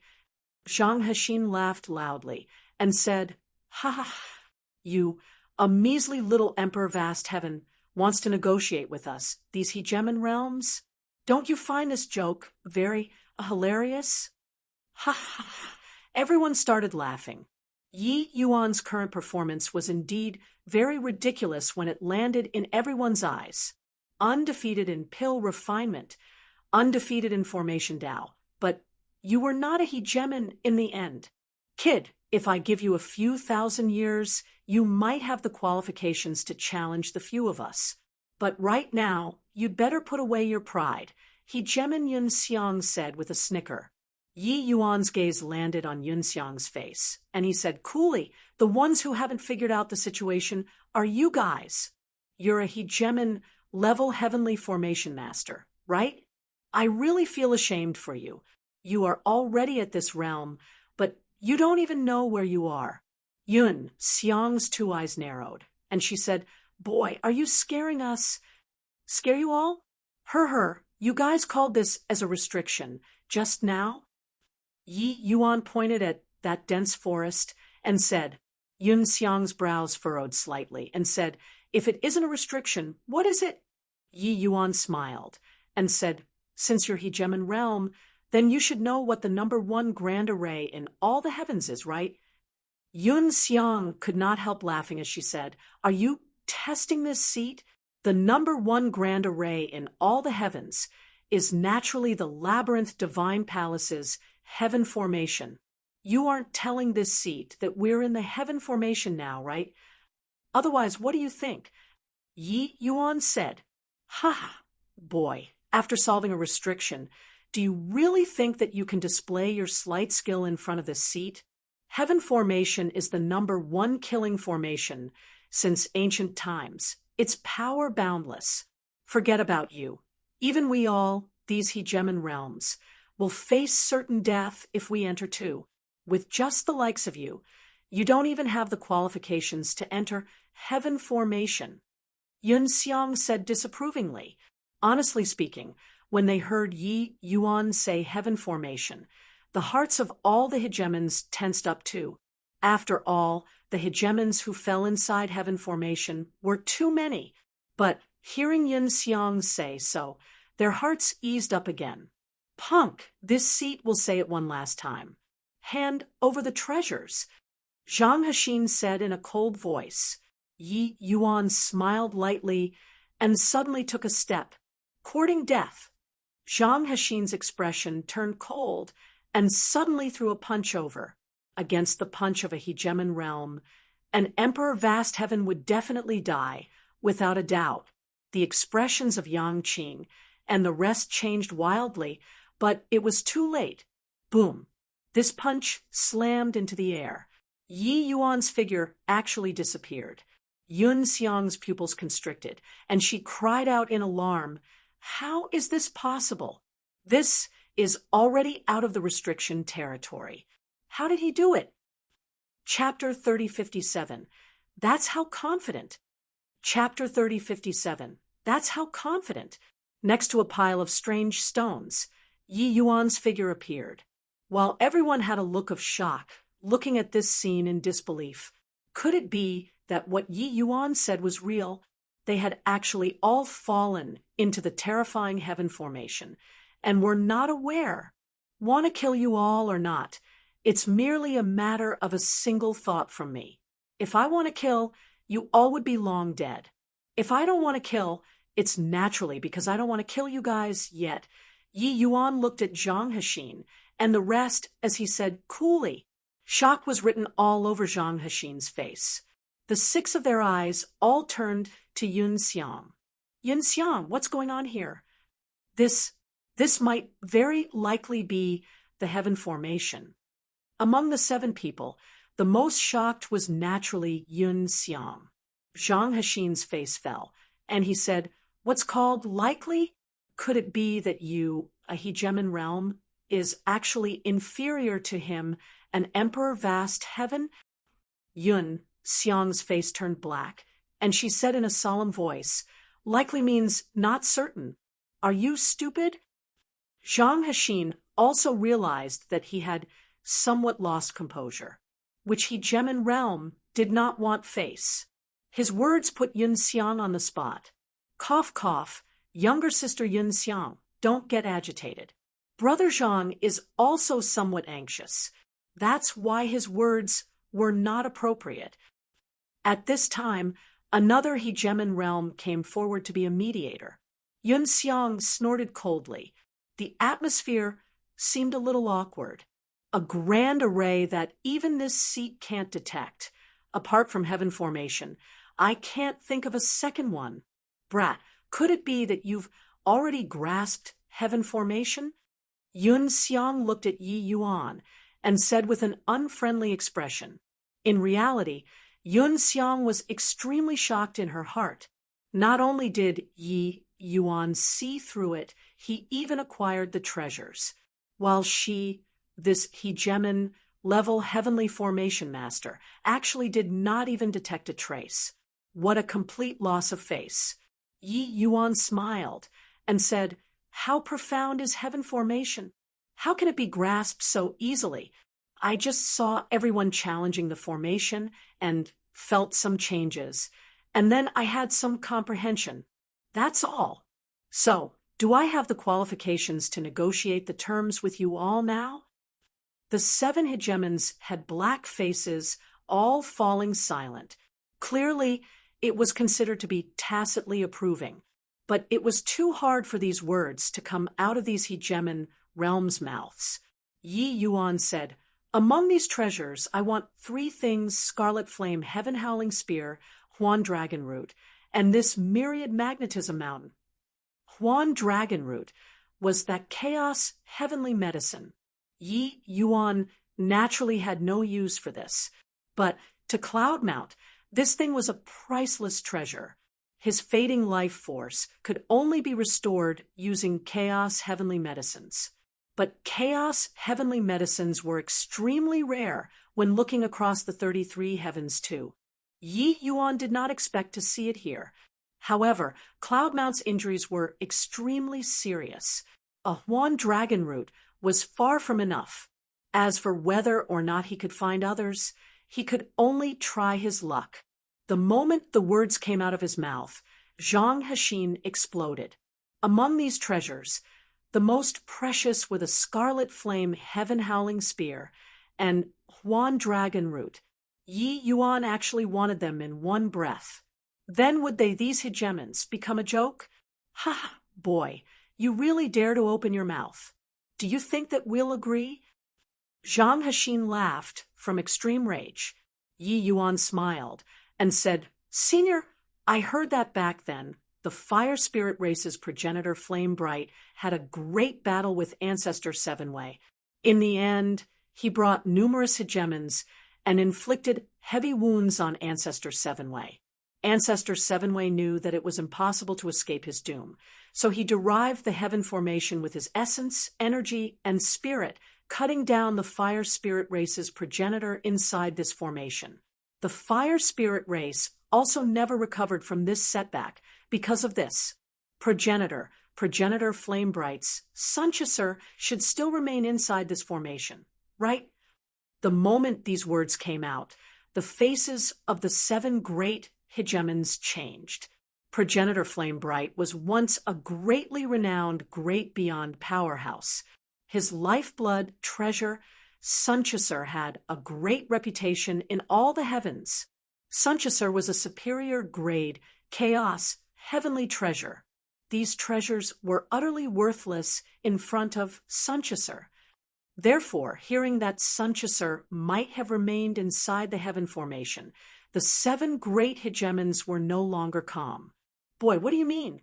Zhang Hexin laughed loudly and said, "Ha ha, you, a measly little emperor vast heaven, wants to negotiate with us, these hegemon realms? Don't you find this joke very hilarious?" Ha ha. Everyone started laughing. Yi Yuan's current performance was indeed very ridiculous when it landed in everyone's eyes. Undefeated in pill refinement, undefeated in formation Dao, but you were not a hegemon in the end. Kid, if I give you a few thousand years, you might have the qualifications to challenge the few of us. But right now, you'd better put away your pride, Hegemon Yun Xiang said with a snicker. Yi Yuan's gaze landed on Yun Xiang's face, and he said coolly, "The ones who haven't figured out the situation are you guys. You're a hegemon level heavenly formation master, right? I really feel ashamed for you. You are already at this realm, but you don't even know where you are." Yun Xiang's 2 eyes narrowed, and she said, "Boy, are you scaring us? Scare you all? You guys called this as a restriction just now?" Yi Yuan pointed at that dense forest and said, Yun Xiang's brows furrowed slightly and said, "If it isn't a restriction, what is it?" Yi Yuan smiled and said, "Since you're hegemon realm, then you should know what the number 1 grand array in all the heavens is, right?" Yun Xiang could not help laughing as she said, "Are you testing this seat? The number 1 grand array in all the heavens is naturally the labyrinth divine palace's heaven formation. You aren't telling this seat that we're in the heaven formation now, right? Otherwise, what do you think?" Yi Yuan said, "Ha, boy, after solving a restriction, do you really think that you can display your slight skill in front of this seat? Heaven formation is the number 1 killing formation since ancient times. It's power boundless. Forget about you. Even we all, these hegemon realms, will face certain death if we enter too. With just the likes of you, you don't even have the qualifications to enter heaven formation." Yun Xiang said disapprovingly. Honestly speaking, when they heard Yi Yuan say heaven formation, the hearts of all the hegemons tensed up too. After all, the hegemons who fell inside heaven formation were too many. But hearing Yun Xiang say so, their hearts eased up again. "Punk, this seat will say it one last time. Hand over the treasures," Zhang Hexin said in a cold voice. Yi Yuan smiled lightly and suddenly took a step, courting death. Zhang Hexin's expression turned cold and suddenly threw a punch over. Against the punch of a hegemon realm, an emperor vast heaven would definitely die, without a doubt. The expressions of Yang Qing and the rest changed wildly, but it was too late. Boom. This punch slammed into the air. Yi Yuan's figure actually disappeared. Yun Xiang's pupils constricted, and she cried out in alarm, "How is this possible? This is already out of the restriction territory. How did he do it?" Chapter 3057. That's how confident. Chapter 3057. That's how confident. Next to a pile of strange stones, Yi Yuan's figure appeared. While everyone had a look of shock, looking at this scene in disbelief, could it be that what Yi Yuan said was real? They had actually all fallen into the terrifying heaven formation, and were not aware. Want to kill you all or not? It's merely a matter of a single thought from me. If I want to kill, you all would be long dead. If I don't want to kill, it's naturally because I don't want to kill you guys yet. Yi Yuan looked at Zhang Hexin and the rest as he said coolly. Shock was written all over Zhang Hexin's face. The six of their eyes all turned to Yun Xiang. Yun Xiang, what's going on here? This might very likely be the heaven formation. Among the 7 people, the most shocked was naturally Yun Xiang. Zhang Hexin's face fell, and he said, "What's called likely? Could it be that you, a hegemon realm, is actually inferior to him, an emperor vast heaven?" Yun Xiang's face turned black, and she said in a solemn voice, "Likely means not certain. Are you stupid?" Zhang Hexin also realized that he had somewhat lost composure, which hegemon realm did not want face. His words put Yun Xiang on the spot. Cough, cough, younger sister Yun Xiang, don't get agitated. Brother Zhang is also somewhat anxious. That's why his words were not appropriate. At this time, another hegemon realm came forward to be a mediator. Yun Xiang snorted coldly. The atmosphere seemed a little awkward. A grand array that even this seat can't detect. Apart from heaven formation, I can't think of a second one. Brat, could it be that you've already grasped heaven formation? Yun Xiang looked at Yi Yuan and said with an unfriendly expression. In reality, Yun Xiang was extremely shocked in her heart. Not only did Yi Yuan see through it, he even acquired the treasures, while she, this hegemon level heavenly formation master, actually did not even detect a trace. What a complete loss of face. Yi Yuan smiled and said, "How profound is heaven formation? How can it be grasped so easily? I just saw everyone challenging the formation and felt some changes, and then I had some comprehension. That's all. So, do I have the qualifications to negotiate the terms with you all now?" The 7 hegemons had black faces, all falling silent. Clearly, it was considered to be tacitly approving, but it was too hard for these words to come out of these hegemon realms' mouths. Yi Yuan said, "Among these treasures, I want 3 things: Scarlet Flame, Heaven Howling Spear, Huan Dragon Root, and this Myriad Magnetism Mountain." Huan Dragon Root was that chaos heavenly medicine. Yi Yuan naturally had no use for this, but to Cloudmount, this thing was a priceless treasure. His fading life force could only be restored using chaos heavenly medicines. But chaos heavenly medicines were extremely rare when looking across the 33 heavens too. Yi Yuan did not expect to see it here. However, Cloudmount's injuries were extremely serious. A Huan Dragon Root was far from enough. As for whether or not he could find others, he could only try his luck. The moment the words came out of his mouth, Zhang Hexin exploded. Among these treasures, the most precious were the Scarlet Flame Heaven Howling Spear and Huan Dragon Root. Yi Yuan actually wanted them in one breath. Then would these hegemons become a joke? Ha, boy, you really dare to open your mouth. Do you think that we'll agree? Zhang Hexin laughed from extreme rage. Yi Yuan smiled and said, "Senior, I heard that back then. The fire spirit race's progenitor Flame Bright had a great battle with Ancestor Sevenway. In the end, he brought numerous hegemons and inflicted heavy wounds on Ancestor Sevenway. Ancestor Sevenway knew that it was impossible to escape his doom, so he derived the heaven formation with his essence, energy, and spirit, cutting down the fire spirit race's progenitor inside this formation. The fire spirit race also never recovered from this setback because of this. Progenitor Flame Bright's Sunchaser should still remain inside this formation, right?" The moment these words came out, the faces of the 7 great hegemons changed. progenitor Flame Bright, was once a greatly renowned great beyond powerhouse. His lifeblood treasure, Sunchasur, had a great reputation in all the heavens. Sunchasur was a superior grade, chaos, heavenly treasure. These treasures were utterly worthless in front of Sunchasur. Therefore, hearing that Sunchasur might have remained inside the heaven formation, the 7 great hegemons were no longer calm. Boy, what do you mean?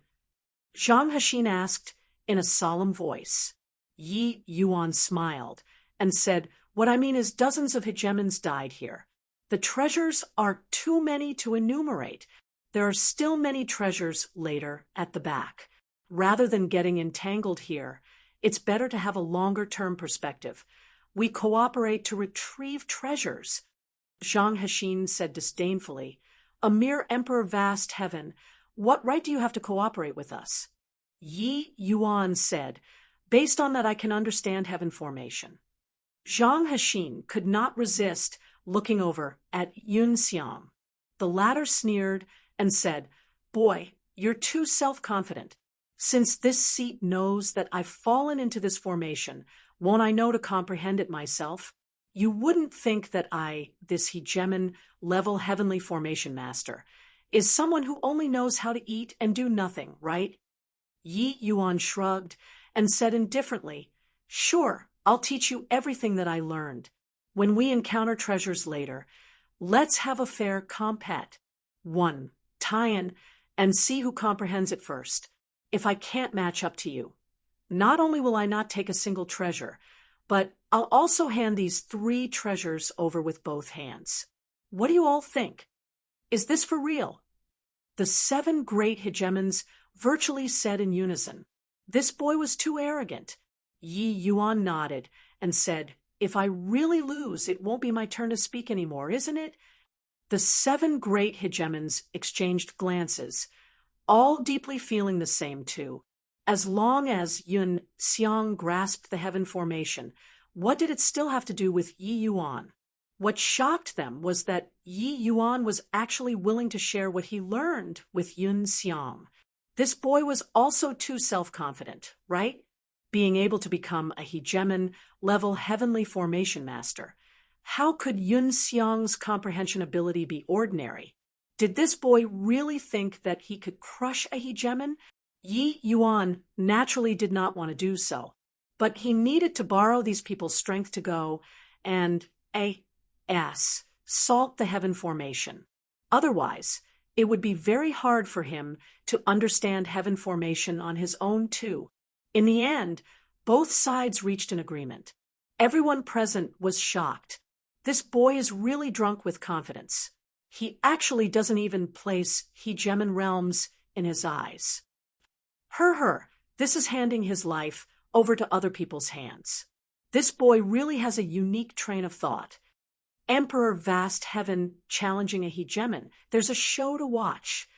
Zhang Hexin asked in a solemn voice. Yi Yuan smiled and said, "What I mean is dozens of hegemons died here. The treasures are too many to enumerate. There are still many treasures later at the back. Rather than getting entangled here, it's better to have a longer-term perspective. We cooperate to retrieve treasures." Zhang Hexin said disdainfully, "A mere emperor vast heaven, what right do you have to cooperate with us?" Yi Yuan said, "Based on that I can understand heaven formation." Zhang Hexin could not resist looking over at Yun Xiang. The latter sneered and said, "Boy, you're too self-confident. Since this seat knows that I've fallen into this formation, won't I know to comprehend it myself? You wouldn't think that this hegemon-level heavenly formation master, is someone who only knows how to eat and do nothing, right?" Yi Yuan shrugged and said indifferently, "Sure, I'll teach you everything that I learned. When we encounter treasures later, let's have a fair compet. 1, tie-in, and see who comprehends it first. If I can't match up to you, not only will I not take a single treasure, but I'll also hand these 3 treasures over with both hands. What do you all think? Is this for real?" The 7 great hegemons virtually said in unison. This boy was too arrogant. Yi Yuan nodded and said, "If I really lose, it won't be my turn to speak anymore, isn't it?" The 7 great hegemons exchanged glances, all deeply feeling the same too. As long as Yun Xiang grasped the heaven formation, what did it still have to do with Yi Yuan? What shocked them was that Yi Yuan was actually willing to share what he learned with Yun Xiang. This boy was also too self-confident, right? Being able to become a hegemon-level heavenly formation master. How could Yun Xiang's comprehension ability be ordinary? Did this boy really think that he could crush a hegemon? Yi Yuan naturally did not want to do so, but he needed to borrow these people's strength to go and salt the heaven formation. Otherwise, it would be very hard for him to understand heaven formation on his own too. In the end, both sides reached an agreement. Everyone present was shocked. This boy is really drunk with confidence. He actually doesn't even place hegemon realms in his eyes. This is handing his life over to other people's hands. This boy really has a unique train of thought. Emperor vast heaven challenging a hegemon. There's a show to watch.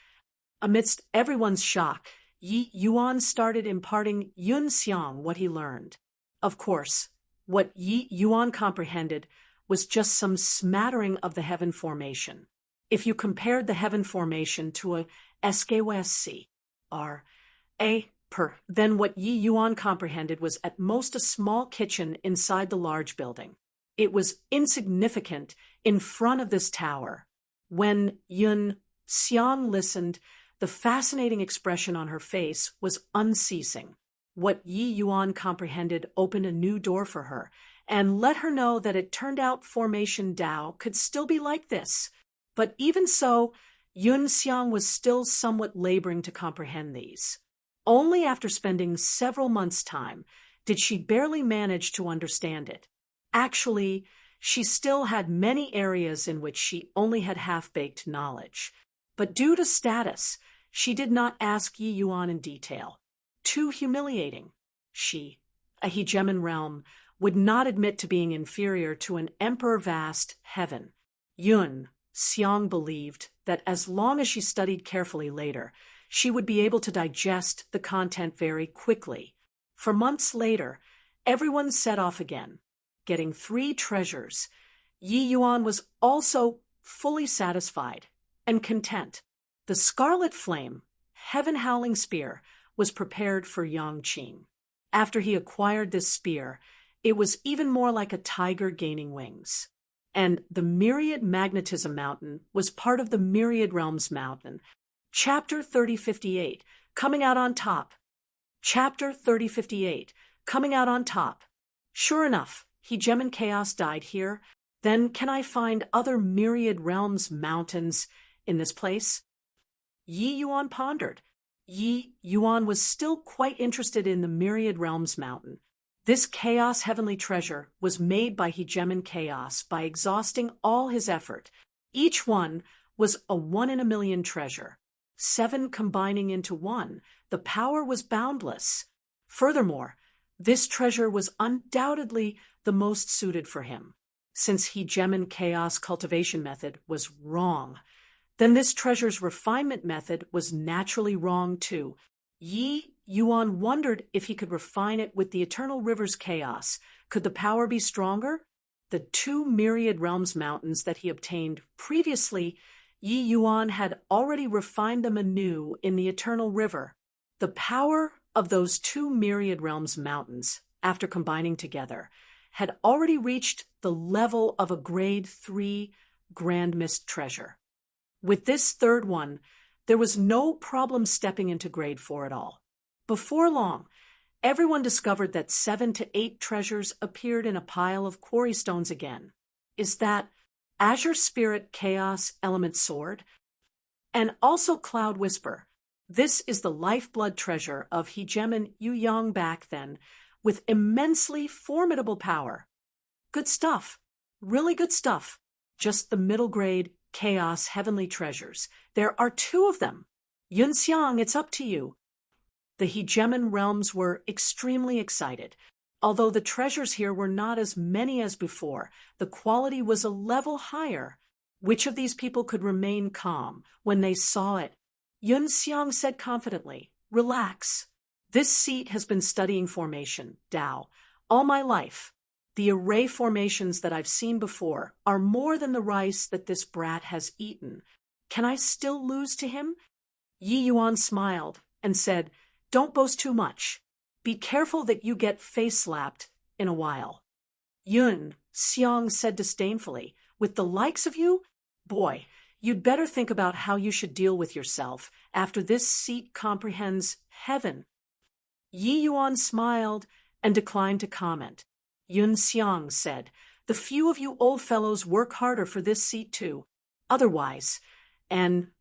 Amidst everyone's shock, Yi Yuan started imparting Yun Xiang what he learned. Of course, what Yi Yuan comprehended was just some smattering of the heaven formation. If you compared the heaven formation to a SKWSC, then what Yi Yuan comprehended was at most a small kitchen inside the large building. It was insignificant in front of this tower. When Yun Xiang listened, the fascinating expression on her face was unceasing. What Yi Yuan comprehended opened a new door for her and let her know that it turned out Formation Tao could still be like this. But even so, Yun Xiang was still somewhat laboring to comprehend these. Only after spending several months' time did she barely manage to understand it. Actually, she still had many areas in which she only had half-baked knowledge. But due to status, she did not ask Yi Yuan in detail. Too humiliating. She, a hegemon realm, would not admit to being inferior to an emperor vast heaven. Yun Xiang believed that as long as she studied carefully later, she would be able to digest the content very quickly. For months later, everyone set off again, getting 3 treasures. Yi Yuan was also fully satisfied and content. The scarlet flame heaven-howling spear was prepared for young Qin. After he acquired this spear, it was even more like a tiger gaining wings. And the Myriad Magnetism Mountain was part of the Myriad Realms Mountain. Chapter 3058, coming out on top. Chapter 3058, coming out on top. Sure enough, Hegemon Chaos died here. Then can I find other Myriad Realms Mountains in this place? Yi Yuan pondered. Yi Yuan was still quite interested in the Myriad Realms Mountain. This chaos heavenly treasure was made by Hegemon Chaos by exhausting all his effort. Each one was a 1 in a million treasure. 7 combining into 1. The power was boundless. Furthermore, this treasure was undoubtedly the most suited for him. Since Hegemon Chaos cultivation method was wrong, then this treasure's refinement method was naturally wrong too. Yi Yuan wondered if he could refine it with the Eternal River's chaos. Could the power be stronger? The 2 Myriad Realms Mountains that he obtained previously, Yi Yuan had already refined them anew in the Eternal River. The power of those 2 Myriad Realms Mountains, after combining together, had already reached the level of a Grade 3 Grand Mist treasure. With this third one, there was no problem stepping into Grade 4 at all. Before long, everyone discovered that 7 to 8 treasures appeared in a pile of quarry stones again. Is that Azure Spirit Chaos Element Sword? And also Cloud Whisper. This is the lifeblood treasure of Hegemon Yuyang back then, with immensely formidable power. Good stuff. Really good stuff. Just the middle grade Chaos Heavenly Treasures. There are 2 of them. Yunxiang, it's up to you. The Hegemon realms were extremely excited. Although the treasures here were not as many as before, the quality was a level higher. Which of these people could remain calm when they saw it? Yunxiang said confidently, "Relax. This seat has been studying formation, Dao, all my life. The array formations that I've seen before are more than the rice that this brat has eaten. Can I still lose to him?" Yi Yuan smiled and said, "Don't boast too much. Be careful that you get face-slapped in a while." Yun Xiang said disdainfully, "With the likes of you? Boy, you'd better think about how you should deal with yourself after this seat comprehends heaven." Yi Yuan smiled and declined to comment. Yun Xiang said, "The few of you old fellows work harder for this seat too. Otherwise, and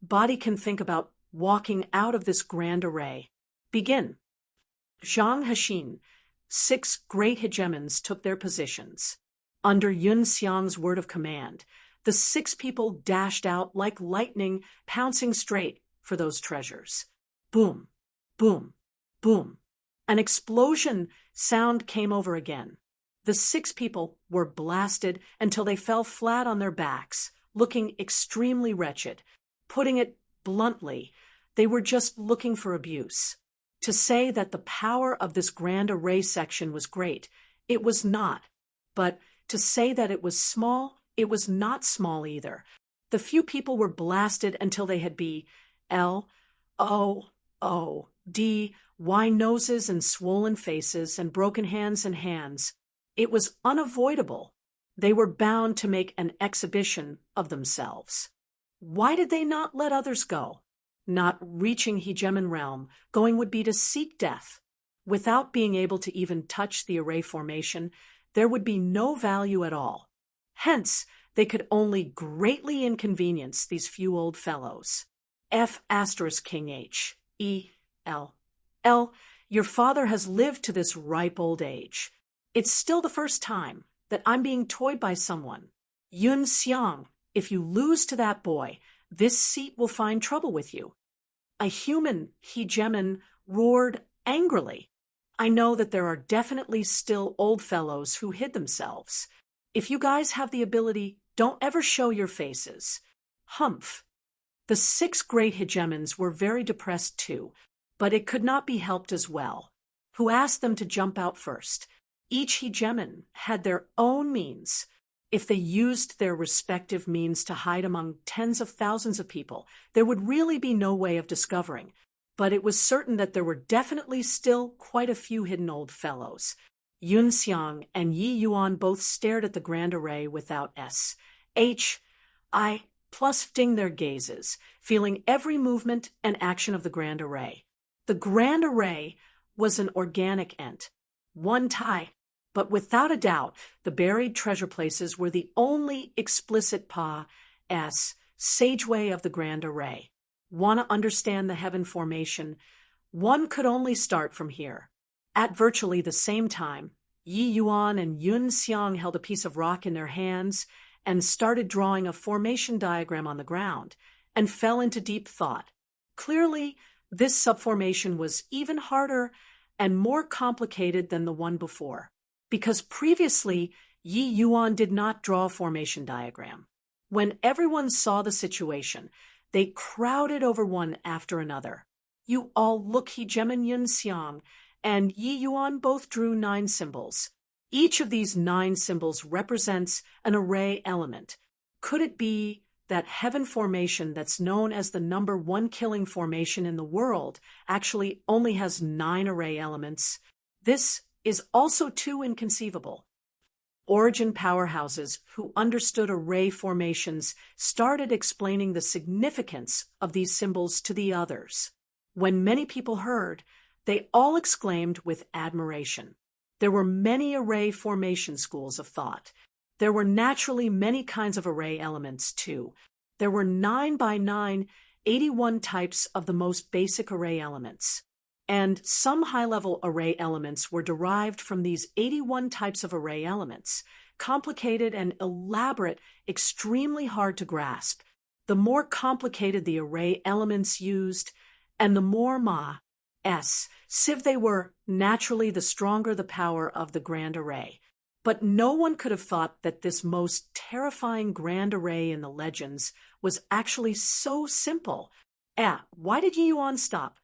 body can think about walking out of this grand array. Begin." Zhang Hexin, 6 great hegemons took their positions. Under Yun Xiang's word of command, the 6 people dashed out like lightning, pouncing straight for those treasures. Boom, boom, boom. An explosion sound came over again. The 6 people were blasted until they fell flat on their backs, looking extremely wretched. Putting it bluntly, they were just looking for abuse. To say that the power of this grand array section was great, it was not. But to say that it was small, it was not small either. The few people were blasted until they had LOOD, wide noses and swollen faces and broken hands and hands. It was unavoidable. They were bound to make an exhibition of themselves. Why did they not let others go? Not reaching Hegemon realm, going would be to seek death. Without being able to even touch the array formation, there would be no value at all. Hence, they could only greatly inconvenience these few old fellows. King H. E. L. Your father has lived to this ripe old age. It's still the first time that I'm being toyed by someone. Yun Xiang, if you lose to that boy, this seat will find trouble with you. A human hegemon roared angrily. I know that there are definitely still old fellows who hid themselves. If you guys have the ability, don't ever show your faces. Humph. The 6 great hegemons were very depressed too, but it could not be helped as well. Who asked them to jump out first? Each hegemon had their own means. If they used their respective means to hide among tens of thousands of people, there would really be no way of discovering. But it was certain that there were definitely still quite a few hidden old fellows. Yun Xiang and Yi Yuan both stared at the grand array without plus-ing their gazes, feeling every movement and action of the grand array. The grand array was an organic ent, one Tai, but without a doubt, the buried treasure places were the only explicit sage way of the grand array. Want to understand the heaven formation? One could only start from here. At virtually the same time, Yi Yuan and Yun Xiang held a piece of rock in their hands and started drawing a formation diagram on the ground, and fell into deep thought. Clearly, this subformation was even harder and more complicated than the one before, because previously Yi Yuan did not draw a formation diagram. When everyone saw the situation, they crowded over one after another. You all look, Hegemon Yun Xiang and Yi Yuan both drew 9 symbols. Each of these 9 symbols represents an array element. Could it be that heaven formation that's known as the number 1 killing formation in the world actually only has 9 array elements? This is also too inconceivable. Origin powerhouses who understood array formations started explaining the significance of these symbols to the others. When many people heard, they all exclaimed with admiration. There were many array formation schools of thought. There were naturally many kinds of array elements, too. There were 9 by 9, 81 types of the most basic array elements. And some high-level array elements were derived from these 81 types of array elements, complicated and elaborate, extremely hard to grasp. The more complicated the array elements used, and the more sieve they were, naturally the stronger the power of the grand array. But no one could have thought that this most terrifying grand array in the legends was actually so simple. Why did Yi Yuan stop?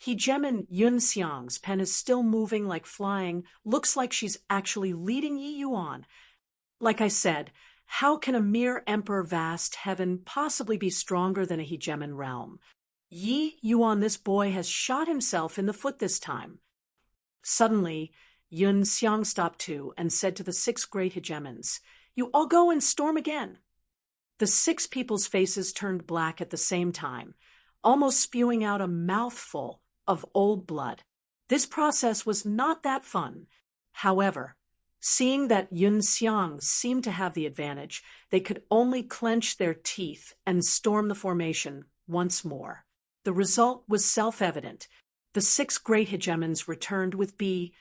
Hegemon Yun Xiang's pen is still moving like flying, looks like she's actually leading Yi Yuan. Like I said, how can a mere emperor vast heaven possibly be stronger than a hegemon realm? Yi Yuan, this boy has shot himself in the foot this time. Suddenly, Yun Xiang stopped too and said to the 6 great hegemons, "You all go and storm again." The 6 people's faces turned black at the same time, almost spewing out a mouthful of old blood. This process was not that fun. However, seeing that Yun Xiang seemed to have the advantage, they could only clench their teeth and storm the formation once more. The result was self-evident. The 6 great hegemons returned with BLOODY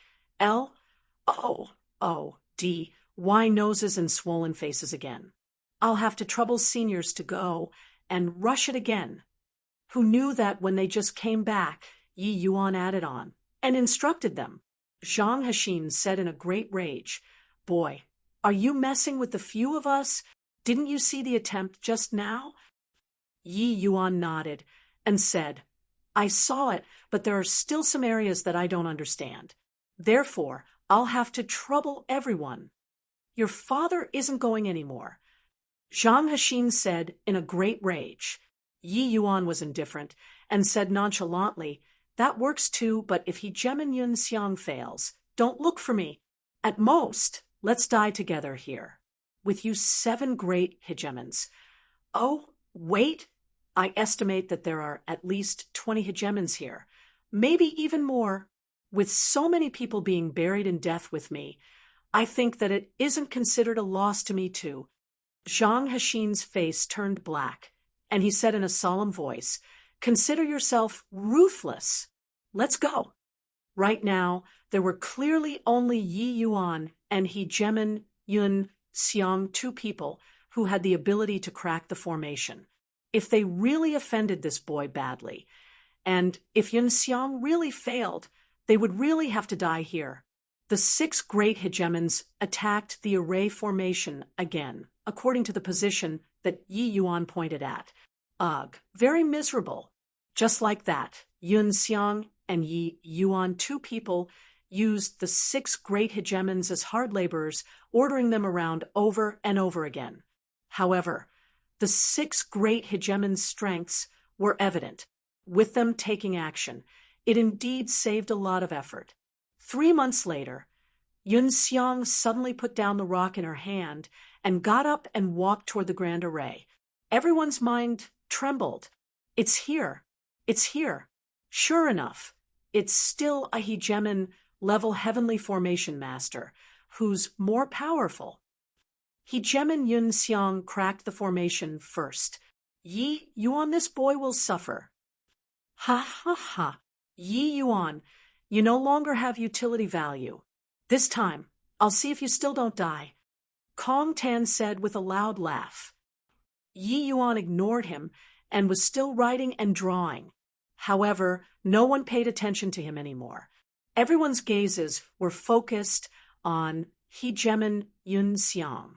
noses and swollen faces again. I'll have to trouble seniors to go and rush it again. Who knew that when they just came back, Yi Yuan added on and instructed them. Zhang Hexin said in a great rage, "Boy, are you messing with the few of us? Didn't you see the attempt just now?" Yi Yuan nodded and said, "I saw it, but there are still some areas that I don't understand. Therefore, I'll have to trouble everyone." "Your father isn't going anymore," Zhang Hexin said in a great rage. Yi Yuan was indifferent and said nonchalantly, "That works too, but if Hegemon Yun Xiang fails, don't look for me. At most, let's die together here, with you 7 great hegemons. Oh, wait, I estimate that there are at least 20 hegemons here, maybe even more. With so many people being buried in death with me, I think that it isn't considered a loss to me too." Zhang Hexin's face turned black, and he said in a solemn voice, "Consider yourself ruthless. Let's go." Right now, there were clearly only Yi Yuan and Hegemon Yun Xiang, 2 people who had the ability to crack the formation. If they really offended this boy badly, and if Yun Xiang really failed, they would really have to die here. The 6 great hegemons attacked the array formation again, according to the position that Yi Yuan pointed at. Ugh, very miserable. Just like that, Yun Xiang and Yi Yuan, 2 people, used the 6 great hegemons as hard laborers, ordering them around over and over again. However, the 6 great hegemons' strengths were evident. With them taking action, it indeed saved a lot of effort. 3 months later, Yun Xiang suddenly put down the rock in her hand and got up and walked toward the grand array. Everyone's mind trembled. It's here. It's here. Sure enough, it's still a hegemon-level heavenly formation master, who's more powerful. Hegemon Yun Xiang cracked the formation first. Yi Yuan, this boy will suffer. Ha ha ha. Yi Yuan, you no longer have utility value. This time, I'll see if you still don't die. Kong Tan said with a loud laugh. Yi Yuan ignored him and was still writing and drawing. However, no one paid attention to him anymore. Everyone's gazes were focused on Hegemon Yun Xiang.